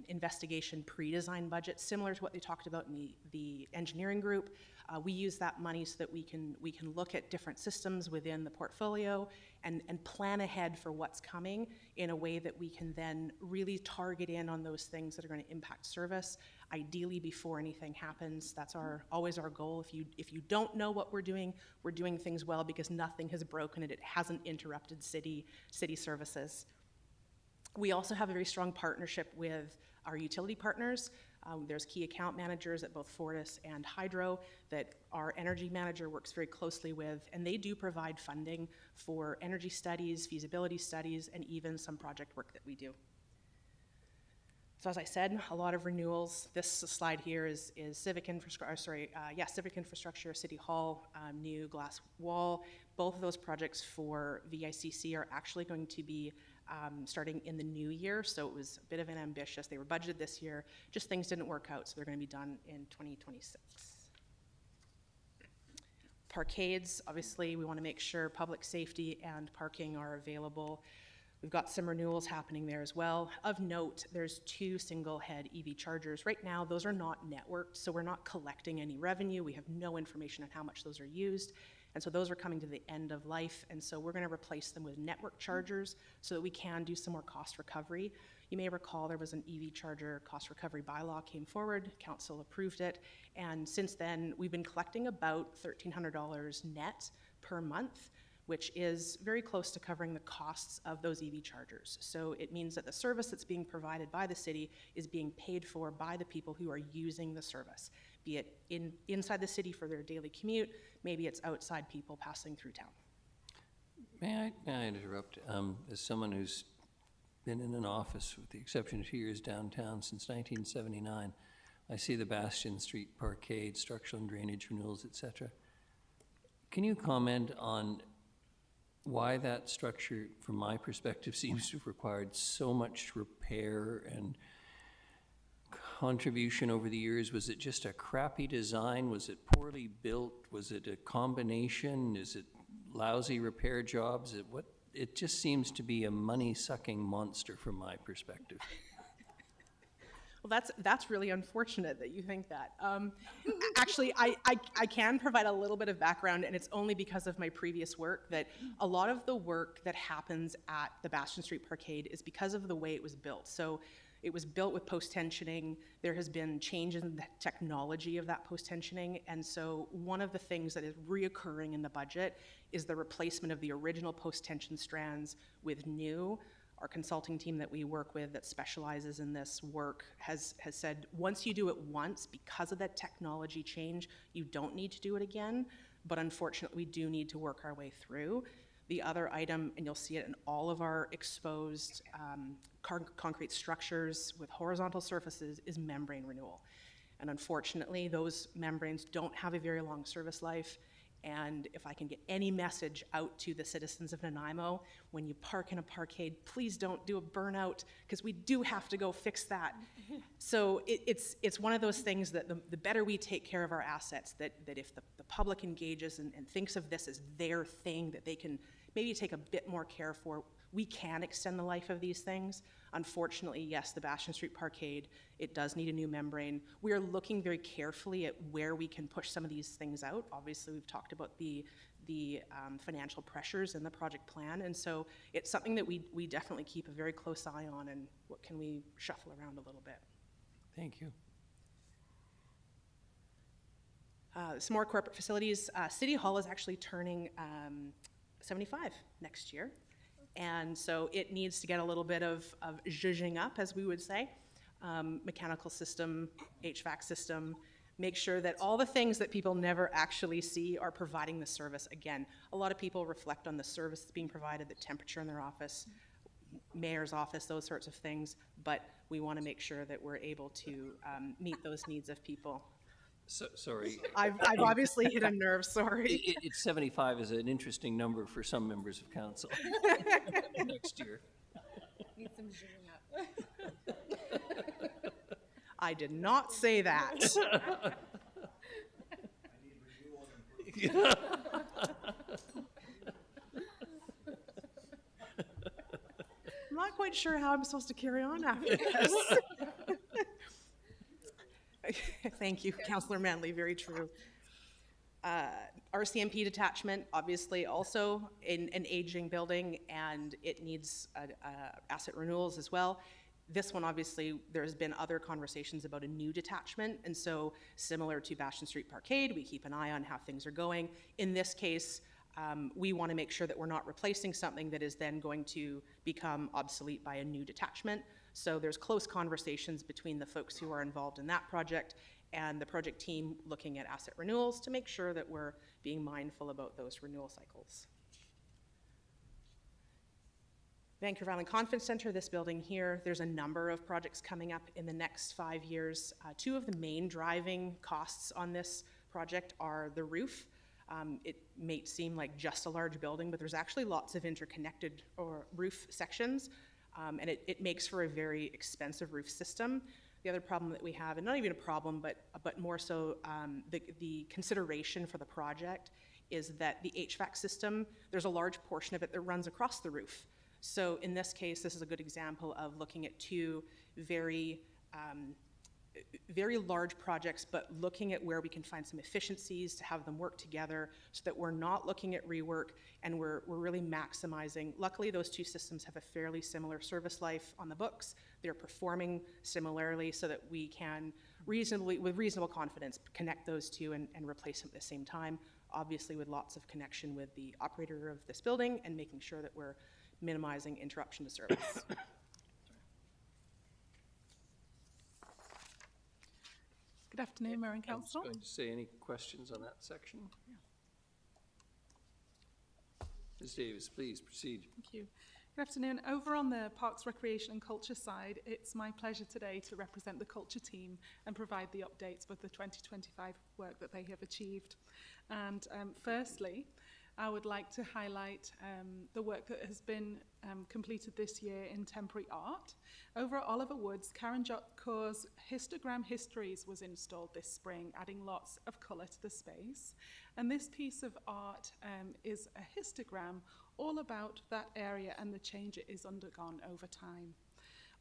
investigation pre-design budget, similar to what they talked about in the engineering group. We use that money so that we can look at different systems within the portfolio and plan ahead for what's coming in a way that we can then really target in on those things that are going to impact service, ideally before anything happens. That's always our goal. If you don't know what we're doing things well because nothing has broken and it hasn't interrupted city services. We also have a very strong partnership with our utility partners. There's key account managers at both Fortis and Hydro that our energy manager works very closely with, and they do provide funding for energy studies, feasibility studies, and even some project work that we do. So as I said, a lot of renewals. This slide here is civic infrastructure, City Hall, new glass wall. Both of those projects for VICC are actually going to be starting in the new year, so it was a bit of an ambitious. They were budgeted this year, just things didn't work out, so they're going to be done in 2026. Parkades, obviously, we want to make sure public safety and parking are available. We've got some renewals happening there as well. Of note, there's 2 single head EV chargers. Right now, those are not networked, so we're not collecting any revenue. We have no information on how much those are used. And so those are coming to the end of life, and so we're going to replace them with network chargers so that we can do some more cost recovery. You may recall there was an EV charger cost recovery bylaw came forward, council approved it, and since then we've been collecting about $1,300 net per month, which is very close to covering the costs of those EV chargers. So it means that the service that's being provided by the city is being paid for by the people who are using the service, be it inside the city for their daily commute, maybe it's outside people passing through town. May I interrupt? As someone who's been in an office, with the exception of 2 years downtown, since 1979, I see the Bastion Street Parkade, structural and drainage renewals, etc. Can you comment on why that structure, from my perspective, seems to have required so much repair and contribution over the years. Was it just a crappy design? Was it poorly built? Was it a combination? Is it lousy repair jobs? It just seems to be a money-sucking monster from my perspective. Well, that's really unfortunate that you think that. Actually, I can provide a little bit of background, and it's only because of my previous work that a lot of the work that happens at the Bastion Street Parkade is because of the way it was built. So it was built with post-tensioning. There has been changes in the technology of that post-tensioning, and so one of the things that is reoccurring in the budget is the replacement of the original post-tension strands with new. Our consulting team that we work with that specializes in this work has said, once you do it once, because of that technology change, you don't need to do it again, but unfortunately, we do need to work our way through. The other item, and you'll see it in all of our exposed concrete structures with horizontal surfaces, is membrane renewal. And unfortunately, those membranes don't have a very long service life. And if I can get any message out to the citizens of Nanaimo, when you park in a parkade, please don't do a burnout, because we do have to go fix that. So it's one of those things that the better we take care of our assets, that if the public engages and thinks of this as their thing, that they can maybe take a bit more care for, we can extend the life of these things. Unfortunately, yes, the Bastion Street Parkade, it does need a new membrane. We are looking very carefully at where we can push some of these things out. Obviously, we've talked about the financial pressures in the project plan, and so it's something that we definitely keep a very close eye on, and what can we shuffle around a little bit. Thank you. Some more corporate facilities. City Hall is actually turning 75 next year. And so it needs to get a little bit of zhuzhing up, as we would say. Mechanical system, HVAC system, make sure that all the things that people never actually see are providing the service. Again, a lot of people reflect on the service that's being provided, the temperature in their office, mayor's office, those sorts of things, but we want to make sure that we're able to meet those needs of people. So, sorry. I've obviously hit a nerve, sorry. It's 75 is an interesting number for some members of council next year. Need some zhuzhing up. I did not say that. I'm not quite sure how I'm supposed to carry on after this. Thank you, Councillor Manley, very true. RCMP detachment, obviously also in an aging building, and it needs asset renewals as well. This one, obviously, there's been other conversations about a new detachment, and so similar to Bastion Street Parkade, we keep an eye on how things are going. In this case, we want to make sure that we're not replacing something that is then going to become obsolete by a new detachment. So there's close conversations between the folks who are involved in that project and the project team looking at asset renewals to make sure that we're being mindful about those renewal cycles. Vancouver Island Conference Centre, this building here, there's a number of projects coming up in the next 5 years. Two of the main driving costs on this project are the roof. It may seem like just a large building, but there's actually lots of interconnected roof sections. And it makes for a very expensive roof system. The other problem that we have, and not even a problem, but more so the consideration for the project, is that the HVAC system, there's a large portion of it that runs across the roof. So in this case, this is a good example of looking at two very large projects, but looking at where we can find some efficiencies to have them work together so that we're not looking at rework and we're really maximizing. Luckily, those two systems have a fairly similar service life on the books. They're performing similarly so that we can with reasonable confidence, connect those two and replace them at the same time, obviously with lots of connection with the operator of this building and making sure that we're minimizing interruption to service. Good afternoon, Mayor and Council. I was going to say, any questions on that section? Ms. Davis, please proceed. Thank you. Good afternoon. Over on the Parks, Recreation and Culture side, it's my pleasure today to represent the culture team and provide the updates with the 2025 work that they have achieved. And firstly, I would like to highlight the work that has been completed this year in temporary art. Over at Oliver Woods, Karen Jotko's Histogram Histories was installed this spring, adding lots of colour to the space. And this piece of art is a histogram all about that area and the change it has undergone over time.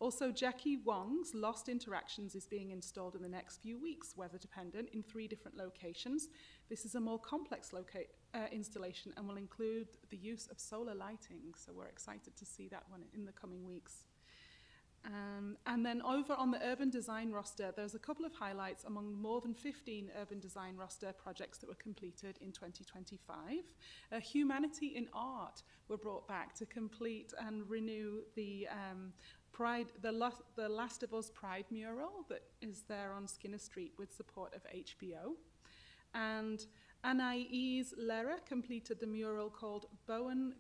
Also, Jackie Wong's Lost Interactions is being installed in the next few weeks, weather dependent, in 3 different locations. This is a more complex installation and will include the use of solar lighting, so we're excited to see that one in the coming weeks. And then over on the urban design roster, there's a couple of highlights among more than 15 urban design roster projects that were completed in 2025. Humanity in Art were brought back to complete and renew the the Last of Us Pride mural that is there on Skinner Street with support of HBO. And Anais Lera completed the mural called Bowen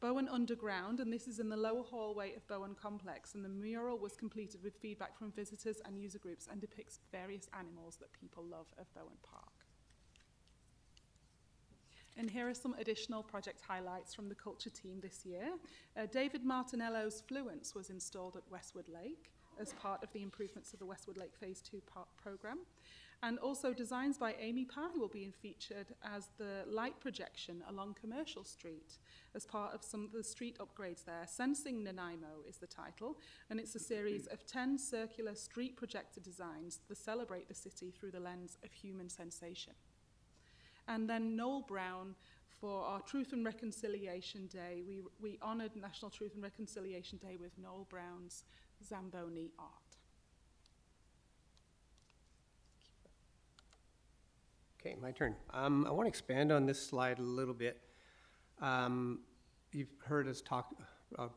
Underground, and this is in the lower hallway of Bowen Complex. And the mural was completed with feedback from visitors and user groups and depicts various animals that people love of Bowen Park. And here are some additional project highlights from the culture team this year. David Martinello's Fluence was installed at Westwood Lake as part of the improvements of the Westwood Lake Phase 2 program. And also designs by Amy Pye will be featured as the light projection along Commercial Street as part of some of the street upgrades there. Sensing Nanaimo is the title, and it's a series of 10 circular street projector designs that celebrate the city through the lens of human sensation. And then Noel Brown, for our Truth and Reconciliation Day, we honoured National Truth and Reconciliation Day with Noel Brown's Zamboni art. Okay, my turn. I want to expand on this slide a little bit. You've heard us talk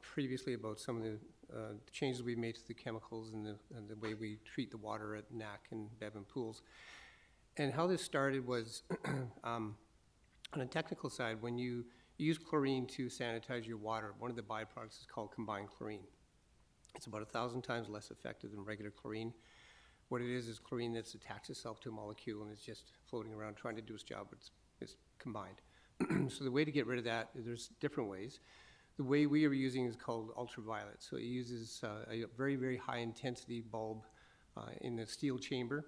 previously about some of the changes we've made to the chemicals and the way we treat the water at NAC and Bevan pools. And how this started was, on a technical side, when you use chlorine to sanitize your water, one of the byproducts is called combined chlorine. It's about 1,000 times less effective than regular chlorine. What it is chlorine that's attached itself to a molecule and it's just floating around trying to do its job, but it's combined. So the way to get rid of that, there's different ways. The way we are using is called ultraviolet. So it uses a very, very high intensity bulb in the steel chamber.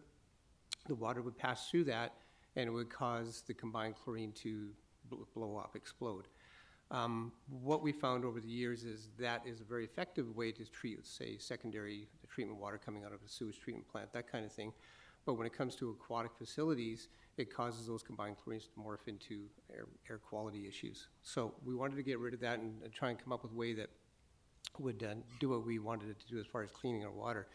The water would pass through that and it would cause the combined chlorine to blow up, explode. What we found over the years is that is a very effective way to treat, say, secondary treatment water coming out of a sewage treatment plant, that kind of thing. But when it comes to aquatic facilities, it causes those combined chlorines to morph into air quality issues. So we wanted to get rid of that and try and come up with a way that would do what we wanted it to do as far as cleaning our water.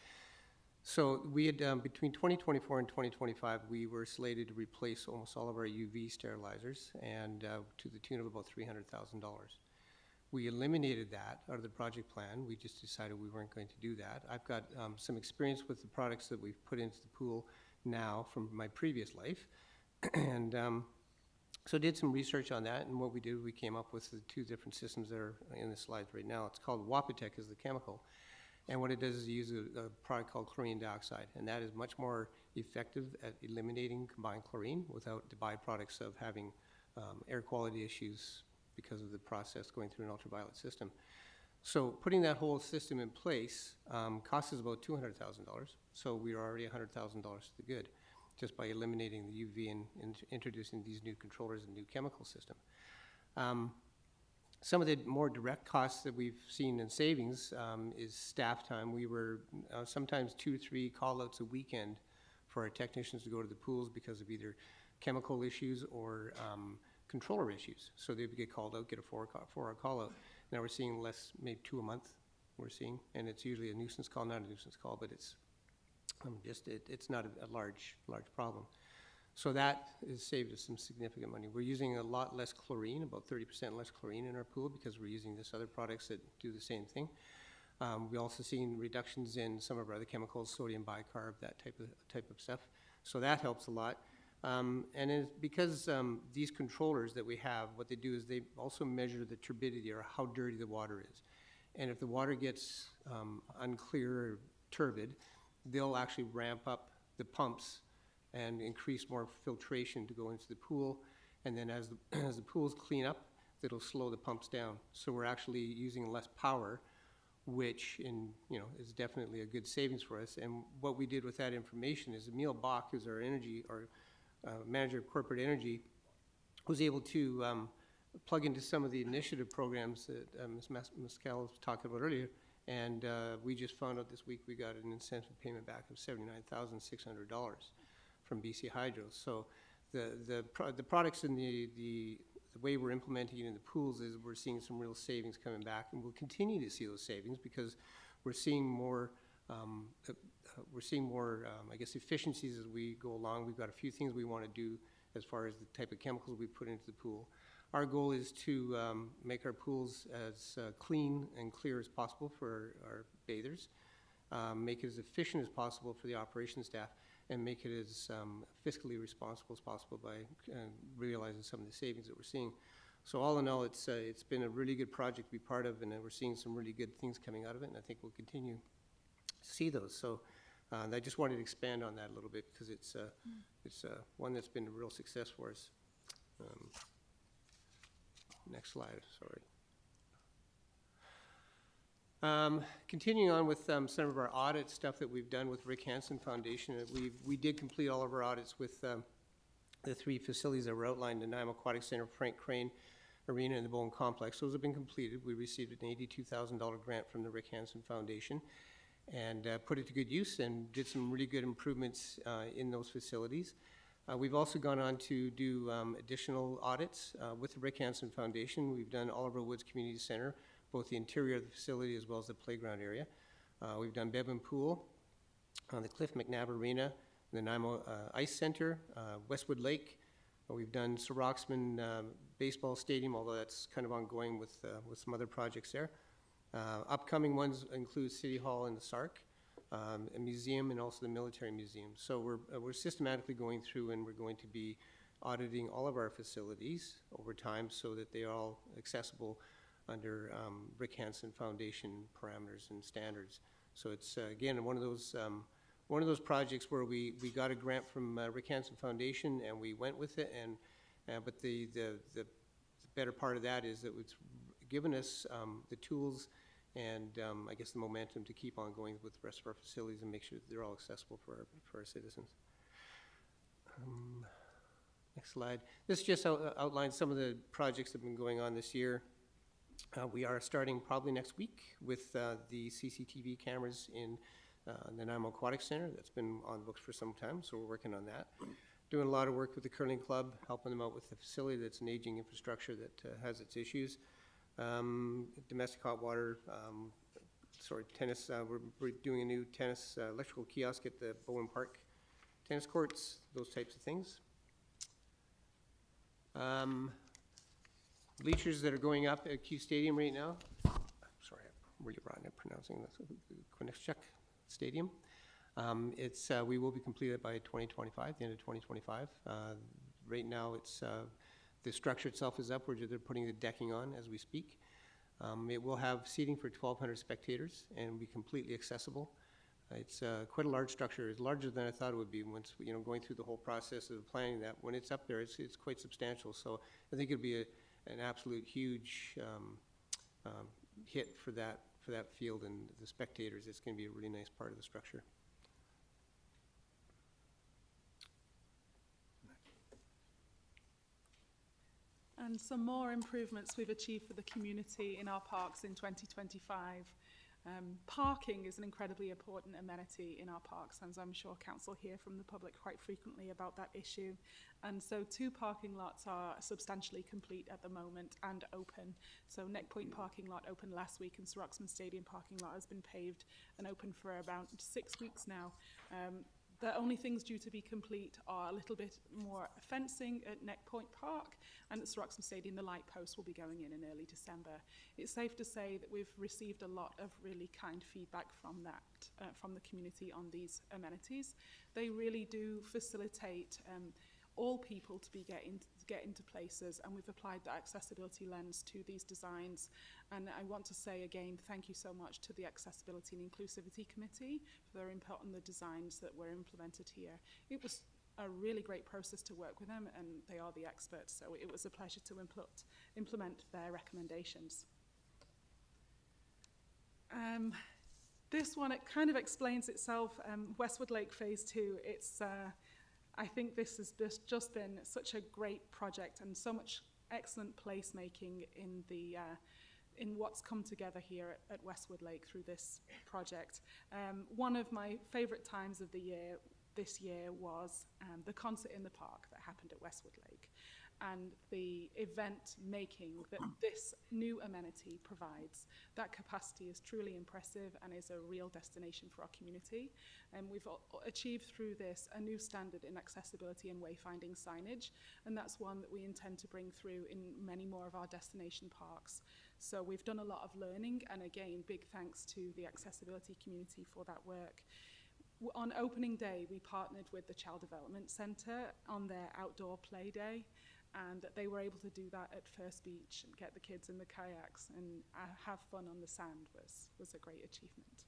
So we had, between 2024 and 2025, we were slated to replace almost all of our UV sterilizers, and to the tune of about $300,000. We eliminated that out of the project plan. We just decided we weren't going to do that. I've got some experience with the products that we've put into the pool now from my previous life. And so did some research on that, and what we did, we came up with the 2 different systems that are in the slides right now. It's called Wapitec is the chemical. And what it does is use a product called chlorine dioxide, and that is much more effective at eliminating combined chlorine without the byproducts of having air quality issues because of the process going through an ultraviolet system. So putting that whole system in place costs us about $200,000. So we are already $100,000 to the good just by eliminating the UV and introducing these new controllers and new chemical system. Some of the more direct costs that we've seen in savings is staff time. We were sometimes 2-3 call-outs a weekend for our technicians to go to the pools because of either chemical issues or controller issues. So they would get called out, get a 4-hour call-out. Now we're seeing less, maybe 2 a month we're seeing, and it's usually a nuisance call, not a nuisance call, but it's it's not a large problem. So that has saved us some significant money. We're using a lot less chlorine, about 30% less chlorine in our pool because we're using this other products that do the same thing. We also seen reductions in some of our other chemicals, sodium bicarb, that type of stuff. So that helps a lot. And it's because these controllers that we have, what they do is they also measure the turbidity or how dirty the water is. And if the water gets unclear or turbid, they'll actually ramp up the pumps and increase more filtration to go into the pool, and then as the, as the pools clean up, it'll slow the pumps down. So we're actually using less power, which is definitely a good savings for us. And what we did with that information is Emil Bach, who's our manager of corporate energy, was able to plug into some of the initiative programs that Ms. Mescal was talking about earlier. And we just found out this week we got an incentive payment back of $79,600 from BC Hydro. So the products and the way we're implementing it in the pools is we're seeing some real savings coming back, and we'll continue to see those savings because we're seeing more I guess, efficiencies as we go along. We've got a few things we want to do as far as the type of chemicals we put into the pool. Our goal is to make our pools as clean and clear as possible for our bathers, make it as efficient as possible for the operations staff, and make it as fiscally responsible as possible by realizing some of the savings that we're seeing. So all in all, it's been a really good project to be part of, and we're seeing some really good things coming out of it, and I think we'll continue to see those. So I just wanted to expand on that a little bit because it's one that's been a real success for us. Next slide, sorry. Continuing on with some of our audit stuff that we've done with Rick Hansen Foundation, we did complete all of our audits with the 3 facilities that were outlined, the Nanaimo Aquatic Center, Frank Crane Arena, and the Bowen Complex. Those have been completed. We received an $82,000 grant from the Rick Hansen Foundation and put it to good use and did some really good improvements in those facilities. We've also gone on to do additional audits with the Rick Hansen Foundation. We've done Oliver Woods Community Center, both the interior of the facility as well as the playground area. We've done Bevan Pool, the Cliff McNabb Arena, the Nanaimo Ice Center, Westwood Lake. We've done Sir Roxman Baseball Stadium, although that's kind of ongoing with some other projects there. Upcoming ones include City Hall and the SARC. A museum and also the military museum. So we're systematically going through, and we're going to be auditing all of our facilities over time so that they are all accessible under Rick Hansen Foundation parameters and standards. So it's again one of those projects where we got a grant from Rick Hansen Foundation and we went with it, and but the better part of that is that it's given us the tools and I guess the momentum to keep on going with the rest of our facilities and make sure that they're all accessible for our citizens. Next slide. This just outlines some of the projects that have been going on this year. We are starting probably next week with the CCTV cameras in the Nanaimo Aquatic Center. That's been on the books for some time, so we're working on that. Doing a lot of work with the curling club, helping them out with the facility that's an aging infrastructure that has its issues. Domestic hot water, tennis. We're doing a new tennis electrical kiosk at the Bowen Park tennis courts, those types of things. Bleachers that are going up at Q Stadium right now. Sorry, I'm really rotten at pronouncing this. Quinnipiac Stadium. We will be completed by 2025, the end of 2025. Right now, it's the structure itself is up. They're putting the decking on as we speak. It will have seating for 1,200 spectators and be completely accessible. It's quite a large structure. It's larger than I thought it would be once, going through the whole process of planning that. When it's up there, it's quite substantial. So I think it'll be an absolute huge hit for that field and the spectators. It's going to be a really nice part of the structure. And some more improvements we've achieved for the community in our parks in 2025. Parking is an incredibly important amenity in our parks, and I'm sure council hear from the public quite frequently about that issue. And so 2 parking lots are substantially complete at the moment and open. So Neck Point parking lot opened last week, and Sir Roxman Stadium parking lot has been paved and open for about 6 weeks now. The only things due to be complete are a little bit more fencing at Neck Point Park, and at Sir Roxman Stadium the light posts will be going in early December. It's safe to say that we've received a lot of really kind feedback from from the community on these amenities. They really do facilitate all people to get into places, and we've applied the accessibility lens to these designs. And I want to say again, thank you so much to the Accessibility and Inclusivity Committee for their input on the designs that were implemented here. It was a really great process to work with them, and they are the experts, so it was a pleasure to implement their recommendations. This one, it kind of explains itself. Westwood Lake Phase 2, I think this has just been such a great project and so much excellent placemaking in what's come together here at Westwood Lake through this project. One of my favorite times of the year this year was the concert in the park that happened at Westwood Lake, and the event making that this new amenity provides. That capacity is truly impressive and is a real destination for our community. And we've achieved through this a new standard in accessibility and wayfinding signage, and that's one that we intend to bring through in many more of our destination parks. So we've done a lot of learning, and again, big thanks to the accessibility community for that work. On opening day, we partnered with the Child Development Centre on their outdoor play day, and they were able to do that at First Beach and get the kids in the kayaks and have fun on the sand was a great achievement.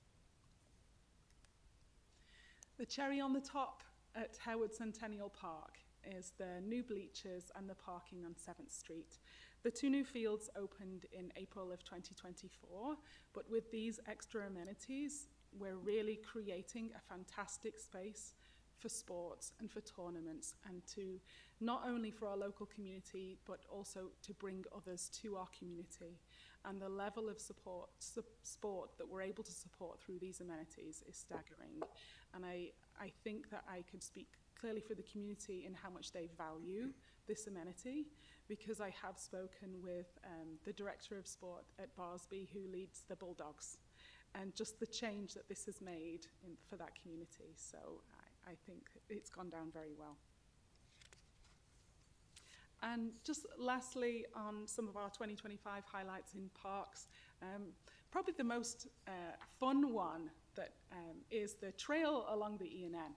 The cherry on the top at Howard Centennial Park is the new bleachers and the parking on 7th Street. The two new fields opened in April of 2024, but with these extra amenities, we're really creating a fantastic space for sports and for tournaments, and to not only for our local community, but also to bring others to our community. And the level of sport that we're able to support through these amenities is staggering. And I think that I could speak clearly for the community in how much they value this amenity, because I have spoken with the director of sport at Barsby, who leads the Bulldogs, and just the change that this has made for that community. So I think it's gone down very well. And just lastly, on some of our 2025 highlights in parks, probably the most fun one that is the trail along the E&N.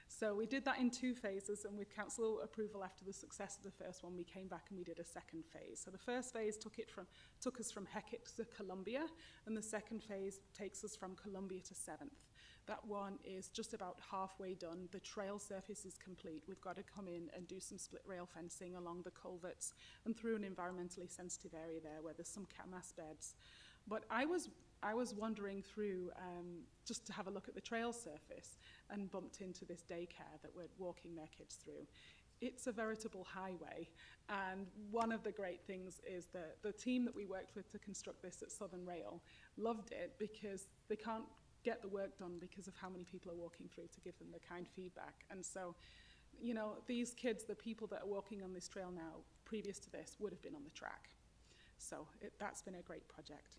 So we did that in 2 phases, and with council approval after the success of the first one, we came back and we did a second phase. So the first phase took us from Hecate to Columbia, and the second phase takes us from Columbia to 7th. That one is just about halfway done. The trail surface is complete. We've got to come in and do some split rail fencing along the culverts and through an environmentally sensitive area there where there's some mass beds. But I was wandering through just to have a look at the trail surface and bumped into this daycare that we're walking their kids through. It's a veritable highway, and one of the great things is that the team that we worked with to construct this at Southern Rail loved it because they can't get the work done because of how many people are walking through to give them the kind feedback. And so, you know, these kids, the people that are walking on this trail now, previous to this, would have been on the track. So that's been a great project.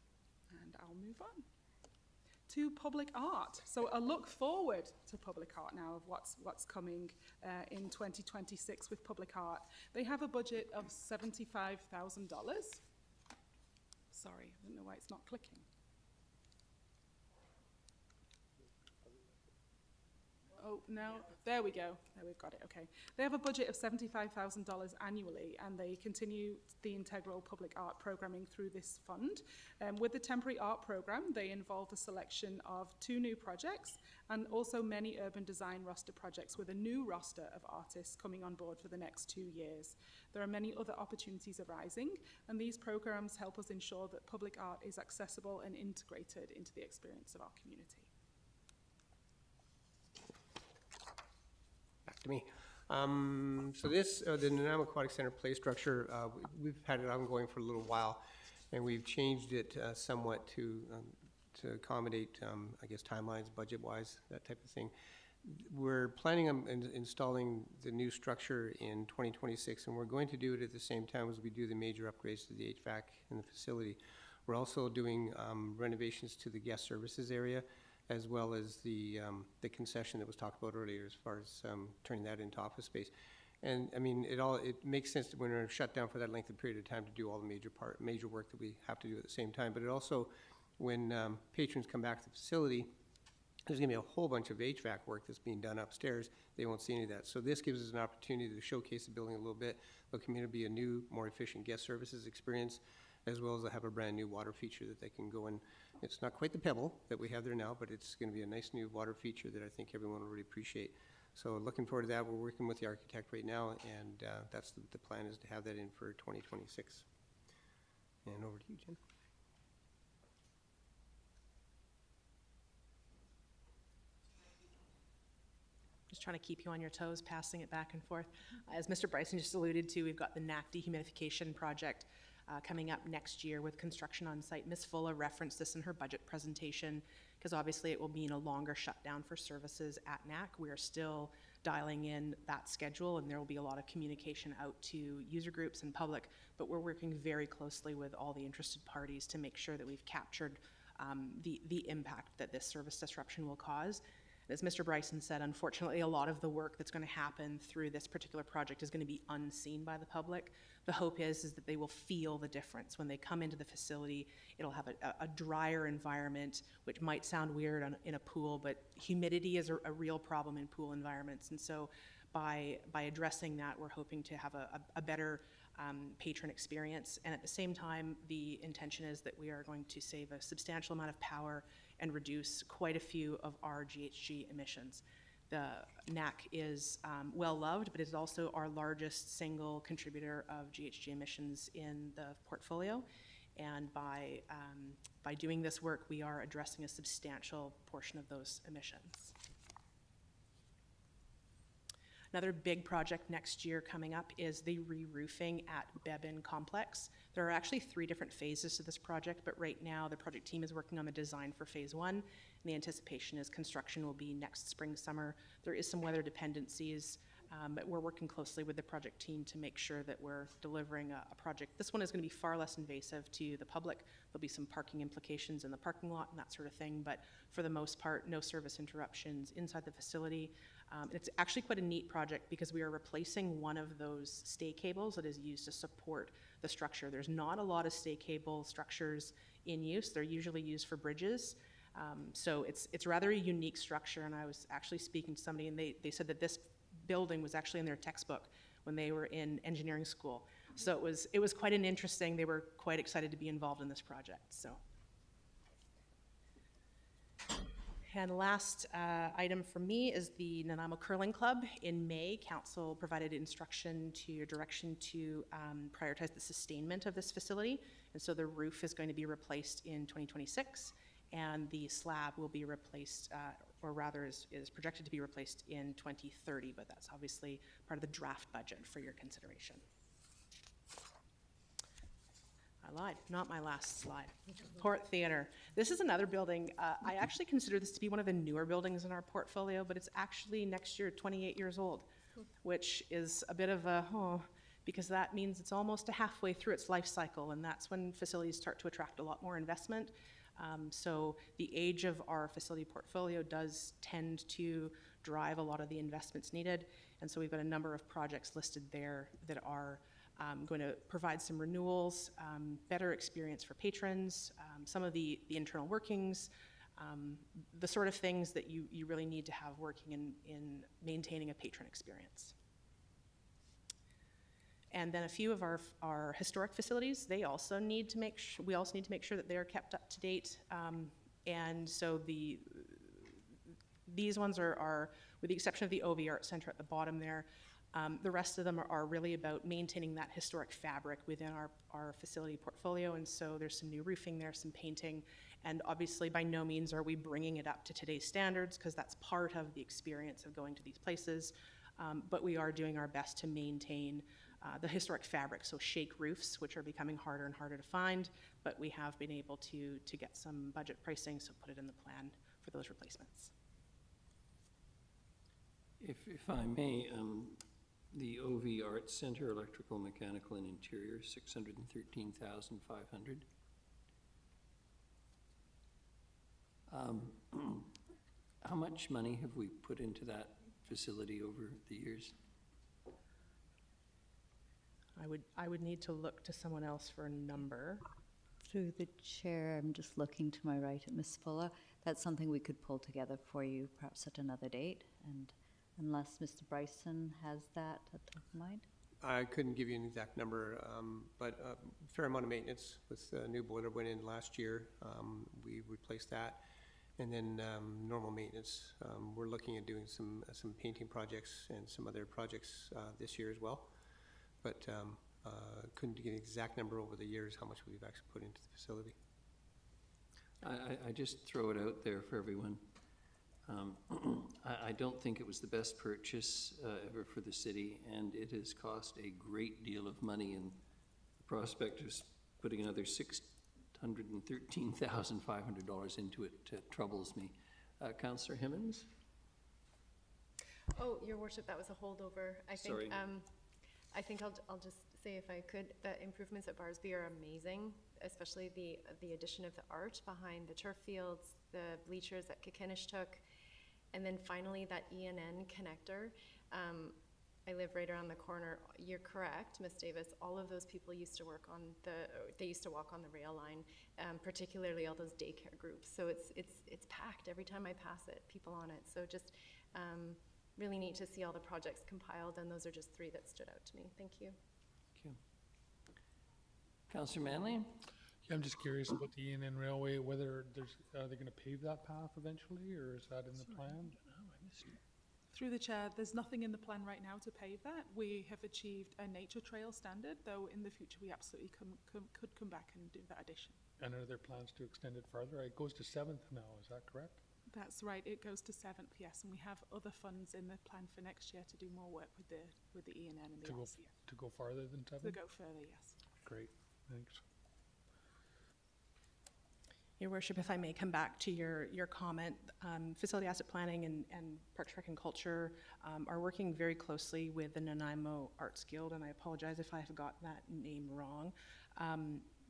And I'll move on to public art. So a look forward to public art now of what's coming in 2026 with public art. They have a budget of $75,000. Sorry, I don't know why it's not clicking. Oh, no, there we go. There, we've got it, okay. They have a budget of $75,000 annually, and they continue the integral public art programming through this fund. With the temporary art program, they involve the selection of 2 new projects and also many urban design roster projects with a new roster of artists coming on board for the next 2 years. There are many other opportunities arising, and these programs help us ensure that public art is accessible and integrated into the experience of our community. To me. So this, the Nanaimo Aquatic Center play structure, we've had it ongoing for a little while, and we've changed it somewhat to accommodate, I guess, timelines, budget-wise, that type of thing. We're planning on installing the new structure in 2026, and we're going to do it at the same time as we do the major upgrades to the HVAC in the facility. We're also doing renovations to the guest services area, as well as the concession that was talked about earlier as far as turning that into office space. And I mean, it makes sense that when we're shut down for that length of period of time to do all the major work that we have to do at the same time. But it also, when patrons come back to the facility, there's gonna be a whole bunch of HVAC work that's being done upstairs. They won't see any of that. So this gives us an opportunity to showcase the building a little bit. There'll come in to be a new, more efficient guest services experience, as well as have a brand new water feature that they can go in. It's not quite the Pebble that we have there now, but it's going to be a nice new water feature that I think everyone will really appreciate. So looking forward to that. We're working with the architect right now, and that's the plan, is to have that in for 2026. And over to you, Jen. Just trying to keep you on your toes, passing it back and forth. As Mr. Bryson just alluded to, we've got the NAC dehumidification project coming up next year with construction on site. Ms. Fulla referenced this in her budget presentation because obviously it will mean a longer shutdown for services at NAC. We are still dialing in that schedule, and there will be a lot of communication out to user groups and public, but we're working very closely with all the interested parties to make sure that we've captured the impact that this service disruption will cause. As Mr. Bryson said, unfortunately, a lot of the work that's going to happen through this particular project is going to be unseen by the public. The hope is that they will feel the difference. When they come into the facility, it'll have a drier environment, which might sound weird in a pool, but humidity is a real problem in pool environments. And so by addressing that, we're hoping to have a better patron experience. And at the same time, the intention is that we are going to save a substantial amount of power and reduce quite a few of our GHG emissions. The NAC is well loved, but is also our largest single contributor of GHG emissions in the portfolio. And by doing this work, we are addressing a substantial portion of those emissions. Another big project next year coming up is the re-roofing at Bebin Complex. There are actually 3 different phases to this project, but right now the project team is working on the design for phase 1, and the anticipation is construction will be next spring, summer. There is some weather dependencies, but we're working closely with the project team to make sure that we're delivering a project. This one is going to be far less invasive to the public. There'll be some parking implications in the parking lot and that sort of thing, but for the most part, no service interruptions inside the facility. It's actually quite a neat project because we are replacing one of those stay cables that is used to support the structure. There's not a lot of stay cable structures in use. They're usually used for bridges. So it's rather a unique structure, and I was actually speaking to somebody, and they said that this building was actually in their textbook when they were in engineering school. So it was quite an interesting, they were quite excited to be involved in this project. So. And last item for me is the Nanaimo Curling Club. In May, Council provided instruction to direction to prioritize the sustainment of this facility. And so the roof is going to be replaced in 2026, and the slab will be replaced, or rather is projected to be replaced in 2030, but that's obviously part of the draft budget for your consideration. I lied, not my last slide. Port Theatre. This is another building. I actually consider this to be one of the newer buildings in our portfolio, but it's actually next year 28 years old, which is a bit of a, because that means it's almost halfway through its life cycle, and that's when facilities start to attract a lot more investment. So the age of our facility portfolio does tend to drive a lot of the investments needed, and so we've got a number of projects listed there that are going to provide some renewals, better experience for patrons, some of the internal workings, the sort of things that you really need to have working in maintaining a patron experience. And then a few of our historic facilities, we also need to make sure that they are kept up to date. And so these ones are, with the exception of the OV Art Center at the bottom there, the rest of them are really about maintaining that historic fabric within our facility portfolio. And so there's some new roofing there, some painting, and obviously by no means are we bringing it up to today's standards, because that's part of the experience of going to these places. But we are doing our best to maintain the historic fabric, so shake roofs, which are becoming harder and harder to find, but we have been able to get some budget pricing, so put it in the plan for those replacements. If I may, the OV Arts Center, electrical, mechanical, and interior, $613,500. How much money have we put into that facility over the years? I would need to look to someone else for a number. Through the chair, I'm just looking to my right at Ms. Fulla. That's something we could pull together for you, perhaps at another date, and unless Mr. Bryson has that at top of mind. I couldn't give you an exact number, but a fair amount of maintenance with the new boiler went in last year. We replaced that. And then normal maintenance. We're looking at doing some painting projects and some other projects this year as well. But couldn't give an exact number over the years how much we've actually put into the facility. I just throw it out there for everyone. I don't think it was the best purchase ever for the city, and it has cost a great deal of money, and the prospect of putting another $613,500 into it troubles me. Councillor Himmons? Oh, Your Worship, that was a holdover. Sorry. I think I'll just say, if I could, the improvements at Barsby are amazing, especially the addition of the art behind the turf fields, the bleachers that Kikinishtook, and then finally that ENN connector. I live right around the corner. You're correct, Ms. Davis. All of those people used to work on they used to walk on the rail line, particularly all those daycare groups. So it's packed every time I pass it, people on it. So just really neat to see all the projects compiled, and those are just 3 that stood out to me. Thank you. Thank you. Councillor Manley? Yeah, I'm just curious about the ENN Railway, whether are they going to pave that path eventually, or is that in the plan? Through the chair, there's nothing in the plan right now to pave that. We have achieved a nature trail standard, though in the future we absolutely could come back and do that addition. And are there plans to extend it further? It goes to 7th now, is that correct? That's right, it goes to 7th, yes, and we have other funds in the plan for next year to do more work with the ENN and the RCF. To go farther than 7th? To go further, yes. Great, thanks. Your Worship, if I may come back to your comment, Facility Asset Planning and Parks Rec and Culture are working very closely with the Nanaimo Arts Guild, and I apologize if I have got that name wrong,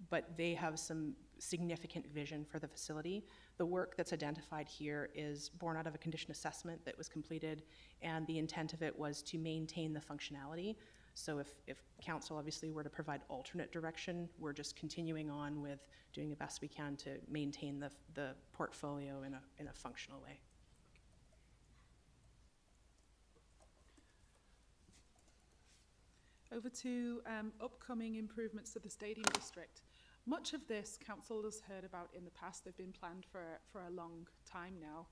but they have some significant vision for the facility. The work that's identified here is born out of a condition assessment that was completed, and the intent of it was to maintain the functionality. So if council obviously were to provide alternate direction, we're just continuing on with doing the best we can to maintain the portfolio in a functional way. Over to upcoming improvements to the Stadium District. Much of this council has heard about in the past. They've been planned for a long time now.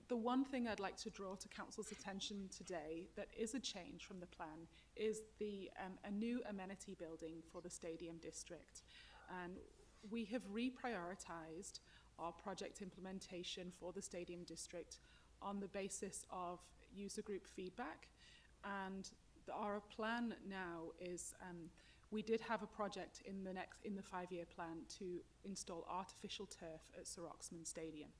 The one thing I'd like to draw to council's attention today that is a change from the plan is a new amenity building for the Stadium District. And we have reprioritized our project implementation for the Stadium District on the basis of user group feedback. And our plan now is we did have a project in the 5-year plan to install artificial turf at Sir Oxman Stadium.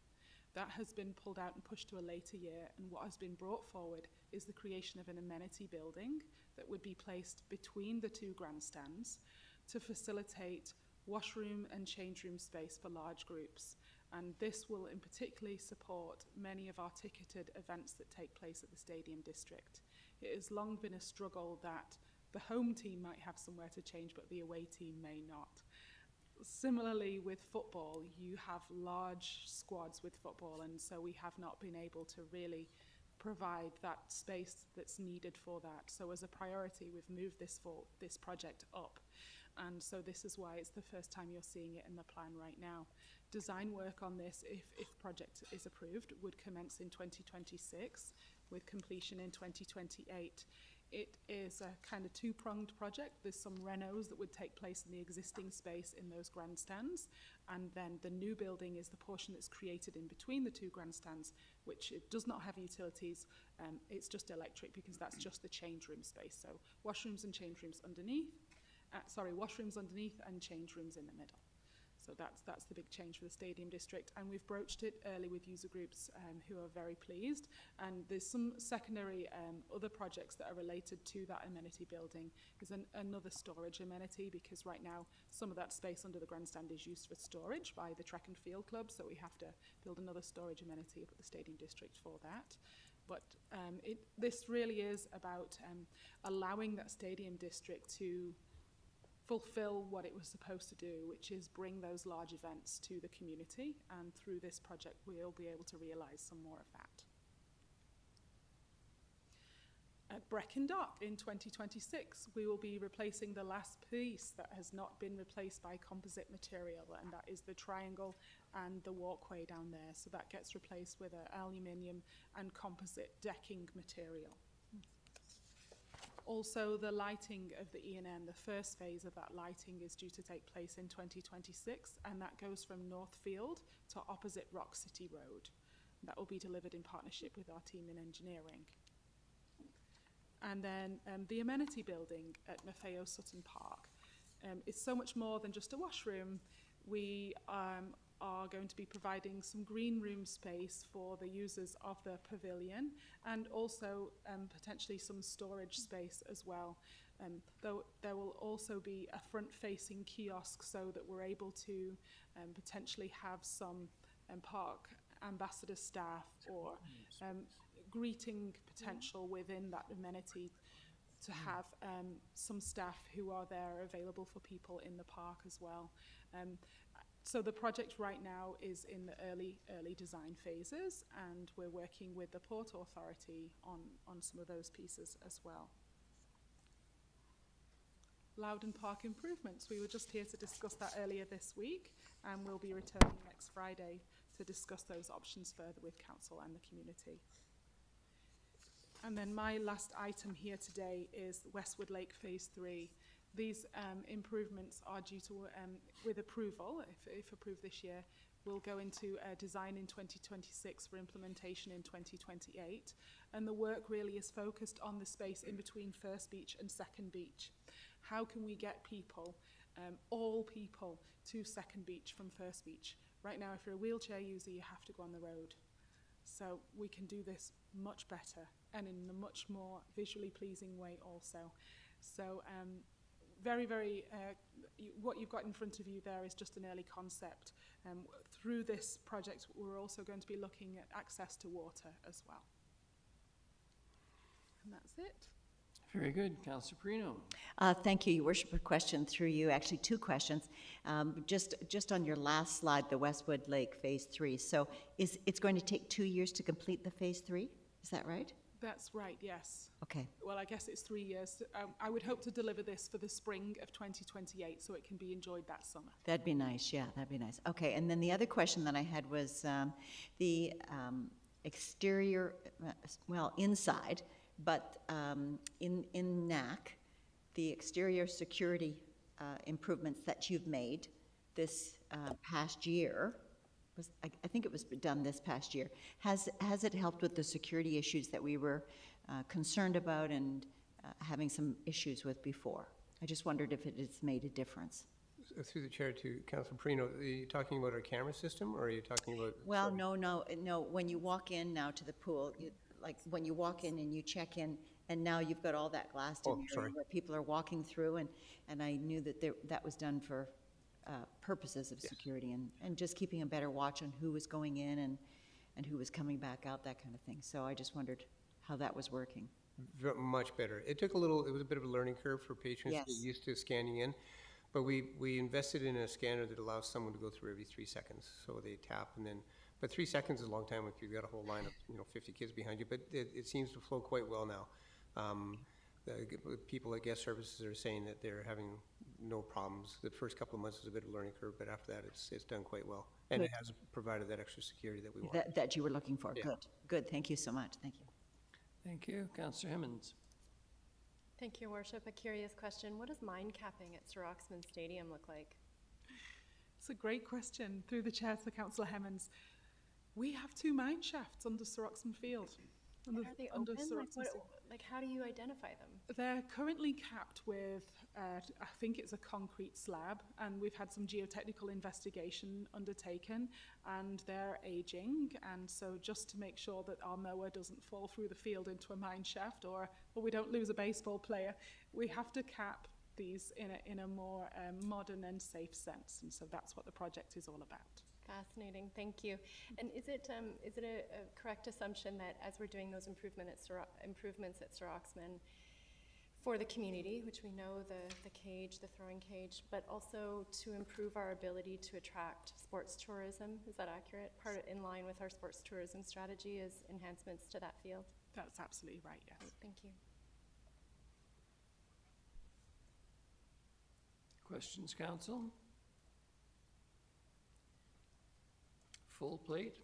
That has been pulled out and pushed to a later year, and what has been brought forward is the creation of an amenity building that would be placed between the 2 grandstands to facilitate washroom and change room space for large groups. And this will in particular support many of our ticketed events that take place at the Stadium District. It has long been a struggle that the home team might have somewhere to change, but the away team may not. Similarly with football, you have large squads with football, and so we have not been able to really provide that space that's needed for that. So as a priority, we've moved this project up. And so this is why it's the first time you're seeing it in the plan right now. Design work on this, if project is approved, would commence in 2026 with completion in 2028. It is a kind of 2-pronged project. There's some renos that would take place in the existing space in those grandstands, and then the new building is the portion that's created in between the 2 grandstands, which it does not have utilities. It's just electric because that's just the change room space. So washrooms and change rooms underneath. Washrooms underneath and change rooms in the middle. So that's the big change for the Stadium District, and we've broached it early with user groups who are very pleased. And there's some secondary other projects that are related to that amenity building. There's another storage amenity, because right now some of that space under the grandstand is used for storage by the track and field club, so we have to build another storage amenity up at the Stadium District for that. But this really is about allowing that Stadium District to fulfill what it was supposed to do, which is bring those large events to the community, and through this project we'll be able to realise some more of that. At Brecon Dock in 2026, we will be replacing the last piece that has not been replaced by composite material, and that is the triangle and the walkway down there. So that gets replaced with an aluminium and composite decking material. Also, the lighting of the E&M, the first phase of that lighting is due to take place in 2026, and that goes from Northfield to opposite Rock City Road. That will be delivered in partnership with our team in engineering. And then the amenity building at Maffeo Sutton Park is so much more than just a washroom. We are going to be providing some green room space for the users of the pavilion, and also potentially some storage space as well. Though there will also be a front-facing kiosk so that we're able to potentially have some park ambassador staff or greeting potential within that amenity to have some staff who are there available for people in the park as well. So the project right now is in the early design phases, and we're working with the Port Authority on some of those pieces as well. Loudon Park improvements. We were just here to discuss that earlier this week, and we'll be returning next Friday to discuss those options further with council and the community. And then my last item here today is Westwood Lake Phase 3. These improvements are due to, with approval, if approved this year, will go into design in 2026 for implementation in 2028. And the work really is focused on the space in between First Beach and Second Beach. How can we get people, all people, to Second Beach from First Beach? Right now, if you're a wheelchair user, you have to go on the road. So we can do this much better and in a much more visually pleasing way also. So what you've got in front of you there is just an early concept. Through this project, we're also going to be looking at access to water as well. And that's it. Very good. Councillor Perino. Thank you, Your Worship. A question through you, actually two questions. Just on your last slide, the Westwood Lake Phase 3. So it's going to take 2 years to complete the Phase 3? Is that right? That's right, yes. Okay. Well, I guess it's 3 years. I would hope to deliver this for the spring of 2028 so it can be enjoyed that summer. That'd be nice, yeah, that'd be nice. Okay, and then the other question that I had was the exterior, well, inside, but in NAC, the exterior security improvements that you've made this past year, I think it was done this past year, has it helped with the security issues that we were concerned about and having some issues with before? I just wondered if it has made a difference. Through the chair to Councilor Perino, are you talking about our camera system, or are you talking about? Well, no. When you walk in now to the pool, like when you walk in and you check in, and now you've got all that glassed in area where people are walking through, and I knew that that was done for purposes of security and just keeping a better watch on who was going in and who was coming back out, that kind of thing. So I just wondered how that was working. Much better. It was a bit of a learning curve for patrons to get used to scanning in, but we invested in a scanner that allows someone to go through every 3 seconds. So they tap and then, but 3 seconds is a long time if you've got a whole line of 50 kids behind you, but it seems to flow quite well now. The people at guest services are saying that they're having no problems. The first couple of months is a bit of a learning curve, but after that it's done quite well. And it has provided that extra security that we want. That you were looking for. Yeah. Good. Thank you so much. Thank you. Thank you. Councillor Hemmons. Thank you, Your Worship. A curious question. What does mine capping at Sir Oxman Stadium look like? It's a great question. Through the chair to Councillor Hemmons. We have 2 mine shafts under Sir Oxman Field. Are they open? Like, how do you identify them? They're currently capped with, I think it's a concrete slab, and we've had some geotechnical investigation undertaken, and they're aging, and so just to make sure that our mower doesn't fall through the field into a mine shaft or we don't lose a baseball player, we have to cap these in a more modern and safe sense, and so that's what the project is all about. Fascinating, thank you. And is it a correct assumption that as we're doing those improvements at Sir Oxman for the community, which we know the cage, the throwing cage, but also to improve our ability to attract sports tourism? Is that accurate? In line with our sports tourism strategy is enhancements to that field? That's absolutely right, yes. Great, thank you. Questions, council? Full plate?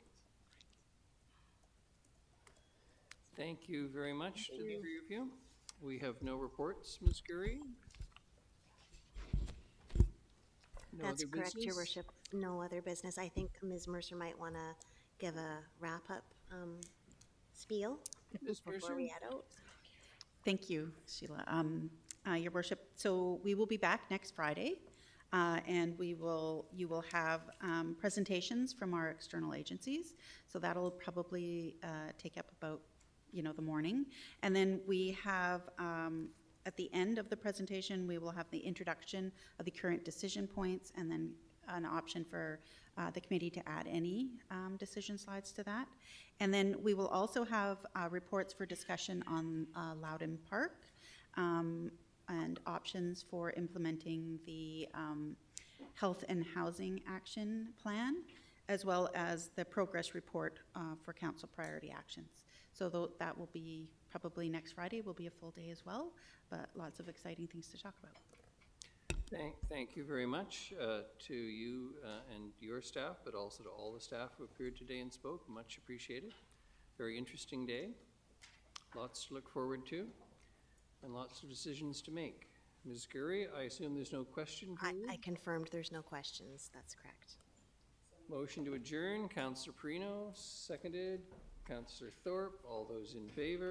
Thank you very much to the three of you. We have no reports, Ms. Gurry. No That's other correct, Your business? Worship. No other business. I think Ms. Mercer might want to give a wrap-up spiel Ms. before Mercer? we head out. Thank you, Sheila. Your Worship, so we will be back next Friday, and you will have presentations from our external agencies. So that'll probably take up about, the morning. And then we have, at the end of the presentation, we will have the introduction of the current decision points, and then an option for the committee to add any decision slides to that. And then we will also have reports for discussion on Loudon Park and options for implementing the Health and Housing Action Plan, as well as the progress report for council priority actions. So that will be probably next Friday, will be a full day as well, but lots of exciting things to talk about. Thank you very much to you and your staff, but also to all the staff who appeared today and spoke. Much appreciated. Very interesting day. Lots to look forward to and lots of decisions to make. Ms. Gurry, I assume there's no question for you? I confirmed there's no questions. That's correct. Motion to adjourn, Councillor Perino, seconded. Councillor Thorpe, all those in favor?